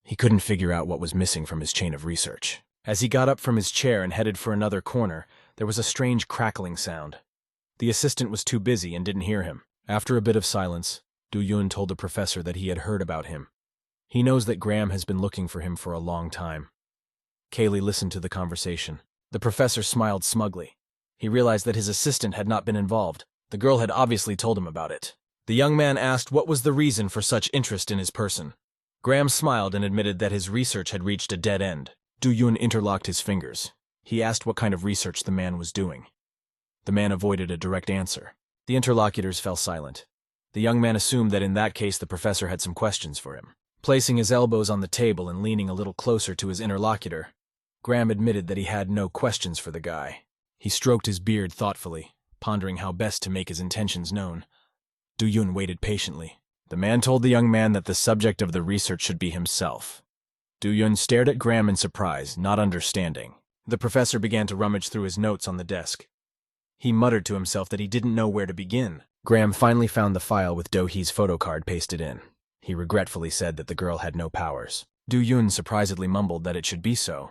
He couldn't figure out what was missing from his chain of research. As he got up from his chair and headed for another corner, there was a strange crackling sound. The assistant was too busy and didn't hear him. After a bit of silence, Do-Yun told the professor that he had heard about him. He knows that Graham has been looking for him for a long time. Kaylee listened to the conversation. The professor smiled smugly. He realized that his assistant had not been involved. The girl had obviously told him about it. The young man asked what was the reason for such interest in his person. Graham smiled and admitted that his research had reached a dead end. Do-Yun interlocked his fingers. He asked what kind of research the man was doing. The man avoided a direct answer. The interlocutors fell silent. The young man assumed that in that case the professor had some questions for him. Placing his elbows on the table and leaning a little closer to his interlocutor, Graham admitted that he had no questions for the guy. He stroked his beard thoughtfully, pondering how best to make his intentions known. Do-Yun waited patiently. The man told the young man that the subject of the research should be himself. Do-Yun stared at Graham in surprise, not understanding. The professor began to rummage through his notes on the desk. He muttered to himself that he didn't know where to begin. Graham finally found the file with Do-Hee's photocard pasted in. He regretfully said that the girl had no powers. Do-Yun surprisedly mumbled that it should be so.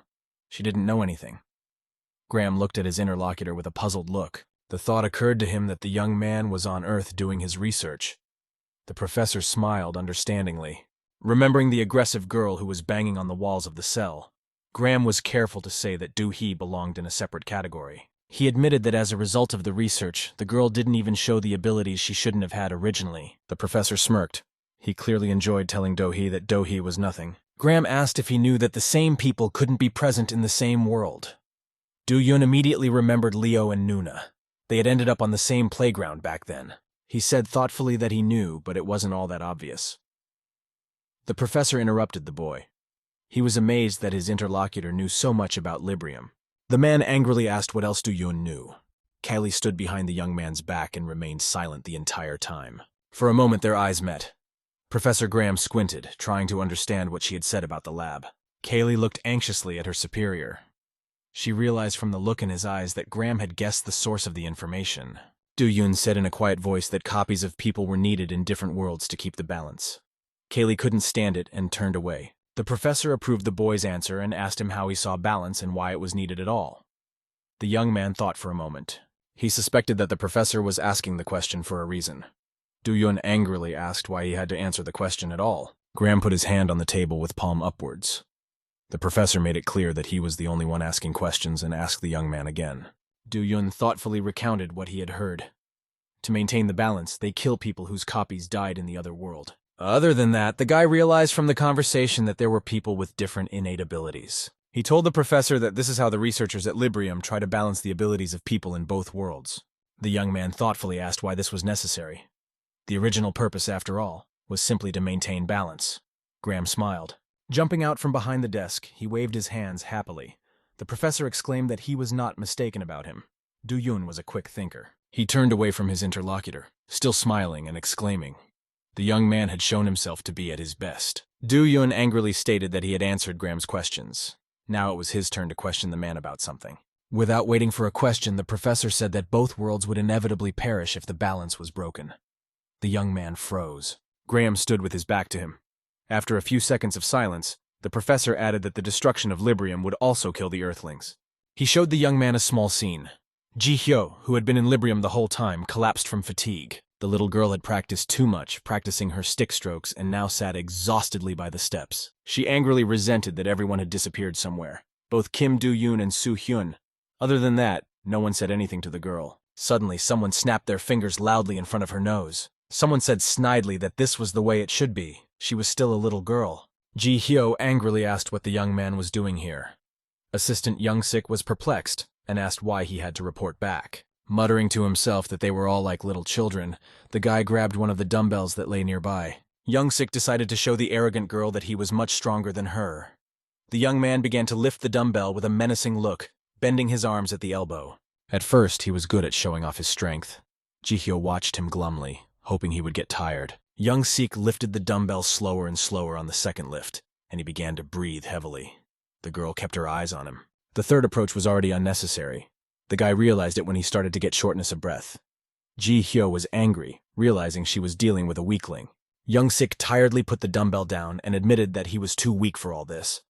She didn't know anything. Graham looked at his interlocutor with a puzzled look. The thought occurred to him that the young man was on Earth doing his research. The professor smiled understandingly. Remembering the aggressive girl who was banging on the walls of the cell, Graham was careful to say that Do-Hee belonged in a separate category. He admitted that as a result of the research, the girl didn't even show the abilities she shouldn't have had originally. The professor smirked. He clearly enjoyed telling Do-Hee that Do-Hee was nothing. Graham asked if he knew that the same people couldn't be present in the same world. Do-Yun immediately remembered Leo and Nuna. They had ended up on the same playground back then. He said thoughtfully that he knew, but it wasn't all that obvious. The professor interrupted the boy. He was amazed that his interlocutor knew so much about Librium. The man angrily asked what else Do-Yun knew. Callie stood behind the young man's back and remained silent the entire time. For a moment their eyes met. Professor Graham squinted, trying to understand what she had said about the lab. Kaylee looked anxiously at her superior. She realized from the look in his eyes that Graham had guessed the source of the information. Do-Yun said in a quiet voice that copies of people were needed in different worlds to keep the balance. Kaylee couldn't stand it and turned away. The professor approved the boy's answer and asked him how he saw balance and why it was needed at all. The young man thought for a moment. He suspected that the professor was asking the question for a reason. Do-Yun angrily asked why he had to answer the question at all. Graham put his hand on the table with palm upwards. The professor made it clear that he was the only one asking questions and asked the young man again. Do-Yun thoughtfully recounted what he had heard. To maintain the balance, they kill people whose copies died in the other world. Other than that, the guy realized from the conversation that there were people with different innate abilities. He told the professor that this is how the researchers at Librium try to balance the abilities of people in both worlds. The young man thoughtfully asked why this was necessary. The original purpose, after all, was simply to maintain balance. Graham smiled. Jumping out from behind the desk, he waved his hands happily. The professor exclaimed that he was not mistaken about him. Do-Yun was a quick thinker. He turned away from his interlocutor. still smiling and exclaiming. The young man had shown himself to be at his best. Do-yoon angrily stated that he had answered Graham's questions. Now it was his turn to question the man about something. Without waiting for a question, the professor said that both worlds would inevitably perish if the balance was broken. The young man froze. Graham stood with his back to him. After a few seconds of silence, the professor added that the destruction of Librium would also kill the Earthlings. He showed the young man a small scene. Ji-hyo, who had been in Librium the whole time, collapsed from fatigue. The little girl had practiced too much, practicing her stick strokes, and now sat exhaustedly by the steps. She angrily resented that everyone had disappeared somewhere. Both Kim Do-yoon and Soo-hyun. Other than that, no one said anything to the girl. Suddenly, someone snapped their fingers loudly in front of her nose. Someone said snidely that this was the way it should be. She was still a little girl. Ji-hyo angrily asked what the young man was doing here. Assistant Young-sik was perplexed and asked why he had to report back. Muttering to himself that they were all like little children, the guy grabbed one of the dumbbells that lay nearby. Young-sik decided to show the arrogant girl that he was much stronger than her. The young man began to lift the dumbbell with a menacing look, bending his arms at the elbow. At first, he was good at showing off his strength. Ji-hyo watched him glumly, hoping he would get tired. Young-sik lifted the dumbbell slower and slower on the second lift, and he began to breathe heavily. The girl kept her eyes on him. The third approach was already unnecessary. The guy realized it when he started to get shortness of breath. Ji-hyo was angry, realizing she was dealing with a weakling. Young-sik tiredly put the dumbbell down and admitted that he was too weak for all this.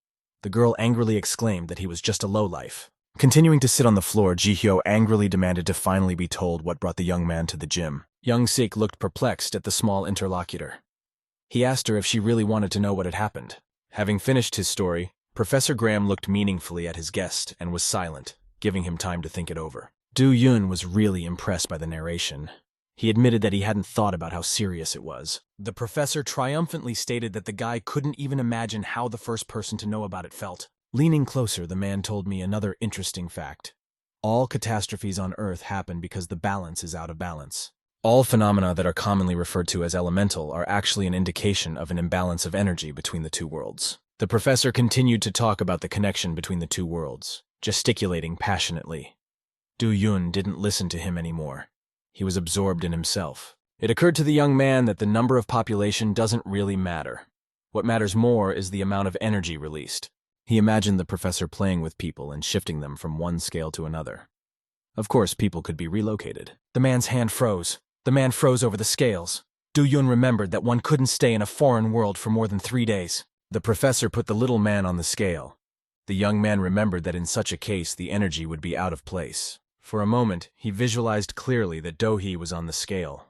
The girl angrily exclaimed that he was just a lowlife. Continuing to sit on the floor, Ji-hyo angrily demanded to finally be told what brought the young man to the gym. Young-sik looked perplexed at the small interlocutor. He asked her if she really wanted to know what had happened. Having finished his story, Professor Graham looked meaningfully at his guest and was silent, giving him time to think it over. Do-yoon was really impressed by the narration. He admitted that he hadn't thought about how serious it was. The professor triumphantly stated that the guy couldn't even imagine how the first person to know about it felt. Leaning closer, the man told me another interesting fact. All catastrophes on Earth happen because the balance is out of balance. All phenomena that are commonly referred to as elemental are actually an indication of an imbalance of energy between the two worlds. The professor continued to talk about the connection between the two worlds, gesticulating passionately. Do-yoon didn't listen to him anymore. He was absorbed in himself. It occurred to the young man that the number of population doesn't really matter. What matters more is the amount of energy released. He imagined the professor playing with people and shifting them from one scale to another. Of course, people could be relocated. The man's hand froze. The man froze over the scales. Do-yoon remembered that one couldn't stay in a foreign world for more than 3 days. The professor put the little man on the scale. The young man remembered that in such a case the energy would be out of place. For a moment, he visualized clearly that Do-hee was on the scale.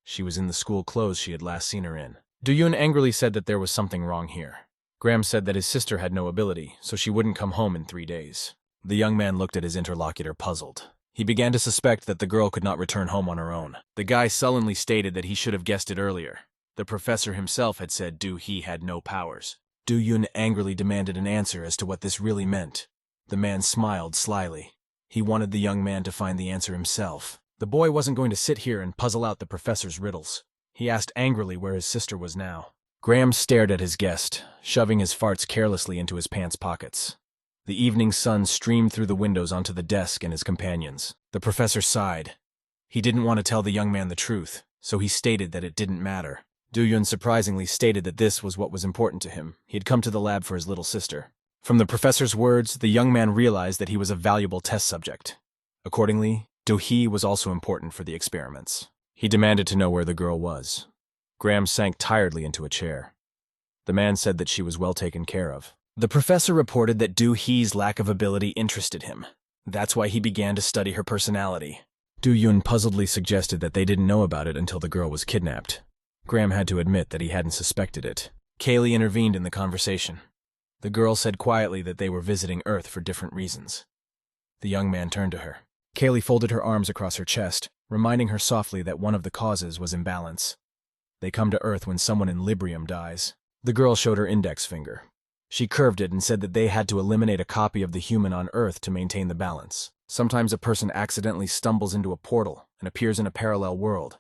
She was in the school clothes she had last seen her in. Do-yoon angrily said that there was something wrong here. Graham said that his sister had no ability, so she wouldn't come home in 3 days. The young man looked at his interlocutor puzzled. He began to suspect that the girl could not return home on her own. The guy sullenly stated that he should have guessed it earlier. The professor himself had said Do-hee had no powers. Do-yoon angrily demanded an answer as to what this really meant. The man smiled slyly. He wanted the young man to find the answer himself. The boy wasn't going to sit here and puzzle out the professor's riddles. He asked angrily where his sister was now. Graham stared at his guest, shoving his farts carelessly into his pants pockets. The evening sun streamed through the windows onto the desk and his companions. The professor sighed. He didn't want to tell the young man the truth, so he stated that it didn't matter. Do-yoon surprisingly stated that this was what was important to him. He had come to the lab for his little sister. From the professor's words, the young man realized that he was a valuable test subject. Accordingly, Do-hee was also important for the experiments. He demanded to know where the girl was. Graham sank tiredly into a chair. The man said that she was well taken care of. The professor reported that Do-hee's lack of ability interested him. That's why he began to study her personality. Do-yoon puzzledly suggested that they didn't know about it until the girl was kidnapped. Graham had to admit that he hadn't suspected it. Kaylee intervened in the conversation. The girl said quietly that they were visiting Earth for different reasons. The young man turned to her. Kaylee folded her arms across her chest, reminding her softly that one of the causes was imbalance. They come to Earth when someone in Librium dies. The girl showed her index finger. She curved it and said that they had to eliminate a copy of the human on Earth to maintain the balance. Sometimes a person accidentally stumbles into a portal and appears in a parallel world.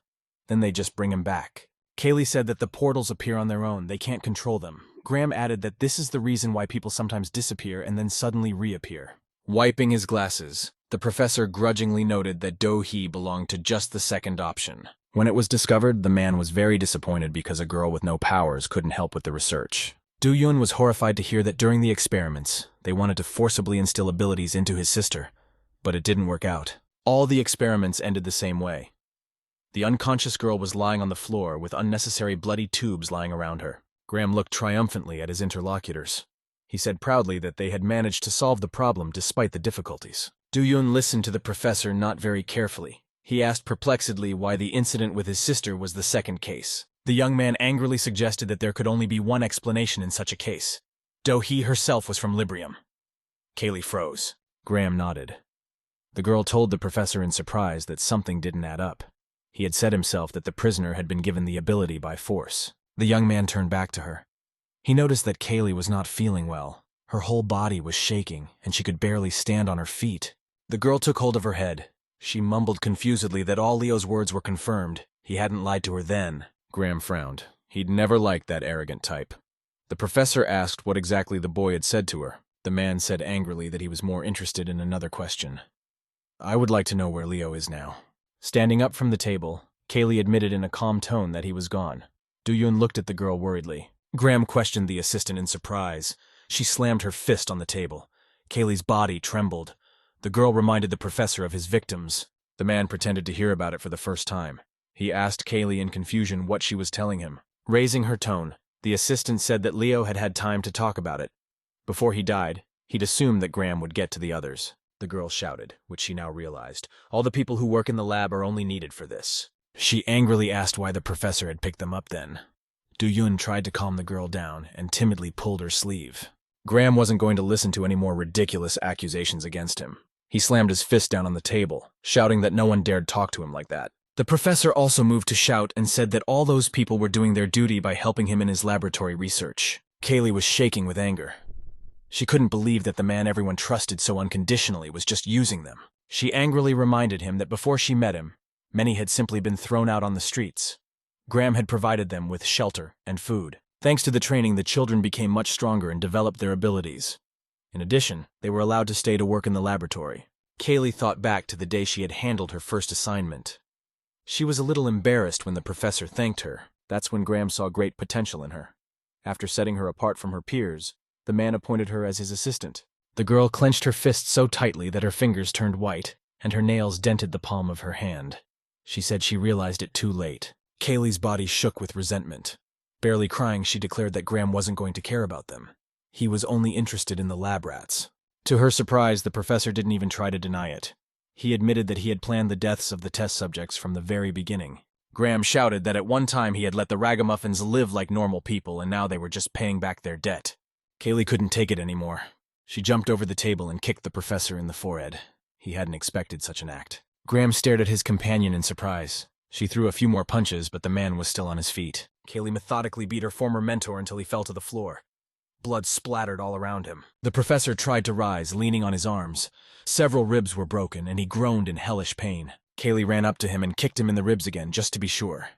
Then they just bring him back. Kaylee said that the portals appear on their own, they can't control them. Graham added that this is the reason why people sometimes disappear and then suddenly reappear. Wiping his glasses, the professor grudgingly noted that Do-hee belonged to just the second option. When it was discovered, the man was very disappointed because a girl with no powers couldn't help with the research. Do-yoon was horrified to hear that during the experiments, they wanted to forcibly instill abilities into his sister, but it didn't work out. All the experiments ended the same way. The unconscious girl was lying on the floor with unnecessary bloody tubes lying around her. Graham looked triumphantly at his interlocutors. He said proudly that they had managed to solve the problem despite the difficulties. Do-yoon listened to the professor not very carefully. He asked perplexedly why the incident with his sister was the second case. The young man angrily suggested that there could only be one explanation in such a case. Do-hee herself was from Librium. Kaylee froze. Graham nodded. The girl told the professor in surprise that something didn't add up. He had said himself that the prisoner had been given the ability by force. The young man turned back to her. He noticed that Kaylee was not feeling well. Her whole body was shaking, and she could barely stand on her feet. The girl took hold of her head. She mumbled confusedly that all Leo's words were confirmed. He hadn't lied to her then. Graham frowned. He'd never liked that arrogant type. The professor asked what exactly the boy had said to her. The man said angrily that he was more interested in another question. I would like to know where Leo is now. Standing up from the table, Kaylee admitted in a calm tone that he was gone. Do-yoon looked at the girl worriedly. Graham questioned the assistant in surprise. She slammed her fist on the table. Kaylee's body trembled. The girl reminded the professor of his victims. The man pretended to hear about it for the first time. He asked Kaylee in confusion what she was telling him. Raising her tone, the assistant said that Leo had had time to talk about it. Before he died, he'd assumed that Graham would get to the others. The girl shouted, which she now realized. All the people who work in the lab are only needed for this. She angrily asked why the professor had picked them up then. Do-yoon tried to calm the girl down and timidly pulled her sleeve. Graham wasn't going to listen to any more ridiculous accusations against him. He slammed his fist down on the table, shouting that no one dared talk to him like that. The professor also moved to shout and said that all those people were doing their duty by helping him in his laboratory research. Kaylee was shaking with anger. She couldn't believe that the man everyone trusted so unconditionally was just using them. She angrily reminded him that before she met him, many had simply been thrown out on the streets. Graham had provided them with shelter and food. Thanks to the training, the children became much stronger and developed their abilities. In addition, they were allowed to stay to work in the laboratory. Kaylee thought back to the day she had handled her first assignment. She was a little embarrassed when the professor thanked her. That's when Graham saw great potential in her. After setting her apart from her peers, the man appointed her as his assistant. The girl clenched her fist so tightly that her fingers turned white, and her nails dented the palm of her hand. She said she realized it too late. Kaylee's body shook with resentment. Barely crying, she declared that Graham wasn't going to care about them. He was only interested in the lab rats. To her surprise, the professor didn't even try to deny it. He admitted that he had planned the deaths of the test subjects from the very beginning. Graham shouted that at one time he had let the ragamuffins live like normal people and now they were just paying back their debt. Kaylee couldn't take it anymore. She jumped over the table and kicked the professor in the forehead. He hadn't expected such an act. Graham stared at his companion in surprise. She threw a few more punches, but the man was still on his feet. Kaylee methodically beat her former mentor until he fell to the floor. Blood splattered all around him. The professor tried to rise, leaning on his arms. Several ribs were broken, and he groaned in hellish pain. Kaylee ran up to him and kicked him in the ribs again, just to be sure.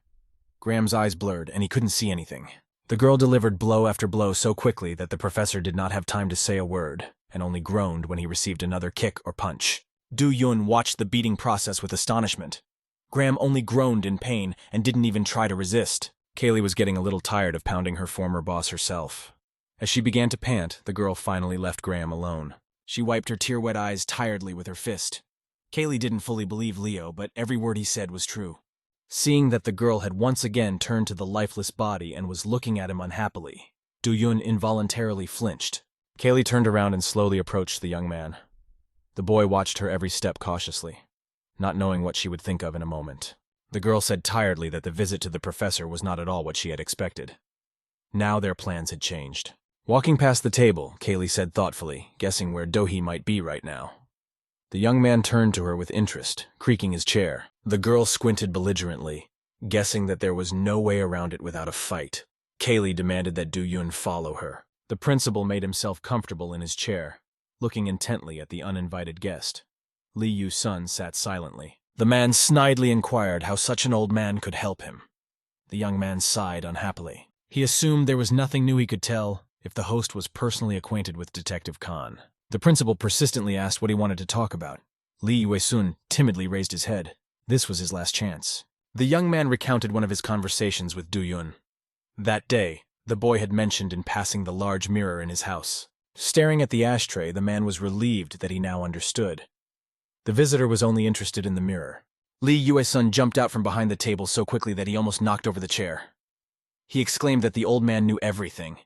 Graham's eyes blurred, and he couldn't see anything. The girl delivered blow after blow so quickly that the professor did not have time to say a word, and only groaned when he received another kick or punch. Do-yoon watched the beating process with astonishment. Graham only groaned in pain and didn't even try to resist. Kaylee was getting a little tired of pounding her former boss herself. As she began to pant, the girl finally left Graham alone. She wiped her tear-wet eyes tiredly with her fist. Kaylee didn't fully believe Leo, but every word he said was true. Seeing that the girl had once again turned to the lifeless body and was looking at him unhappily, Do-yoon involuntarily flinched. Kaylee turned around and slowly approached the young man. The boy watched her every step cautiously, not knowing what she would think of in a moment. The girl said tiredly that the visit to the professor was not at all what she had expected. Now their plans had changed. Walking past the table, Kaylee said thoughtfully, guessing where Do-hee might be right now. The young man turned to her with interest, creaking his chair. The girl squinted belligerently, guessing that there was no way around it without a fight. Kaylee demanded that Do-yoon follow her. The principal made himself comfortable in his chair, looking intently at the uninvited guest. Lee Yu-sun sat silently. The man snidely inquired how such an old man could help him. The young man sighed unhappily. He assumed there was nothing new he could tell if the host was personally acquainted with Detective Khan. The principal persistently asked what he wanted to talk about. Lee Yu-sun timidly raised his head. This was his last chance. The young man recounted one of his conversations with Do-yun. That day, the boy had mentioned in passing the large mirror in his house. Staring at the ashtray, the man was relieved that he now understood. The visitor was only interested in the mirror. Lee Yue-sun jumped out from behind the table so quickly that he almost knocked over the chair. He exclaimed that the old man knew everything.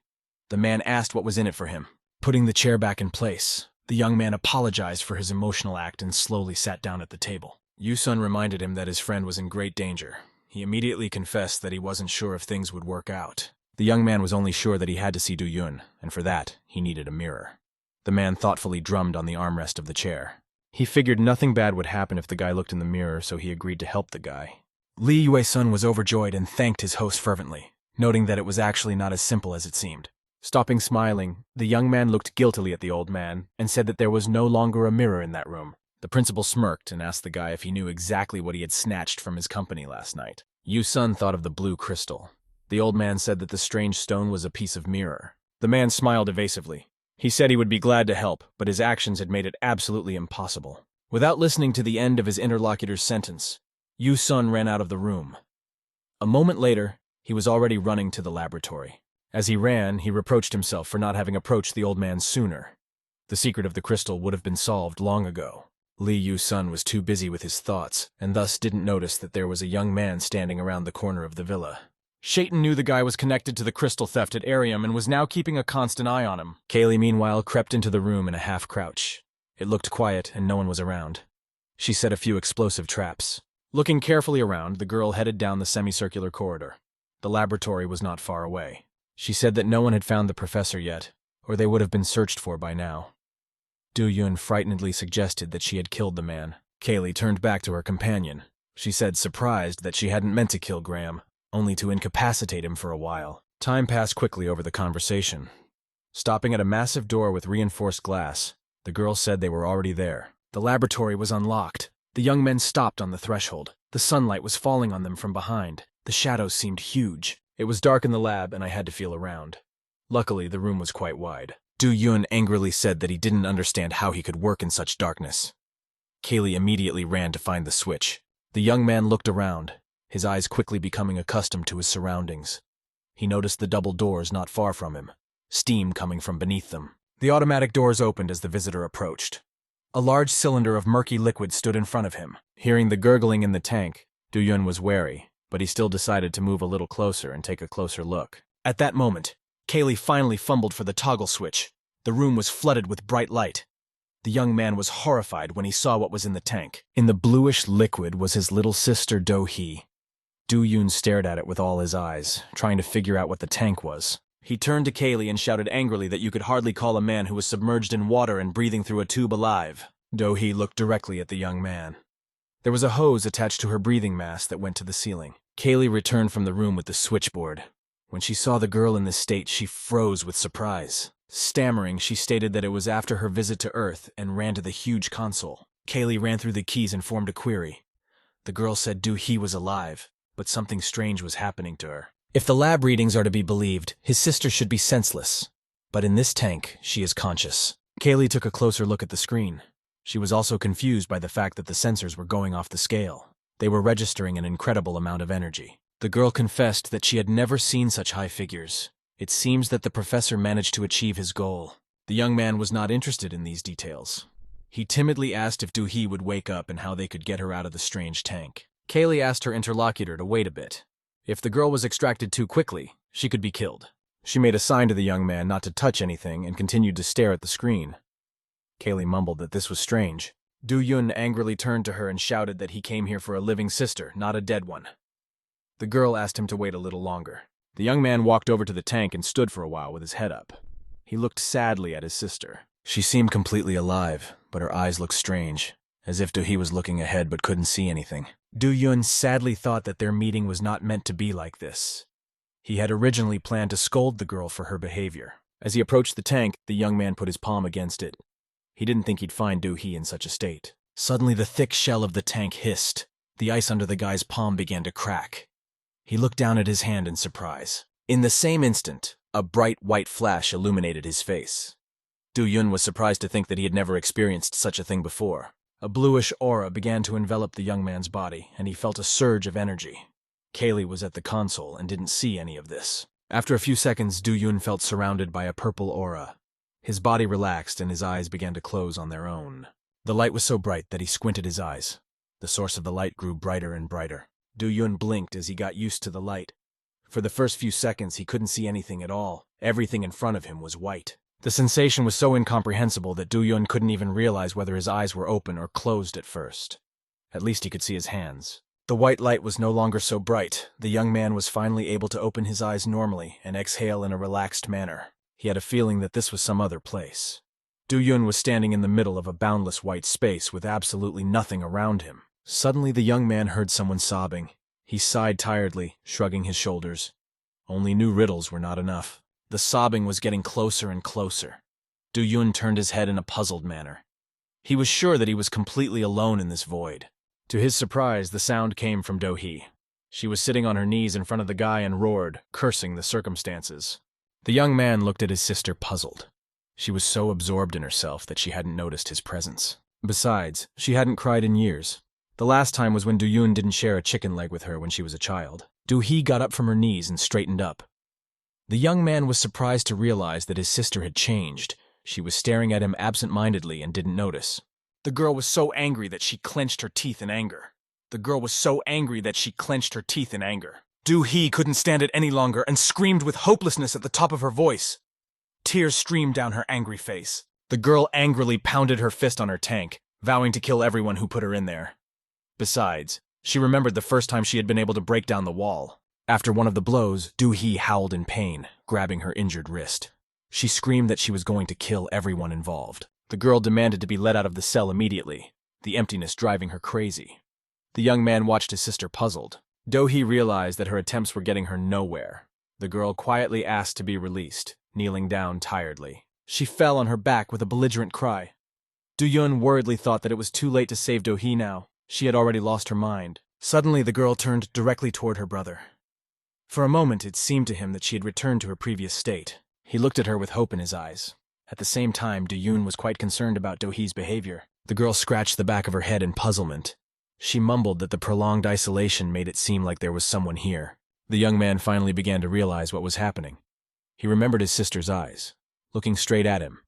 The man asked what was in it for him. Putting the chair back in place, the young man apologized for his emotional act and slowly sat down at the table. Yu-sun reminded him that his friend was in great danger. He immediately confessed that he wasn't sure if things would work out. The young man was only sure that he had to see Do-yun, and for that, he needed a mirror. The man thoughtfully drummed on the armrest of the chair. He figured nothing bad would happen if the guy looked in the mirror, so he agreed to help the guy. Lee Yue-sun was overjoyed and thanked his host fervently, noting that it was actually not as simple as it seemed. Stopping smiling, the young man looked guiltily at the old man and said that there was no longer a mirror in that room. The principal smirked and asked the guy if he knew exactly what he had snatched from his company last night. Yu-sun thought of the blue crystal. The old man said that the strange stone was a piece of mirror. The man smiled evasively. He said he would be glad to help, but his actions had made it absolutely impossible. Without listening to the end of his interlocutor's sentence, Yu-sun ran out of the room. A moment later, he was already running to the laboratory. As he ran, he reproached himself for not having approached the old man sooner. The secret of the crystal would have been solved long ago. Lee Yu-sun was too busy with his thoughts, and thus didn't notice that there was a young man standing around the corner of the villa. Shaitan knew the guy was connected to the crystal theft at Arium and was now keeping a constant eye on him. Kaylee, meanwhile, crept into the room in a half-crouch. It looked quiet, and no one was around. She set a few explosive traps. Looking carefully around, the girl headed down the semicircular corridor. The laboratory was not far away. She said that no one had found the professor yet, or they would have been searched for by now. Do-yun frightenedly suggested that she had killed the man. Kaylee turned back to her companion. She said, surprised, that she hadn't meant to kill Graham, only to incapacitate him for a while. Time passed quickly over the conversation. Stopping at a massive door with reinforced glass, the girl said they were already there. The laboratory was unlocked. The young men stopped on the threshold. The sunlight was falling on them from behind. The shadows seemed huge. It was dark in the lab, and I had to feel around. Luckily, the room was quite wide. Do-yun angrily said that he didn't understand how he could work in such darkness. Kaylee immediately ran to find the switch. The young man looked around, his eyes quickly becoming accustomed to his surroundings. He noticed the double doors not far from him, steam coming from beneath them. The automatic doors opened as the visitor approached. A large cylinder of murky liquid stood in front of him. Hearing the gurgling in the tank, Do-yun was wary, but he still decided to move a little closer and take a closer look. At that moment, Kaylee finally fumbled for the toggle switch. The room was flooded with bright light. The young man was horrified when he saw what was in the tank. In the bluish liquid was his little sister Do-hee. Do-yun stared at it with all his eyes, trying to figure out what the tank was. He turned to Kaylee and shouted angrily that you could hardly call a man who was submerged in water and breathing through a tube alive. Do-hee looked directly at the young man. There was a hose attached to her breathing mask that went to the ceiling. Kaylee returned from the room with the switchboard. When she saw the girl in this state, she froze with surprise. Stammering, she stated that it was after her visit to Earth and ran to the huge console. Kaylee ran through the keys and formed a query. The girl said Do-hee was alive, but something strange was happening to her. If the lab readings are to be believed, his sister should be senseless. But in this tank, she is conscious. Kaylee took a closer look at the screen. She was also confused by the fact that the sensors were going off the scale. They were registering an incredible amount of energy. The girl confessed that she had never seen such high figures. It seems that the professor managed to achieve his goal. The young man was not interested in these details. He timidly asked if Do-hee would wake up and how they could get her out of the strange tank. Kaylee asked her interlocutor to wait a bit. If the girl was extracted too quickly, she could be killed. She made a sign to the young man not to touch anything and continued to stare at the screen. Kaylee mumbled that this was strange. Do-yun angrily turned to her and shouted that he came here for a living sister, not a dead one. The girl asked him to wait a little longer. The young man walked over to the tank and stood for a while with his head up. He looked sadly at his sister. She seemed completely alive, but her eyes looked strange, as if Do-hee was looking ahead but couldn't see anything. Do-yun sadly thought that their meeting was not meant to be like this. He had originally planned to scold the girl for her behavior. As he approached the tank, the young man put his palm against it. He didn't think he'd find Do-hee in such a state. Suddenly, the thick shell of the tank hissed. The ice under the guy's palm began to crack. He looked down at his hand in surprise. In the same instant, a bright white flash illuminated his face. Do-yun was surprised to think that he had never experienced such a thing before. A bluish aura began to envelop the young man's body, and he felt a surge of energy. Kaylee was at the console and didn't see any of this. After a few seconds, Do-yoon felt surrounded by a purple aura. His body relaxed and his eyes began to close on their own. The light was so bright that he squinted his eyes. The source of the light grew brighter and brighter. Do-yoon blinked as he got used to the light. For the first few seconds, he couldn't see anything at all. Everything in front of him was white. The sensation was so incomprehensible that Do-yoon couldn't even realize whether his eyes were open or closed at first. At least he could see his hands. The white light was no longer so bright. The young man was finally able to open his eyes normally and exhale in a relaxed manner. He had a feeling that this was some other place. Do-yoon was standing in the middle of a boundless white space with absolutely nothing around him. Suddenly the young man heard someone sobbing. He sighed tiredly, shrugging his shoulders. Only new riddles were not enough. The sobbing was getting closer and closer. Do-yoon turned his head in a puzzled manner. He was sure that he was completely alone in this void. To his surprise, the sound came from Do-hee. She was sitting on her knees in front of the guy and roared, cursing the circumstances. The young man looked at his sister puzzled. She was so absorbed in herself that she hadn't noticed his presence. Besides, she hadn't cried in years. The last time was when Do-yoon didn't share a chicken leg with her when she was a child. Do-hee got up from her knees and straightened up. The young man was surprised to realize that his sister had changed. She was staring at him absent-mindedly and didn't notice. The girl was so angry that she clenched her teeth in anger. Do-hee couldn't stand it any longer and screamed with hopelessness at the top of her voice. Tears streamed down her angry face. The girl angrily pounded her fist on her tank, vowing to kill everyone who put her in there. Besides, she remembered the first time she had been able to break down the wall. After one of the blows, Do-hee howled in pain, grabbing her injured wrist. She screamed that she was going to kill everyone involved. The girl demanded to be let out of the cell immediately, the emptiness driving her crazy. The young man watched his sister puzzled. Do-hee realized that her attempts were getting her nowhere. The girl quietly asked to be released, kneeling down tiredly. She fell on her back with a belligerent cry. Do-yoon worriedly thought that it was too late to save Do-hee now. She had already lost her mind. Suddenly, the girl turned directly toward her brother. For a moment, it seemed to him that she had returned to her previous state. He looked at her with hope in his eyes. At the same time, Do-yoon was quite concerned about Do-hee's behavior. The girl scratched the back of her head in puzzlement. She mumbled that the prolonged isolation made it seem like there was someone here. The young man finally began to realize what was happening. He remembered his sister's eyes, looking straight at him,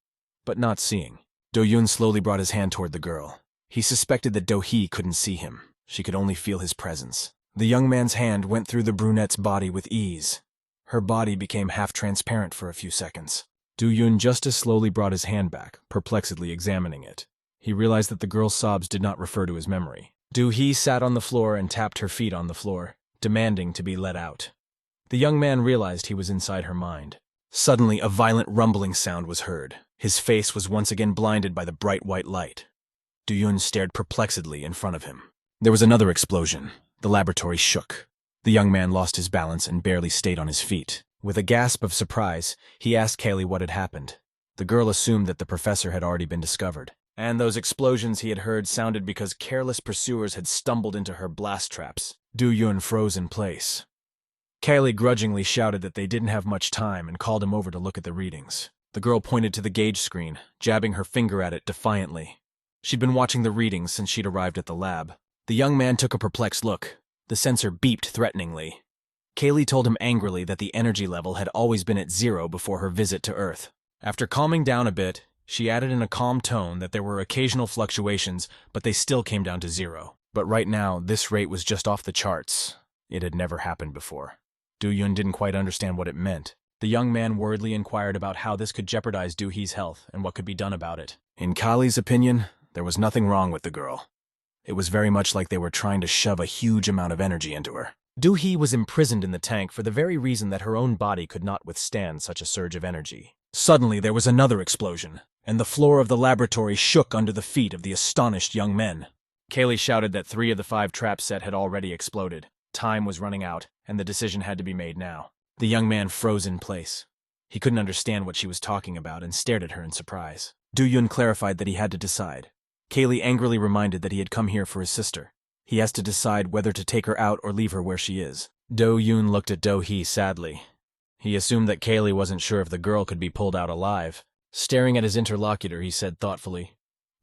but not seeing. Do-yoon slowly brought his hand toward the girl. He suspected that Do-hee couldn't see him. She could only feel his presence. The young man's hand went through the brunette's body with ease. Her body became half-transparent for a few seconds. Do-yoon just as slowly brought his hand back, perplexedly examining it. He realized that the girl's sobs did not refer to his memory. Do-hee sat on the floor and tapped her feet on the floor, demanding to be let out. The young man realized he was inside her mind. Suddenly, a violent rumbling sound was heard. His face was once again blinded by the bright white light. Do-yoon stared perplexedly in front of him. There was another explosion. The laboratory shook. The young man lost his balance and barely stayed on his feet. With a gasp of surprise, he asked Kaylee what had happened. The girl assumed that the professor had already been discovered, and those explosions he had heard sounded because careless pursuers had stumbled into her blast traps. Do-yoon froze in place. Kaylee grudgingly shouted that they didn't have much time and called him over to look at the readings. The girl pointed to the gauge screen, jabbing her finger at it defiantly. She'd been watching the readings since she'd arrived at the lab. The young man took a perplexed look. The sensor beeped threateningly. Kaylee told him angrily that the energy level had always been at 0 before her visit to Earth. After calming down a bit, she added in a calm tone that there were occasional fluctuations, but they still came down to 0. But right now, this rate was just off the charts. It had never happened before. Do-yoon didn't quite understand what it meant. The young man worriedly inquired about how this could jeopardize Do-hee's health and what could be done about it. In Kali's opinion, there was nothing wrong with the girl. It was very much like they were trying to shove a huge amount of energy into her. Do-hee was imprisoned in the tank for the very reason that her own body could not withstand such a surge of energy. Suddenly, there was another explosion, and the floor of the laboratory shook under the feet of the astonished young men. Kaylee shouted that 3 of the 5 traps set had already exploded. Time was running out, and the decision had to be made now. The young man froze in place. He couldn't understand what she was talking about and stared at her in surprise. Do-yoon clarified that he had to decide. Kaylee angrily reminded that he had come here for his sister. He has to decide whether to take her out or leave her where she is. Do-yoon looked at Do-hee sadly. He assumed that Kaylee wasn't sure if the girl could be pulled out alive. Staring at his interlocutor, he said thoughtfully,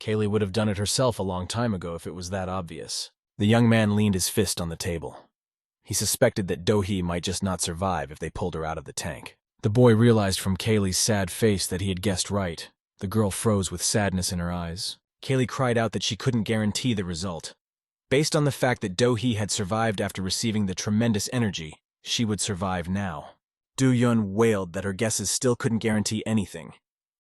Kaylee would have done it herself a long time ago if it was that obvious. The young man leaned his fist on the table. He suspected that Do-hee might just not survive if they pulled her out of the tank. The boy realized from Kaylee's sad face that he had guessed right. The girl froze with sadness in her eyes. Kaylee cried out that she couldn't guarantee the result. Based on the fact that Do-hee had survived after receiving the tremendous energy, she would survive now. Do-yun wailed that her guesses still couldn't guarantee anything.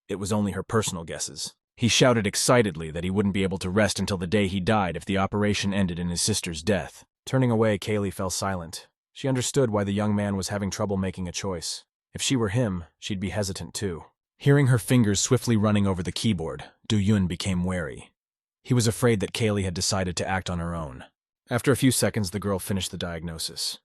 It was only her personal guesses. He shouted excitedly that he wouldn't be able to rest until the day he died if the operation ended in his sister's death. Turning away, Kaylee fell silent. She understood why the young man was having trouble making a choice. If she were him, she'd be hesitant too. Hearing her fingers swiftly running over the keyboard, Do-yun became wary. He was afraid that Kaylee had decided to act on her own. After a few seconds, the girl finished the diagnosis.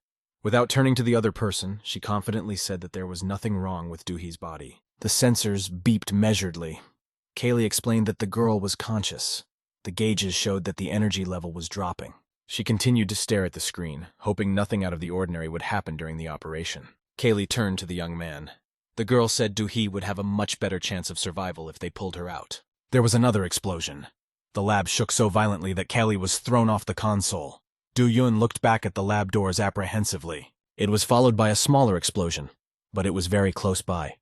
Without turning to the other person, she confidently said that there was nothing wrong with Do-hee's body. The sensors beeped measuredly. Kaylee explained that the girl was conscious. The gauges showed that the energy level was dropping. She continued to stare at the screen, hoping nothing out of the ordinary would happen during the operation. Kaylee turned to the young man. The girl said Do-hee would have a much better chance of survival if they pulled her out. There was another explosion. The lab shook so violently that Kaylee was thrown off the console. Do-yun looked back at the lab doors apprehensively. It was followed by a smaller explosion, but it was very close by.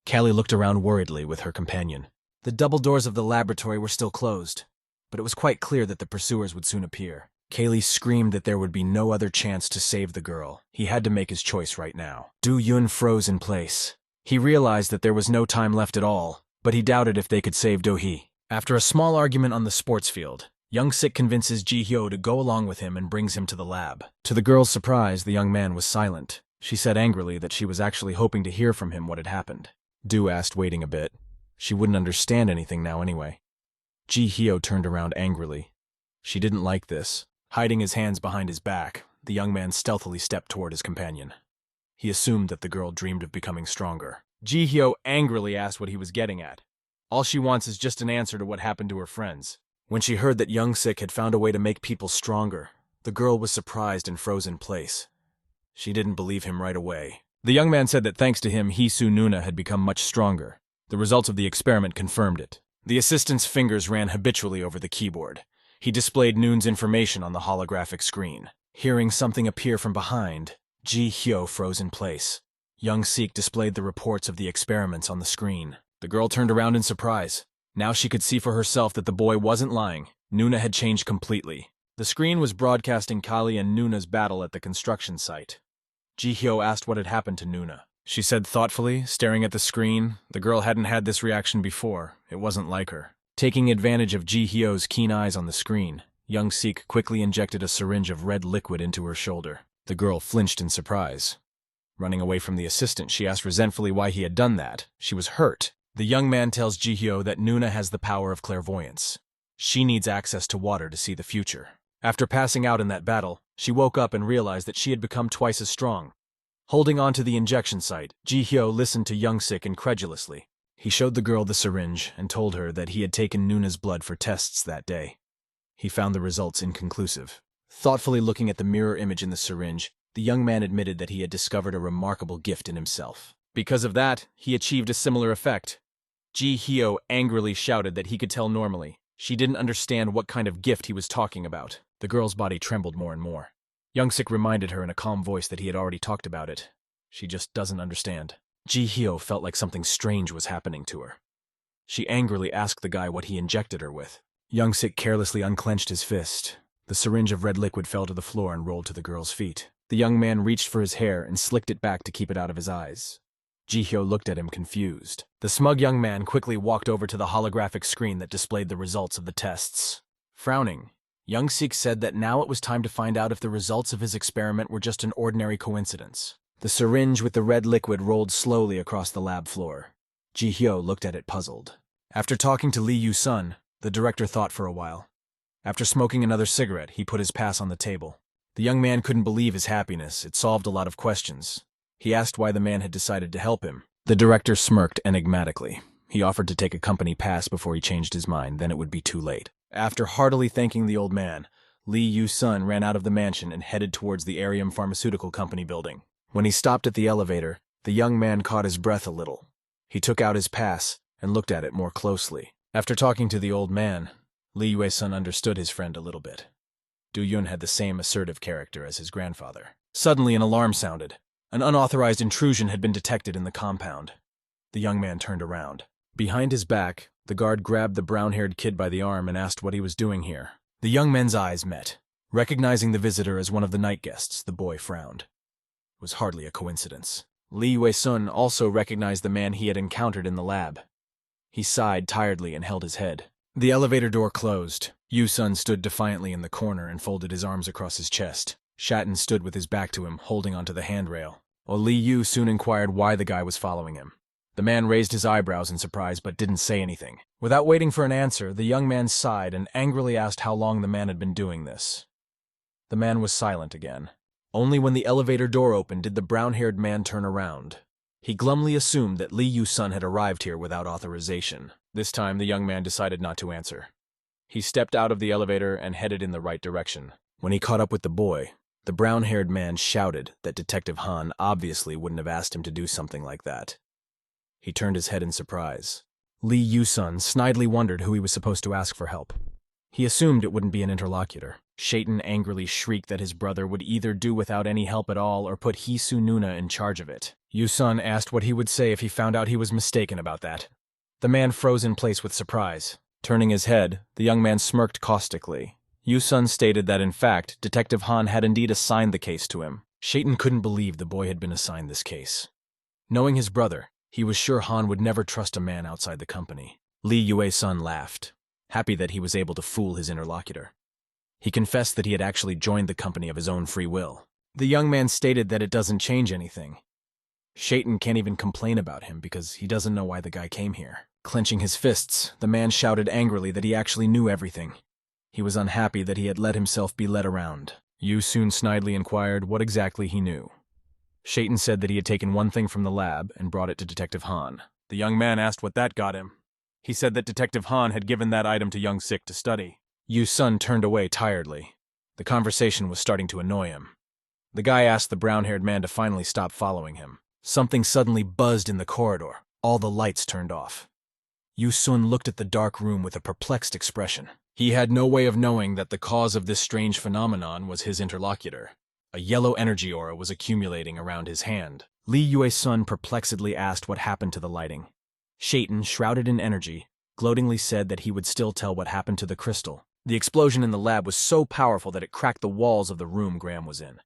Kaylee looked around worriedly with her companion. The double doors of the laboratory were still closed, but it was quite clear that the pursuers would soon appear. Kaylee screamed that there would be no other chance to save the girl. He had to make his choice right now. Do-yun froze in place. He realized that there was no time left at all, but he doubted if they could save Do-hee. After a small argument on the sports field, Young-sik convinces Ji-hyo to go along with him and brings him to the lab. To the girl's surprise, the young man was silent. She said angrily that she was actually hoping to hear from him what had happened. Do asked, waiting a bit. She wouldn't understand anything now anyway. Ji-hyo turned around angrily. She didn't like this. Hiding his hands behind his back, the young man stealthily stepped toward his companion. He assumed that the girl dreamed of becoming stronger. Ji-hyo angrily asked what he was getting at. All she wants is just an answer to what happened to her friends. When she heard that Young-sik had found a way to make people stronger, the girl was surprised and froze in place. She didn't believe him right away. The young man said that thanks to him, Hee-soo Nuna had become much stronger. The results of the experiment confirmed it. The assistant's fingers ran habitually over the keyboard. He displayed Noon's information on the holographic screen. Hearing something appear from behind, Ji-hyo froze in place. Young-sik displayed the reports of the experiments on the screen. The girl turned around in surprise. Now she could see for herself that the boy wasn't lying. Nuna had changed completely. The screen was broadcasting Kali and Nuna's battle at the construction site. Ji-hyo asked what had happened to Nuna. She said thoughtfully, staring at the screen. The girl hadn't had this reaction before. It wasn't like her. Taking advantage of Ji-hyo's keen eyes on the screen, Young-sik quickly injected a syringe of red liquid into her shoulder. The girl flinched in surprise. Running away from the assistant, she asked resentfully why he had done that. She was hurt. The young man tells Ji-hyo that Nuna has the power of clairvoyance. She needs access to water to see the future. After passing out in that battle, she woke up and realized that she had become twice as strong. Holding on to the injection site, Ji-hyo listened to Young-sik incredulously. He showed the girl the syringe and told her that he had taken Nuna's blood for tests that day. He found the results inconclusive. Thoughtfully looking at the mirror image in the syringe, the young man admitted that he had discovered a remarkable gift in himself. Because of that, he achieved a similar effect. Ji-hyo angrily shouted that he could tell normally. She didn't understand what kind of gift he was talking about. The girl's body trembled more and more. Young-sik reminded her in a calm voice that he had already talked about it. She just doesn't understand. Ji-hyo felt like something strange was happening to her. She angrily asked the guy what he injected her with. Young-sik carelessly unclenched his fist. The syringe of red liquid fell to the floor and rolled to the girl's feet. The young man reached for his hair and slicked it back to keep it out of his eyes. Ji-hyo looked at him confused. The smug young man quickly walked over to the holographic screen that displayed the results of the tests. Frowning, Young-sik said that now it was time to find out if the results of his experiment were just an ordinary coincidence. The syringe with the red liquid rolled slowly across the lab floor. Ji-hyo looked at it puzzled. After talking to Lee Yu-sun, the director thought for a while. After smoking another cigarette, he put his pass on the table. The young man couldn't believe his happiness. It solved a lot of questions. He asked why the man had decided to help him. The director smirked enigmatically. He offered to take a company pass before he changed his mind, then it would be too late. After heartily thanking the old man, Lee Yu-sun ran out of the mansion and headed towards the Arium Pharmaceutical Company building. When he stopped at the elevator, the young man caught his breath a little. He took out his pass and looked at it more closely. After talking to the old man, Lee Yue-sun understood his friend a little bit. Do-yun had the same assertive character as his grandfather. Suddenly, an alarm sounded. An unauthorized intrusion had been detected in the compound. The young man turned around. Behind his back, the guard grabbed the brown-haired kid by the arm and asked what he was doing here. The young men's eyes met. Recognizing the visitor as one of the night guests, the boy frowned. It was hardly a coincidence. Lee Yue-sun also recognized the man he had encountered in the lab. He sighed tiredly and held his head. The elevator door closed. Yu-sun stood defiantly in the corner and folded his arms across his chest. Shatton stood with his back to him, holding onto the handrail. Li Yu soon inquired why the guy was following him. The man raised his eyebrows in surprise but didn't say anything. Without waiting for an answer, the young man sighed and angrily asked how long the man had been doing this. The man was silent again. Only when the elevator door opened did the brown-haired man turn around. He glumly assumed that Lee Yu-sun had arrived here without authorization. This time, the young man decided not to answer. He stepped out of the elevator and headed in the right direction. When he caught up with the boy, the brown-haired man shouted that Detective Han obviously wouldn't have asked him to do something like that. He turned his head in surprise. Lee Yu-sun snidely wondered who he was supposed to ask for help. He assumed it wouldn't be an interlocutor. Shaitan angrily shrieked that his brother would either do without any help at all or put Hisu Nuna in charge of it. Yu-sun asked what he would say if he found out he was mistaken about that. The man froze in place with surprise. Turning his head, the young man smirked caustically. Yu-sun stated that in fact, Detective Han had indeed assigned the case to him. Shaitan couldn't believe the boy had been assigned this case. Knowing his brother, he was sure Han would never trust a man outside the company. Lee Yue-sun laughed, happy that he was able to fool his interlocutor. He confessed that he had actually joined the company of his own free will. The young man stated that it doesn't change anything. Shaitan can't even complain about him because he doesn't know why the guy came here. Clenching his fists, the man shouted angrily that he actually knew everything. He was unhappy that he had let himself be led around. Yu soon snidely inquired what exactly he knew. Shaitan said that he had taken one thing from the lab and brought it to Detective Han. The young man asked what that got him. He said that Detective Han had given that item to young Sik to study. Yu-sun turned away tiredly. The conversation was starting to annoy him. The guy asked the brown-haired man to finally stop following him. Something suddenly buzzed in the corridor. All the lights turned off. Yu-sun looked at the dark room with a perplexed expression. He had no way of knowing that the cause of this strange phenomenon was his interlocutor. A yellow energy aura was accumulating around his hand. Lee Yue-sun perplexedly asked what happened to the lighting. Shaitan, shrouded in energy, gloatingly said that he would still tell what happened to the crystal. The explosion in the lab was so powerful that it cracked the walls of the room Graham was in.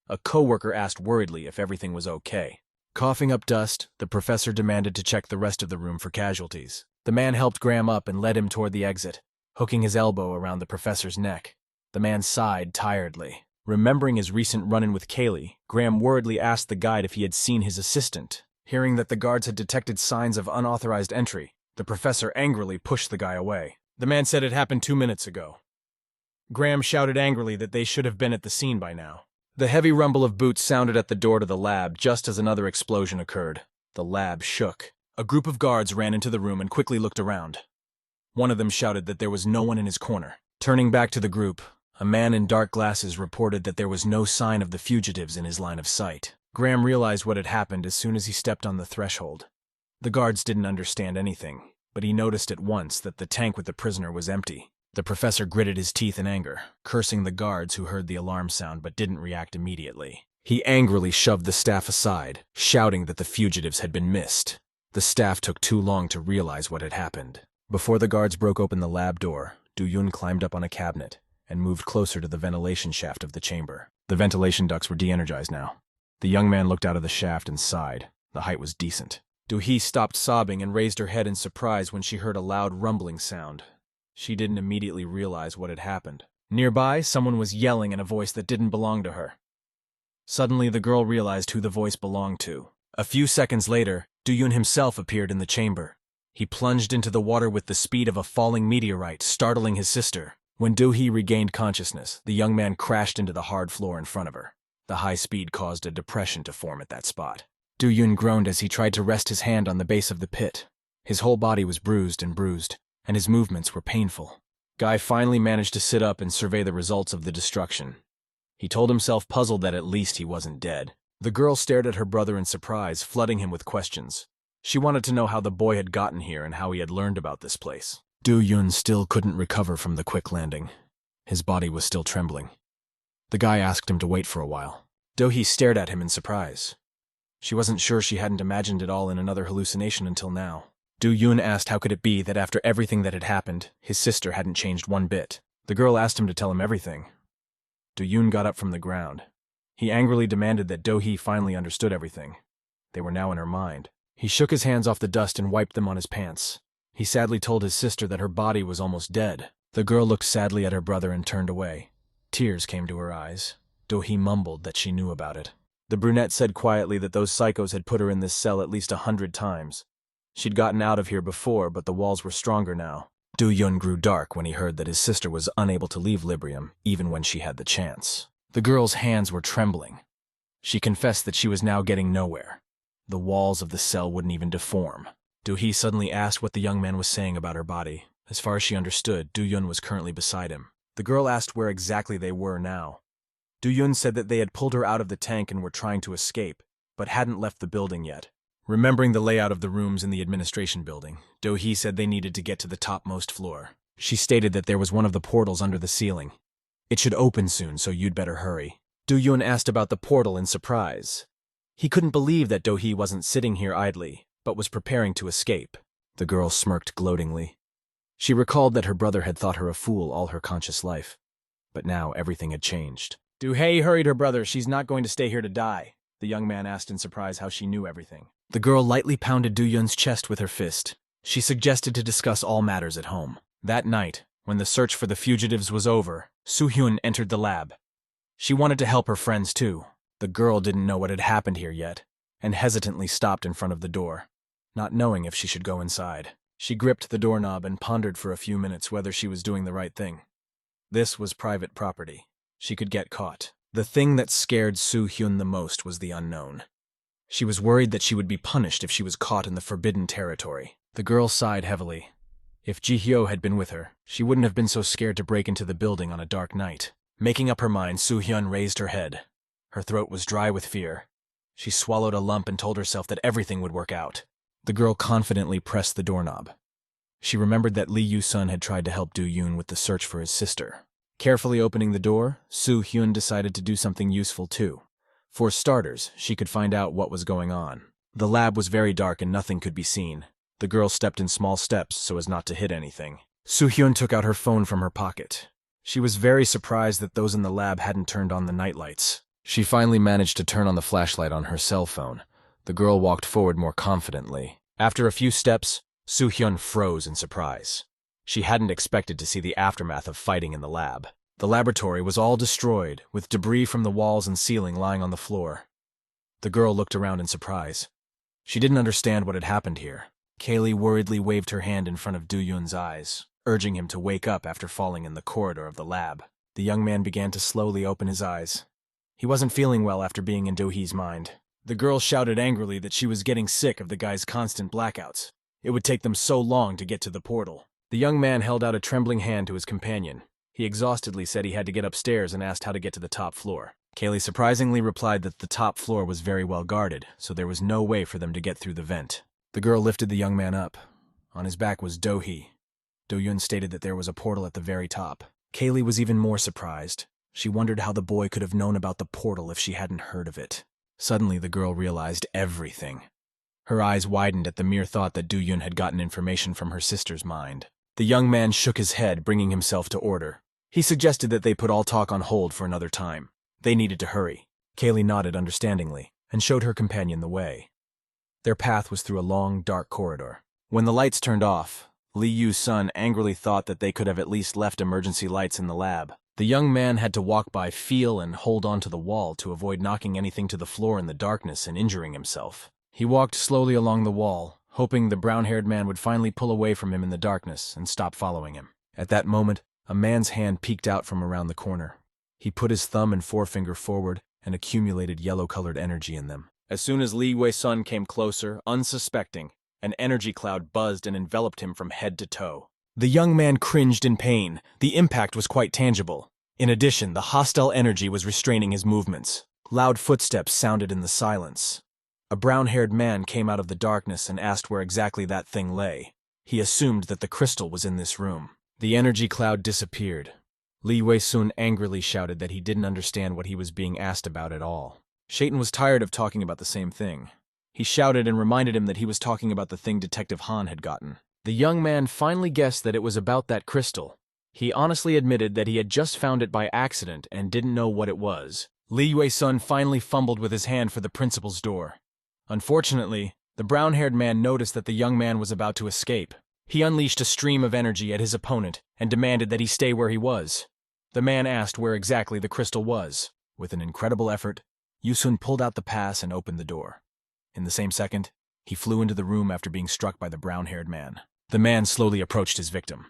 A co-worker asked worriedly if everything was okay. Coughing up dust, the professor demanded to check the rest of the room for casualties. The man helped Graham up and led him toward the exit, hooking his elbow around the professor's neck. The man sighed tiredly. Remembering his recent run-in with Kaylee, Graham worriedly asked the guide if he had seen his assistant. Hearing that the guards had detected signs of unauthorized entry, the professor angrily pushed the guy away. The man said it happened 2 minutes ago. Graham shouted angrily that they should have been at the scene by now. The heavy rumble of boots sounded at the door to the lab just as another explosion occurred. The lab shook. A group of guards ran into the room and quickly looked around. One of them shouted that there was no one in his corner. Turning back to the group, a man in dark glasses reported that there was no sign of the fugitives in his line of sight. Graham realized what had happened as soon as he stepped on the threshold. The guards didn't understand anything, but he noticed at once that the tank with the prisoner was empty. The professor gritted his teeth in anger, cursing the guards who heard the alarm sound but didn't react immediately. He angrily shoved the staff aside, shouting that the fugitives had been missed. The staff took too long to realize what had happened. Before the guards broke open the lab door, Du-yun climbed up on a cabinet and moved closer to the ventilation shaft of the chamber. The ventilation ducts were de-energized now. The young man looked out of the shaft and sighed. The height was decent. Du-hee stopped sobbing and raised her head in surprise when she heard a loud rumbling sound. She didn't immediately realize what had happened. Nearby, someone was yelling in a voice that didn't belong to her. Suddenly, the girl realized who the voice belonged to. A few seconds later, Du-yun himself appeared in the chamber. He plunged into the water with the speed of a falling meteorite, startling his sister. When Du-hee regained consciousness, the young man crashed into the hard floor in front of her. The high speed caused a depression to form at that spot. Du-yun groaned as he tried to rest his hand on the base of the pit. His whole body was bruised, and his movements were painful. Guy finally managed to sit up and survey the results of the destruction. He told himself puzzled that at least he wasn't dead. The girl stared at her brother in surprise, flooding him with questions. She wanted to know how the boy had gotten here and how he had learned about this place. Do-yoon still couldn't recover from the quick landing. His body was still trembling. The guy asked him to wait for a while. Do-hee stared at him in surprise. She wasn't sure she hadn't imagined it all in another hallucination until now. Do-yoon asked how could it be that after everything that had happened, his sister hadn't changed one bit. The girl asked him to tell him everything. Do-yoon got up from the ground. He angrily demanded that Do-hee finally understood everything. They were now in her mind. He shook his hands off the dust and wiped them on his pants. He sadly told his sister that her body was almost dead. The girl looked sadly at her brother and turned away. Tears came to her eyes. Do-hee mumbled that she knew about it. The brunette said quietly that those psychos had put her in this cell at least 100 times. She'd gotten out of here before, but the walls were stronger now. Do-yoon grew dark when he heard that his sister was unable to leave Librium, even when she had the chance. The girl's hands were trembling. She confessed that she was now getting nowhere. The walls of the cell wouldn't even deform. Do-hee suddenly asked what the young man was saying about her body. As far as she understood, Do-yoon was currently beside him. The girl asked where exactly they were now. Do-yoon said that they had pulled her out of the tank and were trying to escape, but hadn't left the building yet. Remembering the layout of the rooms in the administration building, Do-hee said they needed to get to the topmost floor. She stated that there was one of the portals under the ceiling. It should open soon, so you'd better hurry. Do-yoon asked about the portal in surprise. He couldn't believe that Do-hee wasn't sitting here idly, but was preparing to escape. The girl smirked gloatingly. She recalled that her brother had thought her a fool all her conscious life. But now everything had changed. Do-hee hurried her brother. She's not going to stay here to die. The young man asked in surprise how she knew everything. The girl lightly pounded Do-yoon's chest with her fist. She suggested to discuss all matters at home. That night, when the search for the fugitives was over, Soo-hyun entered the lab. She wanted to help her friends too. The girl didn't know what had happened here yet, and hesitantly stopped in front of the door, not knowing if she should go inside. She gripped the doorknob and pondered for a few minutes whether she was doing the right thing. This was private property. She could get caught. The thing that scared Soo-hyun the most was the unknown. She was worried that she would be punished if she was caught in the forbidden territory. The girl sighed heavily. If Ji-hyo had been with her, she wouldn't have been so scared to break into the building on a dark night. Making up her mind, Soo-hyun raised her head. Her throat was dry with fear. She swallowed a lump and told herself that everything would work out. The girl confidently pressed the doorknob. She remembered that Lee Yu-sun had tried to help Do-yoon with the search for his sister. Carefully opening the door, Soo-hyun decided to do something useful too. For starters, she could find out what was going on. The lab was very dark and nothing could be seen. The girl stepped in small steps so as not to hit anything. Soo-hyun took out her phone from her pocket. She was very surprised that those in the lab hadn't turned on the nightlights. She finally managed to turn on the flashlight on her cell phone. The girl walked forward more confidently. After a few steps, Soo-hyun froze in surprise. She hadn't expected to see the aftermath of fighting in the lab. The laboratory was all destroyed, with debris from the walls and ceiling lying on the floor. The girl looked around in surprise. She didn't understand what had happened here. Kaylee worriedly waved her hand in front of Do-yoon's eyes, urging him to wake up after falling in the corridor of the lab. The young man began to slowly open his eyes. He wasn't feeling well after being in Do-hee's mind. The girl shouted angrily that she was getting sick of the guy's constant blackouts. It would take them so long to get to the portal. The young man held out a trembling hand to his companion. He exhaustedly said he had to get upstairs and asked how to get to the top floor. Kaylee surprisingly replied that the top floor was very well guarded, so there was no way for them to get through the vent. The girl lifted the young man up. On his back was Do-hee. Do-yoon stated that there was a portal at the very top. Kaylee was even more surprised. She wondered how the boy could have known about the portal if she hadn't heard of it. Suddenly, the girl realized everything. Her eyes widened at the mere thought that Do-yoon had gotten information from her sister's mind. The young man shook his head, bringing himself to order. He suggested that they put all talk on hold for another time. They needed to hurry. Kaylee nodded understandingly and showed her companion the way. Their path was through a long, dark corridor. When the lights turned off, Lee Yu-sun angrily thought that they could have at least left emergency lights in the lab. The young man had to walk by, feel, and hold onto the wall to avoid knocking anything to the floor in the darkness and injuring himself. He walked slowly along the wall, hoping the brown-haired man would finally pull away from him in the darkness and stop following him. At that moment, a man's hand peeked out from around the corner. He put his thumb and forefinger forward and accumulated yellow-colored energy in them. As soon as Lee Wei-sun came closer, unsuspecting, an energy cloud buzzed and enveloped him from head to toe. The young man cringed in pain. The impact was quite tangible. In addition, the hostile energy was restraining his movements. Loud footsteps sounded in the silence. A brown-haired man came out of the darkness and asked where exactly that thing lay. He assumed that the crystal was in this room. The energy cloud disappeared. Lee Wei-sun angrily shouted that he didn't understand what he was being asked about at all. Shaitan was tired of talking about the same thing. He shouted and reminded him that he was talking about the thing Detective Han had gotten. The young man finally guessed that it was about that crystal. He honestly admitted that he had just found it by accident and didn't know what it was. Lee Wei-sun finally fumbled with his hand for the principal's door. Unfortunately, the brown-haired man noticed that the young man was about to escape. He unleashed a stream of energy at his opponent and demanded that he stay where he was. The man asked where exactly the crystal was. With an incredible effort, Yusun pulled out the pass and opened the door. In the same second, he flew into the room after being struck by the brown-haired man. The man slowly approached his victim.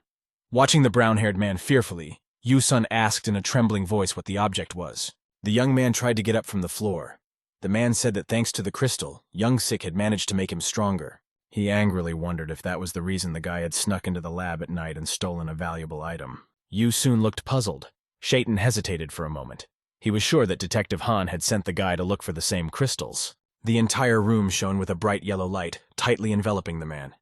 Watching the brown-haired man fearfully, Yusun asked in a trembling voice what the object was. The young man tried to get up from the floor. The man said that thanks to the crystal, Young Sik had managed to make him stronger. He angrily wondered if that was the reason the guy had snuck into the lab at night and stolen a valuable item. Yusun looked puzzled. Shaitan hesitated for a moment. He was sure that Detective Han had sent the guy to look for the same crystals. The entire room shone with a bright yellow light, tightly enveloping the man.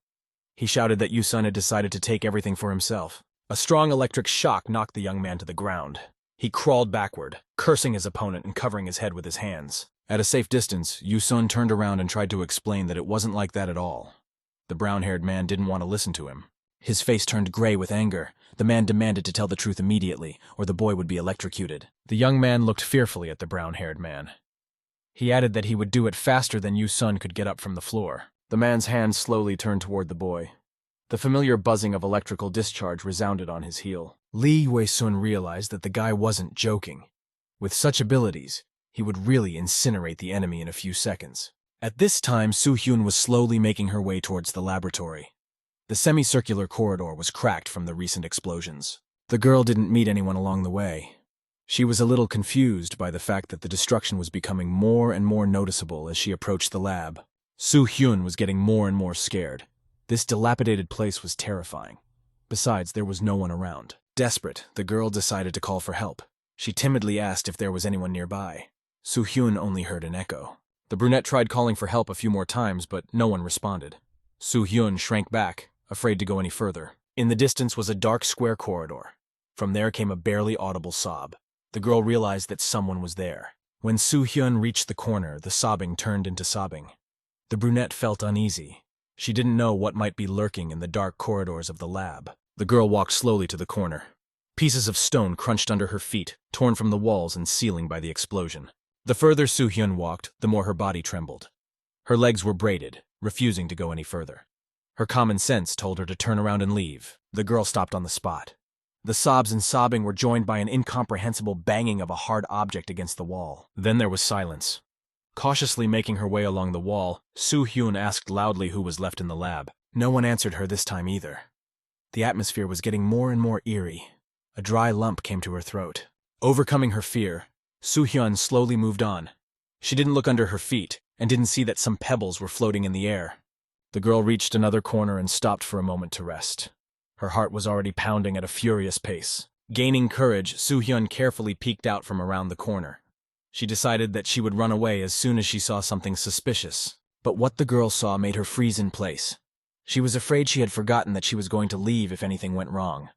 He shouted that Yusun had decided to take everything for himself. A strong electric shock knocked the young man to the ground. He crawled backward, cursing his opponent and covering his head with his hands. At a safe distance, Yusun turned around and tried to explain that it wasn't like that at all. The brown-haired man didn't want to listen to him. His face turned gray with anger. The man demanded to tell the truth immediately, or the boy would be electrocuted. The young man looked fearfully at the brown-haired man. He added that he would do it faster than Yusun could get up from the floor. The man's hand slowly turned toward the boy. The familiar buzzing of electrical discharge resounded on his heel. Lee Wei-sun realized that the guy wasn't joking. With such abilities, he would really incinerate the enemy in a few seconds. At this time, Soo-hyun was slowly making her way towards the laboratory. The semicircular corridor was cracked from the recent explosions. The girl didn't meet anyone along the way. She was a little confused by the fact that the destruction was becoming more and more noticeable as she approached the lab. Soo-hyun was getting more and more scared. This dilapidated place was terrifying. Besides, there was no one around. Desperate, the girl decided to call for help. She timidly asked if there was anyone nearby. Soo-hyun only heard an echo. The brunette tried calling for help a few more times, but no one responded. Soo-hyun shrank back, afraid to go any further. In the distance was a dark square corridor. From there came a barely audible sob. The girl realized that someone was there. When Soo-hyun reached the corner, the sobbing turned into sobbing. The brunette felt uneasy. She didn't know what might be lurking in the dark corridors of the lab. The girl walked slowly to the corner. Pieces of stone crunched under her feet, torn from the walls and ceiling by the explosion. The further Soo-hyun walked, the more her body trembled. Her legs were braided, refusing to go any further. Her common sense told her to turn around and leave. The girl stopped on the spot. The sobs and sobbing were joined by an incomprehensible banging of a hard object against the wall. Then there was silence. Cautiously making her way along the wall, Soo-hyun asked loudly who was left in the lab. No one answered her this time either. The atmosphere was getting more and more eerie. A dry lump came to her throat. Overcoming her fear, Soo-hyun slowly moved on. She didn't look under her feet and didn't see that some pebbles were floating in the air. The girl reached another corner and stopped for a moment to rest. Her heart was already pounding at a furious pace. Gaining courage, Soo-hyun carefully peeked out from around the corner. She decided that she would run away as soon as she saw something suspicious. But what the girl saw made her freeze in place. She was afraid she had forgotten that she was going to leave if anything went wrong.